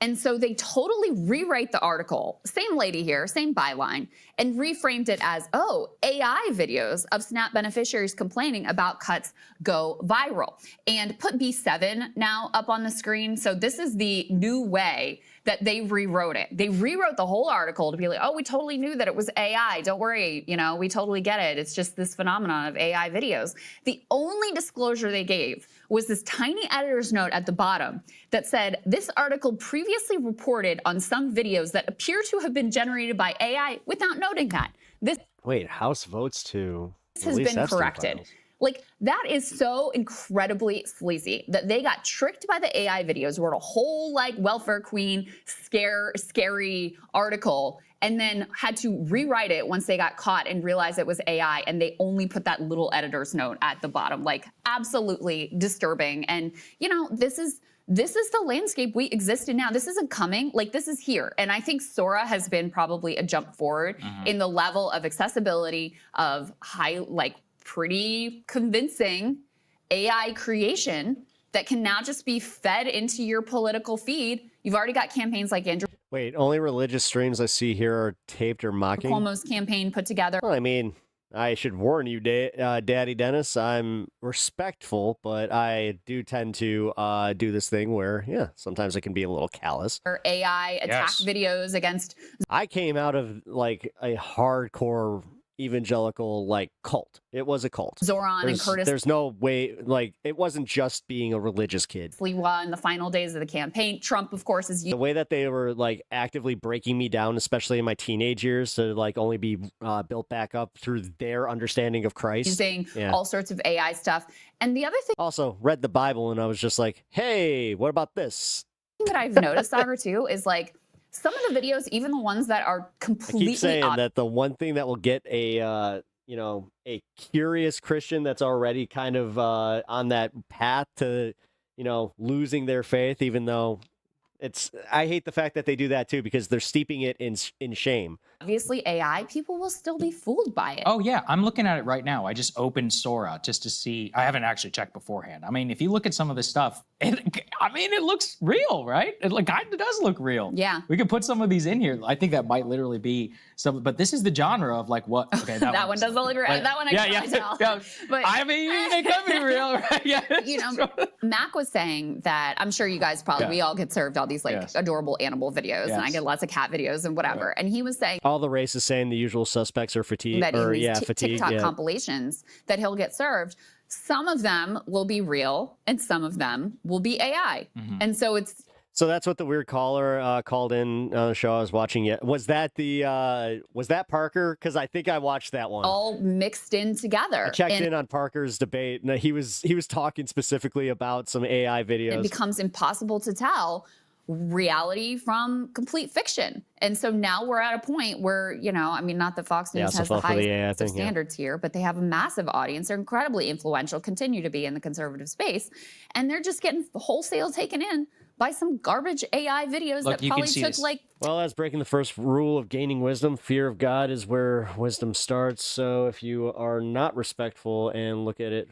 And so they totally rewrite the article, same lady here, same byline, and reframed it as, oh, AI videos of SNAP beneficiaries complaining about cuts go viral. And put B7 now up on the screen. So this is the new way that they rewrote it. They rewrote the whole article to be like, oh, we totally knew that it was AI. Don't worry, we totally get it. It's just this phenomenon of AI videos. The only disclosure they gave was this tiny editor's note at the bottom that said, this article previously reported on some videos that appear to have been generated by AI without noting that. This Wait, House votes to has been corrected. Like, that is so incredibly sleazy that they got tricked by the AI videos, wrote a whole like welfare queen scary article, and then had to rewrite it once they got caught and realized it was AI, and they only put that little editor's note at the bottom. Like, absolutely disturbing. And, you know, this is the landscape we exist in now. This isn't coming, like, this is here. And I think Sora has been probably a jump forward in the level of accessibility of pretty convincing AI creation that can now just be fed into your political feed. You've already got campaigns like Andrew Wait, only religious streams I see here are taped or mocking? Cuomo's campaign put together. Well, I mean, I should warn you, Daddy Dennis, I'm respectful, but I do tend to do this thing where, yeah, sometimes I can be a little callous. Or AI attack videos against. I came out of like a hardcore evangelical like cult. It was a cult. Zoran and Curtis. There's no way, like, it wasn't just being a religious kid. Sliwa in the final days of the campaign. Trump, of course, is The way that they were like actively breaking me down, especially in my teenage years, to like only be built back up through their understanding of Christ. using all sorts of AI stuff. And the other thing Also, read the Bible and I was just like, hey, what about this? that I've noticed, Sagar, too, is like some of the videos, even the ones that are I completely keep saying that the one thing that will get a a curious Christian that's already kind of on that path to losing their faith, even though I hate the fact that they do that too, because they're steeping it in shame. obviously AI, people will still be fooled by it. Oh yeah, I'm looking at it right now. I just opened Sora just to see. I haven't actually checked beforehand. I mean, if you look at some of this stuff, it looks real, right? It kind of does look real. Yeah. We could put some of these in here. I think that might literally be some, but this is the genre of like what? Okay, that one doesn't look real. That one I can't tell. Yeah. But I mean, it could be real, right? Yeah. You know, Mac was saying that I'm sure you guys probably we all get served all these like adorable animal videos, and I get lots of cat videos and whatever. And he was saying All the races saying the usual suspects are fatigued. that in these fatigue. TikTok compilations that he'll get served, some of them will be real and some of them will be AI. And so it's So that's what the weird caller called in on the show I was watching. Was that was that Parker? Because I think I watched that one. all mixed in together. I checked And in on Parker's debate, and he was talking specifically about some AI videos. it becomes impossible to tell reality from complete fiction. And so now we're at a point where, I mean, not that Fox News so has the far for the AI highest of thing, yeah. standards here, but they have a massive audience. They're incredibly influential, continue to be in the conservative space. And they're just getting wholesale taken in by some garbage AI videos Look, that you can probably see took this. like Well, that's breaking the first rule of gaining wisdom. Fear of God is where wisdom starts. So if you are not respectful and look at it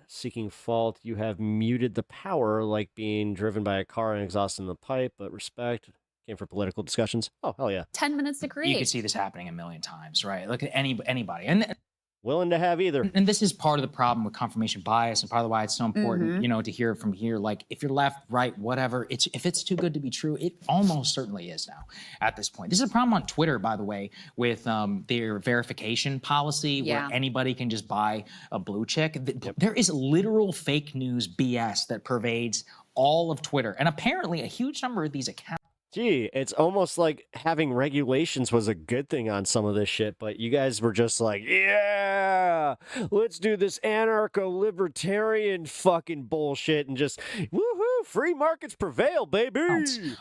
seeking fault, you have muted the power, like being driven by a car and exhausting the pipe. But respect came for political discussions. Oh, hell yeah. 10 minutes to create. You could see this happening a million times, right? Look at anybody. And willing to have either. And this is part of the problem with confirmation bias, and part of why it's so important, to hear it from here. Like, if you're left, right, whatever, if it's too good to be true, it almost certainly is now at this point. This is a problem on Twitter, by the way, with their verification policy, where anybody can just buy a blue check. There is literal fake news BS that pervades all of Twitter, and apparently a huge number of these accounts. Gee, it's almost like having regulations was a good thing on some of this shit, but you guys were just like, yeah, let's do this anarcho-libertarian fucking bullshit and just, woohoo, free markets prevail, baby.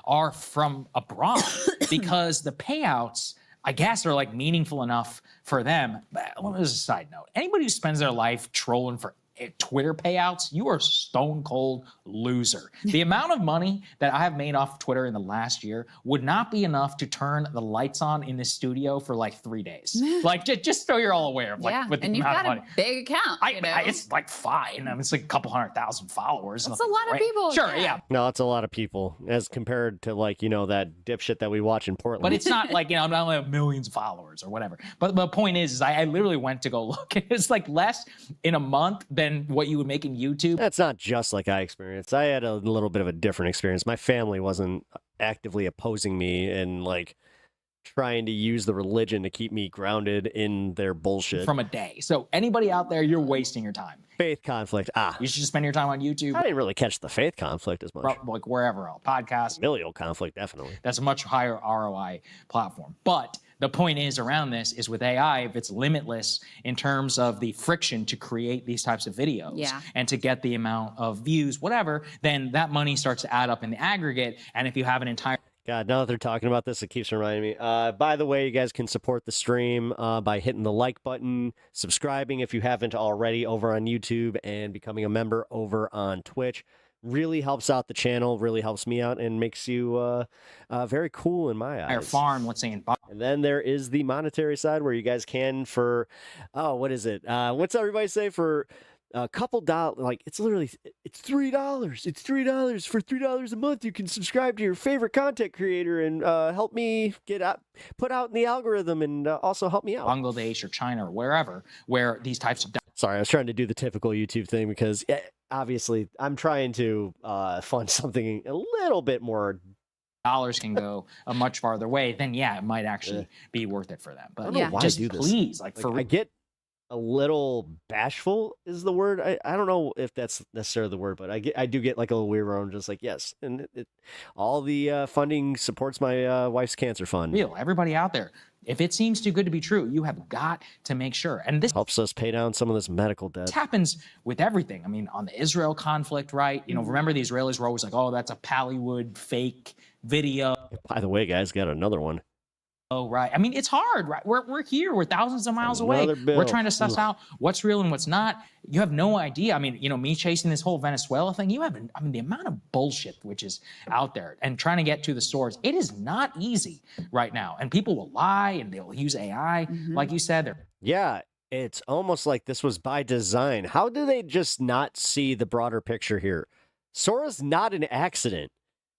Are from abroad because the payouts, I guess, are like meaningful enough for them. But as a side note, anybody who spends their life trolling for Twitter payouts, you are a stone cold loser. The amount of money that I have made off Twitter in the last year would not be enough to turn the lights on in the studio for like 3 days. Like, just so you're all aware of like with the and you've amount got of money. a big account. It's like fine. I mean, it's like a couple 100,000 followers. That's a lot of people. Sure, yeah. No, it's a lot of people as compared to like, that dipshit that we watch in Portland. But it's not like, I'm not only have millions of followers or whatever. But the point is I literally went to go look. It's like less in a month than what you would make in YouTube. That's not just like I experienced. I had a little bit of a different experience. My family wasn't actively opposing me and like trying to use the religion to keep me grounded in their bullshit. From a day. So anybody out there, you're wasting your time. Faith conflict. You should just spend your time on YouTube. I didn't really catch the faith conflict as much. Like wherever else. Podcasts. Familial conflict, definitely. That's a much higher ROI platform. But the point is around this is with AI, if it's limitless in terms of the friction to create these types of videos and to get the amount of views, whatever, then that money starts to add up in the aggregate. And if you have an entire God, now that they're talking about this, it keeps reminding me. By the way, you guys can support the stream by hitting the like button, subscribing if you haven't already over on YouTube, and becoming a member over on Twitch. Really helps out the channel, really helps me out, and makes you very cool in my eyes. farm, let's say in And then there is the monetary side where you guys can for, what is it? What's everybody say for a couple dollars? Like it's literally, it's $3. It's $3 for $3 a month. You can subscribe to your favorite content creator and help me get out, put out in the algorithm, and also help me out. Bangladesh or China or wherever, where these types of Sorry, I was trying to do the typical YouTube thing because obviously I'm trying to fund something a little bit more. dollars can go a much farther way, then yeah, it might actually be worth it for them. I But don't know why just I do this. please, like for I get a little bashful is the word. I don't know if that's necessarily the word, but I do get like a little weird where I'm just like, yes, and all the funding supports my wife's cancer fund. real, everybody out there, if it seems too good to be true, you have got to make sure. And this Helps us pay down some of this medical debt. happens with everything. I mean, on the Israel conflict, right? You know, remember the Israelis were always like, oh, that's a Pallywood fake video. By the way, guys, got another one. Oh, right. I mean, it's hard, right? We're here. We're thousands of miles away. Another bill. We're trying to suss Ugh. out what's real and what's not. You have no idea. I mean, you know, me chasing this whole Venezuela thing, I mean, the amount of bullshit which is out there and trying to get to the source, it is not easy right now. And people will lie and they'll use AI. Like you said, they're Yeah, it's almost like this was by design. How do they just not see the broader picture here? Sora's not an accident.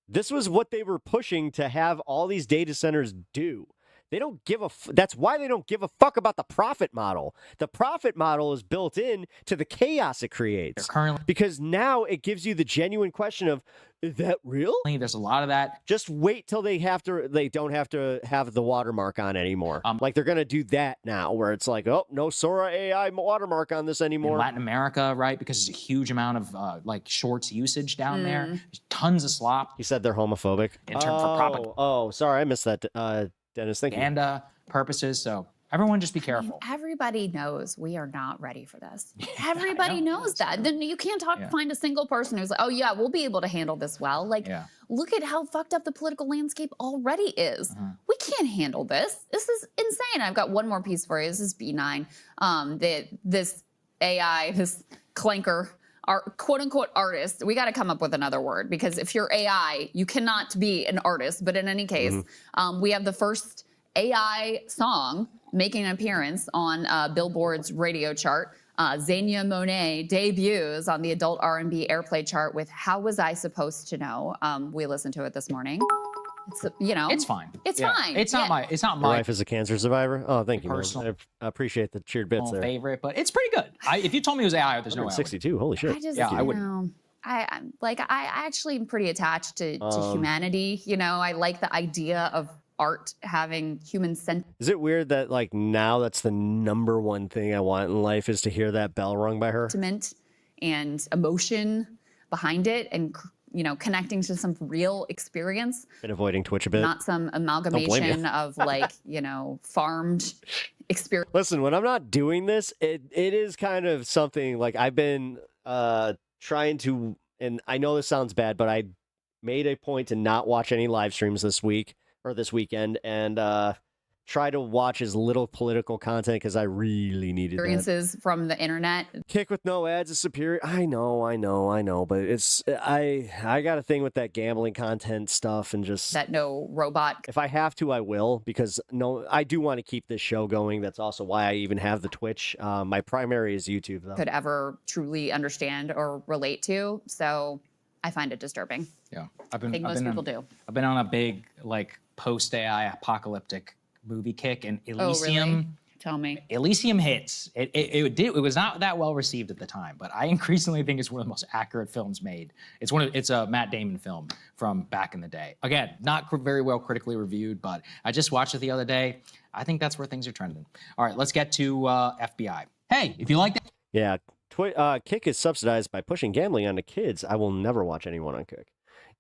This was what they were pushing to have all these data centers do. They don't give a that's why they don't give a fuck about the profit model. The profit model is built in to the chaos it creates. Because now it gives you the genuine question of, is that real? There's a lot of that. Just wait till they don't have to have the watermark on anymore. Like they're gonna do that now, where it's like, oh, no Sora AI watermark on this anymore. in Latin America, right? Because there's a huge amount of like shorts usage down there. There's tons of slop. He said they're homophobic. In terms for propaganda. Oh, sorry, I missed that. Dennis, thank you. Purposes. So everyone just be careful. Everybody knows we are not ready for this. Everybody knows that. Then you can't find a single person who's like, oh yeah, we'll be able to handle this well. Like, look at how fucked up the political landscape already is. We can't handle this. This is insane. I've got one more piece for you. This is B9. This AI, this clanker, our quote unquote artist, we got to come up with another word, because if you're AI, you cannot be an artist. But in any case, we have the first AI song making an appearance on Billboard's radio chart. Xenia Monet debuts on the adult R&B airplay chart with How Was I Supposed to Know? We listened to it this morning. It's, you know, it's fine. It's fine. It's not my. It's not Your my wife is a cancer survivor. Oh, thank you, man. Personal- I appreciate the cheered bits there. favorite, but it's pretty good. If you told me it was AI, there's no way. I would. 162. Holy shit. I just, Yeah, I you would. know, I actually am pretty attached to Um, humanity. You know, I like the idea of art having human Is it weird that like now that's the number one thing I want in life is to hear that bell rung by her? sentiment and emotion behind it, and you know, connecting to some real experience, Been avoiding Twitch a bit. not some blame amalgamation you. of like, you know, farmed experience. Listen, when I'm not doing this, it is kind of something like I've been trying to, and I know this sounds bad, but I made a point to not watch any live streams this week or this weekend, and try to watch as little political content because I really needed that. Experiences from the internet. Kick with no ads is superior. I know, but it's I got a thing with that gambling content stuff and just That no robot. If I have to, I will, because I do want to keep this show going. That's also why I even have the Twitch. My primary is YouTube, though. Could ever truly understand or relate to. So I find it disturbing. Yeah, I think most people do. I've been on a big like post AI apocalyptic movie kick, and Oh, Elysium. really? Tell me. Elysium hits. It was not that well received at the time, but I increasingly think it's one of the most accurate films made. It's a Matt Damon film from back in the day. Again, not very well critically reviewed, but I just watched it the other day. I think that's where things are trending. All right, let's get to FBI. Hey, if you like that. Yeah, Kick is subsidized by pushing gambling onto kids. I will never watch anyone on Kick.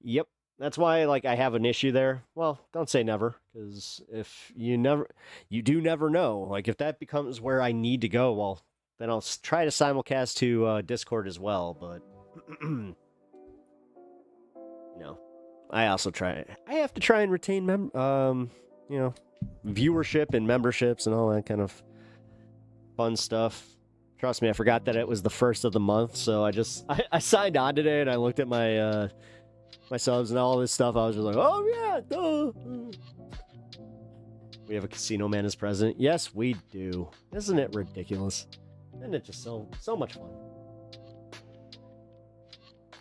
Yep. that's why like I have an issue there. Well, don't say never, because if you do never know. Like if that becomes where I need to go, well, then I'll try to simulcast to Discord as well. But I also I have to try and retain viewership and memberships and all that kind of fun stuff. Trust me, I forgot that it was the first of the month, so I signed on today and I looked at my my subs and all this stuff. I was just like, oh yeah, duh. We have a casino man as president. Yes, we do. Isn't it ridiculous? Isn't it just so much fun?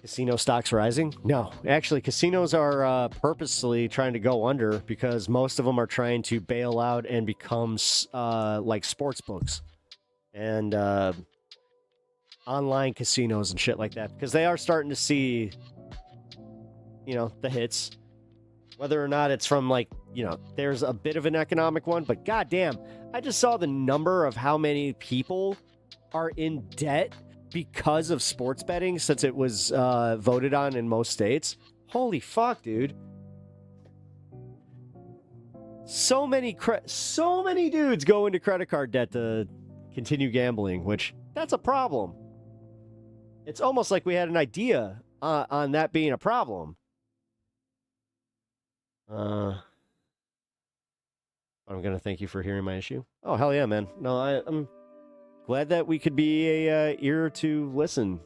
Casino stocks rising? No, actually, casinos are purposely trying to go under because most of them are trying to bail out and become like sports books and online casinos and shit like that, because they are starting to see, the hits. Whether or not it's from like, there's a bit of an economic one, but goddamn, I just saw the number of how many people are in debt because of sports betting since it was voted on in most states. Holy fuck, dude. So many dudes go into credit card debt to continue gambling, which that's a problem. It's almost like we had an idea on that being a problem. I'm gonna thank you for hearing my issue. Oh, hell yeah, man. No, I'm glad that we could be a ear to listen,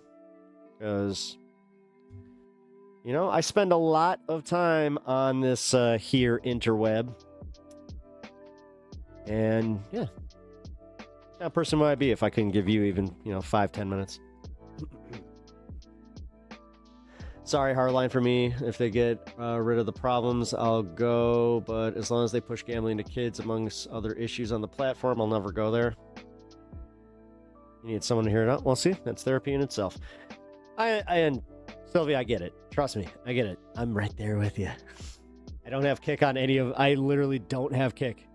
because I spend a lot of time on this here interweb, and yeah, what kind of person would I be if I couldn't give you even 5-10 minutes? Sorry, hardline for me. If they get rid of the problems, I'll go. But as long as they push gambling to kids amongst other issues on the platform, I'll never go there. You need someone to hear it out. Well, see, that's therapy in itself. And Sylvia, I get it. Trust me, I get it. I'm right there with you. I don't have Kick on I literally don't have Kick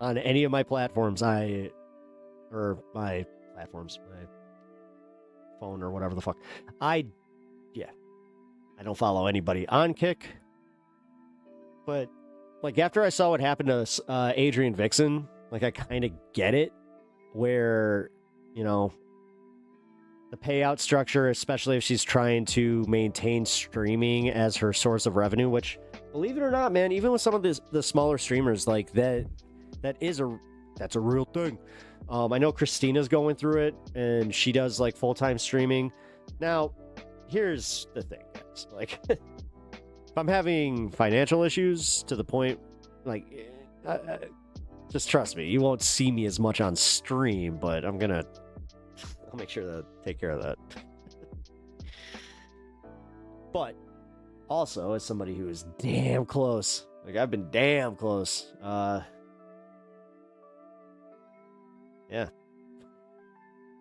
on any of my platforms. My phone or whatever the fuck. I don't follow anybody on Kick. But, like, after I saw what happened to Adrian Vixen, like, I kind of get it. Where, the payout structure, especially if she's trying to maintain streaming as her source of revenue, which, believe it or not, man, even with some of the smaller streamers, like, that's a real thing. I know Christina's going through it, and she does, like, full-time streaming. Now, here's the thing, guys. Like, if I'm having financial issues to the point, like, just trust me, you won't see me as much on stream, but I'll make sure to take care of that. But also, as somebody who is damn close, like, I've been damn close, yeah.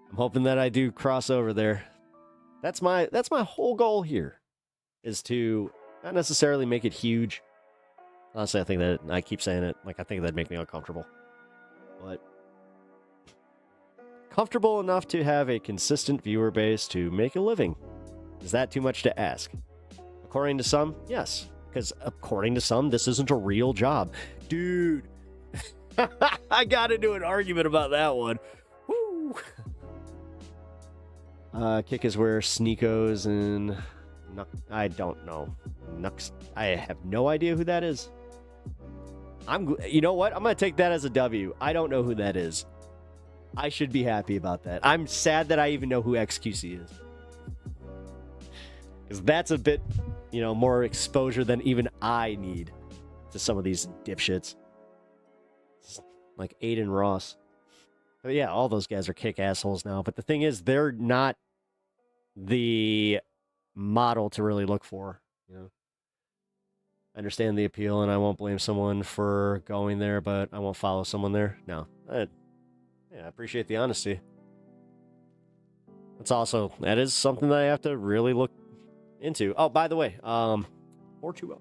I'm hoping that I do cross over there. That's my whole goal here, is to not necessarily make it huge. Honestly, I think that, I keep saying it, like, I think that'd make me uncomfortable. But comfortable enough to have a consistent viewer base to make a living. Is that too much to ask? According to some, yes. Because according to some, this isn't a real job. Dude, I got into an argument about that one. Woo! Kick is where Sneakos and I don't know. Nux, I have no idea who that is. You know what? I'm gonna take that as a W. I don't know who that is. I should be happy about that. I'm sad that I even know who XQC is, because that's a bit, more exposure than even I need to some of these dipshits, like Aiden Ross. But yeah, all those guys are kick assholes now. But the thing is, they're not the model to really look for. I understand the appeal, and I won't blame someone for going there, but I won't follow someone there. No. I appreciate the honesty. That is something that I have to really look into. Oh, by the way, 420.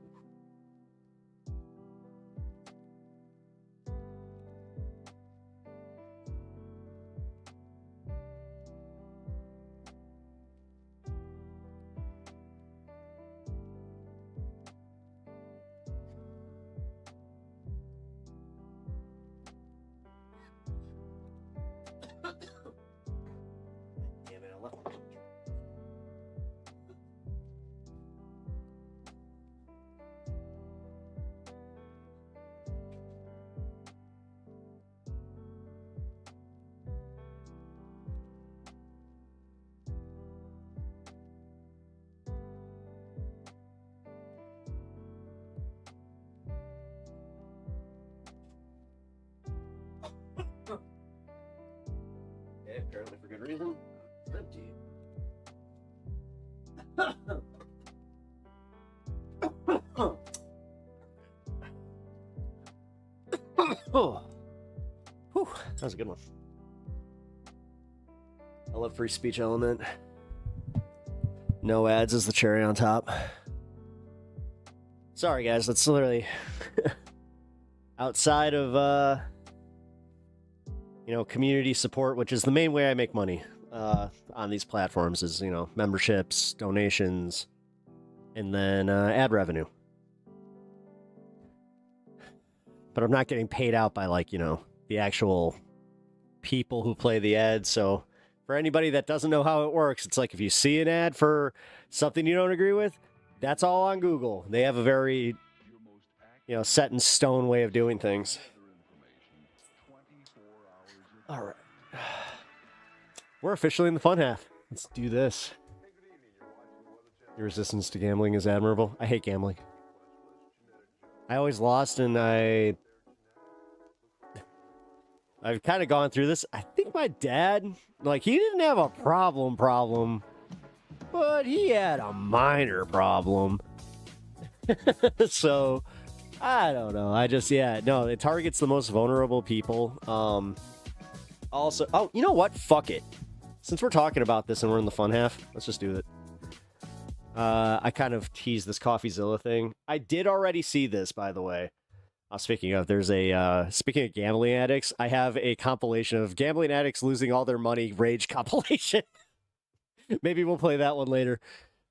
Oh. Whew, that was a good one. I love free speech element. No ads is the cherry on top. Sorry, guys. That's literally outside of, community support, which is the main way I make money on these platforms is, memberships, donations, and then ad revenue. But I'm not getting paid out by, the actual people who play the ads. So for anybody that doesn't know how it works, it's like if you see an ad for something you don't agree with, that's all on Google. They have a very, set in stone way of doing things. All right. We're officially in the fun half. Let's do this. Your resistance to gambling is admirable. I hate gambling. I always lost, and I've kind of gone through this. I think my dad, he didn't have a problem, but he had a minor problem. So, I don't know. It targets the most vulnerable people. Also, oh, you know what? Fuck it. Since we're talking about this and we're in the fun half, let's just do it. I kind of teased this CoffeeZilla thing. I did already see this, by the way. Speaking of, there's speaking of gambling addicts, I have a compilation of gambling addicts losing all their money rage compilation. Maybe we'll play that one later.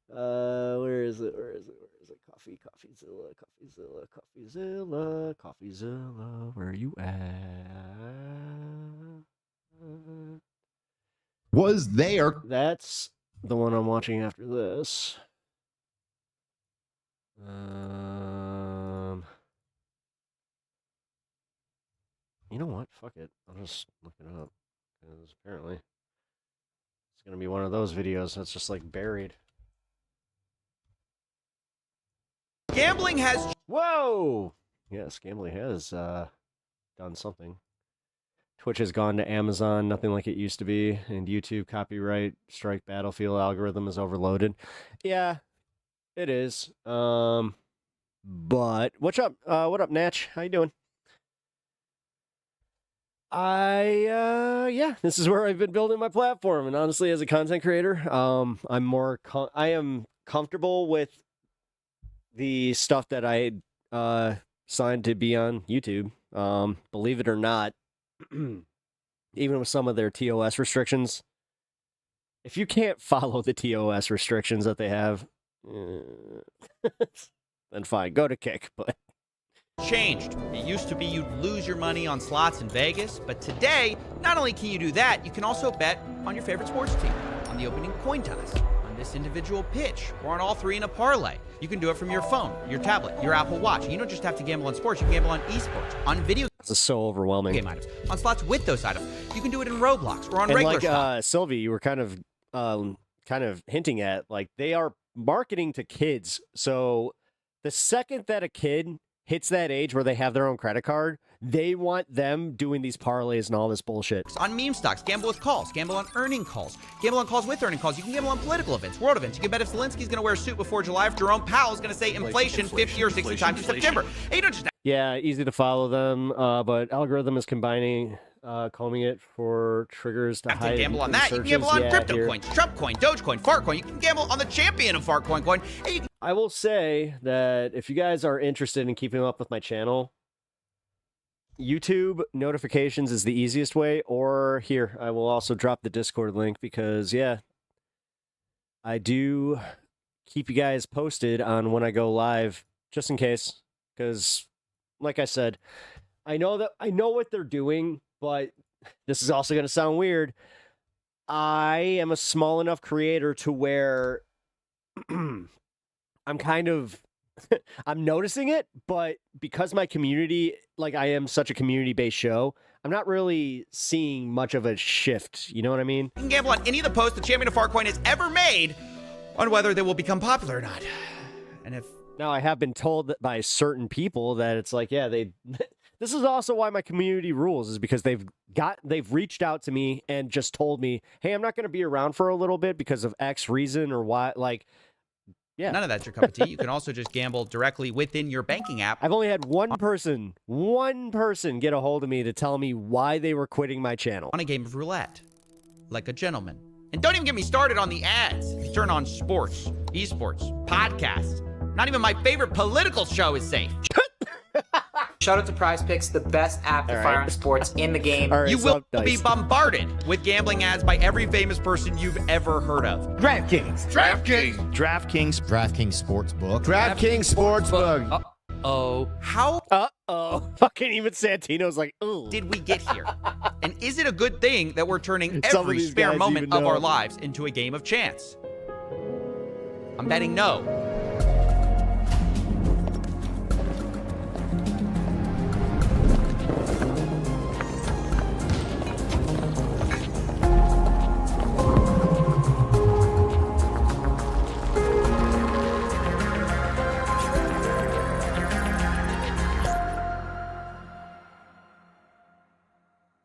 Where is it? CoffeeZilla, where are you at? Was there? That's the one I'm watching after this. You know what? Fuck it. I'll just look it up. Because apparently it's going to be one of those videos that's just buried. Gambling has... Whoa! Yes, gambling has done something. Twitch has gone to Amazon, nothing like it used to be, and YouTube copyright strike Battlefield algorithm is overloaded. Yeah, it is. But what's up? What up, Natch? How you doing? This is where I've been building my platform, and honestly, as a content creator, I am comfortable with the stuff that I signed to be on YouTube. Believe it or not, even with some of their TOS restrictions, if you can't follow the TOS restrictions that they have, then fine, go to Kick. But changed. It used to be you'd lose your money on slots in Vegas, but today, not only can you do that, you can also bet on your favorite sports team, on the opening coin toss, on this individual pitch, or on all three in a parlay. You can do it from your phone, your tablet, your Apple Watch. You don't just have to gamble on sports, you can gamble on esports, on video this is so overwhelming. game items, on slots with those items. You can do it in Roblox or on regular slots. Sylvie, you were kind of hinting at, they are marketing to kids. So the second that a kid hits that age where they have their own credit card, they want them doing these parlays and all this bullshit. On meme stocks, gamble with calls, gamble on earning calls, gamble on calls with earning calls. You can gamble on political events, world events. You can bet if Zelensky's going to wear a suit before July, if Jerome Powell's going to say inflation 50 or 60 times in September. And you don't just... Yeah, easy to follow them, but algorithm is combining, combing it for triggers to have hide. To gamble on that. You can gamble on crypto coins, Trump coin, Dogecoin, Fartcoin. You can gamble on the champion of Fartcoin coin. And you can... I will say that if you guys are interested in keeping up with my channel, YouTube notifications is the easiest way, or here, I will also drop the Discord link because, I do keep you guys posted on when I go live, just in case, because, like I said, I know what they're doing, but this is also going to sound weird. I am a small enough creator to where I'm kind of, I'm noticing it, but because my community, I am such a community-based show, I'm not really seeing much of a shift. You know what I mean? You can gamble on any of the posts the champion of Fartcoin has ever made on whether they will become popular or not. And if... Now, I have been told that by certain people that it's this is also why my community rules, is because they've reached out to me and just told me, hey, I'm not going to be around for a little bit because of X reason or Y. none of that's your cup of tea, you can also just gamble directly within your banking app. I've only had one person get a hold of me to tell me why they were quitting my channel. On a game of roulette, like a gentleman. And don't even get me started on the ads. If you turn on sports, esports, podcasts, not even my favorite political show is safe. Shout out to Prize Picks, the best app to fire on sports in the game. You will be bombarded with gambling ads by every famous person you've ever heard of. DraftKings. DraftKings Sportsbook. DraftKings Sportsbook. How fucking even Santino's like, ooh, did we get here? And is it a good thing that we're turning Some of every these spare guys moment even of know. our lives into a game of chance? I'm betting no.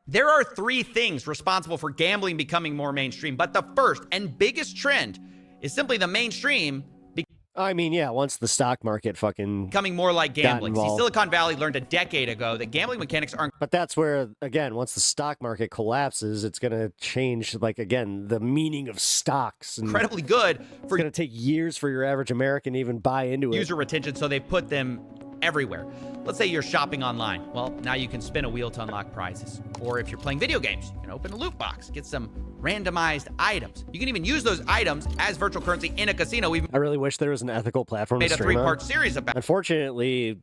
There are three things responsible for gambling becoming more mainstream, but the first and biggest trend is simply the mainstream I mean, yeah, once the stock market fucking becoming more like got gambling. See, involved. Silicon Valley learned a decade ago that gambling mechanics aren't But that's where, again, once the stock market collapses, it's going to change, like, again, the meaning of stocks. And incredibly good it's going to take years for your average American to even buy into it. user retention, so they put them everywhere. Let's say you're shopping online. Well, now you can spin a wheel to unlock prizes. Or if you're playing video games, you can open a loot box, get some randomized items. You can even use those items as virtual currency in a casino. We've I really wish there was an ethical platform made to a stream on. three-part series about. Unfortunately,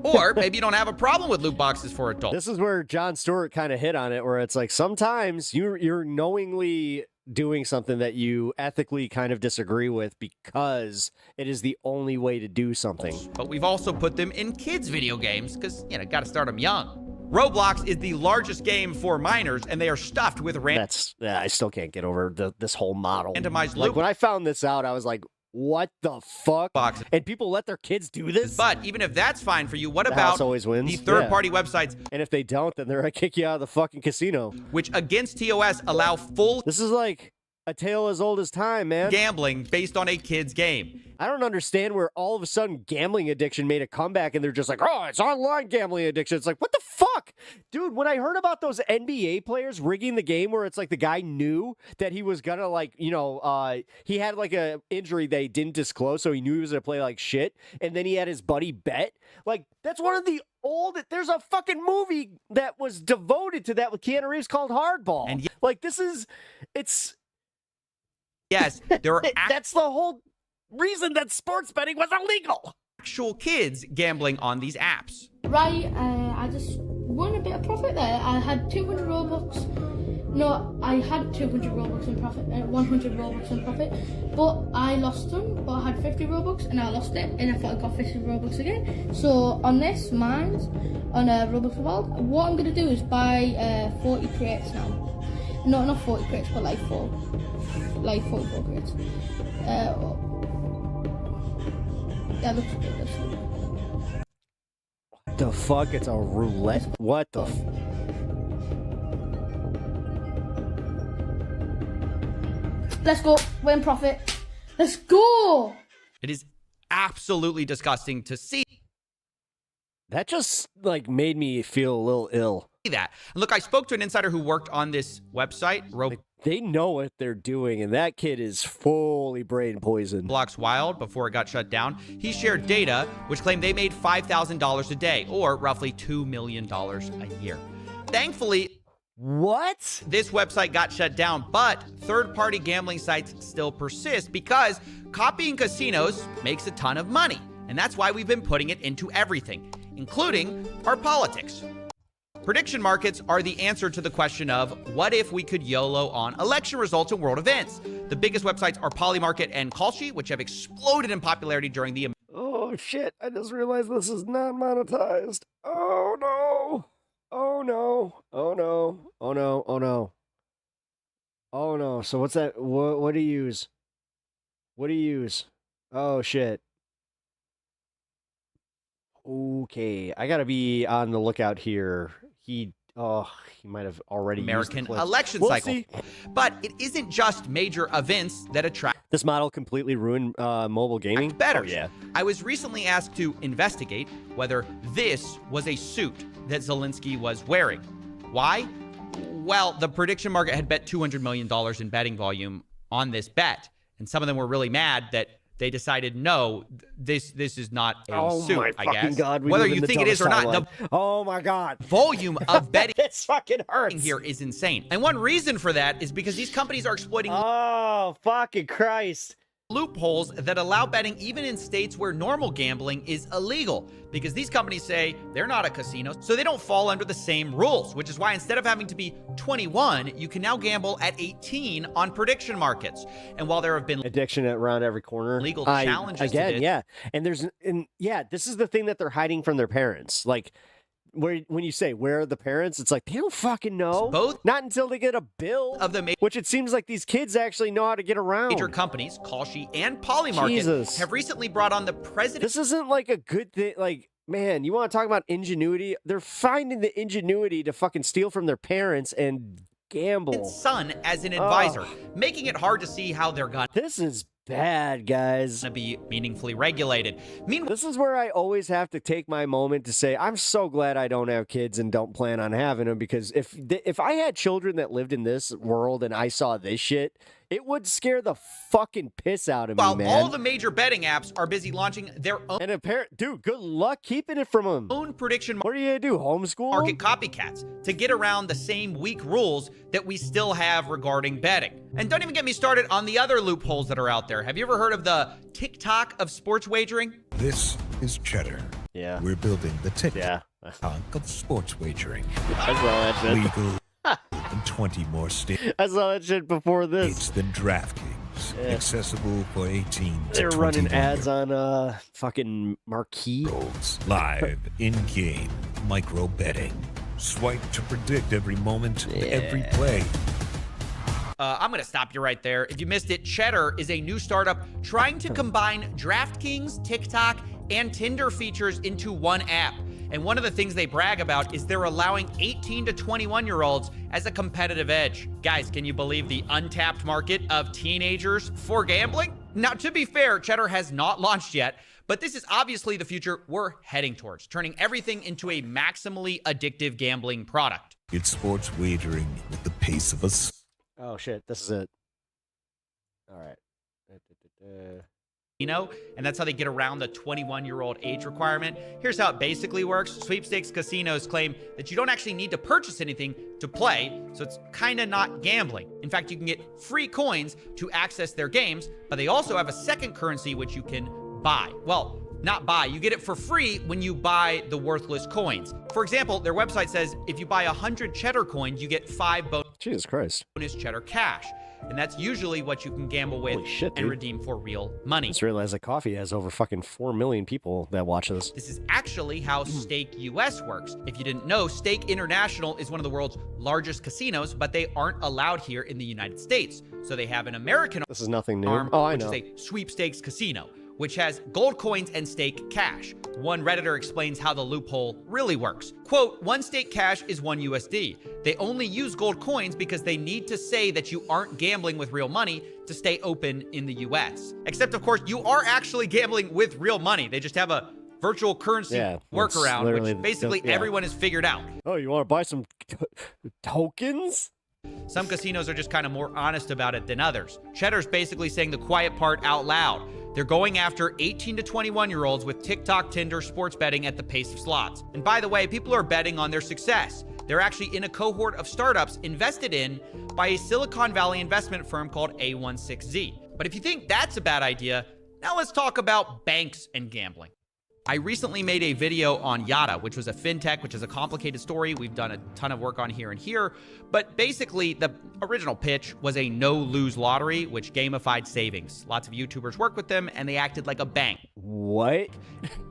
Or maybe you don't have a problem with loot boxes for adults. this is where Jon Stewart kind of hit on it, where it's like sometimes you're knowingly doing something that you ethically kind of disagree with because it is the only way to do something. But we've also put them in kids' video games because, got to start them young. Roblox is the largest game for minors, and they are stuffed with I still can't get over this whole model. randomized Like loot when I found this out, I was like, what the fuck? boxes. And people let their kids do this? But even if that's fine for you, what The about house always wins. the third-party websites? And if they don't, then they're gonna kick you out of the fucking casino. Which against TOS allow full This is like a tale as old as time, man. gambling based on a kid's game. I don't understand where all of a sudden gambling addiction made a comeback and they're just like, oh, it's online gambling addiction. It's like, what the fuck? Dude, when I heard about those NBA players rigging the game where it's like the guy knew that he was gonna he had like a injury they didn't disclose, so he knew he was gonna play like shit, and then he had his buddy bet. Like, that's one of the there's a fucking movie that was devoted to that with Keanu Reeves called Hardball. And like, yes, there are that's the whole reason that sports betting was illegal. actual kids gambling on these apps. Right, I just won a bit of profit there. I had 200 Robux. No, I had 200 Robux in profit, 100 Robux in profit, but I lost them. But I had 50 Robux and I lost it, and I thought I got 50 Robux again. So on this, mine, on Robux World, what I'm gonna do is buy 40 crates now. No, not 40 crates, but like 44 crates. That looks good. This one. The fuck? It's a roulette? What the Let's go. We're in profit. Let's go. It is absolutely disgusting to see That just like made me feel a little ill. that. And look, I spoke to an insider who worked on this website, They know what they're doing, and that kid is fully brain poisoned. Roblox Wild, before it got shut down. He shared data which claimed they made $5,000 a day, or roughly $2 million a year. Thankfully, what? This website got shut down, but third-party gambling sites still persist because copying casinos makes a ton of money. And that's why we've been putting it into everything, including our politics. Prediction markets are the answer to the question of what if we could YOLO on election results and world events. The biggest websites are Polymarket and Kalshi, which have exploded in popularity during the Oh shit, I just realized this is not monetized. Oh no. Oh no. Oh no. Oh no. Oh no. Oh no. So what's that? What do you use? What do you use? Oh shit. Okay, I gotta be on the lookout here. Oh, he might have already American used the clip. election We'll cycle. see. But it isn't just major events that attract This model completely ruined mobile gaming. bettors. Oh, yeah. I was recently asked to investigate whether this was a suit that Zelensky was wearing. Why? Well, the prediction market had bet $200 million in betting volume on this bet, and some of them were really mad that they decided, no, this is not a suit, my I fucking guess. God, we Whether live in you the think it is or dumbest not, timeline. Oh my God. the volume of betting this fucking hurts here is insane. And one reason for that is because these companies are exploiting fucking Christ. loopholes that allow betting even in states where normal gambling is illegal, because these companies say they're not a casino, so they don't fall under the same rules, which is why instead of having to be 21, you can now gamble at 18 on prediction markets. And while there have been addiction around every corner, legal challenges to this, yeah, and this is the thing that they're hiding from their parents. Like, when you say where are the parents, it's like they don't fucking know. Both not until they get a bill of the which it seems like these kids actually know how to get around. major companies, Kalshi and Polymarket, Jesus. have recently brought on the president. This isn't like a good thing. Like, man, you want to talk about ingenuity? They're finding the ingenuity to fucking steal from their parents and gamble. Son as an advisor, making it hard to see how they're gonna. This is bad, guys. To be meaningfully regulated. Meanwhile, this is where I always have to take my moment to say I'm so glad I don't have kids and don't plan on having them, because if I had children that lived in this world and I saw this shit, it would scare the fucking piss out of me, while man. all the major betting apps are busy launching their own and dude, good luck keeping it from them. Own prediction. What are you gonna do? Homeschool? Market copycats to get around the same weak rules that we still have regarding betting. And don't even get me started on the other loopholes that are out there. Have you ever heard of the TikTok of sports wagering? This is Cheddar. Yeah. We're building the TikTok of sports wagering. I saw that shit. Legal in 20 more states. I saw that shit before this. It's than DraftKings. Yeah. Accessible for 18 to They're 21. running ads on fucking marquee. Live, in-game, micro betting. Swipe to predict every moment, every play. I'm going to stop you right there. If you missed it, Cheddar is a new startup trying to combine DraftKings, TikTok, and Tinder features into one app. And one of the things they brag about is they're allowing 18 to 21-year-olds as a competitive edge. Guys, can you believe the untapped market of teenagers for gambling? Now, to be fair, Cheddar has not launched yet, but this is obviously the future we're heading towards, turning everything into a maximally addictive gambling product. It's sports wagering with the pace of a... Oh, shit. This is it. All right. And that's how they get around the 21-year-old age requirement. Here's how it basically works. Sweepstakes casinos claim that you don't actually need to purchase anything to play, so it's kind of not gambling. In fact, you can get free coins to access their games, but they also have a second currency which you can buy. Well, not buy. You get it for free when you buy the worthless coins. For example, their website says if you buy 100 Cheddar coins, you get 5 Jesus Christ. bonus Cheddar cash. And that's usually what you can gamble with and redeem for real money. I just realized that Coffee has over fucking 4 million people that watch this. This is actually how Stake US works. If you didn't know, Stake International is one of the world's largest casinos, but they aren't allowed here in the United States. So they have an American This is nothing new. arm, Oh, I which know. is a sweepstakes casino, which has gold coins and stake cash. One Redditor explains how the loophole really works. Quote, one stake cash is 1 USD. They only use gold coins because they need to say that you aren't gambling with real money to stay open in the US. Except, of course, you are actually gambling with real money. They just have a virtual currency workaround, which basically everyone has figured out. Oh, you want to buy some tokens? Some casinos are just kind of more honest about it than others. Cheddar's basically saying the quiet part out loud. They're going after 18 to 21-year-olds with TikTok, Tinder, sports betting at the pace of slots. And by the way, people are betting on their success. They're actually in a cohort of startups invested in by a Silicon Valley investment firm called A16Z. But if you think that's a bad idea, now let's talk about banks and gambling. I recently made a video on Yada, which was a fintech, which is a complicated story. We've done a ton of work on here and here. But basically, the original pitch was a no-lose lottery, which gamified savings. Lots of YouTubers worked with them, and they acted like a bank. What?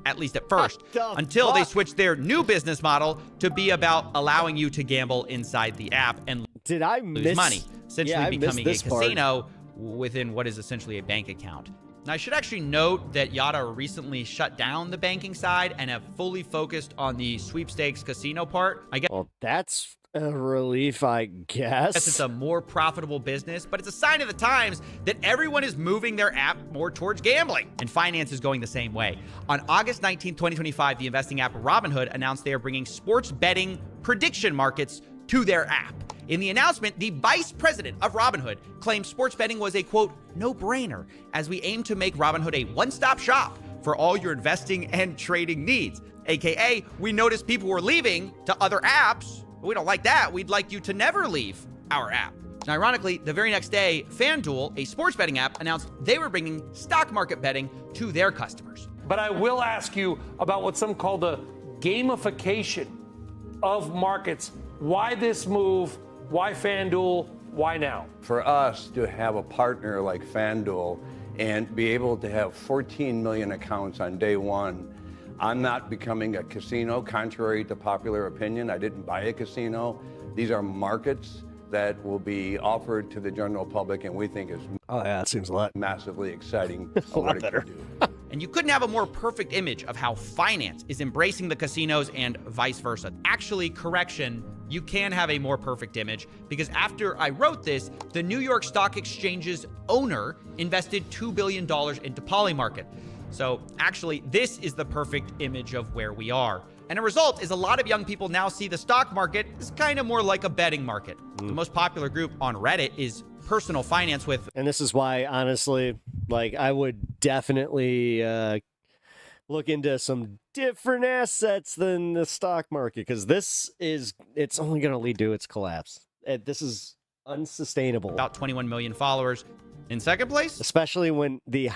At least at first. Until they switched their new business model to be about allowing you to gamble inside the app and lose money. Essentially becoming a casino within what is essentially a bank account. Now, I should actually note that Yada recently shut down the banking side and have fully focused on the sweepstakes casino part. I guess. Well, that's a relief, I guess. It's a more profitable business, but it's a sign of the times that everyone is moving their app more towards gambling, and finance is going the same way. On August 19, 2025, the investing app Robinhood announced they are bringing sports betting prediction markets to their app. In the announcement, the vice president of Robinhood claimed sports betting was a, quote, no-brainer, as we aim to make Robinhood a one-stop shop for all your investing and trading needs. AKA, we noticed people were leaving to other apps. We don't like that. We'd like you to never leave our app. Now, ironically, the very next day, FanDuel, a sports betting app, announced they were bringing stock market betting to their customers. But I will ask you about what some call the gamification of markets. Why this move? Why FanDuel? Why now? For us to have a partner like FanDuel and be able to have 14 million accounts on day one, I'm not becoming a casino, contrary to popular opinion. I didn't buy a casino. These are markets that will be offered to the general public, and we think is that seems a lot massively exciting. a lot better. And you couldn't have a more perfect image of how finance is embracing the casinos and vice versa. Actually, correction, you can have a more perfect image, because after I wrote this, the New York Stock Exchange's owner invested $2 billion into Polymarket. So actually, this is the perfect image of where we are. And a result is a lot of young people now see the stock market as kind of more like a betting market. The most popular group on Reddit is personal finance with... And this is why, honestly, like, I would definitely look into some different assets than the stock market, because it's only going to lead to its collapse. This is unsustainable. About 21 million followers. In second place? Especially when the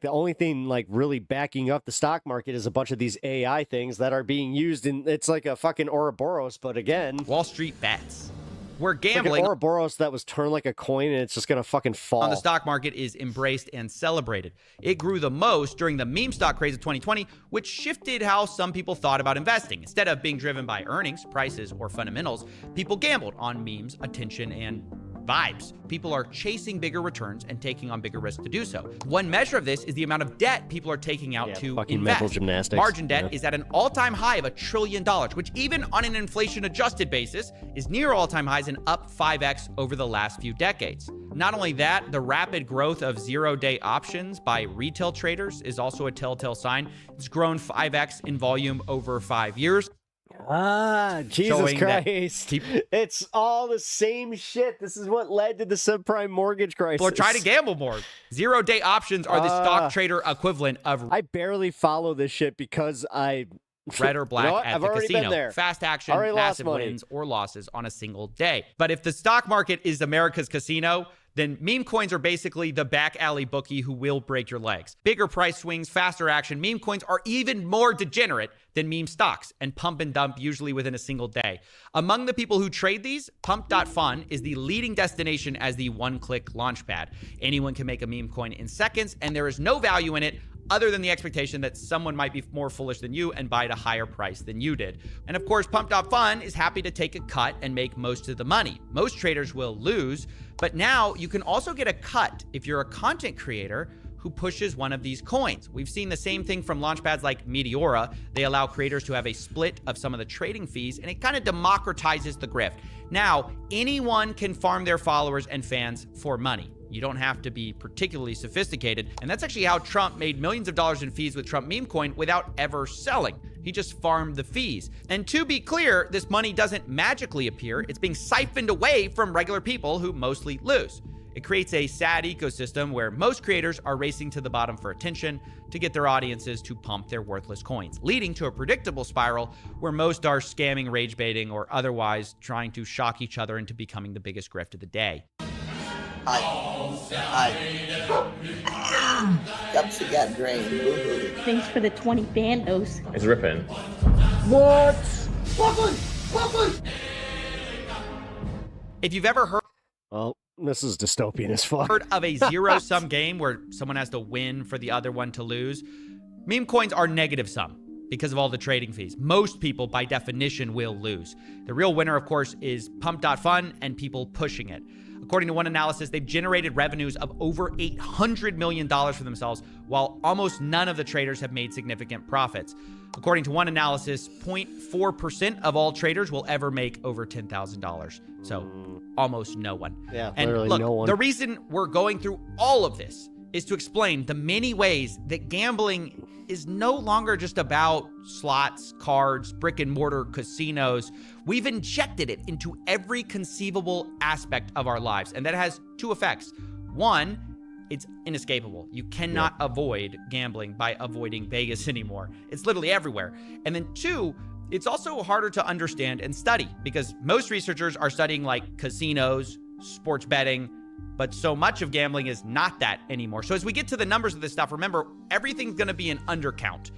only thing like really backing up the stock market is a bunch of these AI things that are being used in, it's like a fucking Ouroboros, but again. Wall Street bets. Where gambling. Like an Ouroboros that was turned like a coin and it's just going to fucking fall. On the stock market is embraced and celebrated. It grew the most during the meme stock craze of 2020, which shifted how some people thought about investing. Instead of being driven by earnings, prices, or fundamentals, people gambled on memes, attention, and vibes. People are chasing bigger returns and taking on bigger risks to do so. One measure of this is the amount of debt people are taking out to fucking invest. mental gymnastics. Margin debt is at an all-time high of $1 trillion, which even on an inflation-adjusted basis is near all-time highs and up 5x over the last few decades. Not only that, the rapid growth of zero-day options by retail traders is also a telltale sign. It's grown 5x in volume over 5 years. Jesus Christ. It's all the same shit. This is what led to the subprime mortggage crisis. People are trying to gamble more. Zero-day options are the stock trader equivalent of... I barely follow this shit because I... red or black at I've the already casino. been there. Fast action, massive wins or losses on a single day. But if the stock market is America's casino, then meme coins are basically the back alley bookie who will break your legs. Bigger price swings, faster action. Meme coins are even more degenerate than meme stocks and pump and dump usually within a single day. Among the people who trade these, Pump.Fun is the leading destination as the one-click launchpad. Anyone can make a meme coin in seconds, and there is no value in it other than the expectation that someone might be more foolish than you and buy at a higher price than you did. And of course, Pump.Fun is happy to take a cut and make most of the money. Most traders will lose, but now you can also get a cut if you're a content creator who pushes one of these coins. We've seen the same thing from launchpads like Meteora. They allow creators to have a split of some of the trading fees, and it kind of democratizes the grift. Now, anyone can farm their followers and fans for money. You don't have to be particularly sophisticated. And that's actually how Trump made millions of dollars in fees with Trump meme coin without ever selling. He just farmed the fees. And to be clear, this money doesn't magically appear. It's being siphoned away from regular people who mostly lose. It creates a sad ecosystem where most creators are racing to the bottom for attention to get their audiences to pump their worthless coins, leading to a predictable spiral where most are scamming, rage baiting, or otherwise trying to shock each other into becoming the biggest grift of the day. Cups have got drained. Boo-hoo. Thanks for the 20 bandos. It's ripping. What? Muffin! If you've ever heard... Well, this is dystopian as fuck. Heard of a zero-sum game where someone has to win for the other one to lose? Meme coins are negative sum because of all the trading fees. Most people, by definition, will lose. The real winner, of course, is Pump.Fun and people pushing it. According to one analysis, they've generated revenues of over $800 million for themselves, while almost none of the traders have made significant profits. According to one analysis, 0.4% of all traders will ever make over $10,000. So almost no one. Yeah, and literally look, no one. the reason we're going through all of this is to explain the many ways that gambling is no longer just about slots, cards, brick and mortar casinos. We've injected it into every conceivable aspect of our lives. And that has two effects. One, it's inescapable. You cannot avoid gambling by avoiding Vegas anymore. It's literally everywhere. And then two, it's also harder to understand and study because most researchers are studying like casinos, sports betting, but so much of gambling is not that anymore. So as we get to the numbers of this stuff, remember, everything's going to be an undercount.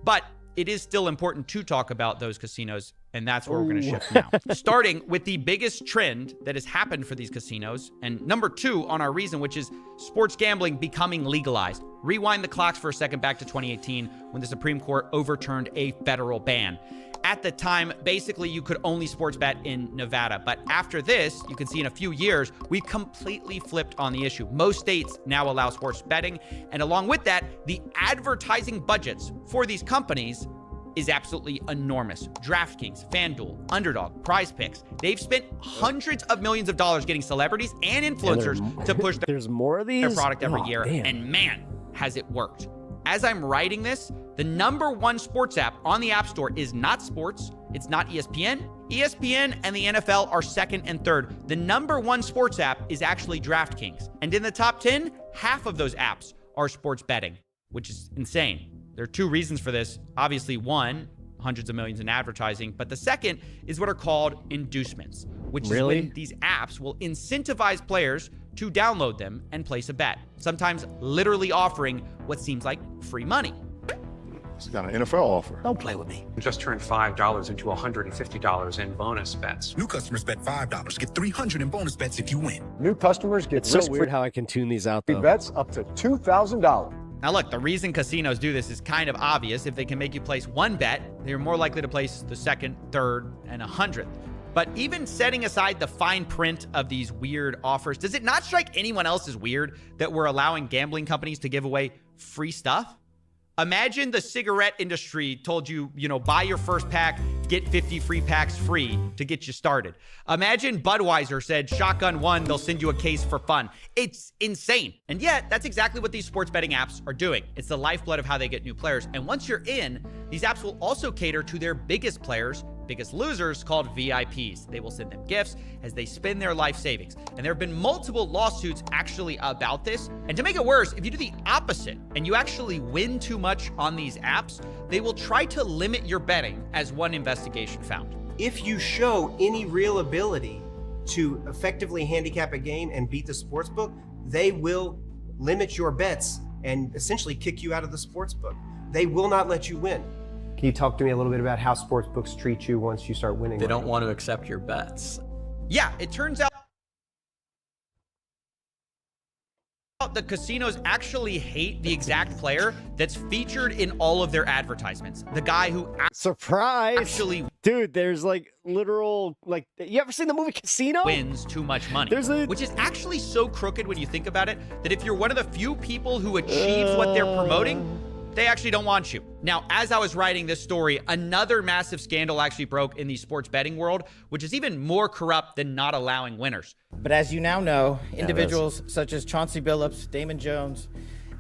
But it is still important to talk about those casinos, and that's where we're going to shift now. Starting with the biggest trend that has happened for these casinos, and number 2 on our reason, which is sports gambling becoming legalized. Rewind the clocks for a second back to 2018 when the Supreme Court overturned a federal ban. At the time, basically, you could only sports bet in Nevada. But after this, you can see in a few years, we completely flipped on the issue. Most states now allow sports betting. And along with that, the advertising budgets for these companies is absolutely enormous. DraftKings, FanDuel, Underdog, Prize Picks. They've spent hundreds of millions of dollars getting celebrities and influencers to push there's more of these? their product every Oh, year. damn. And man, has it worked. As I'm writing this, the number 1 sports app on the App Store is not sports. It's not ESPN. ESPN and the NFL are second and third. The number 1 sports app is actually DraftKings. And in the top 10, half of those apps are sports betting, which is insane. There are 2 reasons for this. Obviously, one, hundreds of millions in advertising, but the second is what are called inducements, which is when these apps will incentivize players to download them and place a bet, sometimes literally offering what seems like free money. It's got an NFL offer. Don't play with me. Just turned $5 into $150 in bonus bets. New customers bet $5, get $300 in bonus bets if you win. New customers get It's so weird how I can tune these out, though. bets up to $2,000. Now look, the reason casinos do this is kind of obvious. If they can make you place one bet, they're more likely to place the second, third, and 100th. But even setting aside the fine print of these weird offers, does it not strike anyone else as weird that we're allowing gambling companies to give away free stuff? Imagine the cigarette industry told you, buy your first pack, get 50 free packs free to get you started. Imagine Budweiser said, shotgun one, they'll send you a case for fun. It's insane. And yet, that's exactly what these sports betting apps are doing. It's the lifeblood of how they get new players. And once you're in, these apps will also cater to their biggest players, biggest losers, called VIPs. They will send them gifts as they spend their life savings. And there have been multiple lawsuits actually about this. And to make it worse, if you do the opposite and you actually win too much on these apps, they will try to limit your betting, as one investigation found. If you show any real ability to effectively handicap a game and beat the sportsbook, they will limit your bets and essentially kick you out of the sportsbook. They will not let you win. Can you talk to me a little bit about how sportsbooks treat you once you start winning? They don't want to accept your bets. Yeah, it turns out the casinos actually hate the exact player that's featured in all of their advertisements. The guy who Surprise! actually Dude, there's literal, you ever seen the movie Casino? wins too much money. Which is actually so crooked when you think about it, that if you're one of the few people who achieves what they're promoting, they actually don't want you. Now, as I was writing this story, another massive scandal actually broke in the sports betting world, which is even more corrupt than not allowing winners. But as you now know, individuals such as Chauncey Billups, Damon Jones,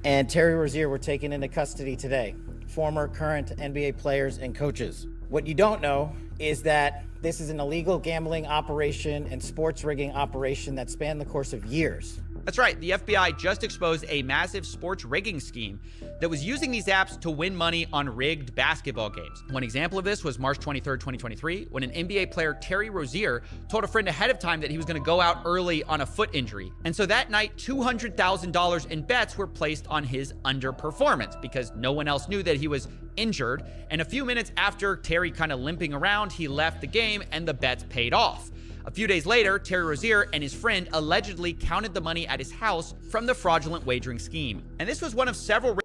and Terry Rozier were taken into custody today. Former, current NBA players and coaches. What you don't know is that this is an illegal gambling operation and sports rigging operation that spanned the course of years. That's right, the FBI just exposed a massive sports rigging scheme that was using these apps to win money on rigged basketball games. One example of this was March 23rd, 2023, when an NBA player, Terry Rozier, told a friend ahead of time that he was going to go out early on a foot injury. And so that night, $200,000 in bets were placed on his underperformance because no one else knew that he was injured. And a few minutes after Terry kind of limping around, he left the game and the bets paid off. A few days later, Terry Rozier and his friend allegedly counted the money at his house from the fraudulent wagering scheme. And this was one of several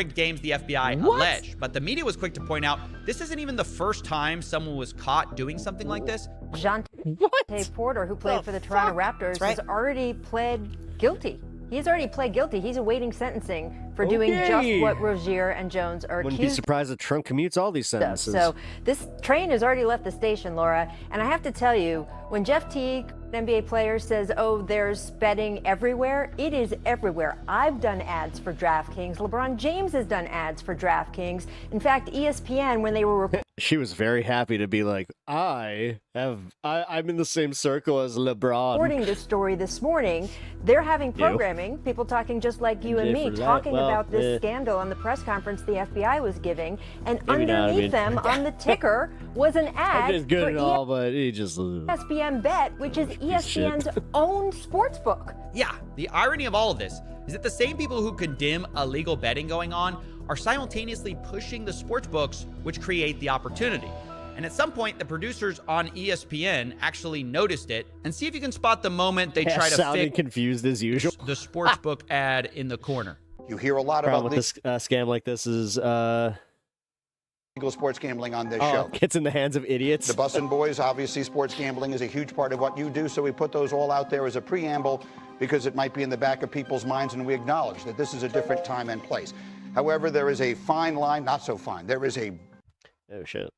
games the FBI alleged. But the media was quick to point out this isn't even the first time someone was caught doing something like this. Jonte Porter, who played for the Toronto Raptors, has already pled guilty. He's already pled guilty. He's awaiting sentencing for doing just what Rozier and Jones are Wouldn't be accused surprised if Trump commutes all these of. sentences. So this train has already left the station, Laura. And I have to tell you, when Jeff Teague, an NBA player, says, oh, there's betting everywhere, it is everywhere. I've done ads for DraftKings. LeBron James has done ads for DraftKings. In fact, ESPN, when they were she was very happy to be like, I'm in the same circle as LeBron. reporting this story this morning, they're having programming, people talking just like you and me, talking about this scandal on the press conference the FBI was giving, and underneath them on the ticker was an ad It's good for and all, but he just ESPN Bet, which is ESPN's own sports book. Yeah, the irony of all of this is that the same people who condemn illegal betting going on are simultaneously pushing the sports books which create the opportunity. And at some point, the producers on ESPN actually noticed it. And see if you can spot the moment they try to sounding fix confused as usual. the sports book ad in the corner. You hear a lot Problem about with this scam like this is legal sports gambling on this oh, show. gets in the hands of idiots. The Bussin' Boys, obviously, sports gambling is a huge part of what you do, so we put those all out there as a preamble because it might be in the back of people's minds, and we acknowledge that this is a different time and place. However, there is a fine line, not so fine. There is a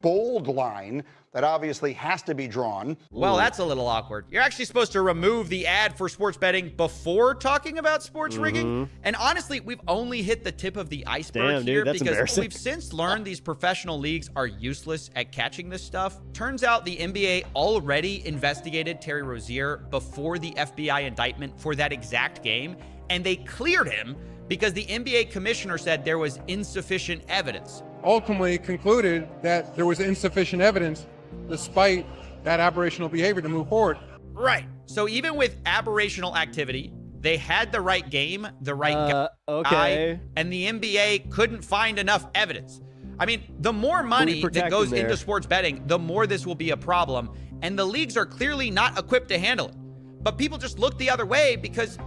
bold line that obviously has to be drawn. Well, that's a little awkward. You're actually supposed to remove the ad for sports betting before talking about sports rigging. And honestly, we've only hit the tip of the iceberg here because we've since learned these professional leagues are useless at catching this stuff. Turns out the NBA already investigated Terry Rozier before the FBI indictment for that exact game, and they cleared him because the NBA commissioner said there was insufficient evidence. Ultimately concluded that there was insufficient evidence despite that aberrational behavior to move forward. Right. So even with aberrational activity, they had the right game, the right guy, and the NBA couldn't find enough evidence. I mean, the more money that goes into sports betting, the more this will be a problem, and the leagues are clearly not equipped to handle it. But people just look the other way because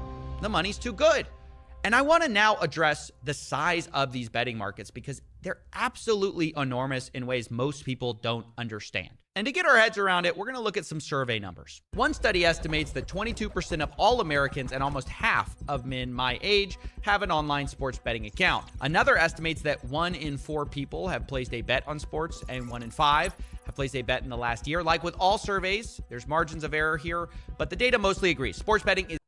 the money's too good. And I want to now address the size of these betting markets because they're absolutely enormous in ways most people don't understand. And to get our heads around it, we're going to look at some survey numbers. One study estimates that 22% of all Americans and almost half of men my age have an online sports betting account. Another estimates that 1 in 4 people have placed a bet on sports and 1 in 5 have placed a bet in the last year. Like with all surveys, there's margins of error here, but the data mostly agrees. Sports betting is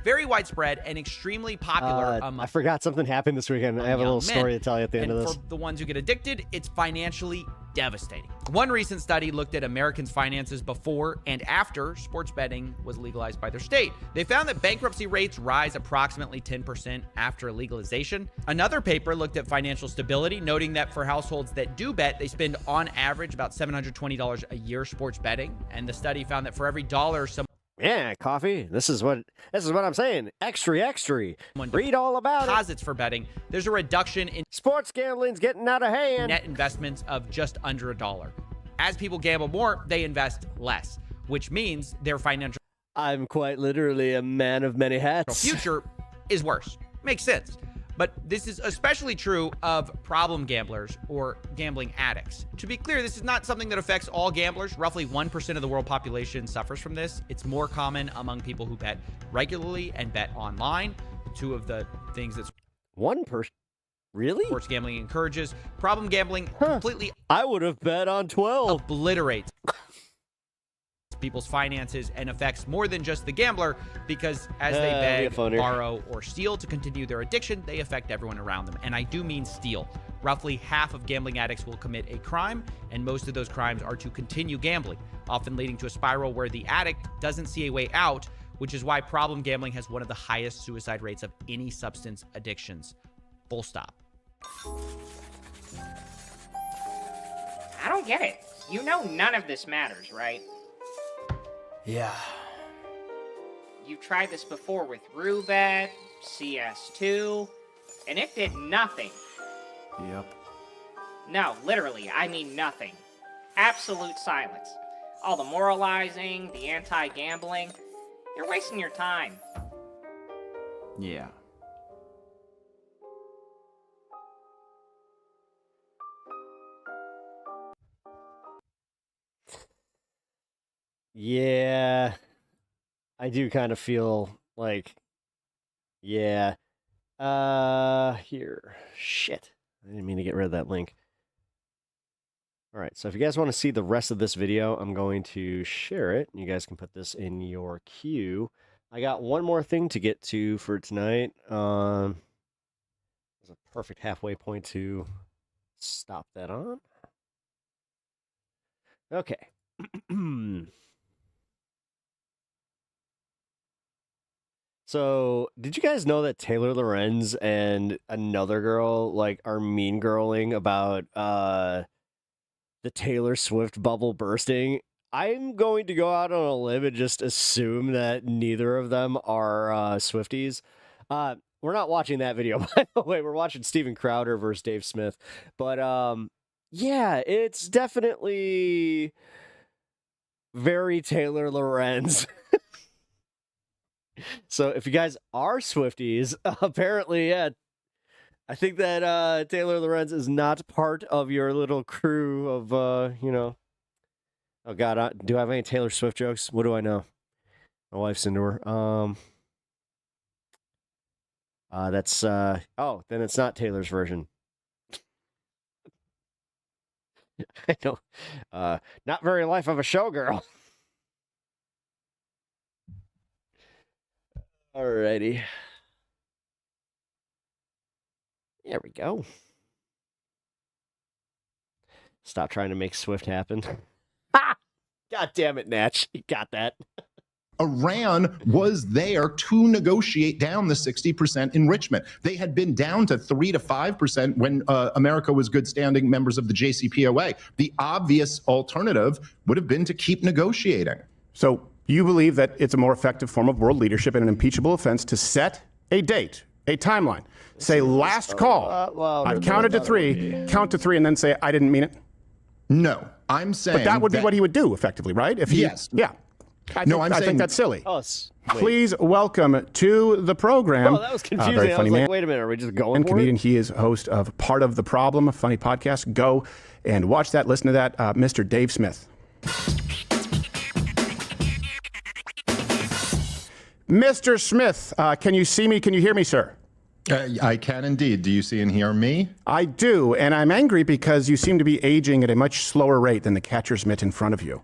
very widespread and extremely popular among I forgot something happened this weekend. I have a little story to tell you at the end of this. For the ones who get addicted, it's financially devastating. One recent study looked at Americans' finances before and after sports betting was legalized by their state. They found that bankruptcy rates rise approximately 10% after legalization. Another paper looked at financial stability, noting that for households that do bet, they spend on average about $720 a year sports betting. And the study found that for every dollar yeah, coffee. This is what I'm saying. Extra. Read all about deposits for betting, there's a reduction in sports gambling's getting out of hand. Net investments of just under $1. As people gamble more, they invest less, which means their financial I'm quite literally a man of many hats. Future is worse. Makes sense. But this is especially true of problem gamblers or gambling addicts. To be clear, this is not something that affects all gamblers. Roughly 1% of the world population suffers from this. It's more common among people who bet regularly and bet online. Two of the things that's 1%. Really? Sports gambling encourages. Problem gambling completely. I would have bet on 12. Obliterates people's finances and affects more than just the gambler because as they beg, borrow, or steal to continue their addiction, they affect everyone around them. And I do mean steal. Roughly half of gambling addicts will commit a crime, and most of those crimes are to continue gambling, often leading to a spiral where the addict doesn't see a way out, which is why problem gambling has one of the highest suicide rates of any substance addictions. Full stop. I don't get it. You know none of this matters, right? Yeah. You've tried this before with Roobet, CS2, and it did nothing. Yep. No, literally, I mean nothing. Absolute silence. All the moralizing, the anti-gambling. You're wasting your time. Yeah. Yeah, I do kind of feel like, yeah. Here. Shit. I didn't mean to get rid of that link. All right, so if you guys want to see the rest of this video, I'm going to share it. You guys can put this in your queue. I got one more thing to get to for tonight. There's a perfect halfway point to stop that on. Okay. So, did you guys know that Taylor Lorenz and another girl like are mean girling about the Taylor Swift bubble bursting? I'm going to go out on a limb and just assume that neither of them are Swifties. We're not watching that video, by the way. We're watching Steven Crowder versus Dave Smith. But yeah, it's definitely very Taylor Lorenz. So if you guys are Swifties, apparently, yeah, I think that Taylor Lorenz is not part of your little crew of, you know. Oh, God, do I have any Taylor Swift jokes? What do I know? My wife's into her. That's, oh, then it's not Taylor's version. I know. Not very life of a showgirl. Alrighty. There we go. Stop trying to make Swift happen. Ha! God damn it, Natch. You got that. Iran was there to negotiate down the 60% enrichment. They had been down to 3 to 5% when America was good standing members of the JCPOA. The obvious alternative would have been to keep negotiating. So you believe that it's a more effective form of world leadership in an impeachable offense to set a date, a timeline, say last call. I've counted to 3, count to 3, and then say, I didn't mean it? No, I'm saying. But that would be what he would do effectively, right? If he, yes. Yeah. I think that's silly. Oh, please welcome to the program. Oh, that was confusing. Very I funny was like, man. wait a minute, are we just going And for comedian. it? He is host of Part of the Problem, a funny podcast. Go and watch that, listen to that. Mr. Dave Smith. Mr. Smith, can you see me? Can you hear me, sir? I can indeed. Do you see and hear me? I do, and I'm angry because you seem to be aging at a much slower rate than the catcher's mitt in front of you.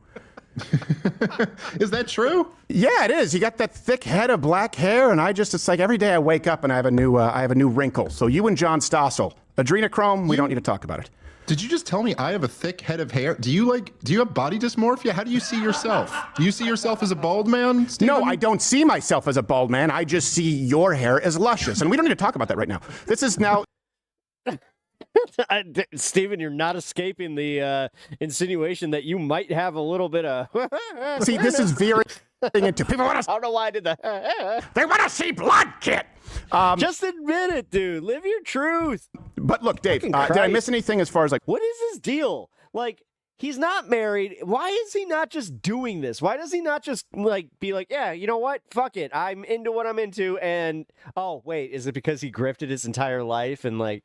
Is that true? Yeah, it is. You got that thick head of black hair, and it's like every day I wake up and I have a new wrinkle. So you and John Stossel, adrenochrome, we don't need to talk about it. Did you just tell me I have a thick head of hair? Do you have body dysmorphia? How do you see yourself? Do you see yourself as a bald man, Stephen? No, I don't see myself as a bald man. I just see your hair as luscious. And we don't need to talk about that right now. This is now... Stephen, you're not escaping the insinuation that you might have a little bit of... See, this is veering into... People want to... I don't know why I did that. They want to see blood, kid! Just admit it, dude. Live your truth. But look, Dave, did I miss anything as far as like... What is his deal? Like, he's not married. Why is he not just doing this? Why does he not just like be like, yeah, you know what? Fuck it. I'm into what I'm into. And oh, wait, is it because he grifted his entire life and like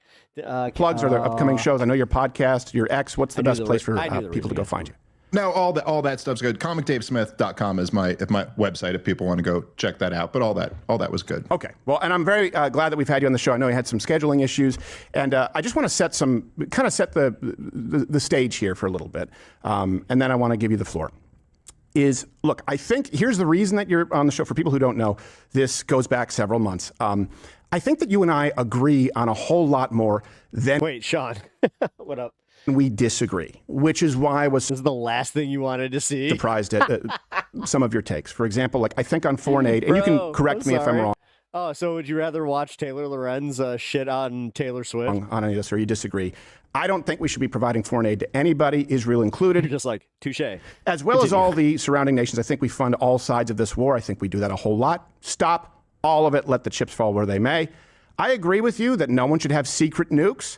plugs are the upcoming shows? I know your podcast, your ex. What's the best place for people to go find you? No, all that stuff's good. ComicDaveSmith.com is my website if people want to go check that out. But all that was good. Okay. Well, and I'm very glad that we've had you on the show. I know you had some scheduling issues, and I just want to set the stage here for a little bit, and then I want to give you the floor. Look, I think here's the reason that you're on the show. For people who don't know, this goes back several months. I think that you and I agree on a whole lot more than. Wait, Sean, what up? We disagree, which is why I was this is the last thing you wanted to see. Surprised at some of your takes. For example, like I think on foreign aid, and you can correct me if I'm wrong. Oh, so would you rather watch Taylor Lorenz shit on Taylor Swift? On any of this, or you disagree? I don't think we should be providing foreign aid to anybody, Israel included. You're just like, touche. As well as all the surrounding nations. I think we fund all sides of this war. I think we do that a whole lot. Stop all of it. Let the chips fall where they may. I agree with you that no one should have secret nukes.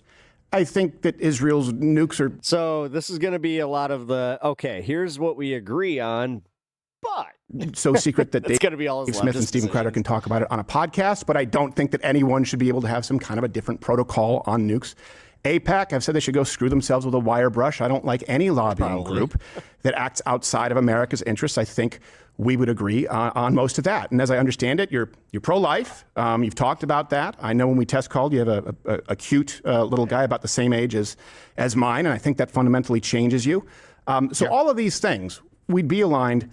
I think that Israel's nukes are... So this is going to be a lot of the, okay, here's what we agree on, but... So secret that Dave Smith and Steven Crowder can talk about it on a podcast, but I don't think that anyone should be able to have some kind of a different protocol on nukes. AIPAC, I've said they should go screw themselves with a wire brush. I don't like any lobbying group that acts outside of America's interests. I think we would agree on most of that. And as I understand it, you're pro-life. You've talked about that. I know when we test called, you have a cute little guy about the same age as mine, and I think that fundamentally changes you. So all of these things, we'd be aligned.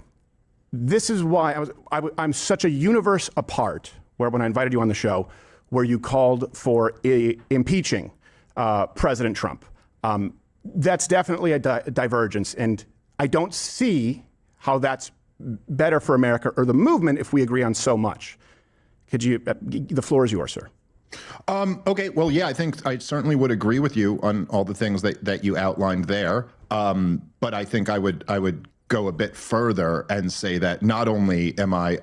This is why I'm such a universe apart, where when I invited you on the show, where you called for impeaching President Trump. That's definitely a divergence, and I don't see how that's better for America or the movement if we agree on so much. Could you? The floor is yours, sir. Okay. Well, yeah, I think I certainly would agree with you on all the things that you outlined there. But I think I would go a bit further and say that not only am I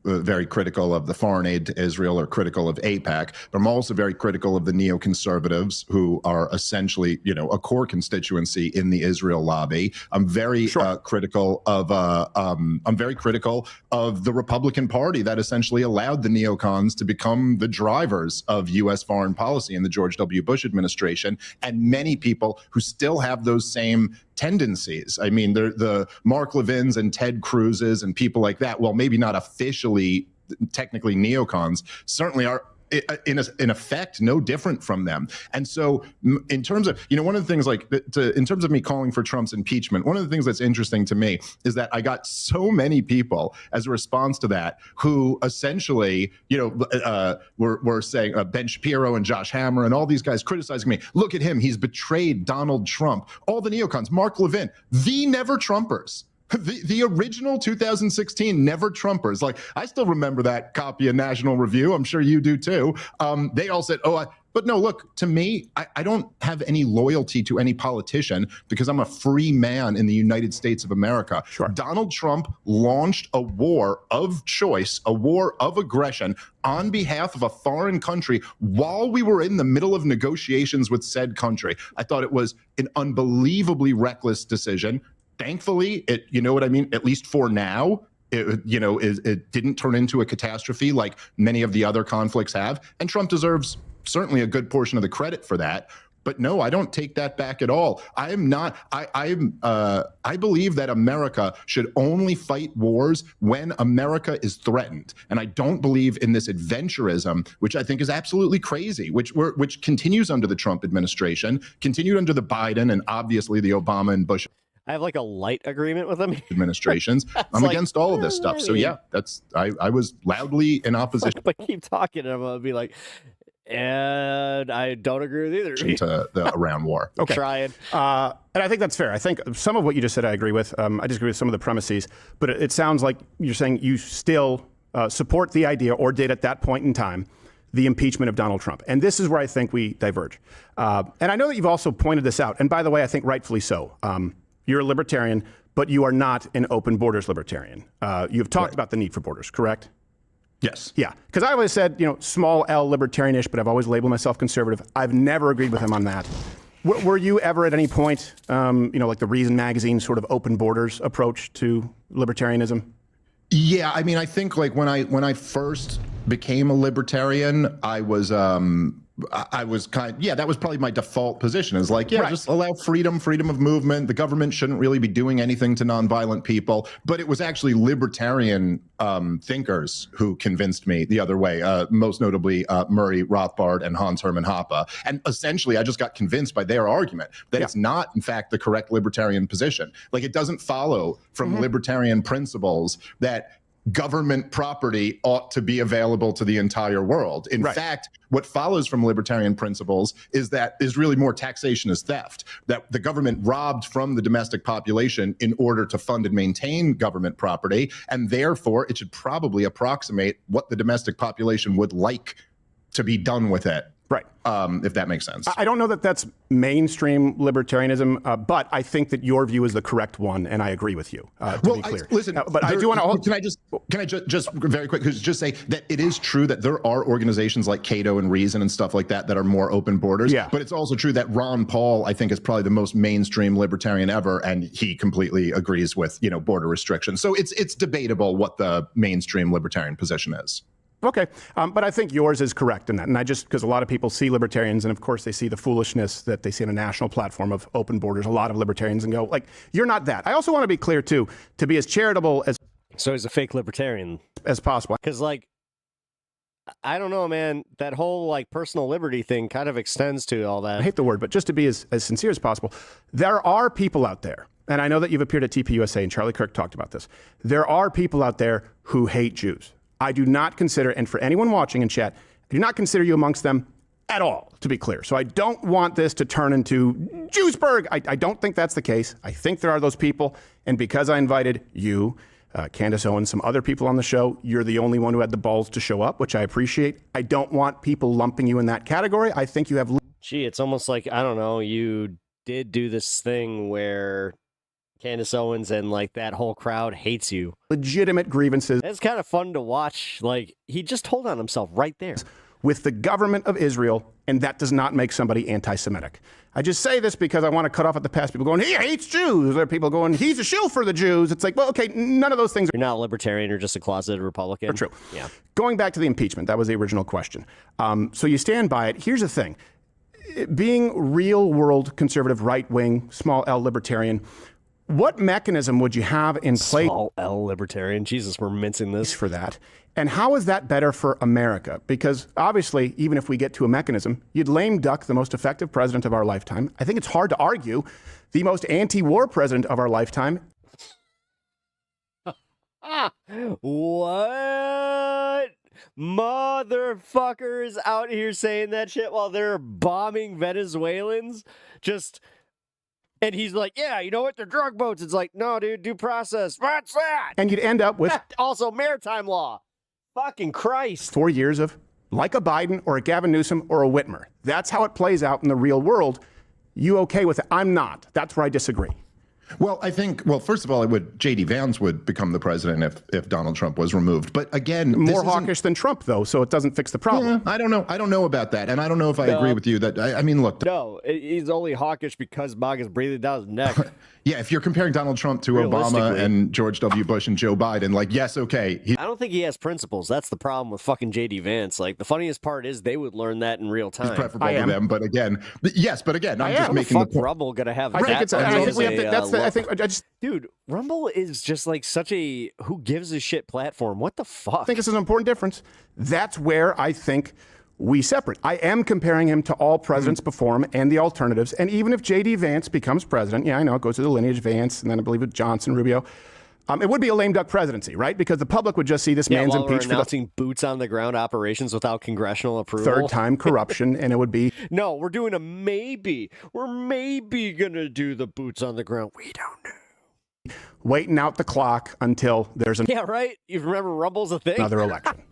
very critical of the foreign aid to Israel or critical of AIPAC, but I'm also very critical of the neoconservatives who are essentially, a core constituency in the Israel lobby. I'm very critical of the Republican Party that essentially allowed the neocons to become the drivers of U.S. foreign policy in the George W. Bush administration, and many people who still have those same tendencies. I mean, the Mark Levins and Ted Cruz's and people like that, well, maybe not officially, technically neocons, certainly are in effect no different from them. And so in terms of, one of the things in terms of me calling for Trump's impeachment, one of the things that's interesting to me is that I got so many people as a response to that who essentially, were saying Ben Shapiro and Josh Hammer and all these guys criticizing me. Look at him. He's betrayed Donald Trump. All the neocons, Mark Levin, the never Trumpers. The original 2016 never Trumpers. Like, I still remember that copy of National Review. I'm sure you do too. They all said, but no, look, to me, I don't have any loyalty to any politician because I'm a free man in the United States of America. Sure. Donald Trump launched a war of choice, a war of aggression on behalf of a foreign country while we were in the middle of negotiations with said country. I thought it was an unbelievably reckless decision. Thankfully, at least for now, it didn't turn into a catastrophe like many of the other conflicts have. And Trump deserves certainly a good portion of the credit for that. But no, I don't take that back at all. I believe that America should only fight wars when America is threatened. And I don't believe in this adventurism, which I think is absolutely crazy, which continues under the Trump administration, continued under the Biden and obviously the Obama and Bush. I have like a light agreement with them. Administrations. I'm against all of this stuff. So yeah, I was loudly in opposition. But keep talking, and I'm gonna be like, and I don't agree with either. To the Iran war. Okay. Trying. And I think that's fair. I think some of what you just said I agree with. I disagree with some of the premises, but it sounds like you're saying you still support the idea, or did at that point in time, the impeachment of Donald Trump. And this is where I think we diverge. And I know that you've also pointed this out. And by the way, I think rightfully so. You're a libertarian, but you are not an open borders libertarian. You've talked about the need for borders, correct? Yes. Yeah. Because I always said, small L libertarianish, but I've always labeled myself conservative. I've never agreed with him on that. Were you ever at any point, like the Reason magazine sort of open borders approach to libertarianism? Yeah. I mean, I think like when I first became a libertarian, I was that was probably my default position, is like, just allow freedom of movement. The government shouldn't really be doing anything to nonviolent people. But it was actually libertarian thinkers who convinced me the other way, most notably Murray Rothbard and Hans Hermann Hoppe. And essentially, I just got convinced by their argument that it's not, in fact, the correct libertarian position. Like, it doesn't follow from libertarian principles that government property ought to be available to the entire world. In fact, what follows from libertarian principles is really more taxation is theft, that the government robbed from the domestic population in order to fund and maintain government property, and therefore it should probably approximate what the domestic population would like to be done with it. Right. If that makes sense. I don't know that that's mainstream libertarianism, but I think that your view is the correct one, and I agree with you, to be clear. Listen, but I do want to... Can I just very quick just say that it is true that there are organizations like Cato and Reason and stuff like that that are more open borders. Yeah. But it's also true that Ron Paul, I think, is probably the most mainstream libertarian ever, and he completely agrees with, border restrictions. So it's debatable what the mainstream libertarian position is. Okay, but I think yours is correct in that. And I just, because a lot of people see libertarians, and of course they see the foolishness that they see on a national platform of open borders, a lot of libertarians, and go, like, you're not that. I also want to be clear, too, to be as charitable as... So he's a fake libertarian. As possible. Because, like, I don't know, man, that whole, like, personal liberty thing kind of extends to all that. I hate the word, but just to be as sincere as possible, there are people out there, and I know that you've appeared at TPUSA, and Charlie Kirk talked about this. There are people out there who hate Jews. I do not consider, and for anyone watching in chat, I do not consider you amongst them at all, to be clear. So I don't want this to turn into Jewsburg. I don't think that's the case. I think there are those people, and because I invited you, Candace Owens, some other people on the show, you're the only one who had the balls to show up, which I appreciate. I don't want people lumping you in that category. I think you have... Gee, it's almost like, I don't know, you did do this thing where Candace Owens and, like, that whole crowd hates you. Legitimate grievances. It's kind of fun to watch. Like, he just told on himself right there. With the government of Israel, and that does not make somebody anti-Semitic. I just say this because I want to cut off at the past people going, he hates Jews. There are people going, he's a shill for the Jews. It's like, well, okay, none of those things. You're not a libertarian, you're just a closeted Republican. True. Yeah. Going back to the impeachment, that was the original question. So you stand by it. Here's the thing. Being real world conservative, right wing, small L libertarian, what mechanism would you have in place? Small L libertarian. Jesus, we're mincing this. For that. And how is that better for America? Because obviously, even if we get to a mechanism, you'd lame duck the most effective president of our lifetime. I think it's hard to argue the most anti-war president of our lifetime. What? Motherfuckers out here saying that shit while they're bombing Venezuelans? And he's like, yeah, you know what? They're drug boats. It's like, no, dude, due process. What's that? And you'd end up with... Also, maritime law. Fucking Christ. 4 years of like a Biden or a Gavin Newsom or a Whitmer. That's how it plays out in the real world. You okay with it? I'm not. That's where I disagree. Well, I think, first of all, J.D. Vance would become the president if Donald Trump was removed. But again, more hawkish than Trump, though, so it doesn't fix the problem. Yeah, I don't know. I don't know about that. And I don't know if I agree with you that, I mean, look. No, he's only hawkish because MAGA's breathing down his neck. Yeah, if you're comparing Donald Trump to Obama and George W. Bush and Joe Biden, like, yes, okay. I don't think he has principles. That's the problem with fucking J.D. Vance. Like, the funniest part is they would learn that in real time. He's preferable to them, but again, I'm just making the point. Rumble gonna have I think dude, Rumble is just like such a who gives a shit platform. What the fuck? I think this is an important difference. That's where I think we separate. I am comparing him to all presidents before him and the alternatives. And even if J.D. Vance becomes president, yeah, I know it goes through the lineage Vance, and then I believe with Johnson, Rubio. It would be a lame duck presidency, right? Because the public would just see this man's impeached for announcing boots on the ground operations without congressional approval. Third time corruption, and it would be no. We're doing a maybe. We're maybe gonna do the boots on the ground. We don't know. Waiting out the clock until there's yeah, right. You remember Rumble's a thing. Another election.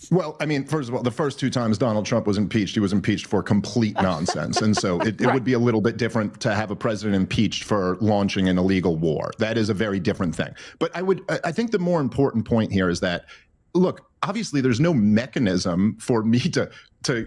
Well, I mean, first of all, the first two times Donald Trump was impeached, he was impeached for complete nonsense. And so it would be a little bit different to have a president impeached for launching an illegal war. That is a very different thing. But I think the more important point here is that, look, obviously there's no mechanism for me to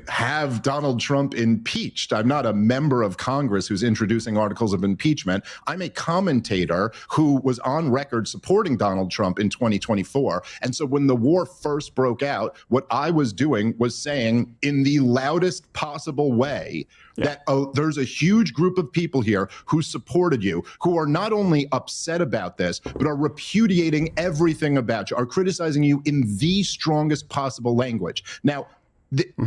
have Donald Trump impeached. I'm not a member of Congress who's introducing articles of impeachment. I'm a commentator who was on record supporting Donald Trump in 2024. And so when the war first broke out, what I was doing was saying in the loudest possible way that there's a huge group of people here who supported you, who are not only upset about this, but are repudiating everything about you, are criticizing you in the strongest possible language. Now,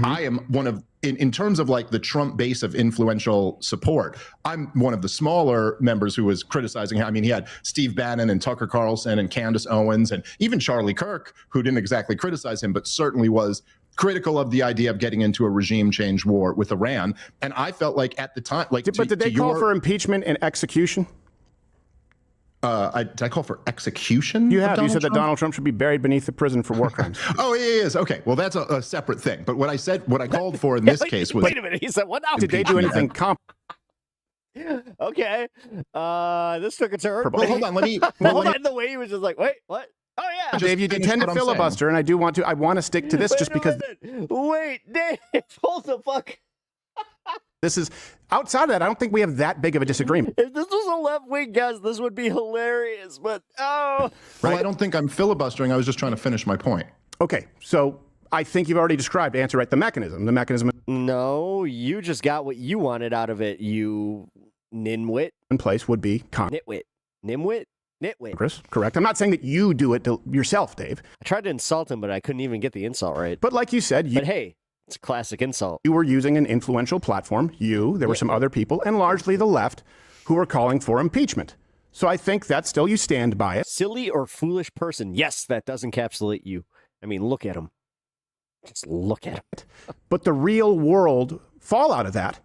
I am one of, in terms of like the Trump base of influential support, I'm one of the smaller members who was criticizing him. I mean, he had Steve Bannon and Tucker Carlson and Candace Owens and even Charlie Kirk, who didn't exactly criticize him, but certainly was critical of the idea of getting into a regime change war with Iran. And I felt like at the time, like, but did they call for impeachment and execution? Did I call for execution? You have. You said that Donald Trump should be buried beneath the prison for war crimes. Oh, yeah, he is. Okay. Well, that's a separate thing. But what I called for in this case was... Wait a minute. He said, what now? Did they do anything Okay. This took a turn. Well, hold on. Let me... And the way he was just like, wait, what? Oh, yeah. Dave, you intend to filibuster, and I want to stick to this just because... Wait, Dave, hold the fuck... This is outside of that. I don't think we have that big of a disagreement. If this was a left-wing guest, this would be hilarious. But Well, I don't think I'm filibustering. I was just trying to finish my point. Okay, so I think you've already described, answer right, the mechanism. The mechanism No, you just got what you wanted out of it, you ninwit. in place would be Nitwit. Nimwit? Nitwit. Congress, correct? I'm not saying that you do it yourself, Dave. I tried to insult him, but I couldn't even get the insult right. But like you said, But hey, it's a classic insult. you were using an influential platform. There were some other people, and largely the left, who were calling for impeachment. So I think that still you stand by it. Silly or foolish person. Yes, that does encapsulate you. I mean, look at him. Just look at him. But the real world fallout of that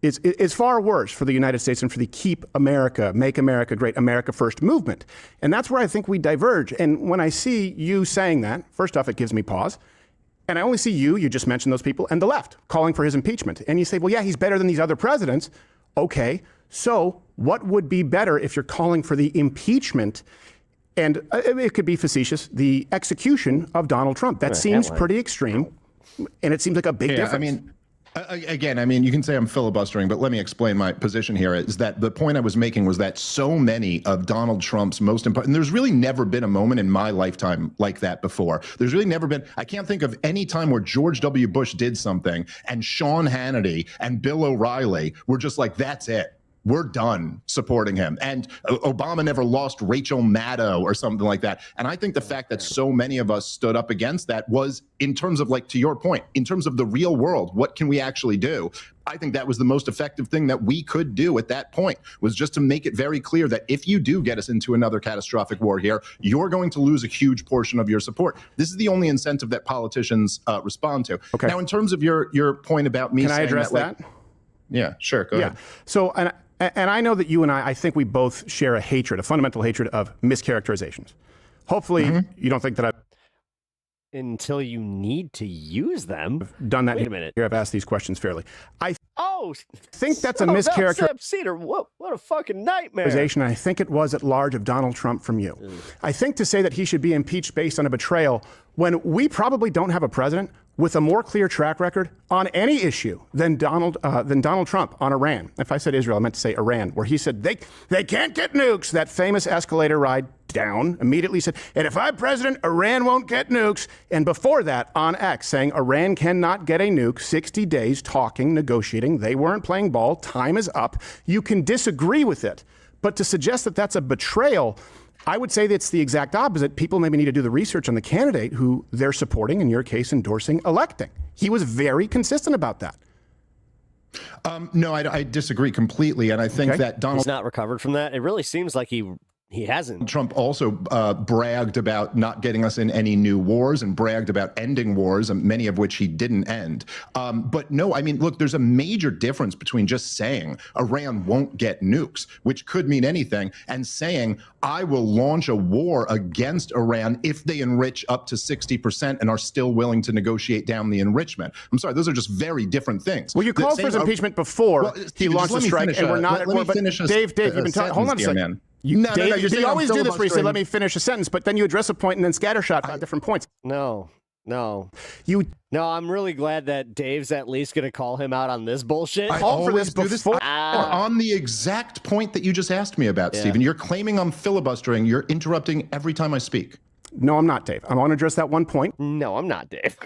is far worse for the United States and for the Keep America, Make America Great, America First movement. And that's where I think we diverge. And when I see you saying that, first off, it gives me pause. And I only see you just mentioned those people, and the left calling for his impeachment. And you say, well, yeah, he's better than these other presidents. Okay, so what would be better if you're calling for the impeachment? And it could be facetious, the execution of Donald Trump. That seems pretty extreme, and it seems like a big difference. I mean, again, I mean, you can say I'm filibustering, but let me explain my position here. Is that the point I was making was that so many of Donald Trump's most important, and there's really never been a moment in my lifetime like that before. There's really never been, I can't think of any time where George W. Bush did something and Sean Hannity and Bill O'Reilly were just like, that's it. We're done supporting him. And Obama never lost Rachel Maddow or something like that. And I think the fact that so many of us stood up against that was, in terms of, like, to your point, in terms of the real world, what can we actually do? I think that was the most effective thing that we could do at that point, was just to make it very clear that if you do get us into another catastrophic war here, you're going to lose a huge portion of your support. This is the only incentive that politicians respond to. Okay. Now, in terms of your point about me Can saying I address that? Yeah, sure. Go ahead. So, and I know that you and I think we both share a hatred, a fundamental hatred of mischaracterizations. Hopefully, you don't think that I've Until you need to use them. done that. Wait a minute. Here, I've asked these questions fairly. I think that's a mischaracterization. Sam Cedar, what a fucking nightmare. I think it was at large of Donald Trump from you. I think to say that he should be impeached based on a betrayal, when we probably don't have a president with a more clear track record on any issue than Donald Trump on Iran. If I said Israel, I meant to say Iran, where he said they can't get nukes. That famous escalator ride down, immediately said, and if I'm president, Iran won't get nukes. And before that, on X, saying Iran cannot get a nuke, 60 days talking, negotiating. They weren't playing ball. Time is up. You can disagree with it. But to suggest that that's a betrayal, I would say that it's the exact opposite. People maybe need to do the research on the candidate who they're supporting, in your case, endorsing, electing. He was very consistent about that. No, I disagree completely. And I think that Donald... He's not recovered from that. It really seems like he hasn't. Trump also bragged about not getting us in any new wars and bragged about ending wars, many of which he didn't end. But no, I mean, look, there's a major difference between just saying Iran won't get nukes, which could mean anything, and saying I will launch a war against Iran if they enrich up to 60% and are still willing to negotiate down the enrichment. I'm sorry, those are just very different things. Well, you called for his impeachment before he launched the strike, and we're not at war. But Dave, you've been talking. Hold on a second. Man. You always do this where you say, let me finish a sentence, but then you address a point and then scattershot about different points. No. I'm really glad that Dave's at least going to call him out on this bullshit. I always do this on the exact point that you just asked me about, Stephen. You're claiming I'm filibustering. You're interrupting every time I speak. No, I'm not, Dave. I want to address that one point. No, I'm not, Dave.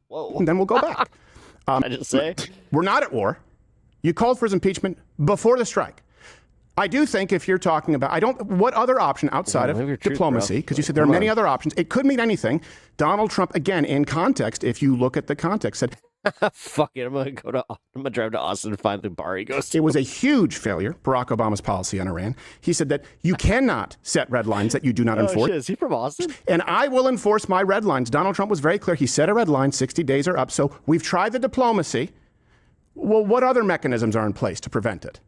Whoa. And then we'll go back. I just say? We're not at war. You called for his impeachment before the strike. I do think if you're talking about, what other option outside of diplomacy, because you said there are many other options, it could mean anything. Donald Trump, again, in context, if you look at the context, said, fuck it, I'm gonna drive to Austin and find the bar he goes to. It was a huge failure, Barack Obama's policy on Iran. He said that you cannot set red lines that you do not enforce. Shit, is he from Austin? And I will enforce my red lines. Donald Trump was very clear. He set a red line, 60 days are up. So we've tried the diplomacy. Well, what other mechanisms are in place to prevent it?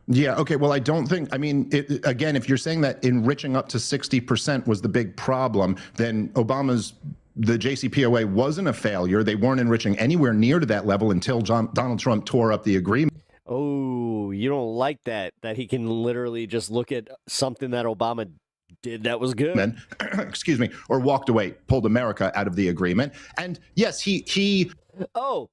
Yeah, okay, well, I don't think, I mean, again, if you're saying that enriching up to 60% was the big problem, then the JCPOA wasn't a failure. They weren't enriching anywhere near to that level until Donald Trump tore up the agreement. Oh, you don't like that he can literally just look at something that Obama did that was good. Then, excuse me, or walked away, pulled America out of the agreement. And yes, he... Oh,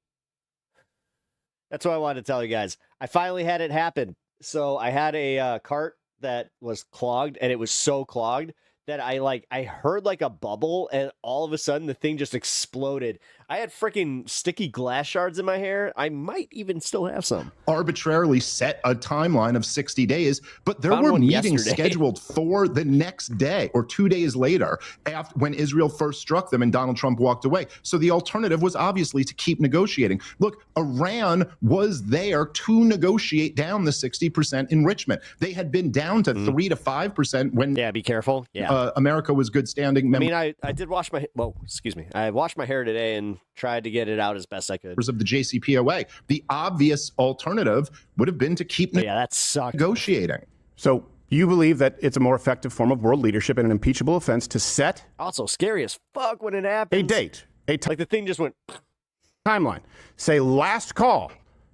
that's what I wanted to tell you guys. I finally had it happen. So I had a cart that was clogged, and it was so clogged that I heard like a bubble, and all of a sudden the thing just exploded. I had freaking sticky glass shards in my hair. I might even still have some. Arbitrarily set a timeline of 60 days, but there were meetings scheduled for the next day or 2 days later after when Israel first struck them and Donald Trump walked away. So the alternative was obviously to keep negotiating. Look, Iran was there to negotiate down the 60% enrichment. They had been down to 3 to 5% when be careful. America was good standing. I mean, I did wash my I washed my hair today and tried to get it out as best I could. Of the JCPOA, the obvious alternative would have been to keep that sucked. Negotiating. So you believe that it's a more effective form of world leadership and an impeachable offense to set also scary as fuck when it happens. A date, like the thing just went timeline. Say last call.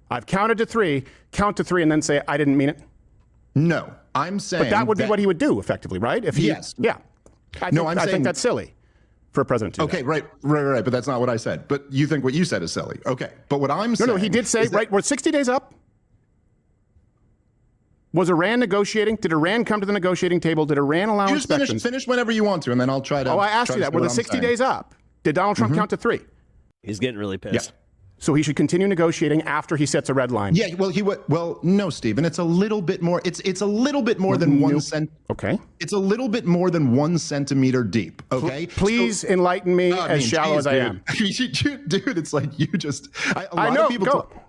I've counted to 3. Count to 3, and then say I didn't mean it. No, I'm saying. But that would be what he would do, effectively, right? If he, yes. Yeah. I think that's silly for a president to do that. Right. But that's not what I said. But you think what you said is silly. Okay. But what I'm saying. No, he did say, we're 60 days up. Was Iran negotiating? Did Iran come to the negotiating table? Did Iran allow inspections? Finish whenever you want to, and then I'll try to. Oh, I asked you that. Were the 60 days up? Did Donald Trump count to 3? He's getting really pissed. Yeah. So he should continue negotiating after he sets a red line. Yeah, well, he would. Well, no, Stephen. It's a little bit more. It's a little bit more than 1 cent. Okay. It's a little bit more than 1 centimeter deep. Okay. Please enlighten me as shallow as I am. Dude, it's like you just. I know.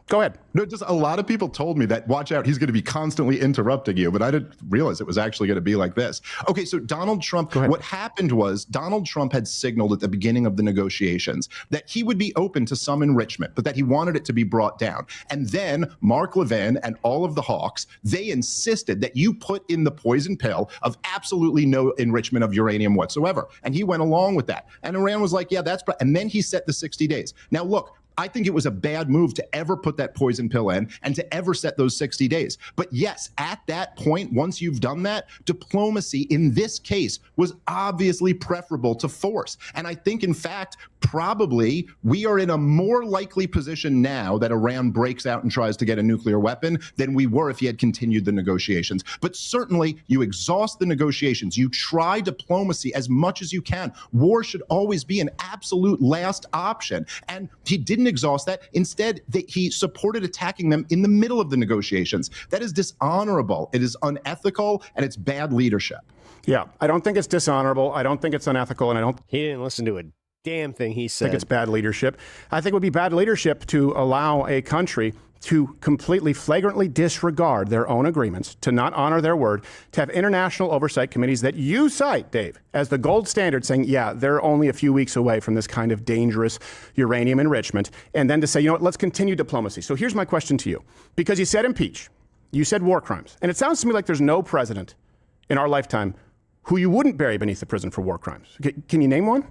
Go ahead. No, just a lot of people told me that, watch out, he's going to be constantly interrupting you, but I didn't realize it was actually going to be like this. Okay, so Donald Trump, what happened was Donald Trump had signaled at the beginning of the negotiations that he would be open to some enrichment, but that he wanted it to be brought down. And then Mark Levin and all of the hawks, they insisted that you put in the poison pill of absolutely no enrichment of uranium whatsoever. And he went along with that. And Iran was like, yeah, and then he set the 60 days. Now, look, I think it was a bad move to ever put that poison pill in and to ever set those 60 days. But yes, at that point, once you've done that, diplomacy in this case was obviously preferable to force. And I think, in fact, probably we are in a more likely position now that Iran breaks out and tries to get a nuclear weapon than we were if he had continued the negotiations. But certainly you exhaust the negotiations. You try diplomacy as much as you can. War should always be an absolute last option. And he didn't exhaust that. Instead, he supported attacking them in the middle of the negotiations. That is dishonorable. It is unethical, and it's bad leadership. Yeah, I don't think it's dishonorable. I don't think it's unethical, and He didn't listen to a damn thing he said. I think it's bad leadership. I think it would be bad leadership to allow a country to completely flagrantly disregard their own agreements, to not honor their word, to have international oversight committees that you cite, Dave, as the gold standard, saying, yeah, they're only a few weeks away from this kind of dangerous uranium enrichment, and then to say, you know what, let's continue diplomacy. So here's my question to you. Because you said impeach, you said war crimes, and it sounds to me like there's no president in our lifetime who you wouldn't bury beneath the prison for war crimes. Can you name one?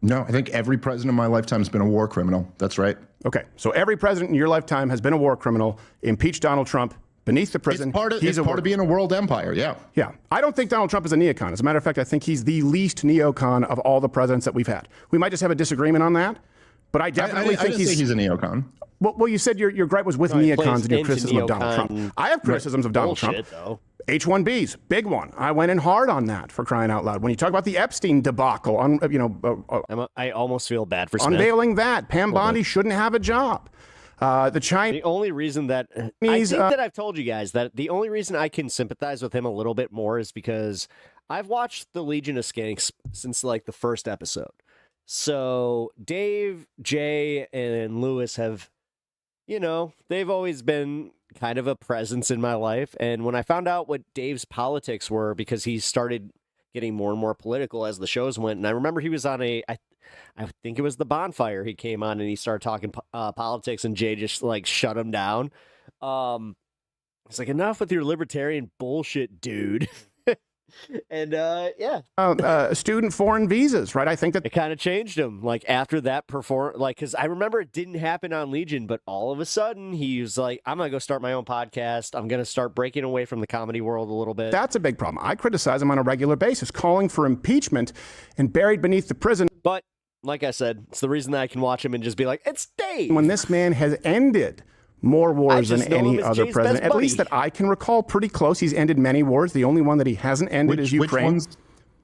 No, I think every president in my lifetime has been a war criminal. That's right. Okay, so every president in your lifetime has been a war criminal. Impeach Donald Trump beneath the prison. It's part of being a world empire, yeah. Yeah. I don't think Donald Trump is a neocon. As a matter of fact, I think he's the least neocon of all the presidents that we've had. We might just have a disagreement on that, but I definitely think he's a neocon. Well, you said your gripe was with neocons and your criticism of Donald Trump. I have criticisms of Donald Trump. Though. H-1Bs, big one. I went in hard on that, for crying out loud. When you talk about the Epstein debacle, I almost feel bad for Smith. Unveiling that. Pam Bondi shouldn't have a job. The only reason that I think that I've told you guys that the only reason I can sympathize with him a little bit more is because I've watched the Legion of Skanks since like the first episode. So Dave, Jay, and Lewis have, they've always been kind of a presence in my life. And when I found out what Dave's politics were, because he started getting more and more political as the shows went, and I remember he was on I think it was The Bonfire, he came on and he started talking politics, and Jay just like shut him down. It's like, enough with your libertarian bullshit, dude. And student foreign visas, right? I think that it kind of changed him. Like after that because I remember it didn't happen on Legion, but all of a sudden he was like, I'm gonna go start my own podcast. I'm gonna start breaking away from the comedy world a little bit. That's a big problem. I criticize him on a regular basis, calling for impeachment and buried beneath the prison. But like I said, it's the reason that I can watch him and just be like, it's Dave. When this man has ended more wars than any other president, at least that I can recall, pretty close. He's ended many wars. The only one that he hasn't ended is Ukraine.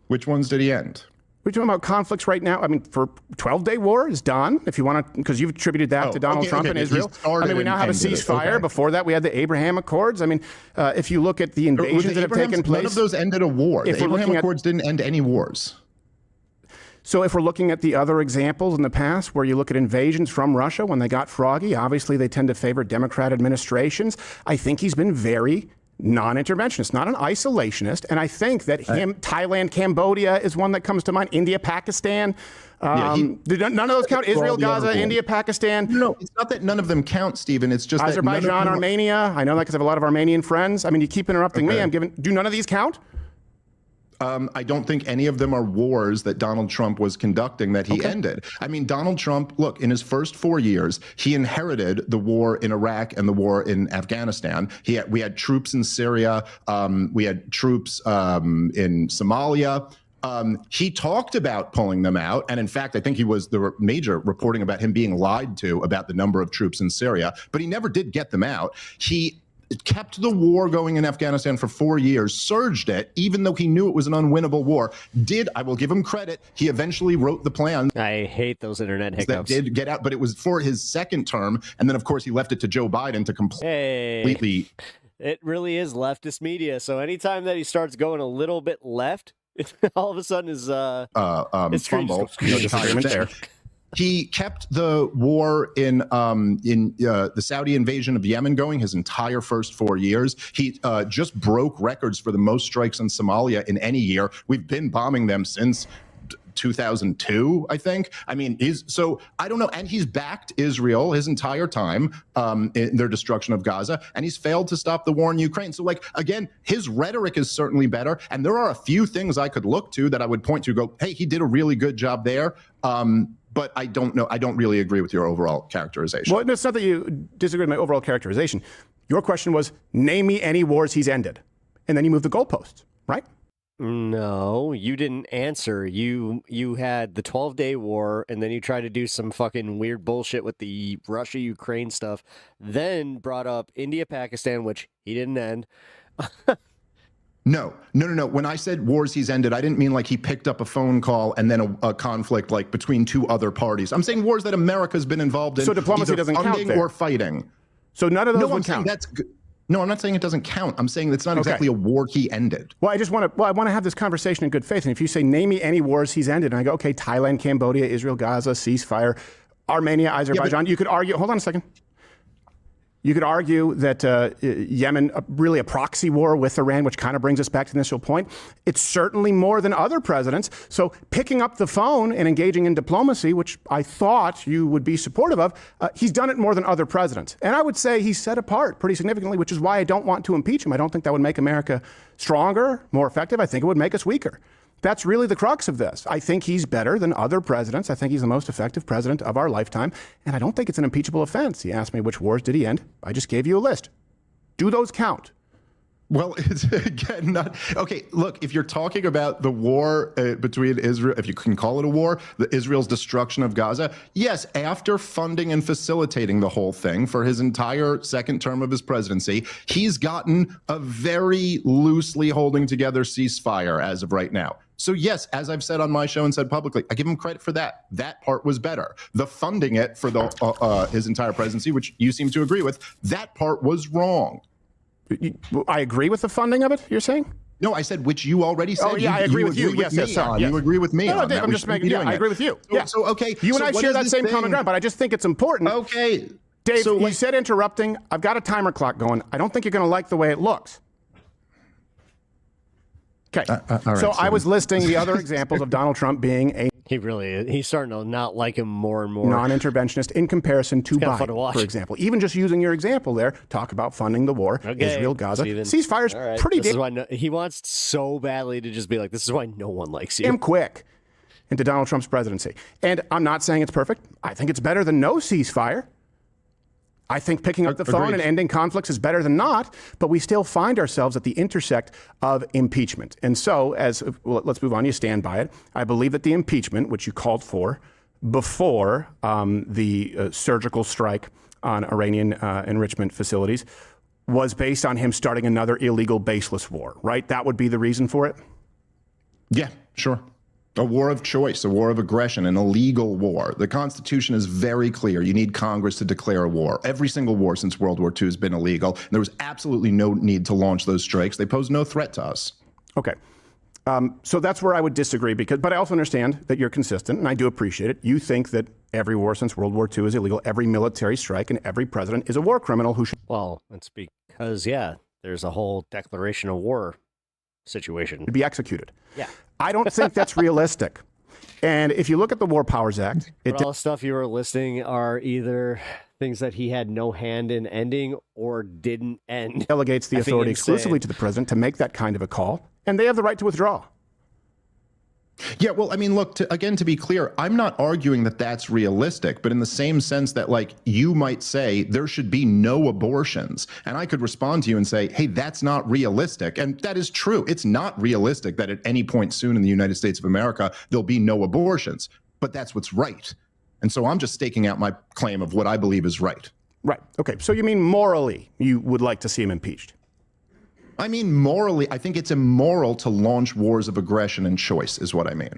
Which ones did he end? We're talking about conflicts right now. I mean, for 12-day war is done, if you want to, because you've attributed that to Donald Trump and Israel. I mean, we now have a ceasefire. Okay. Before that, we had the Abraham Accords. I mean, if you look at the invasions that have taken place. None of those ended a war. The Abraham Accords didn't end any wars. So if we're looking at the other examples in the past where you look at invasions from Russia when they got froggy, obviously they tend to favor Democrat administrations. I think he's been very non-interventionist, not an isolationist. And I think that Thailand, Cambodia is one that comes to mind. India, Pakistan. None of those count. Israel, Gaza, India, Pakistan. No, it's not that none of them count, Stephen. It's just Azerbaijan, Armenia. I know that because I have a lot of Armenian friends. I mean, you keep interrupting me. Do none of these count? I don't think any of them are wars that Donald Trump was conducting that he ended. I mean, Donald Trump, look, in his first 4 years, he inherited the war in Iraq and the war in Afghanistan. We had troops in Syria. We had troops in Somalia. He talked about pulling them out. And in fact, I think he was the major reporting about him being lied to about the number of troops in Syria, but he never did get them out. He kept the war going in Afghanistan for 4 years, surged it, even though he knew it was an unwinnable war. I will give him credit, he eventually wrote the plan. I hate those internet hiccups. That did get out, but it was for his second term. And then, of course, he left it to Joe Biden to completely. It really is leftist media. So anytime that he starts going a little bit left, all of a sudden is fumble. There. He kept the war in the Saudi invasion of Yemen going his entire first 4 years. He just broke records for the most strikes in Somalia in any year. We've been bombing them since 2002, I think. I mean, I don't know. And he's backed Israel his entire time in their destruction of Gaza, and he's failed to stop the war in Ukraine. So, like, again, his rhetoric is certainly better. And there are a few things I could look to that I would point to, go, hey, he did a really good job there. But I don't know. I don't really agree with your overall characterization. Well, it's not that you disagree with my overall characterization. Your question was, name me any wars he's ended. And then you moved the goalposts, right? No, you didn't answer. You had the 12-day war, and then you tried to do some fucking weird bullshit with the Russia-Ukraine stuff, then brought up India, Pakistan, which he didn't end. No. When I said wars he's ended, I didn't mean like he picked up a phone call and then a conflict like between two other parties. I'm saying wars that America's been involved in. So diplomacy doesn't count there. Or fighting. So none of those would count. No, I'm not saying it doesn't count. I'm saying it's not exactly a war he ended. Well, I want to have this conversation in good faith. And if you say, name me any wars he's ended, and I go, okay, Thailand, Cambodia, Israel, Gaza, ceasefire, Armenia, Azerbaijan, you could argue, hold on a second. You could argue that Yemen, really a proxy war with Iran, which kind of brings us back to the initial point. It's certainly more than other presidents. So picking up the phone and engaging in diplomacy, which I thought you would be supportive of, he's done it more than other presidents. And I would say he's set apart pretty significantly, which is why I don't want to impeach him. I don't think that would make America stronger, more effective. I think it would make us weaker. That's really the crux of this. I think he's better than other presidents. I think he's the most effective president of our lifetime. And I don't think it's an impeachable offense. He asked me which wars did he end. I just gave you a list. Do those count? Well, it's again not okay. Look, if you're talking about the war between Israel, if you can call it a war, Israel's destruction of Gaza, yes, after funding and facilitating the whole thing for his entire second term of his presidency, he's gotten a very loosely holding together ceasefire as of right now. So yes, as I've said on my show and said publicly, I give him credit for that. That part was better. The funding it for the his entire presidency, which you seem to agree with, that part was wrong. I agree with the funding of it, you're saying? No, I said which you already said. Oh, yeah, I agree with you. Yes. You agree with me on that. I'm just making, I agree with you. So okay. You and I share that same common ground, but I just think it's important. Okay. Dave, you said interrupting. I've got a timer clock going. I don't think you're going to like the way it looks. Okay. All right, so I was listing the other examples of Donald Trump being a... He really is. He's starting to not like him more and more. Non-interventionist in comparison to Biden, for example. Even just using your example there, talk about funding the war, Israel, Gaza. Ceasefire's pretty... This is why he wants so badly to just be like, this is why no one likes you. Damn quick into Donald Trump's presidency. And I'm not saying it's perfect. I think it's better than no ceasefire. I think picking up the phone and ending conflicts is better than not, but we still find ourselves at the intersect of impeachment. And so, let's move on, you stand by it. I believe that the impeachment, which you called for before the surgical strike on Iranian enrichment facilities, was based on him starting another illegal baseless war, right? That would be the reason for it? Yeah, sure. A war of choice, a war of aggression, an illegal war. The Constitution is very clear. You need Congress to declare a war. Every single war since World War II has been illegal. And there was absolutely no need to launch those strikes. They pose no threat to us. Okay. So that's where I would disagree, but I also understand that you're consistent, and I do appreciate it. You think that every war since World War II is illegal, every military strike, and every president is a war criminal who should... Well, it's because, yeah, there's a whole declaration of war situation. ...be executed. Yeah. I don't think that's realistic. And if you look at the War Powers Act... But all the stuff you were listing are either things that he had no hand in ending or didn't end. ...delegates the authority exclusively to the president to make that kind of a call, and they have the right to withdraw. Yeah, well, I mean, look, to be clear, I'm not arguing that that's realistic, but in the same sense that, like, you might say there should be no abortions. And I could respond to you and say, hey, that's not realistic. And that is true. It's not realistic that at any point soon in the United States of America, there'll be no abortions. But that's what's right. And so I'm just staking out my claim of what I believe is right. Right. Okay. So you mean morally you would like to see him impeached? I mean, morally, I think it's immoral to launch wars of aggression and choice is what I mean.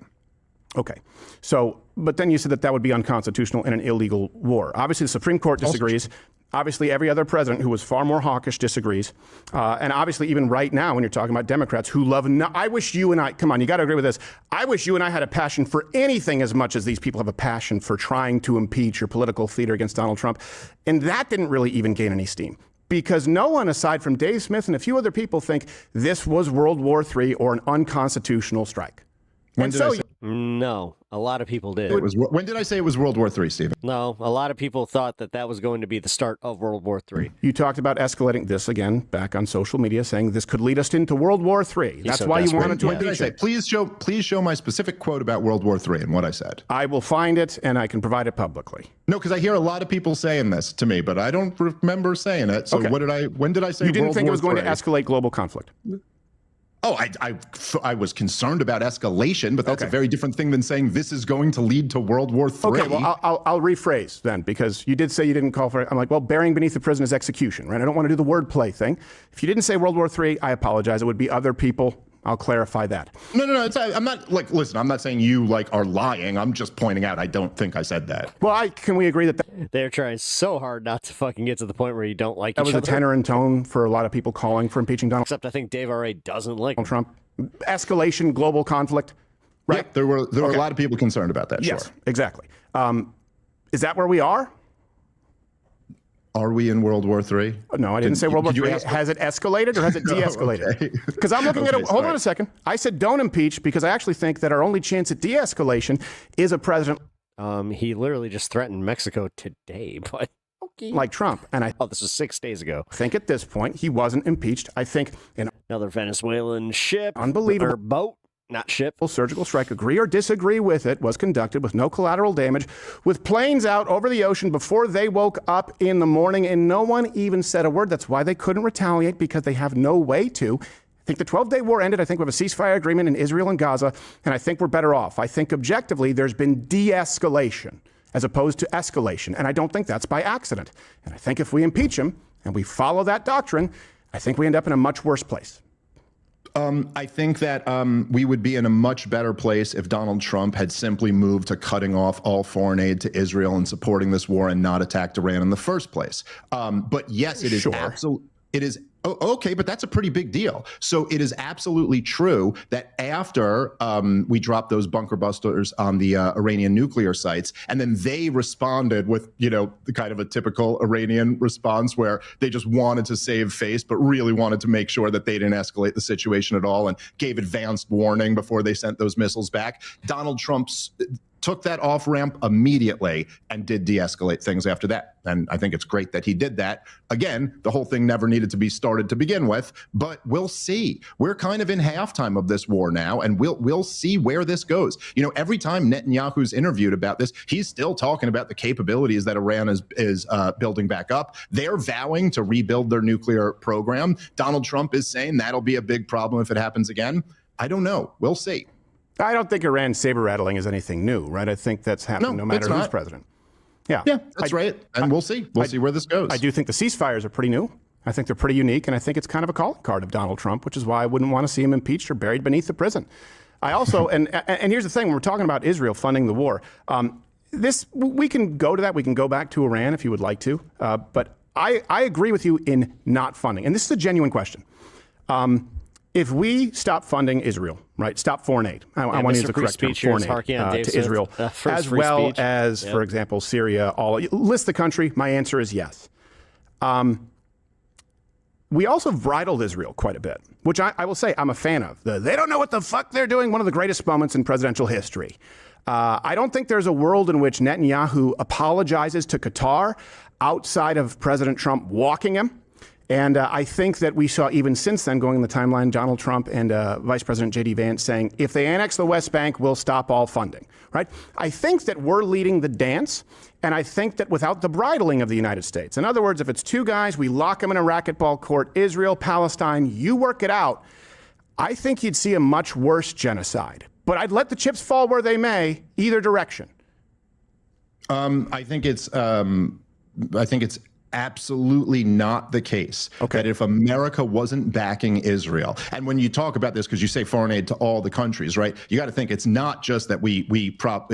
Okay. So, but then you said that that would be unconstitutional in an illegal war. Obviously, the Supreme Court disagrees. Obviously, every other president who was far more hawkish disagrees. And obviously, even right now, when you're talking about Democrats who love, I wish you and I, come on, you got to agree with this. I wish you and I had a passion for anything as much as these people have a passion for trying to impeach your political theater against Donald Trump. And that didn't really even gain any steam. Because no one, aside from Dave Smith and a few other people, think this was World War III or an unconstitutional strike. When did I say? No, a lot of people did. When did I say it was World War III, Stephen? No, a lot of people thought that that was going to be the start of World War III. You talked about escalating this again back on social media, saying this could lead us into World War III. That's why you wanted to impeach it. Please show my specific quote about World War III and what I said. I will find it and I can provide it publicly. No, because I hear a lot of people saying this to me, but I don't remember saying it. So okay. When did I say? You didn't World think War it was going III? to escalate global conflict? Oh, I was concerned about escalation, but that's a very different thing than saying this is going to lead to World War III. Okay, well, I'll rephrase then, because you did say you didn't call for it. I'm like, well, burying beneath the prison is execution, right? I don't want to do the wordplay thing. If you didn't say World War III, I apologize. It would be other people. I'll clarify that. No. I'm not listen, I'm not saying you are lying. I'm just pointing out I don't think I said that. Well, can we agree that they're trying so hard not to fucking get to the point where you don't like each other? That was a tenor and tone for a lot of people calling for impeaching Donald. Except I think Dave already doesn't like Trump. Escalation, global conflict. Right. Yeah, there were a lot of people concerned about that. Yes, sure. Exactly. Is that where we are? Are we in World War III? No, I didn't say World War III. Has it escalated or has it de-escalated? Because I'm looking at it. Hold on a second. I said don't impeach because I actually think that our only chance at de-escalation is a president. He literally just threatened Mexico today, but like Trump. And this was 6 days ago. I think at this point he wasn't impeached. I think another Venezuelan ship, unbelievable or boat. Not ship. Surgical strike, agree or disagree with it, was conducted with no collateral damage, with planes out over the ocean before they woke up in the morning, and no one even said a word. That's why they couldn't retaliate, because they have no way to. I think the 12-day war ended. I think we have a ceasefire agreement in Israel and Gaza, and I think we're better off. I think objectively there's been de-escalation as opposed to escalation, and I don't think that's by accident. And I think if we impeach him and we follow that doctrine, I think we end up in a much worse place. I think that we would be in a much better place if Donald Trump had simply moved to cutting off all foreign aid to Israel and supporting this war and not attacked Iran in the first place. But yes, it is absolutely. It is. Okay, but that's a pretty big deal. So it is absolutely true that after we dropped those bunker busters on the Iranian nuclear sites, and then they responded with, the kind of a typical Iranian response where they just wanted to save face, but really wanted to make sure that they didn't escalate the situation at all and gave advanced warning before they sent those missiles back. Donald Trump took that off-ramp immediately and did de-escalate things after that. And I think it's great that he did that. Again, the whole thing never needed to be started to begin with, but we'll see. We're kind of in halftime of this war now, and we'll see where this goes. Every time Netanyahu's interviewed about this, he's still talking about the capabilities that Iran is building back up. They're vowing to rebuild their nuclear program. Donald Trump is saying that'll be a big problem if it happens again. I don't know. We'll see. I don't think Iran saber rattling is anything new, right? I think that's happening no matter who's president. Yeah, that's right. And we'll see. We'll see where this goes. I do think the ceasefires are pretty new. I think they're pretty unique, and I think it's kind of a calling card of Donald Trump, which is why I wouldn't want to see him impeached or buried beneath the prison. I also, and here's the thing, when we're talking about Israel funding the war, we can go to that. We can go back to Iran if you would like to. But I agree with you in not funding. And this is a genuine question. If we stop funding Israel, right, stop foreign aid, I want to use the correct term, foreign aid to Israel, as well as, for example, Syria, list the country, my answer is yes. We also bridled Israel quite a bit, which I will say I'm a fan of. They don't know what the fuck they're doing, one of the greatest moments in presidential history. I don't think there's a world in which Netanyahu apologizes to Qatar outside of President Trump walking him. And I think that we saw even since then, going in the timeline, Donald Trump and Vice President J.D. Vance saying, if they annex the West Bank, we'll stop all funding, right? I think that we're leading the dance, and I think that without the bridling of the United States. In other words, if it's two guys, we lock them in a racquetball court, Israel, Palestine, you work it out, I think you'd see a much worse genocide. But I'd let the chips fall where they may, either direction. I think it's absolutely not the case that if America wasn't backing Israel, and when you talk about this, because you say foreign aid to all the countries, right? You got to think it's not just that we prop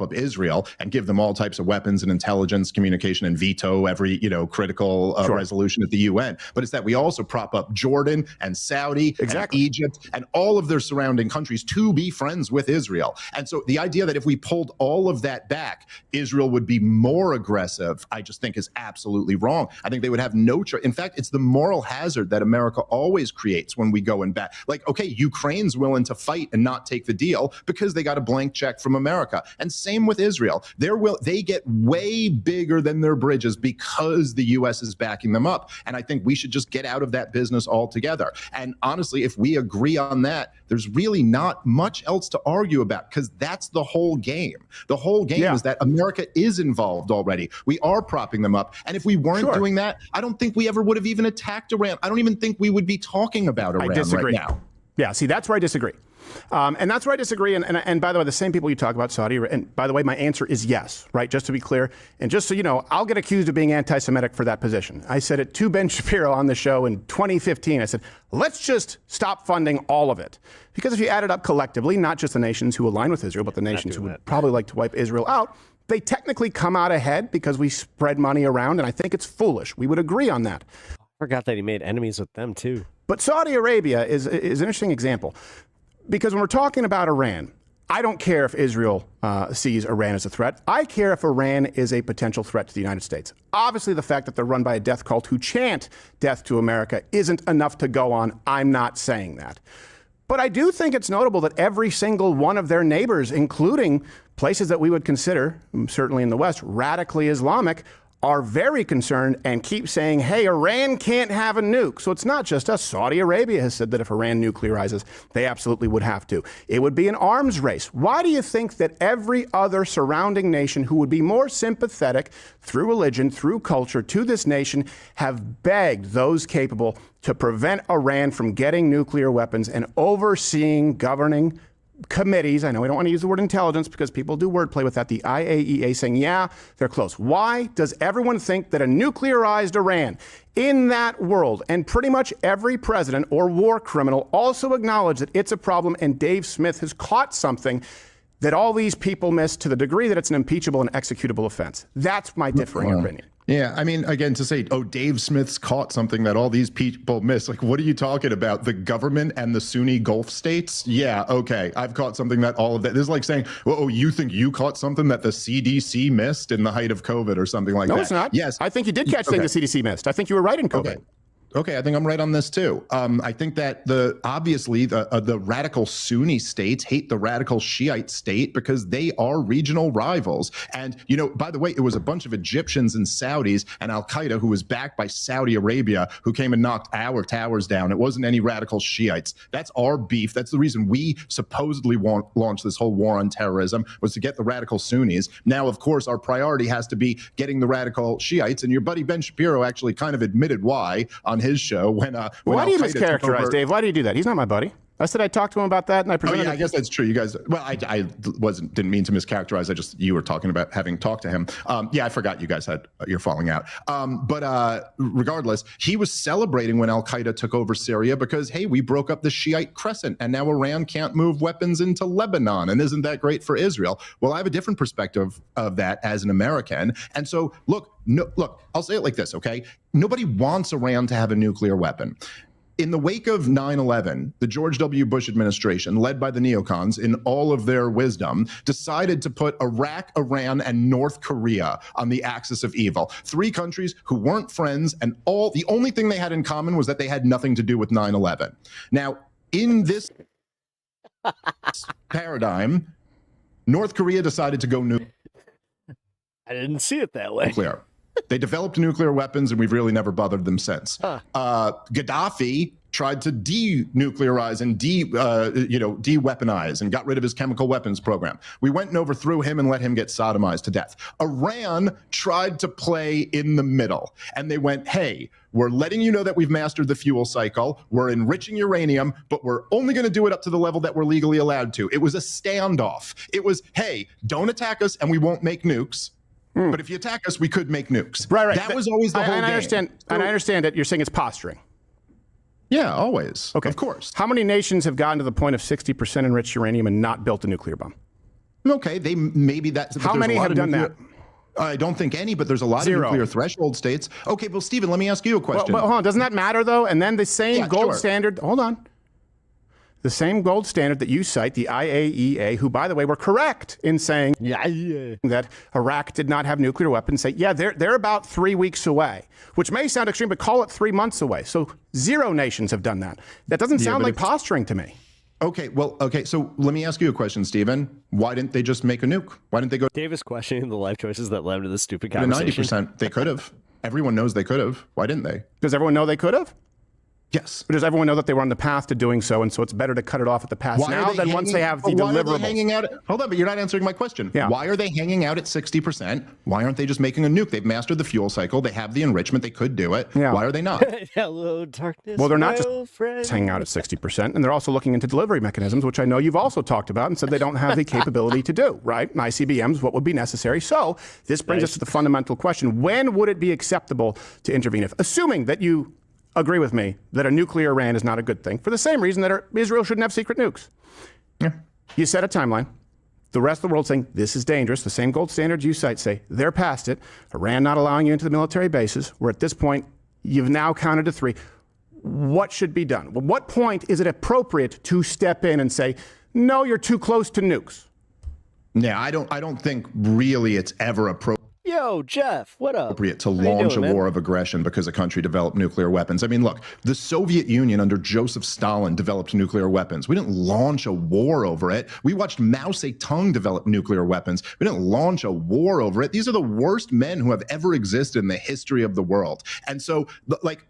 up Israel and give them all types of weapons and intelligence, communication, and veto every critical resolution at the UN, but it's that we also prop up Jordan and Saudi and Egypt and all of their surrounding countries to be friends with Israel. And so the idea that if we pulled all of that back, Israel would be more aggressive, I just think is absolutely wrong. I think they would have no choice. In fact, it's the moral hazard that America always creates when we go and back. Like, okay, Ukraine's willing to fight and not take the deal because they got a blank check from America. And same with Israel. They get way bigger than their bridges because the U.S. is backing them up. And I think we should just get out of that business altogether. And honestly, if we agree on that, there's really not much else to argue about, because that's the whole game. The whole game is that America is involved already. We are propping them up. And if we weren't doing that, I don't think we ever would have even attacked Iran. I don't even think we would be talking about Iran right now. Yeah, see, that's where I disagree. And that's where I disagree. And by the way, the same people you talk about, Saudi Arabia, and by the way, my answer is yes, right? Just to be clear. And just so you know, I'll get accused of being anti-Semitic for that position. I said it to Ben Shapiro on the show in 2015. I said, let's just stop funding all of it. Because if you add it up collectively, not just the nations who align with Israel, but the nations who would probably like to wipe Israel out, they technically come out ahead because we spread money around, and I think it's foolish. We would agree on that. I forgot that he made enemies with them, too. But Saudi Arabia is an interesting example, because when we're talking about Iran, I don't care if Israel sees Iran as a threat. I care if Iran is a potential threat to the United States. Obviously, the fact that they're run by a death cult who chant death to America isn't enough to go on. I'm not saying that. But I do think it's notable that every single one of their neighbors, including places that we would consider, certainly in the West, radically Islamic, are very concerned and keep saying, hey, Iran can't have a nuke. So it's not just us. Saudi Arabia has said that if Iran nuclearizes, they absolutely would have to. It would be an arms race. Why do you think that every other surrounding nation who would be more sympathetic through religion, through culture to this nation have begged those capable to prevent Iran from getting nuclear weapons and overseeing governing committees? I know we don't want to use the word intelligence because people do wordplay with that. The IAEA saying, yeah, they're close. Why does everyone think that a nuclearized Iran in that world, and pretty much every president or war criminal also acknowledge that it's a problem, and Dave Smith has caught something that all these people miss to the degree that it's an impeachable and executable offense? That's my differing opinion. Yeah, I mean, again, to say, oh, Dave Smith's caught something that all these people miss. Like, what are you talking about? The government and the Sunni Gulf states? Yeah, okay, I've caught something that all of that. This is like saying, well, oh, you think you caught something that the CDC missed in the height of COVID or something like that? No, it's not. Yes. I think you did catch things the CDC missed. I think you were right in COVID. Okay, I think I'm right on this too. I think that obviously the radical Sunni states hate the radical Shiite state because they are regional rivals. And, you know, by the way, it was a bunch of Egyptians and Saudis and Al-Qaeda who was backed by Saudi Arabia who came and knocked our towers down. It wasn't any radical Shiites. That's our beef. That's the reason we supposedly launched this whole war on terrorism, was to get the radical Sunnis. Now, of course, our priority has to be getting the radical Shiites. And your buddy Ben Shapiro actually kind of admitted why on his show when why do you mischaracterize, Dave? Why do you do that? He's not my buddy. I said I talked to him about that, and I presented. I guess that's true. You guys, well, I didn't mean to mischaracterize. You were talking about having talked to him. Yeah, I forgot you guys you're falling out. But regardless, he was celebrating when Al Qaeda took over Syria because, hey, we broke up the Shiite crescent, and now Iran can't move weapons into Lebanon, and isn't that great for Israel? Well, I have a different perspective of that as an American, and so look, I'll say it like this, okay? Nobody wants Iran to have a nuclear weapon. In the wake of 9/11, the George W. Bush administration, led by the neocons in all of their wisdom, decided to put Iraq, Iran, and North Korea on the axis of evil. 3 countries who weren't friends, and the only thing they had in common was that they had nothing to do with 9/11. Now, in this paradigm, North Korea decided to go nuclear. I didn't see it that way. They developed nuclear weapons, and we've really never bothered them since. Gaddafi tried to denuclearize and de-weaponize and got rid of his chemical weapons program. We went and overthrew him and let him get sodomized to death. Iran tried to play in the middle, and they went, hey, we're letting you know that we've mastered the fuel cycle. We're enriching uranium, but we're only going to do it up to the level that we're legally allowed to. It was a standoff. It was, hey, don't attack us and we won't make nukes. But if you attack us, we could make nukes. Right. That was always the whole game. And I understand that you're saying it's posturing. Yeah, always. Okay. Of course. How many nations have gotten to the point of 60% enriched uranium and not built a nuclear bomb? Okay, maybe that's. How many have done that? I don't think any, but there's a lot of nuclear threshold states. Okay, well, Stephen, let me ask you a question. Well, hold on. Doesn't that matter, though? And then the same gold standard. Hold on. The same gold standard that you cite, the IAEA, who, by the way, were correct in saying that Iraq did not have nuclear weapons, say, yeah, they're about 3 weeks away, which may sound extreme, but call it 3 months away. So 0 nations have done that. That doesn't sound like posturing to me. Okay, so let me ask you a question, Stephen. Why didn't they just make a nuke? Why didn't they go? Davis questioning the life choices that led to this stupid conversation. 90%, they could have. Everyone knows they could have. Why didn't they? Does everyone know they could have? Yes. Or does everyone know that they were on the path to doing so, and so it's better to cut it off at the pass now than once they have the deliverables? Hold on, but you're not answering my question. Yeah. Why are they hanging out at 60%? Why aren't they just making a nuke? They've mastered the fuel cycle. They have the enrichment. They could do it. Yeah. Why are they not? Hello, darkness. Well, they're not just hanging out at 60%, and they're also looking into delivery mechanisms, which I know you've also talked about and said they don't have the capability to do, right? And ICBMs, what would be necessary? So this brings us to the fundamental question. When would it be acceptable to intervene? Assuming that you agree with me that a nuclear Iran is not a good thing, for the same reason that Israel shouldn't have secret nukes. Yeah. You set a timeline. The rest of the world saying this is dangerous. The same gold standards you cite say they're past it. Iran not allowing you into the military bases. Where at this point you've now counted to 3. What should be done? Well, what point is it appropriate to step in and say, no, you're too close to nukes? Yeah, I don't think really it's ever appropriate. Yo, Jeff, what up? Appropriate to launch a war of aggression because a country developed nuclear weapons. I mean, look, the Soviet Union under Joseph Stalin developed nuclear weapons. We didn't launch a war over it. We watched Mao Zedong develop nuclear weapons. We didn't launch a war over it. These are the worst men who have ever existed in the history of the world. And so,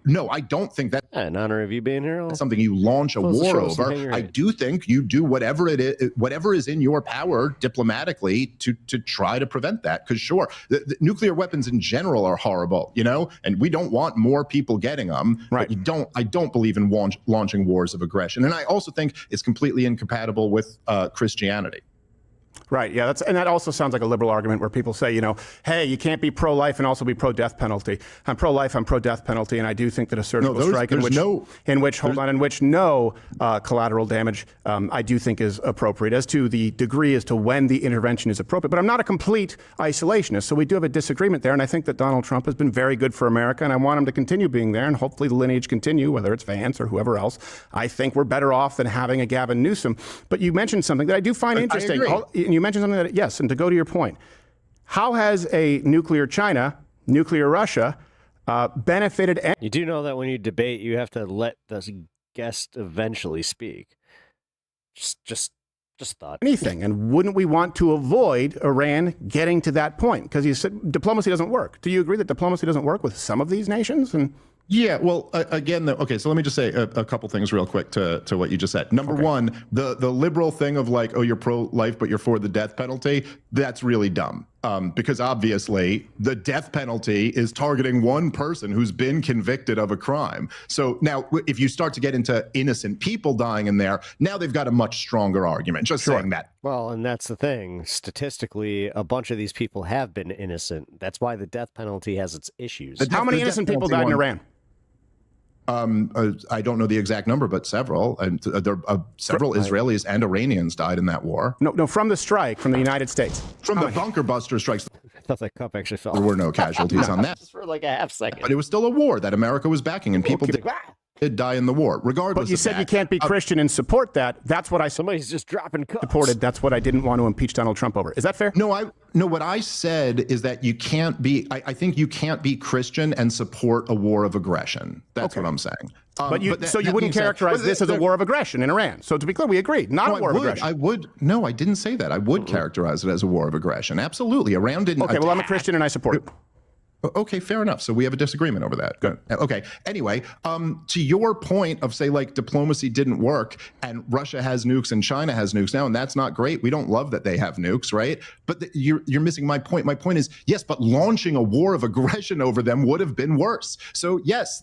no, I don't think that. In honor of you being here, that's something you launch a war over. I do think you do whatever is in your power diplomatically to try to prevent that. Because sure, the nuclear weapons in general are horrible, and we don't want more people getting them. Right. But I don't believe in launching wars of aggression. And I also think it's completely incompatible with Christianity. Right. Yeah. And that also sounds like a liberal argument where people say, hey, you can't be pro-life and also be pro-death penalty. I'm pro-life, I'm pro-death penalty, and I do think that a surgical strike in which no collateral damage, I do think is appropriate. As to the degree as to when the intervention is appropriate, but I'm not a complete isolationist, so we do have a disagreement there. And I think that Donald Trump has been very good for America, and I want him to continue being there, and hopefully the lineage continue, whether it's Vance or whoever else. I think we're better off than having a Gavin Newsom. But you mentioned something that I do find interesting. You mentioned something that, yes, and to go to your point, how has a nuclear China, nuclear Russia benefited? You do know that when you debate, you have to let the guest eventually speak. Just thought. Anything. And wouldn't we want to avoid Iran getting to that point? Because you said diplomacy doesn't work. Do you agree that diplomacy doesn't work with some of these nations? And yeah, well, again, okay, so let me just say a couple things real quick to what you just said. Number one, the liberal thing of you're pro-life, but you're for the death penalty, that's really dumb. Because obviously the death penalty is targeting one person who's been convicted of a crime. So now if you start to get into innocent people dying in there, now they've got a much stronger argument. Just saying that. Well, and that's the thing. Statistically, a bunch of these people have been innocent. That's why the death penalty has its issues. How many innocent people died in Iran? I don't know the exact number, but several. And several Israelis and Iranians died in that war. No, from the strike, from the United States. From the bunker buster strikes. I thought that cup actually fell. There were no casualties on that. Just for like a half second. But it was still a war that America was backing, and people did die in the war, regardless. But you said you can't be Christian and support that. That's what I somebody's just dropping cups. Supported. That's what I didn't want to impeach Donald Trump over. Is that fair? No, what I said is that you can't be. I think you can't be Christian and support a war of aggression. That's what I'm saying. But you wouldn't characterize this as a war of aggression in Iran. So to be clear, we agree, not a war of aggression. No, I didn't say that. I would characterize it as a war of aggression. Absolutely. Iran didn't. Okay, well, I'm a Christian and I support it. Okay, fair enough. So we have a disagreement over that. Good. Okay. Anyway, to your point of say like diplomacy didn't work and Russia has nukes and China has nukes now, and that's not great. We don't love that they have nukes, right? But you're missing my point. My point is, yes, but launching a war of aggression over them would have been worse. So yes,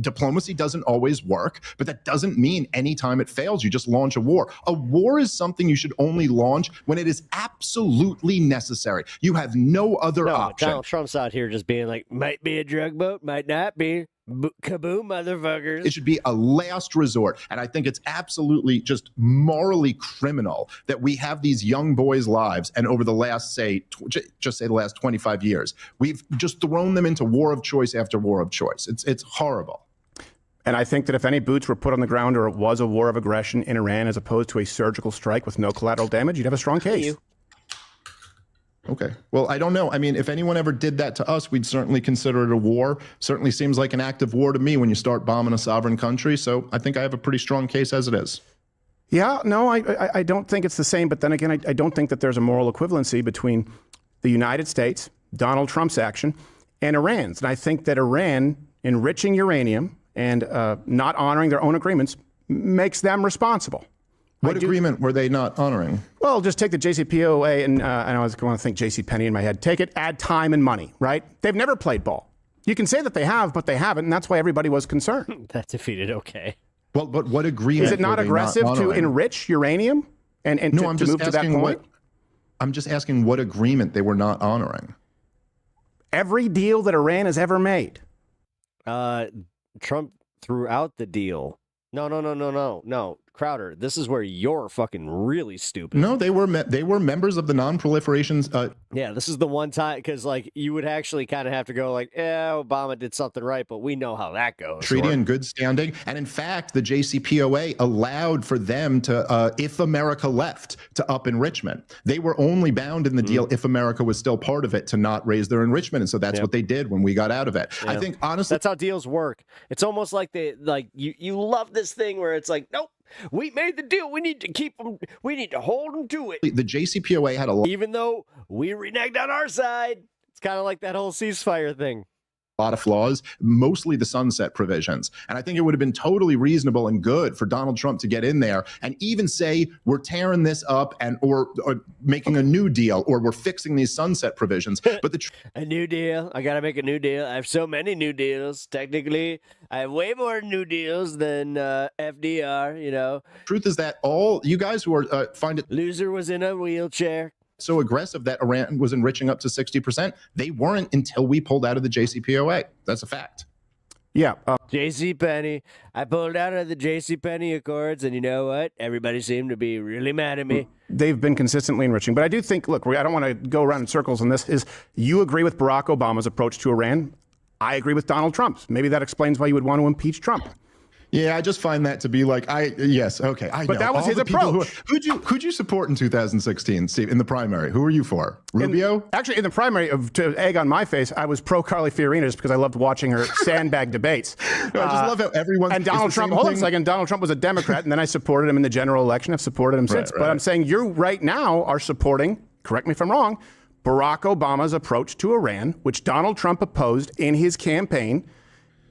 diplomacy doesn't always work, but that doesn't mean anytime it fails, you just launch a war. A war is something you should only launch when it is absolutely necessary. You have no other option. Donald Trump's out here just being like, might be a drug boat, might not be. Kaboom, motherfuckers. It should be a last resort. And I think it's absolutely just morally criminal that we have these young boys' lives. And over the last, just say the last 25 years, we've just thrown them into war of choice after war of choice. It's horrible. And I think that if any boots were put on the ground or it was a war of aggression in Iran as opposed to a surgical strike with no collateral damage, you'd have a strong case. Okay. Well, I don't know. I mean, if anyone ever did that to us, we'd certainly consider it a war. Certainly seems like an act of war to me when you start bombing a sovereign country. So I think I have a pretty strong case as it is. Yeah, no, I don't think it's the same. But then again, I don't think that there's a moral equivalency between the United States, Donald Trump's action, and Iran's. And I think that Iran enriching uranium and not honoring their own agreements makes them responsible. What agreement were they not honoring? Well, just take the JCPOA, and I was going to think JCPenney in my head. Take it, add time and money, right? They've never played ball. You can say that they have, but they haven't, and that's why everybody was concerned. That defeated okay. Well, but what agreement? Is it not aggressive to enrich uranium and to move to that point? I'm just asking what agreement they were not honoring. Every deal that Iran has ever made. Trump threw out the deal. No. Crowder, this is where you're fucking really stupid. No, they were members of the non-proliferation. Yeah, this is the one time because like you would actually kind of have to go like, yeah, Obama did something right, but we know how that goes. Treaty in good standing, and in fact, the JCPOA allowed for them to, if America left, to up enrichment. They were only bound in the deal if America was still part of it to not raise their enrichment, and so that's what they did when we got out of it. Yeah. I think honestly, that's how deals work. It's almost like you love this thing where it's like, nope. We made the deal. We need to keep them. We need to hold them to it. The JCPOA had a lot. Even though we reneged on our side, it's kind of like that whole ceasefire thing. A lot of flaws, mostly the sunset provisions. And I think it would have been totally reasonable and good for Donald Trump to get in there and even say, we're tearing this up and or making a new deal, or we're fixing these sunset provisions. But a new deal. I got to make a new deal. I have so many new deals. Technically, I have way more new deals than FDR, you know. Truth is that all you guys who are find it. Loser was in a wheelchair. So aggressive that Iran was enriching up to 60%. They weren't until we pulled out of the JCPOA. That's a fact. Yeah. JCPenney. I pulled out of the JCPenney Accords, and you know what? Everybody seemed to be really mad at me. They've been consistently enriching. But I do think, look, I don't want to go around in circles on this, is you agree with Barack Obama's approach to Iran. I agree with Donald Trump's. Maybe that explains why you would want to impeach Trump. Yeah, I just find that to be like, yes, okay, I know. But that was his approach. Who'd you support in 2016, Steve, in the primary? Who were you for? Rubio? Actually, in the primary, to egg on my face, I was pro Carly Fiorina just because I loved watching her sandbag debates. No, I just love how everyone. And Donald Trump, hold on a second, Donald Trump was a Democrat, and then I supported him in the general election. I've supported him since. Right. But I'm saying you right now are supporting, correct me if I'm wrong, Barack Obama's approach to Iran, which Donald Trump opposed in his campaign.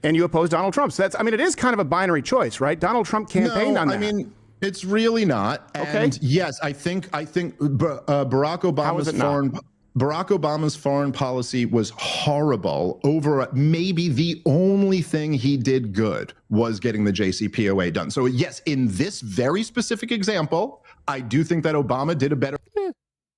And you oppose Donald Trump. So that's, I mean, it is kind of a binary choice, right? Donald Trump campaigned on that. I mean, it's really not. And okay. Yes, I think Barack Obama's foreign. Barack Obama's foreign policy was horrible. Over maybe the only thing he did good was getting the JCPOA done. So yes, in this very specific example, I do think that Obama did a better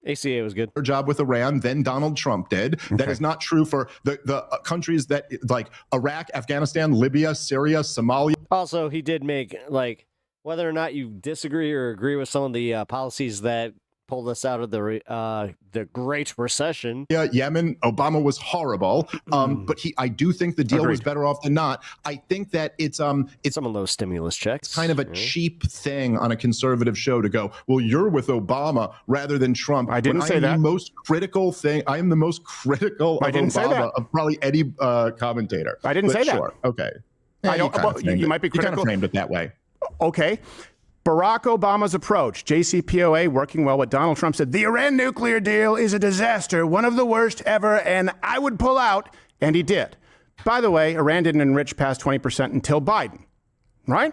ACA was good job with Iran than Donald Trump did. Okay. That is not true for the countries that like Iraq, Afghanistan, Libya, Syria, Somalia. Also, he did make, like, whether or not you disagree or agree with some of the policies that pulled us out of the Great Recession. Yeah, Yemen, Obama was horrible, but I do think the deal was better off than not. I think that it's some of those stimulus checks. It's kind of a cheap thing on a conservative show to go, well, you're with Obama rather than Trump. I didn't say that. The most critical thing. I am the most critical of Obama of probably any commentator. I didn't say that. Okay. Yeah, I don't. You might be critical. You kind of framed it that way. Okay. Barack Obama's approach, JCPOA, working well with Donald Trump, said the Iran nuclear deal is a disaster, one of the worst ever, and I would pull out, and he did. By the way, Iran didn't enrich past 20% until Biden, right?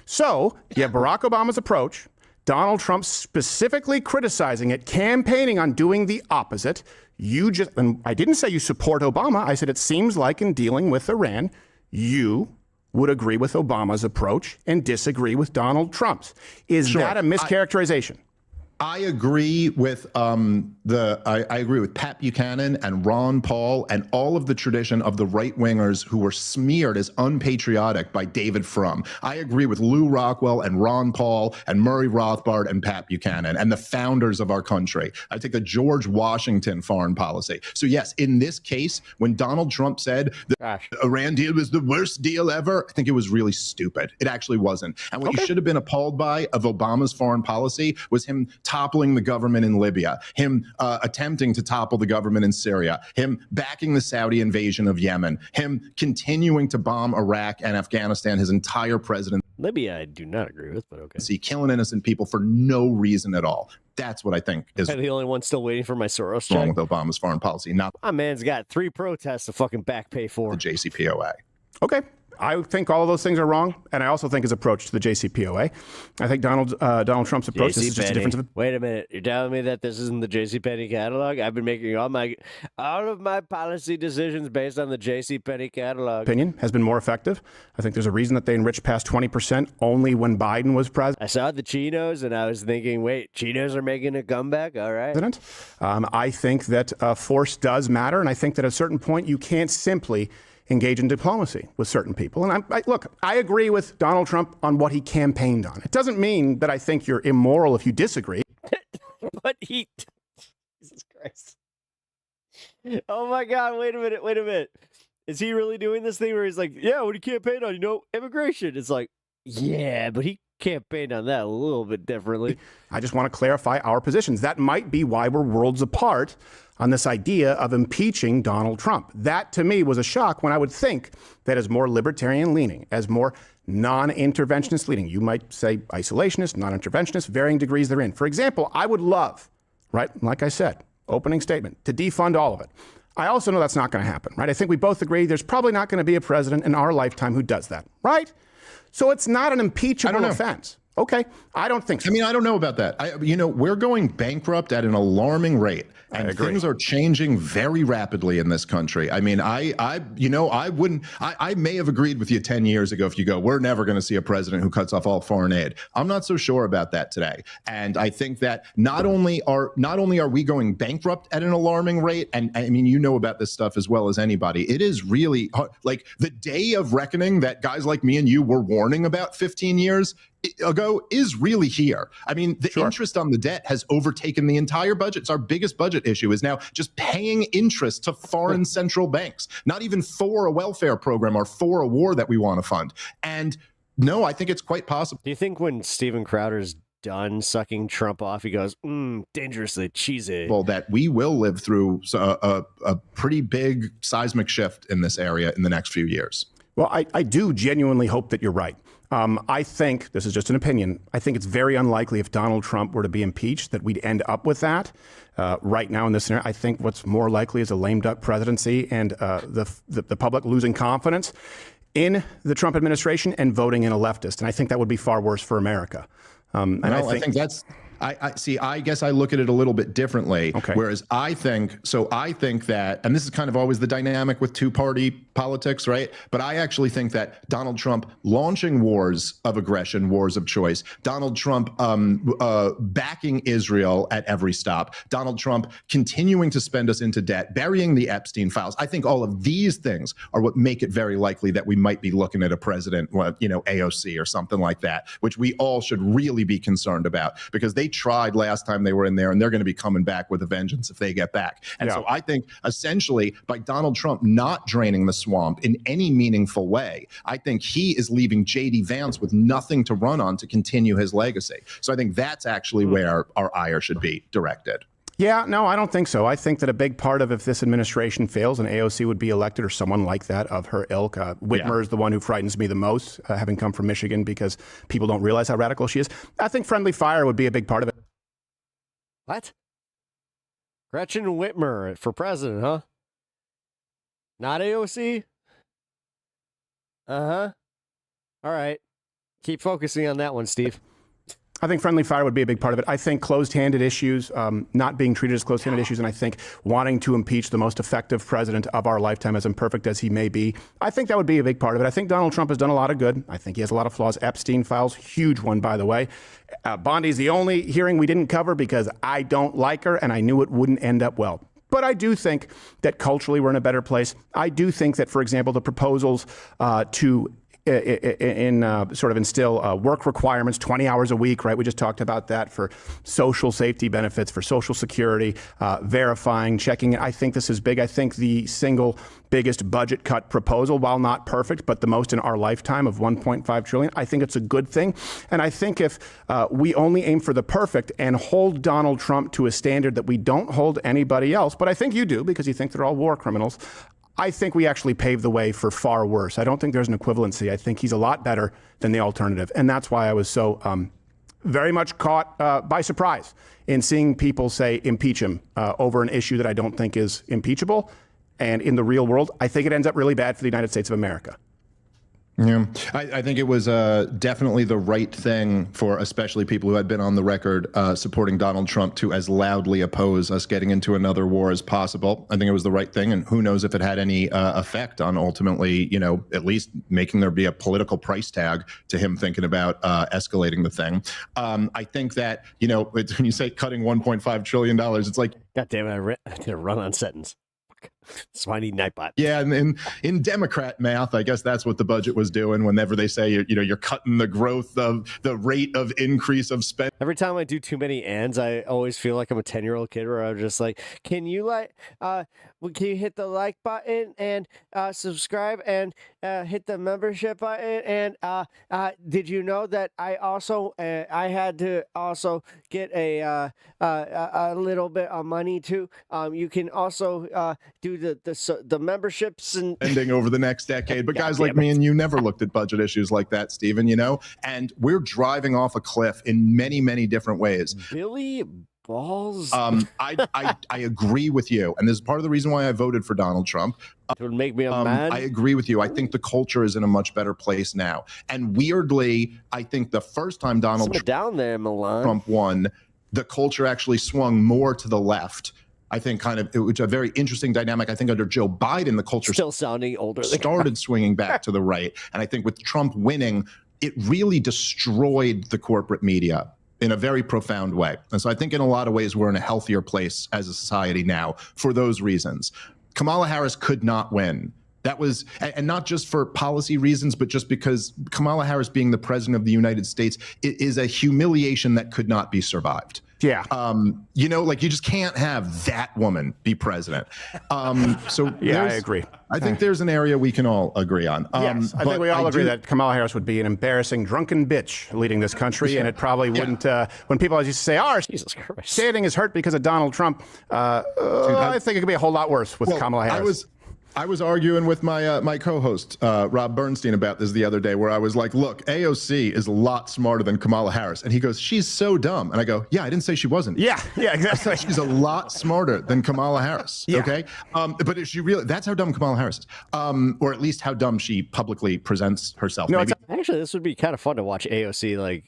So you have Barack Obama's approach, Donald Trump specifically criticizing it, campaigning on doing the opposite. And I didn't say you support Obama. I said it seems like in dealing with Iran, you would agree with Obama's approach and disagree with Donald Trump's. Is that a mischaracterization? I agree with I agree with Pat Buchanan and Ron Paul and all of the tradition of the right wingers who were smeared as unpatriotic by David Frum. I agree with Lou Rockwell and Ron Paul and Murray Rothbard and Pat Buchanan and the founders of our country. I take the George Washington foreign policy. So yes, in this case, when Donald Trump said the Iran deal was the worst deal ever, I think it was really stupid. It actually wasn't. And what you should have been appalled by of Obama's foreign policy was him toppling the government in Libya, him attempting to topple the government in Syria, him backing the Saudi invasion of Yemen, him continuing to bomb Iraq and Afghanistan his entire presidency. Libya, I do not agree with, but okay. See, killing innocent people for no reason at all. That's what I think is the only one still waiting for my Soros wrong check with Obama's foreign policy. Not my man's got 3 protests to fucking back pay for. The JCPOA. Okay. I think all of those things are wrong, and I also think his approach to the JCPOA. I think Donald Trump's approach this is just a difference. Wait a minute, you're telling me that this isn't the JCPenney catalog? I've been making all of my policy decisions based on the JCPenney catalog. Opinion has been more effective. I think there's a reason that they enriched past 20% only when Biden was president. I saw the chinos, and I was thinking, wait, chinos are making a comeback? All right. I think that force does matter, and I think that at a certain point you can't simply engage in diplomacy with certain people. And I agree with Donald Trump on what he campaigned on. It doesn't mean that I think you're immoral if you disagree. But Jesus Christ. Oh my God, wait a minute. Is he really doing this thing where he's like, yeah, what do you campaign on? Immigration. It's like, yeah, but he campaigned on that a little bit differently. I just want to clarify our positions. That might be why we're worlds apart on this idea of impeaching Donald Trump. That, to me, was a shock when I would think that as more libertarian leaning, as more non-interventionist leaning, you might say isolationist, non-interventionist, varying degrees therein. For example, I would love, right, like I said, opening statement, to defund all of it. I also know that's not going to happen, right? I think we both agree there's probably not going to be a president in our lifetime who does that, right? So it's not an impeachable offense. Okay, I don't think so. I mean, I don't know about that. We're going bankrupt at an alarming rate, and things are changing very rapidly in this country. I mean, I may have agreed with you 10 years ago if you go, we're never going to see a president who cuts off all foreign aid. I'm not so sure about that today. And I think that not only are we going bankrupt at an alarming rate, and I mean, you know about this stuff as well as anybody, it is really like the day of reckoning that guys like me and you were warning about 15 years ago is really here. I mean, the interest on the debt has overtaken the entire budget. It's our biggest budget issue is now just paying interest to foreign central banks, not even for a welfare program or for a war that we want to fund. And no, I think it's quite possible. Do you think when Steven Crowder's done sucking Trump off, he goes, dangerously cheesy? Well, that we will live through a pretty big seismic shift in this area in the next few years. Well, I do genuinely hope that you're right. I think, this is just an opinion, I think it's very unlikely if Donald Trump were to be impeached that we'd end up with that. Right now in this scenario, I think what's more likely is a lame duck presidency and the public losing confidence in the Trump administration and voting in a leftist. And I think that would be far worse for America. I think that's I see. I guess I look at it a little bit differently. Okay. Whereas I think that, and this is kind of always the dynamic with two-party politics, right? But I actually think that Donald Trump launching wars of aggression, wars of choice, Donald Trump backing Israel at every stop, Donald Trump continuing to spend us into debt, burying the Epstein files. I think all of these things are what make it very likely that we might be looking at a president, AOC or something like that, which we all should really be concerned about, because they tried last time they were in there, and they're going to be coming back with a vengeance if they get back. And so I think essentially by Donald Trump not draining the swamp in any meaningful way, I think he is leaving J.D. Vance with nothing to run on to continue his legacy. So I think that's actually where our ire should be directed. Yeah, no, I don't think so. I think that a big part of if this administration fails, an AOC would be elected or someone like that of her ilk. Whitmer is the one who frightens me the most, having come from Michigan, because people don't realize how radical she is. I think friendly fire would be a big part of it. What? Gretchen Whitmer for president, huh? Not AOC? Uh-huh. All right. Keep focusing on that one, Steve. I think friendly fire would be a big part of it. I think closed-handed issues, not being treated as closed-handed issues, and I think wanting to impeach the most effective president of our lifetime, as imperfect as he may be, I think that would be a big part of it. I think Donald Trump has done a lot of good. I think he has a lot of flaws. Epstein files, huge one, by the way. Bondi's the only hearing we didn't cover because I don't like her, and I knew it wouldn't end up well. But I do think that culturally we're in a better place. I do think that, for example, the proposals to sort of instill work requirements, 20 hours a week, right? We just talked about that for social safety benefits, for Social Security, verifying, checking it. I think this is big. I think the single biggest budget cut proposal, while not perfect, but the most in our lifetime of $1.5 trillion, I think it's a good thing. And I think if we only aim for the perfect and hold Donald Trump to a standard that we don't hold anybody else, but I think you do because you think they're all war criminals, I think we actually paved the way for far worse. I don't think there's an equivalency. I think he's a lot better than the alternative. And that's why I was so very much caught by surprise in seeing people say impeach him over an issue that I don't think is impeachable. And in the real world, I think it ends up really bad for the United States of America. Yeah, I think it was definitely the right thing for especially people who had been on the record supporting Donald Trump to as loudly oppose us getting into another war as possible. I think it was the right thing. And who knows if it had any effect on ultimately, at least making there be a political price tag to him thinking about escalating the thing. I think that, when you say cutting $1.5 trillion, it's like, God damn it, I did a run-on sentence. That's why I need Nightbot. Yeah, and in Democrat math, I guess that's what the budget was doing whenever they say, you're cutting the growth of the rate of increase of spend. Every time I do too many ands, I always feel like I'm a 10-year-old kid where I'm just like, can you can you hit the like button and subscribe and hit the membership button? And did you know that I also I had to also get a little bit of money too? You can also do the memberships and ending over the next decade. But guys like me and you never looked at budget issues like that, Stephen, and we're driving off a cliff in many, many different ways. Billy Balls. I agree with you. And this is part of the reason why I voted for Donald Trump. It would make me a man. I agree with you. I think the culture is in a much better place now. And weirdly, I think the first time Donald Trump won, the culture actually swung more to the left. I think it was a very interesting dynamic. I think under Joe Biden, the culture still sounding older started swinging back to the right. And I think with Trump winning, it really destroyed the corporate media in a very profound way. And so I think in a lot of ways, we're in a healthier place as a society now for those reasons. Kamala Harris could not win. That was, and not just for policy reasons, but just because Kamala Harris being the president of the United States is a humiliation that could not be survived. Yeah. You just can't have that woman be president. So yeah, I agree. I think there's an area we can all agree on. Yes, I think we all agree that Kamala Harris would be an embarrassing drunken bitch leading this country, and it probably wouldn't. When people always used to say, "Oh, Jesus Christ, standing is hurt because of Donald Trump," I think it could be a whole lot worse with Kamala Harris. I was arguing with my co-host, Rob Bernstein, about this the other day, where I was like, look, AOC is a lot smarter than Kamala Harris. And he goes, she's so dumb. And I go, yeah, I didn't say she wasn't. Yeah, exactly. She's a lot smarter than Kamala Harris. Yeah. Okay. But is she really, that's how dumb Kamala Harris is. Or at least how dumb she publicly presents herself. No, actually, this would be kind of fun to watch AOC,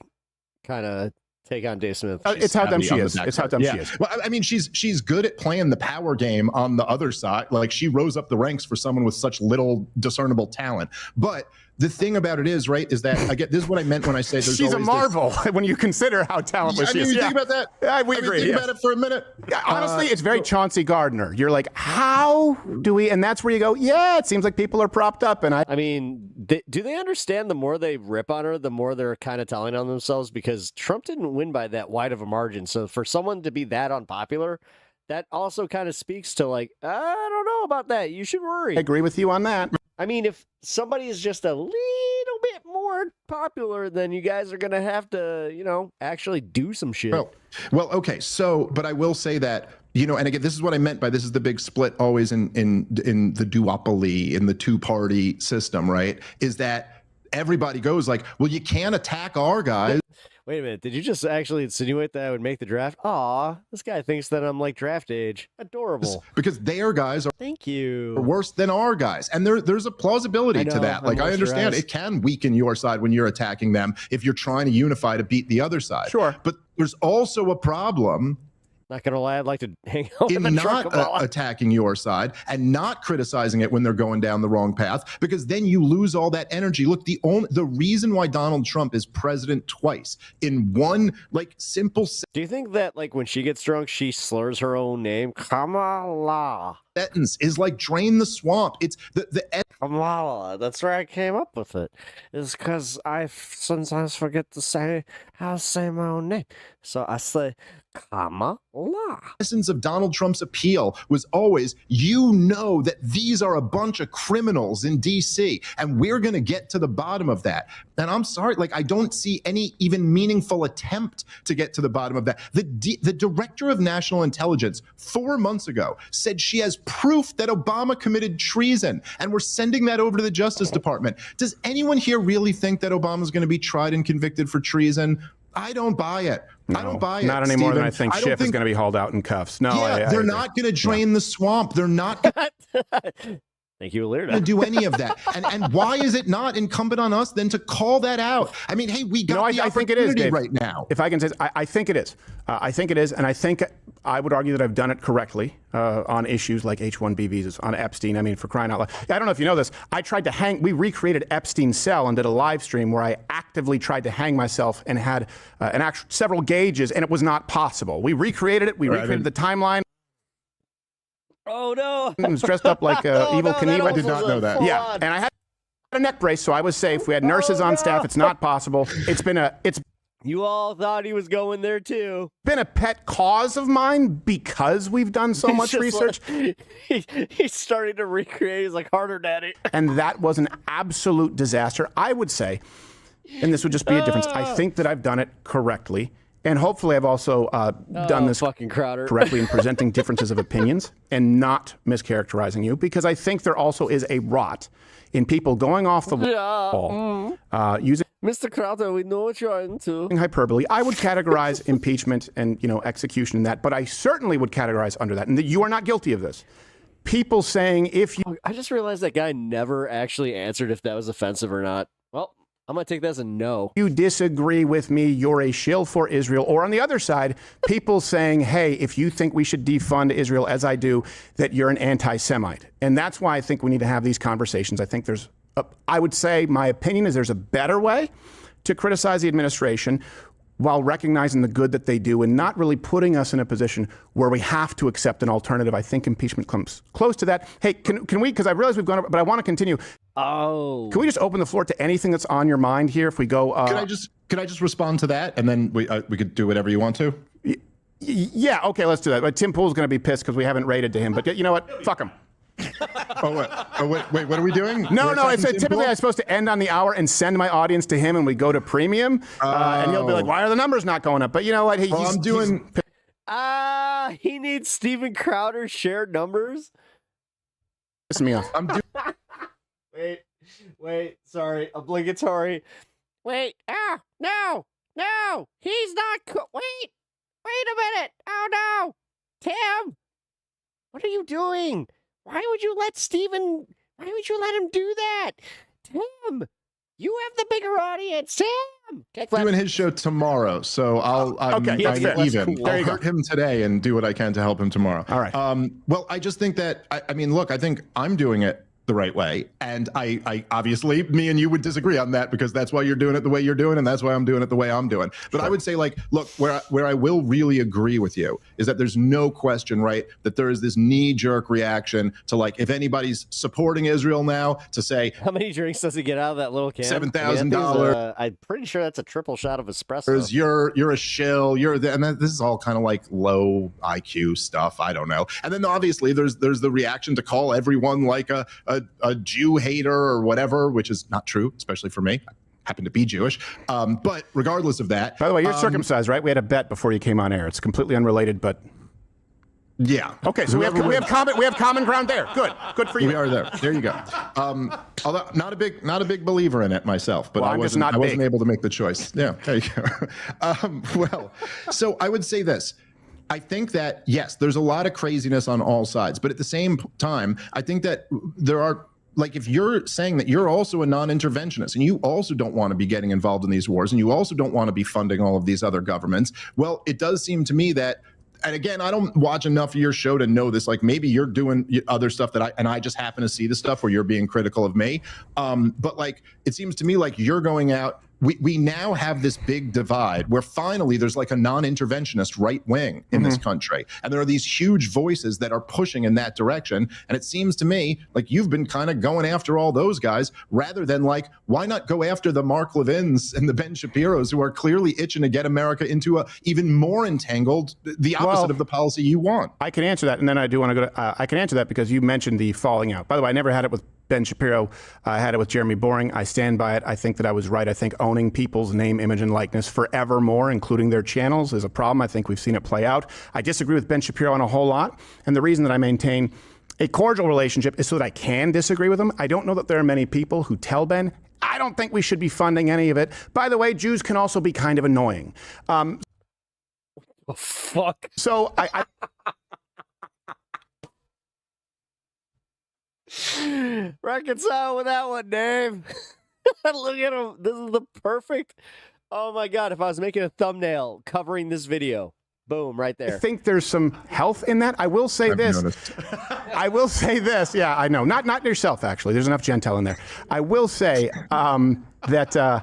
kind of take on Dave Smith. It's how dumb she on the is. back It's how side. dumb Yeah. she is. Well, I mean, she's good at playing the power game on the other side. Like, she rose up the ranks for someone with such little discernible talent. But the thing about it is, right, is that this is what I meant when I say there's she's a always marvel when you consider how talented she is. Think about that. We agree. Think about it for a minute. Honestly, it's very Chauncey Gardner. You're like, how do we? And that's where you go, yeah, it seems like people are propped up. And I mean, do they understand the more they rip on her, the more they're kind of telling on themselves? Because Trump didn't win by that wide of a margin. So for someone to be that unpopular, that also kind of speaks to like, I don't know about that. You should worry. I agree with you on that. I mean, if somebody is just a little bit more popular, then you guys are going to have to, actually do some shit. Well, okay. So, but I will say that, and again, this is what I meant by this is the big split always in the duopoly, in the two-party system, right? Is that everybody goes like, well, you can't attack our guys. Wait a minute. Did you just actually insinuate that I would make the draft? Aw, this guy thinks that I'm like draft age. Adorable. Because their guys are worse than our guys. And there's a plausibility to that. Like, I understand it can weaken your side when you're attacking them if you're trying to unify to beat the other side. Sure. But there's also a problem. Not gonna lie, I'd like to hang out in not attacking your side and not criticizing it when they're going down the wrong path, because then you lose all that energy. Look, the reason why Donald Trump is president twice in one simple. Do you think that when she gets drunk, she slurs her own name? Kamala. Sentence is like drain the swamp. It's the Kamala. That's where I came up with it. Is because I sometimes forget to say how to say my own name, so I say Kamala. Essence of Donald Trump's appeal was always, that these are a bunch of criminals in D.C. and we're going to get to the bottom of that. And I'm sorry, I don't see any even meaningful attempt to get to the bottom of that. The director of national intelligence 4 months ago said she has proof that Obama committed treason, and we're sending that over to the Justice Department. Does anyone here really think that Obama's going to be tried and convicted for treason? I don't buy it. No, I don't buy it. Not any more than I think I Schiff is going to be hauled out in cuffs. No, yeah, they're not going to drain the swamp. They're not going Thank you, Alirda. to do any of that. And why is it not incumbent on us then to call that out? I mean, hey, we got the I think it is, opportunity Dave. right now. If I can say, I think it is. I think it is, and I think I would argue that I've done it correctly on issues like H-1B visas, on Epstein. I mean, for crying out loud. I don't know if you know this. We recreated Epstein's cell and did a live stream where I actively tried to hang myself and had several gauges, and it was not possible. We recreated it. We recreated the timeline. Oh, no. I was dressed up like Evil Knievel. I did not know that. Yeah, and I had a neck brace, so I was safe. We had nurses on staff. It's not possible. You all thought he was going there too. Been a pet cause of mine because we've done so much research. He's starting to recreate. He's like, harder, daddy. And that was an absolute disaster. I would say, and this would just be a difference, I think that I've done it correctly. And hopefully I've also done this correctly in presenting differences of opinions and not mischaracterizing you, because I think there also is a rot in people going off the wall using Mr. Crowder, we know what you're into. Hyperbole. I would categorize impeachment and execution in that, but I certainly would categorize under that. And you are not guilty of this. People saying if you... I just realized that guy never actually answered if that was offensive or not. Well, I'm going to take that as a no. You disagree with me, you're a shill for Israel. Or on the other side, people saying, hey, if you think we should defund Israel, as I do, that you're an anti-Semite. And that's why I think we need to have these conversations. I think I would say my opinion is there's a better way to criticize the administration while recognizing the good that they do and not really putting us in a position where we have to accept an alternative. I think impeachment comes close to that. Hey, can we, because I realize we've gone over, but I want to continue. Oh. Can we just open the floor to anything that's on your mind here if we go? Could I just respond to that, and then we could do whatever you want to? Yeah, okay, let's do that. But Tim Pool's going to be pissed because we haven't rated to him. But you know what? Fuck him. Wait, what are we doing? No, I said typically I'm supposed to end on the hour and send my audience to him and we go to premium. And he'll be like, why are the numbers not going up? But you know what? I'm doing... he needs Steven Crowder's shared numbers? Piss me off. Wait, sorry, obligatory. Wait, no, he's not, wait a minute, oh no, Tim, what are you doing? Why would you let him do that? Tim, you have the bigger audience, Tim. doing his show tomorrow, so I'm even. Cool. I'll hurt him today and do what I can to help him tomorrow. All right. Well, I just think that I mean, look, I think I'm doing it the right way, and I obviously, me and you would disagree on that because that's why you're doing it the way you're doing, and that's why I'm doing it the way I'm doing. But I would say, like, look, where I will really agree with you is that there's no question, right, that there is this knee-jerk reaction to, like, if anybody's supporting Israel now, to say, how many drinks does he get out of that little can? $7,000. I'm pretty sure that's a triple shot of espresso. You're a shill. And this is all kind of like low IQ stuff. I don't know. And then obviously there's the reaction to call everyone like a Jew hater or whatever, which is not true, especially for me. I happen to be Jewish. But regardless of that. By the way, you're circumcised, right? We had a bet before you came on air. It's completely unrelated, but. Yeah. Okay, so we have common ground there. Good for you. We are there. There you go. Although not a big believer in it myself, but well, I wasn't able to make the choice. Yeah, there you go. Well, so I would say this. I think that, yes, there's a lot of craziness on all sides, but at the same time, I think that there are, like, if you're saying that you're also a non-interventionist and you also don't want to be getting involved in these wars and you also don't want to be funding all of these other governments, well, it does seem to me that, and again, I don't watch enough of your show to know this, like maybe you're doing other stuff that I just happen to see the stuff where you're being critical of me. But like, it seems to me like you're going out. We now have this big divide where finally there's like a non-interventionist right wing in this country. And there are these huge voices that are pushing in that direction. And it seems to me like you've been kind of going after all those guys rather than like, why not go after the Mark Levins and the Ben Shapiros who are clearly itching to get America into a even more entangled, the opposite of the policy you want? I can answer that. And then I do want to go to, I can answer that because you mentioned the falling out. By the way, I never had it with Ben Shapiro. I had it with Jeremy Boring. I stand by it. I think that I was right. I think owning people's name, image, and likeness forevermore, including their channels, is a problem. I think we've seen it play out. I disagree with Ben Shapiro on a whole lot. And the reason that I maintain a cordial relationship is so that I can disagree with him. I don't know that there are many people who tell Ben, I don't think we should be funding any of it. By the way, Jews can also be kind of annoying. Oh, fuck. So I reconcile with that one, Dave. Look at him. This is the perfect. Oh my God. If I was making a thumbnail covering this video, boom, right there. I think there's some health in that. I will say this. I will say this. Yeah, I know. Not yourself, actually. There's enough Gentile in there. I will say that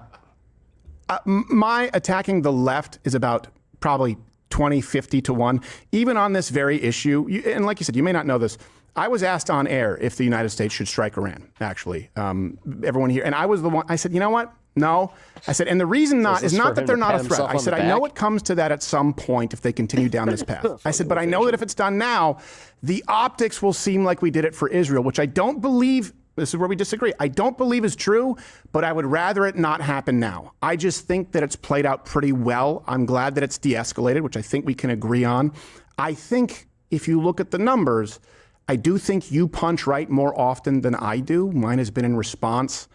my attacking the left is about probably 20, 50 to 1. Even on this very issue, and like you said, you may not know this, I was asked on air if the United States should strike Iran, actually. Everyone here. And I was the one, I said, you know what? No. I said, and the reason is not that they're not a threat. I said, I know it comes to that at some point if they continue down this path. I said, but I know that if it's done now, the optics will seem like we did it for Israel, which I don't believe, this is where we disagree, I don't believe is true, but I would rather it not happen now. I just think that it's played out pretty well. I'm glad that it's de-escalated, which I think we can agree on. I think if you look at the numbers, I do think you punch right more often than I do. Mine has been in response.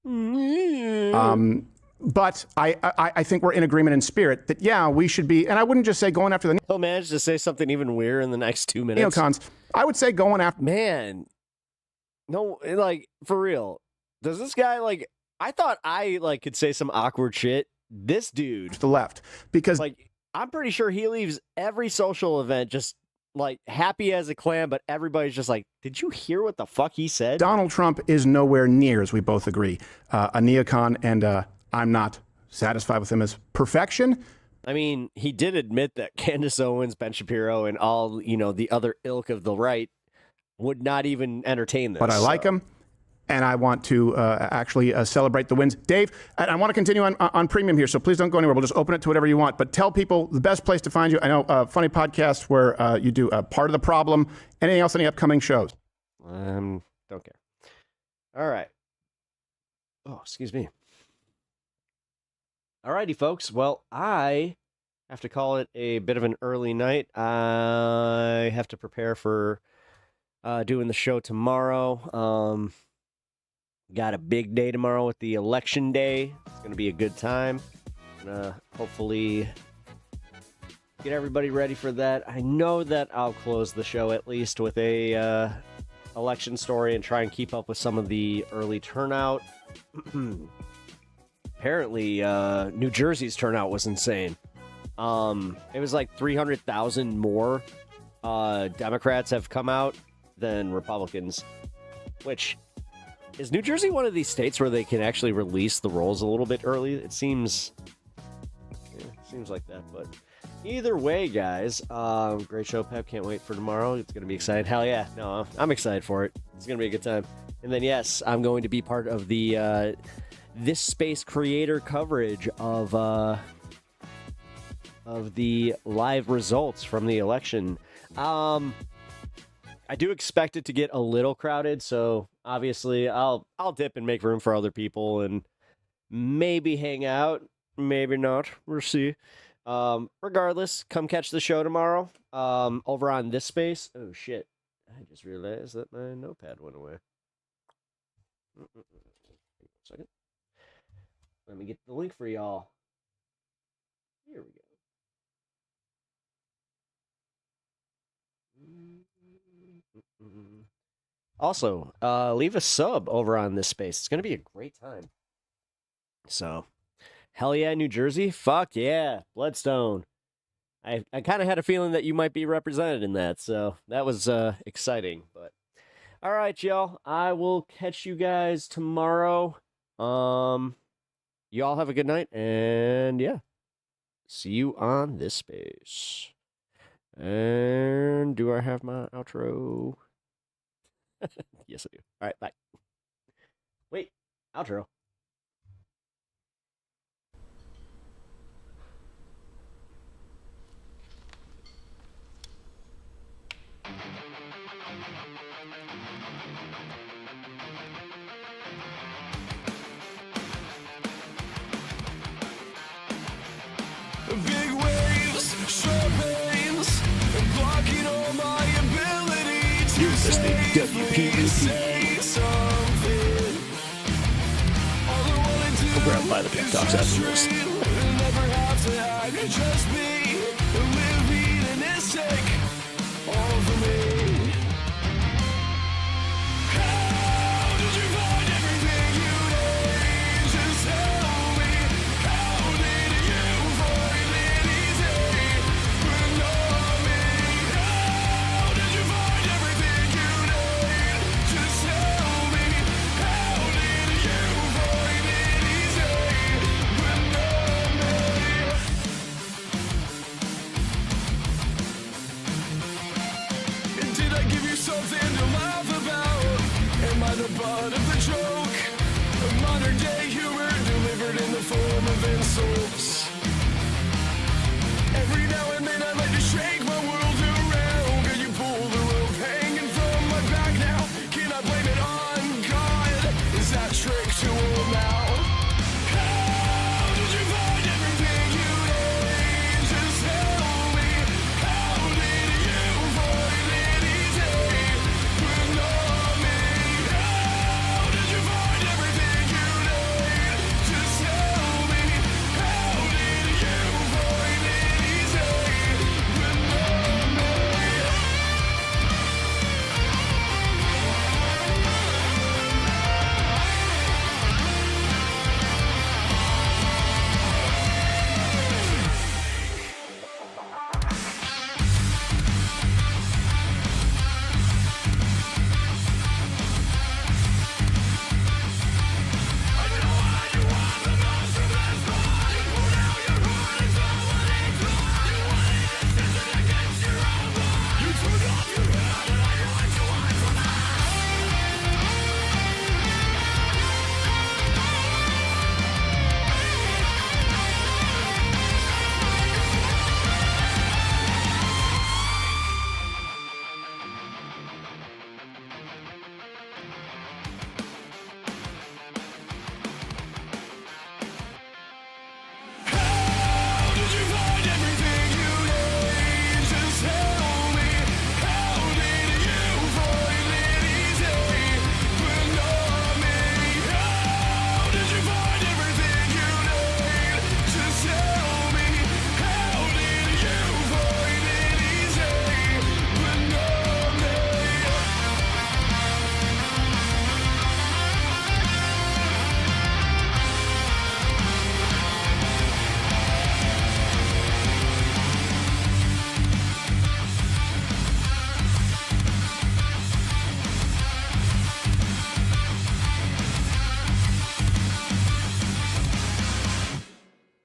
But I think we're in agreement in spirit that, yeah, we should be, and I wouldn't just say going after the... He'll manage to say something even weirder in the next 2 minutes. Neocons. I would say going after... Man. No, like, for real. Does this guy, like... I thought I, like, could say some awkward shit. This dude... The left. Because... Like, I'm pretty sure he leaves every social event just... like happy as a clam, but everybody's just like, did you hear what the fuck he said? Donald Trump is nowhere near, as we both agree, a neocon, and I'm not satisfied with him as perfection. I mean, he did admit that Candace Owens, Ben Shapiro, and all, the other ilk of the right would not even entertain this. But I like him, and I want to actually celebrate the wins. Dave, I want to continue on premium here, so please don't go anywhere. We'll just open it to whatever you want. But tell people the best place to find you. I know funny podcast where you do Part of the Problem. Anything else, any upcoming shows? Don't care. All right. Oh, excuse me. All righty, folks. Well, I have to call it a bit of an early night. I have to prepare for doing the show tomorrow. Got a big day tomorrow with the election day. It's going to be a good time. Hopefully get everybody ready for that. I know that I'll close the show at least with a election story and try and keep up with some of the early turnout. apparently New Jersey's turnout was insane. It was like 300,000 more Democrats have come out than Republicans, which is New Jersey one of these states where they can actually release the rolls a little bit early? It seems like that, but either way, guys, great show, Pep. Can't wait for tomorrow. It's going to be exciting. Hell yeah. No, I'm excited for it. It's going to be a good time. And then, yes, I'm going to be part of the This Space creator coverage of the live results from the election. I do expect it to get a little crowded, so obviously I'll dip and make room for other people and maybe hang out, maybe not. We'll see. Regardless, come catch the show tomorrow over on This Space. Oh, shit. I just realized that my notepad went away. Second. Let me get the link for y'all. Here we go. Also, leave a sub over on This Space. It's going to be a great time. So, hell yeah, New Jersey. Fuck yeah, Bloodstone. I kind of had a feeling that you might be represented in that, so that was exciting. But all right, y'all. I will catch you guys tomorrow. Y'all have a good night, and yeah, see you on This Space. And do I have my outro? Yes, I do. All right, bye. Wait, outro. Big waves, sharp pains, blocking all my ability to You're listening to WPUP. We'll grab by the TikToks afterwards. Never have to hide, just be living and it's take all for me. How did you find everything you need? Just tell me. How did you find it easy, but not me? How did you find everything you need? Just tell me. How did you find it easy, but not me?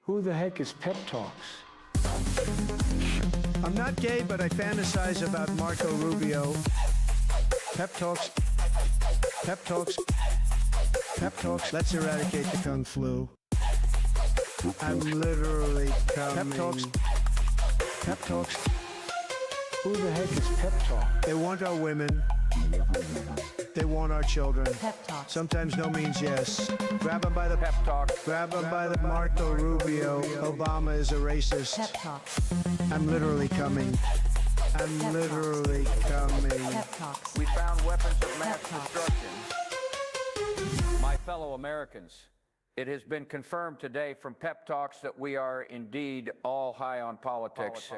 Who the heck is Pep Talks? I'm not gay, but I fantasize about Marco Rubio. Pep Talks. Pep Talks. Pep Talks. Let's eradicate the Kung Flu. I'm literally coming. Pep Talks. Pep Talks. Who the heck is Pep Talk? They want our women. They want our children. Pep Talk. Sometimes no means yes. Grab them by the pep talk. Grab them by the Marco Rubio. Obama is a racist. Pep Talk. I'm literally coming. I'm literally coming. Pep Talks. We found weapons of mass destruction. My fellow Americans, it has been confirmed today from Pep Talks that we are indeed all high on politics.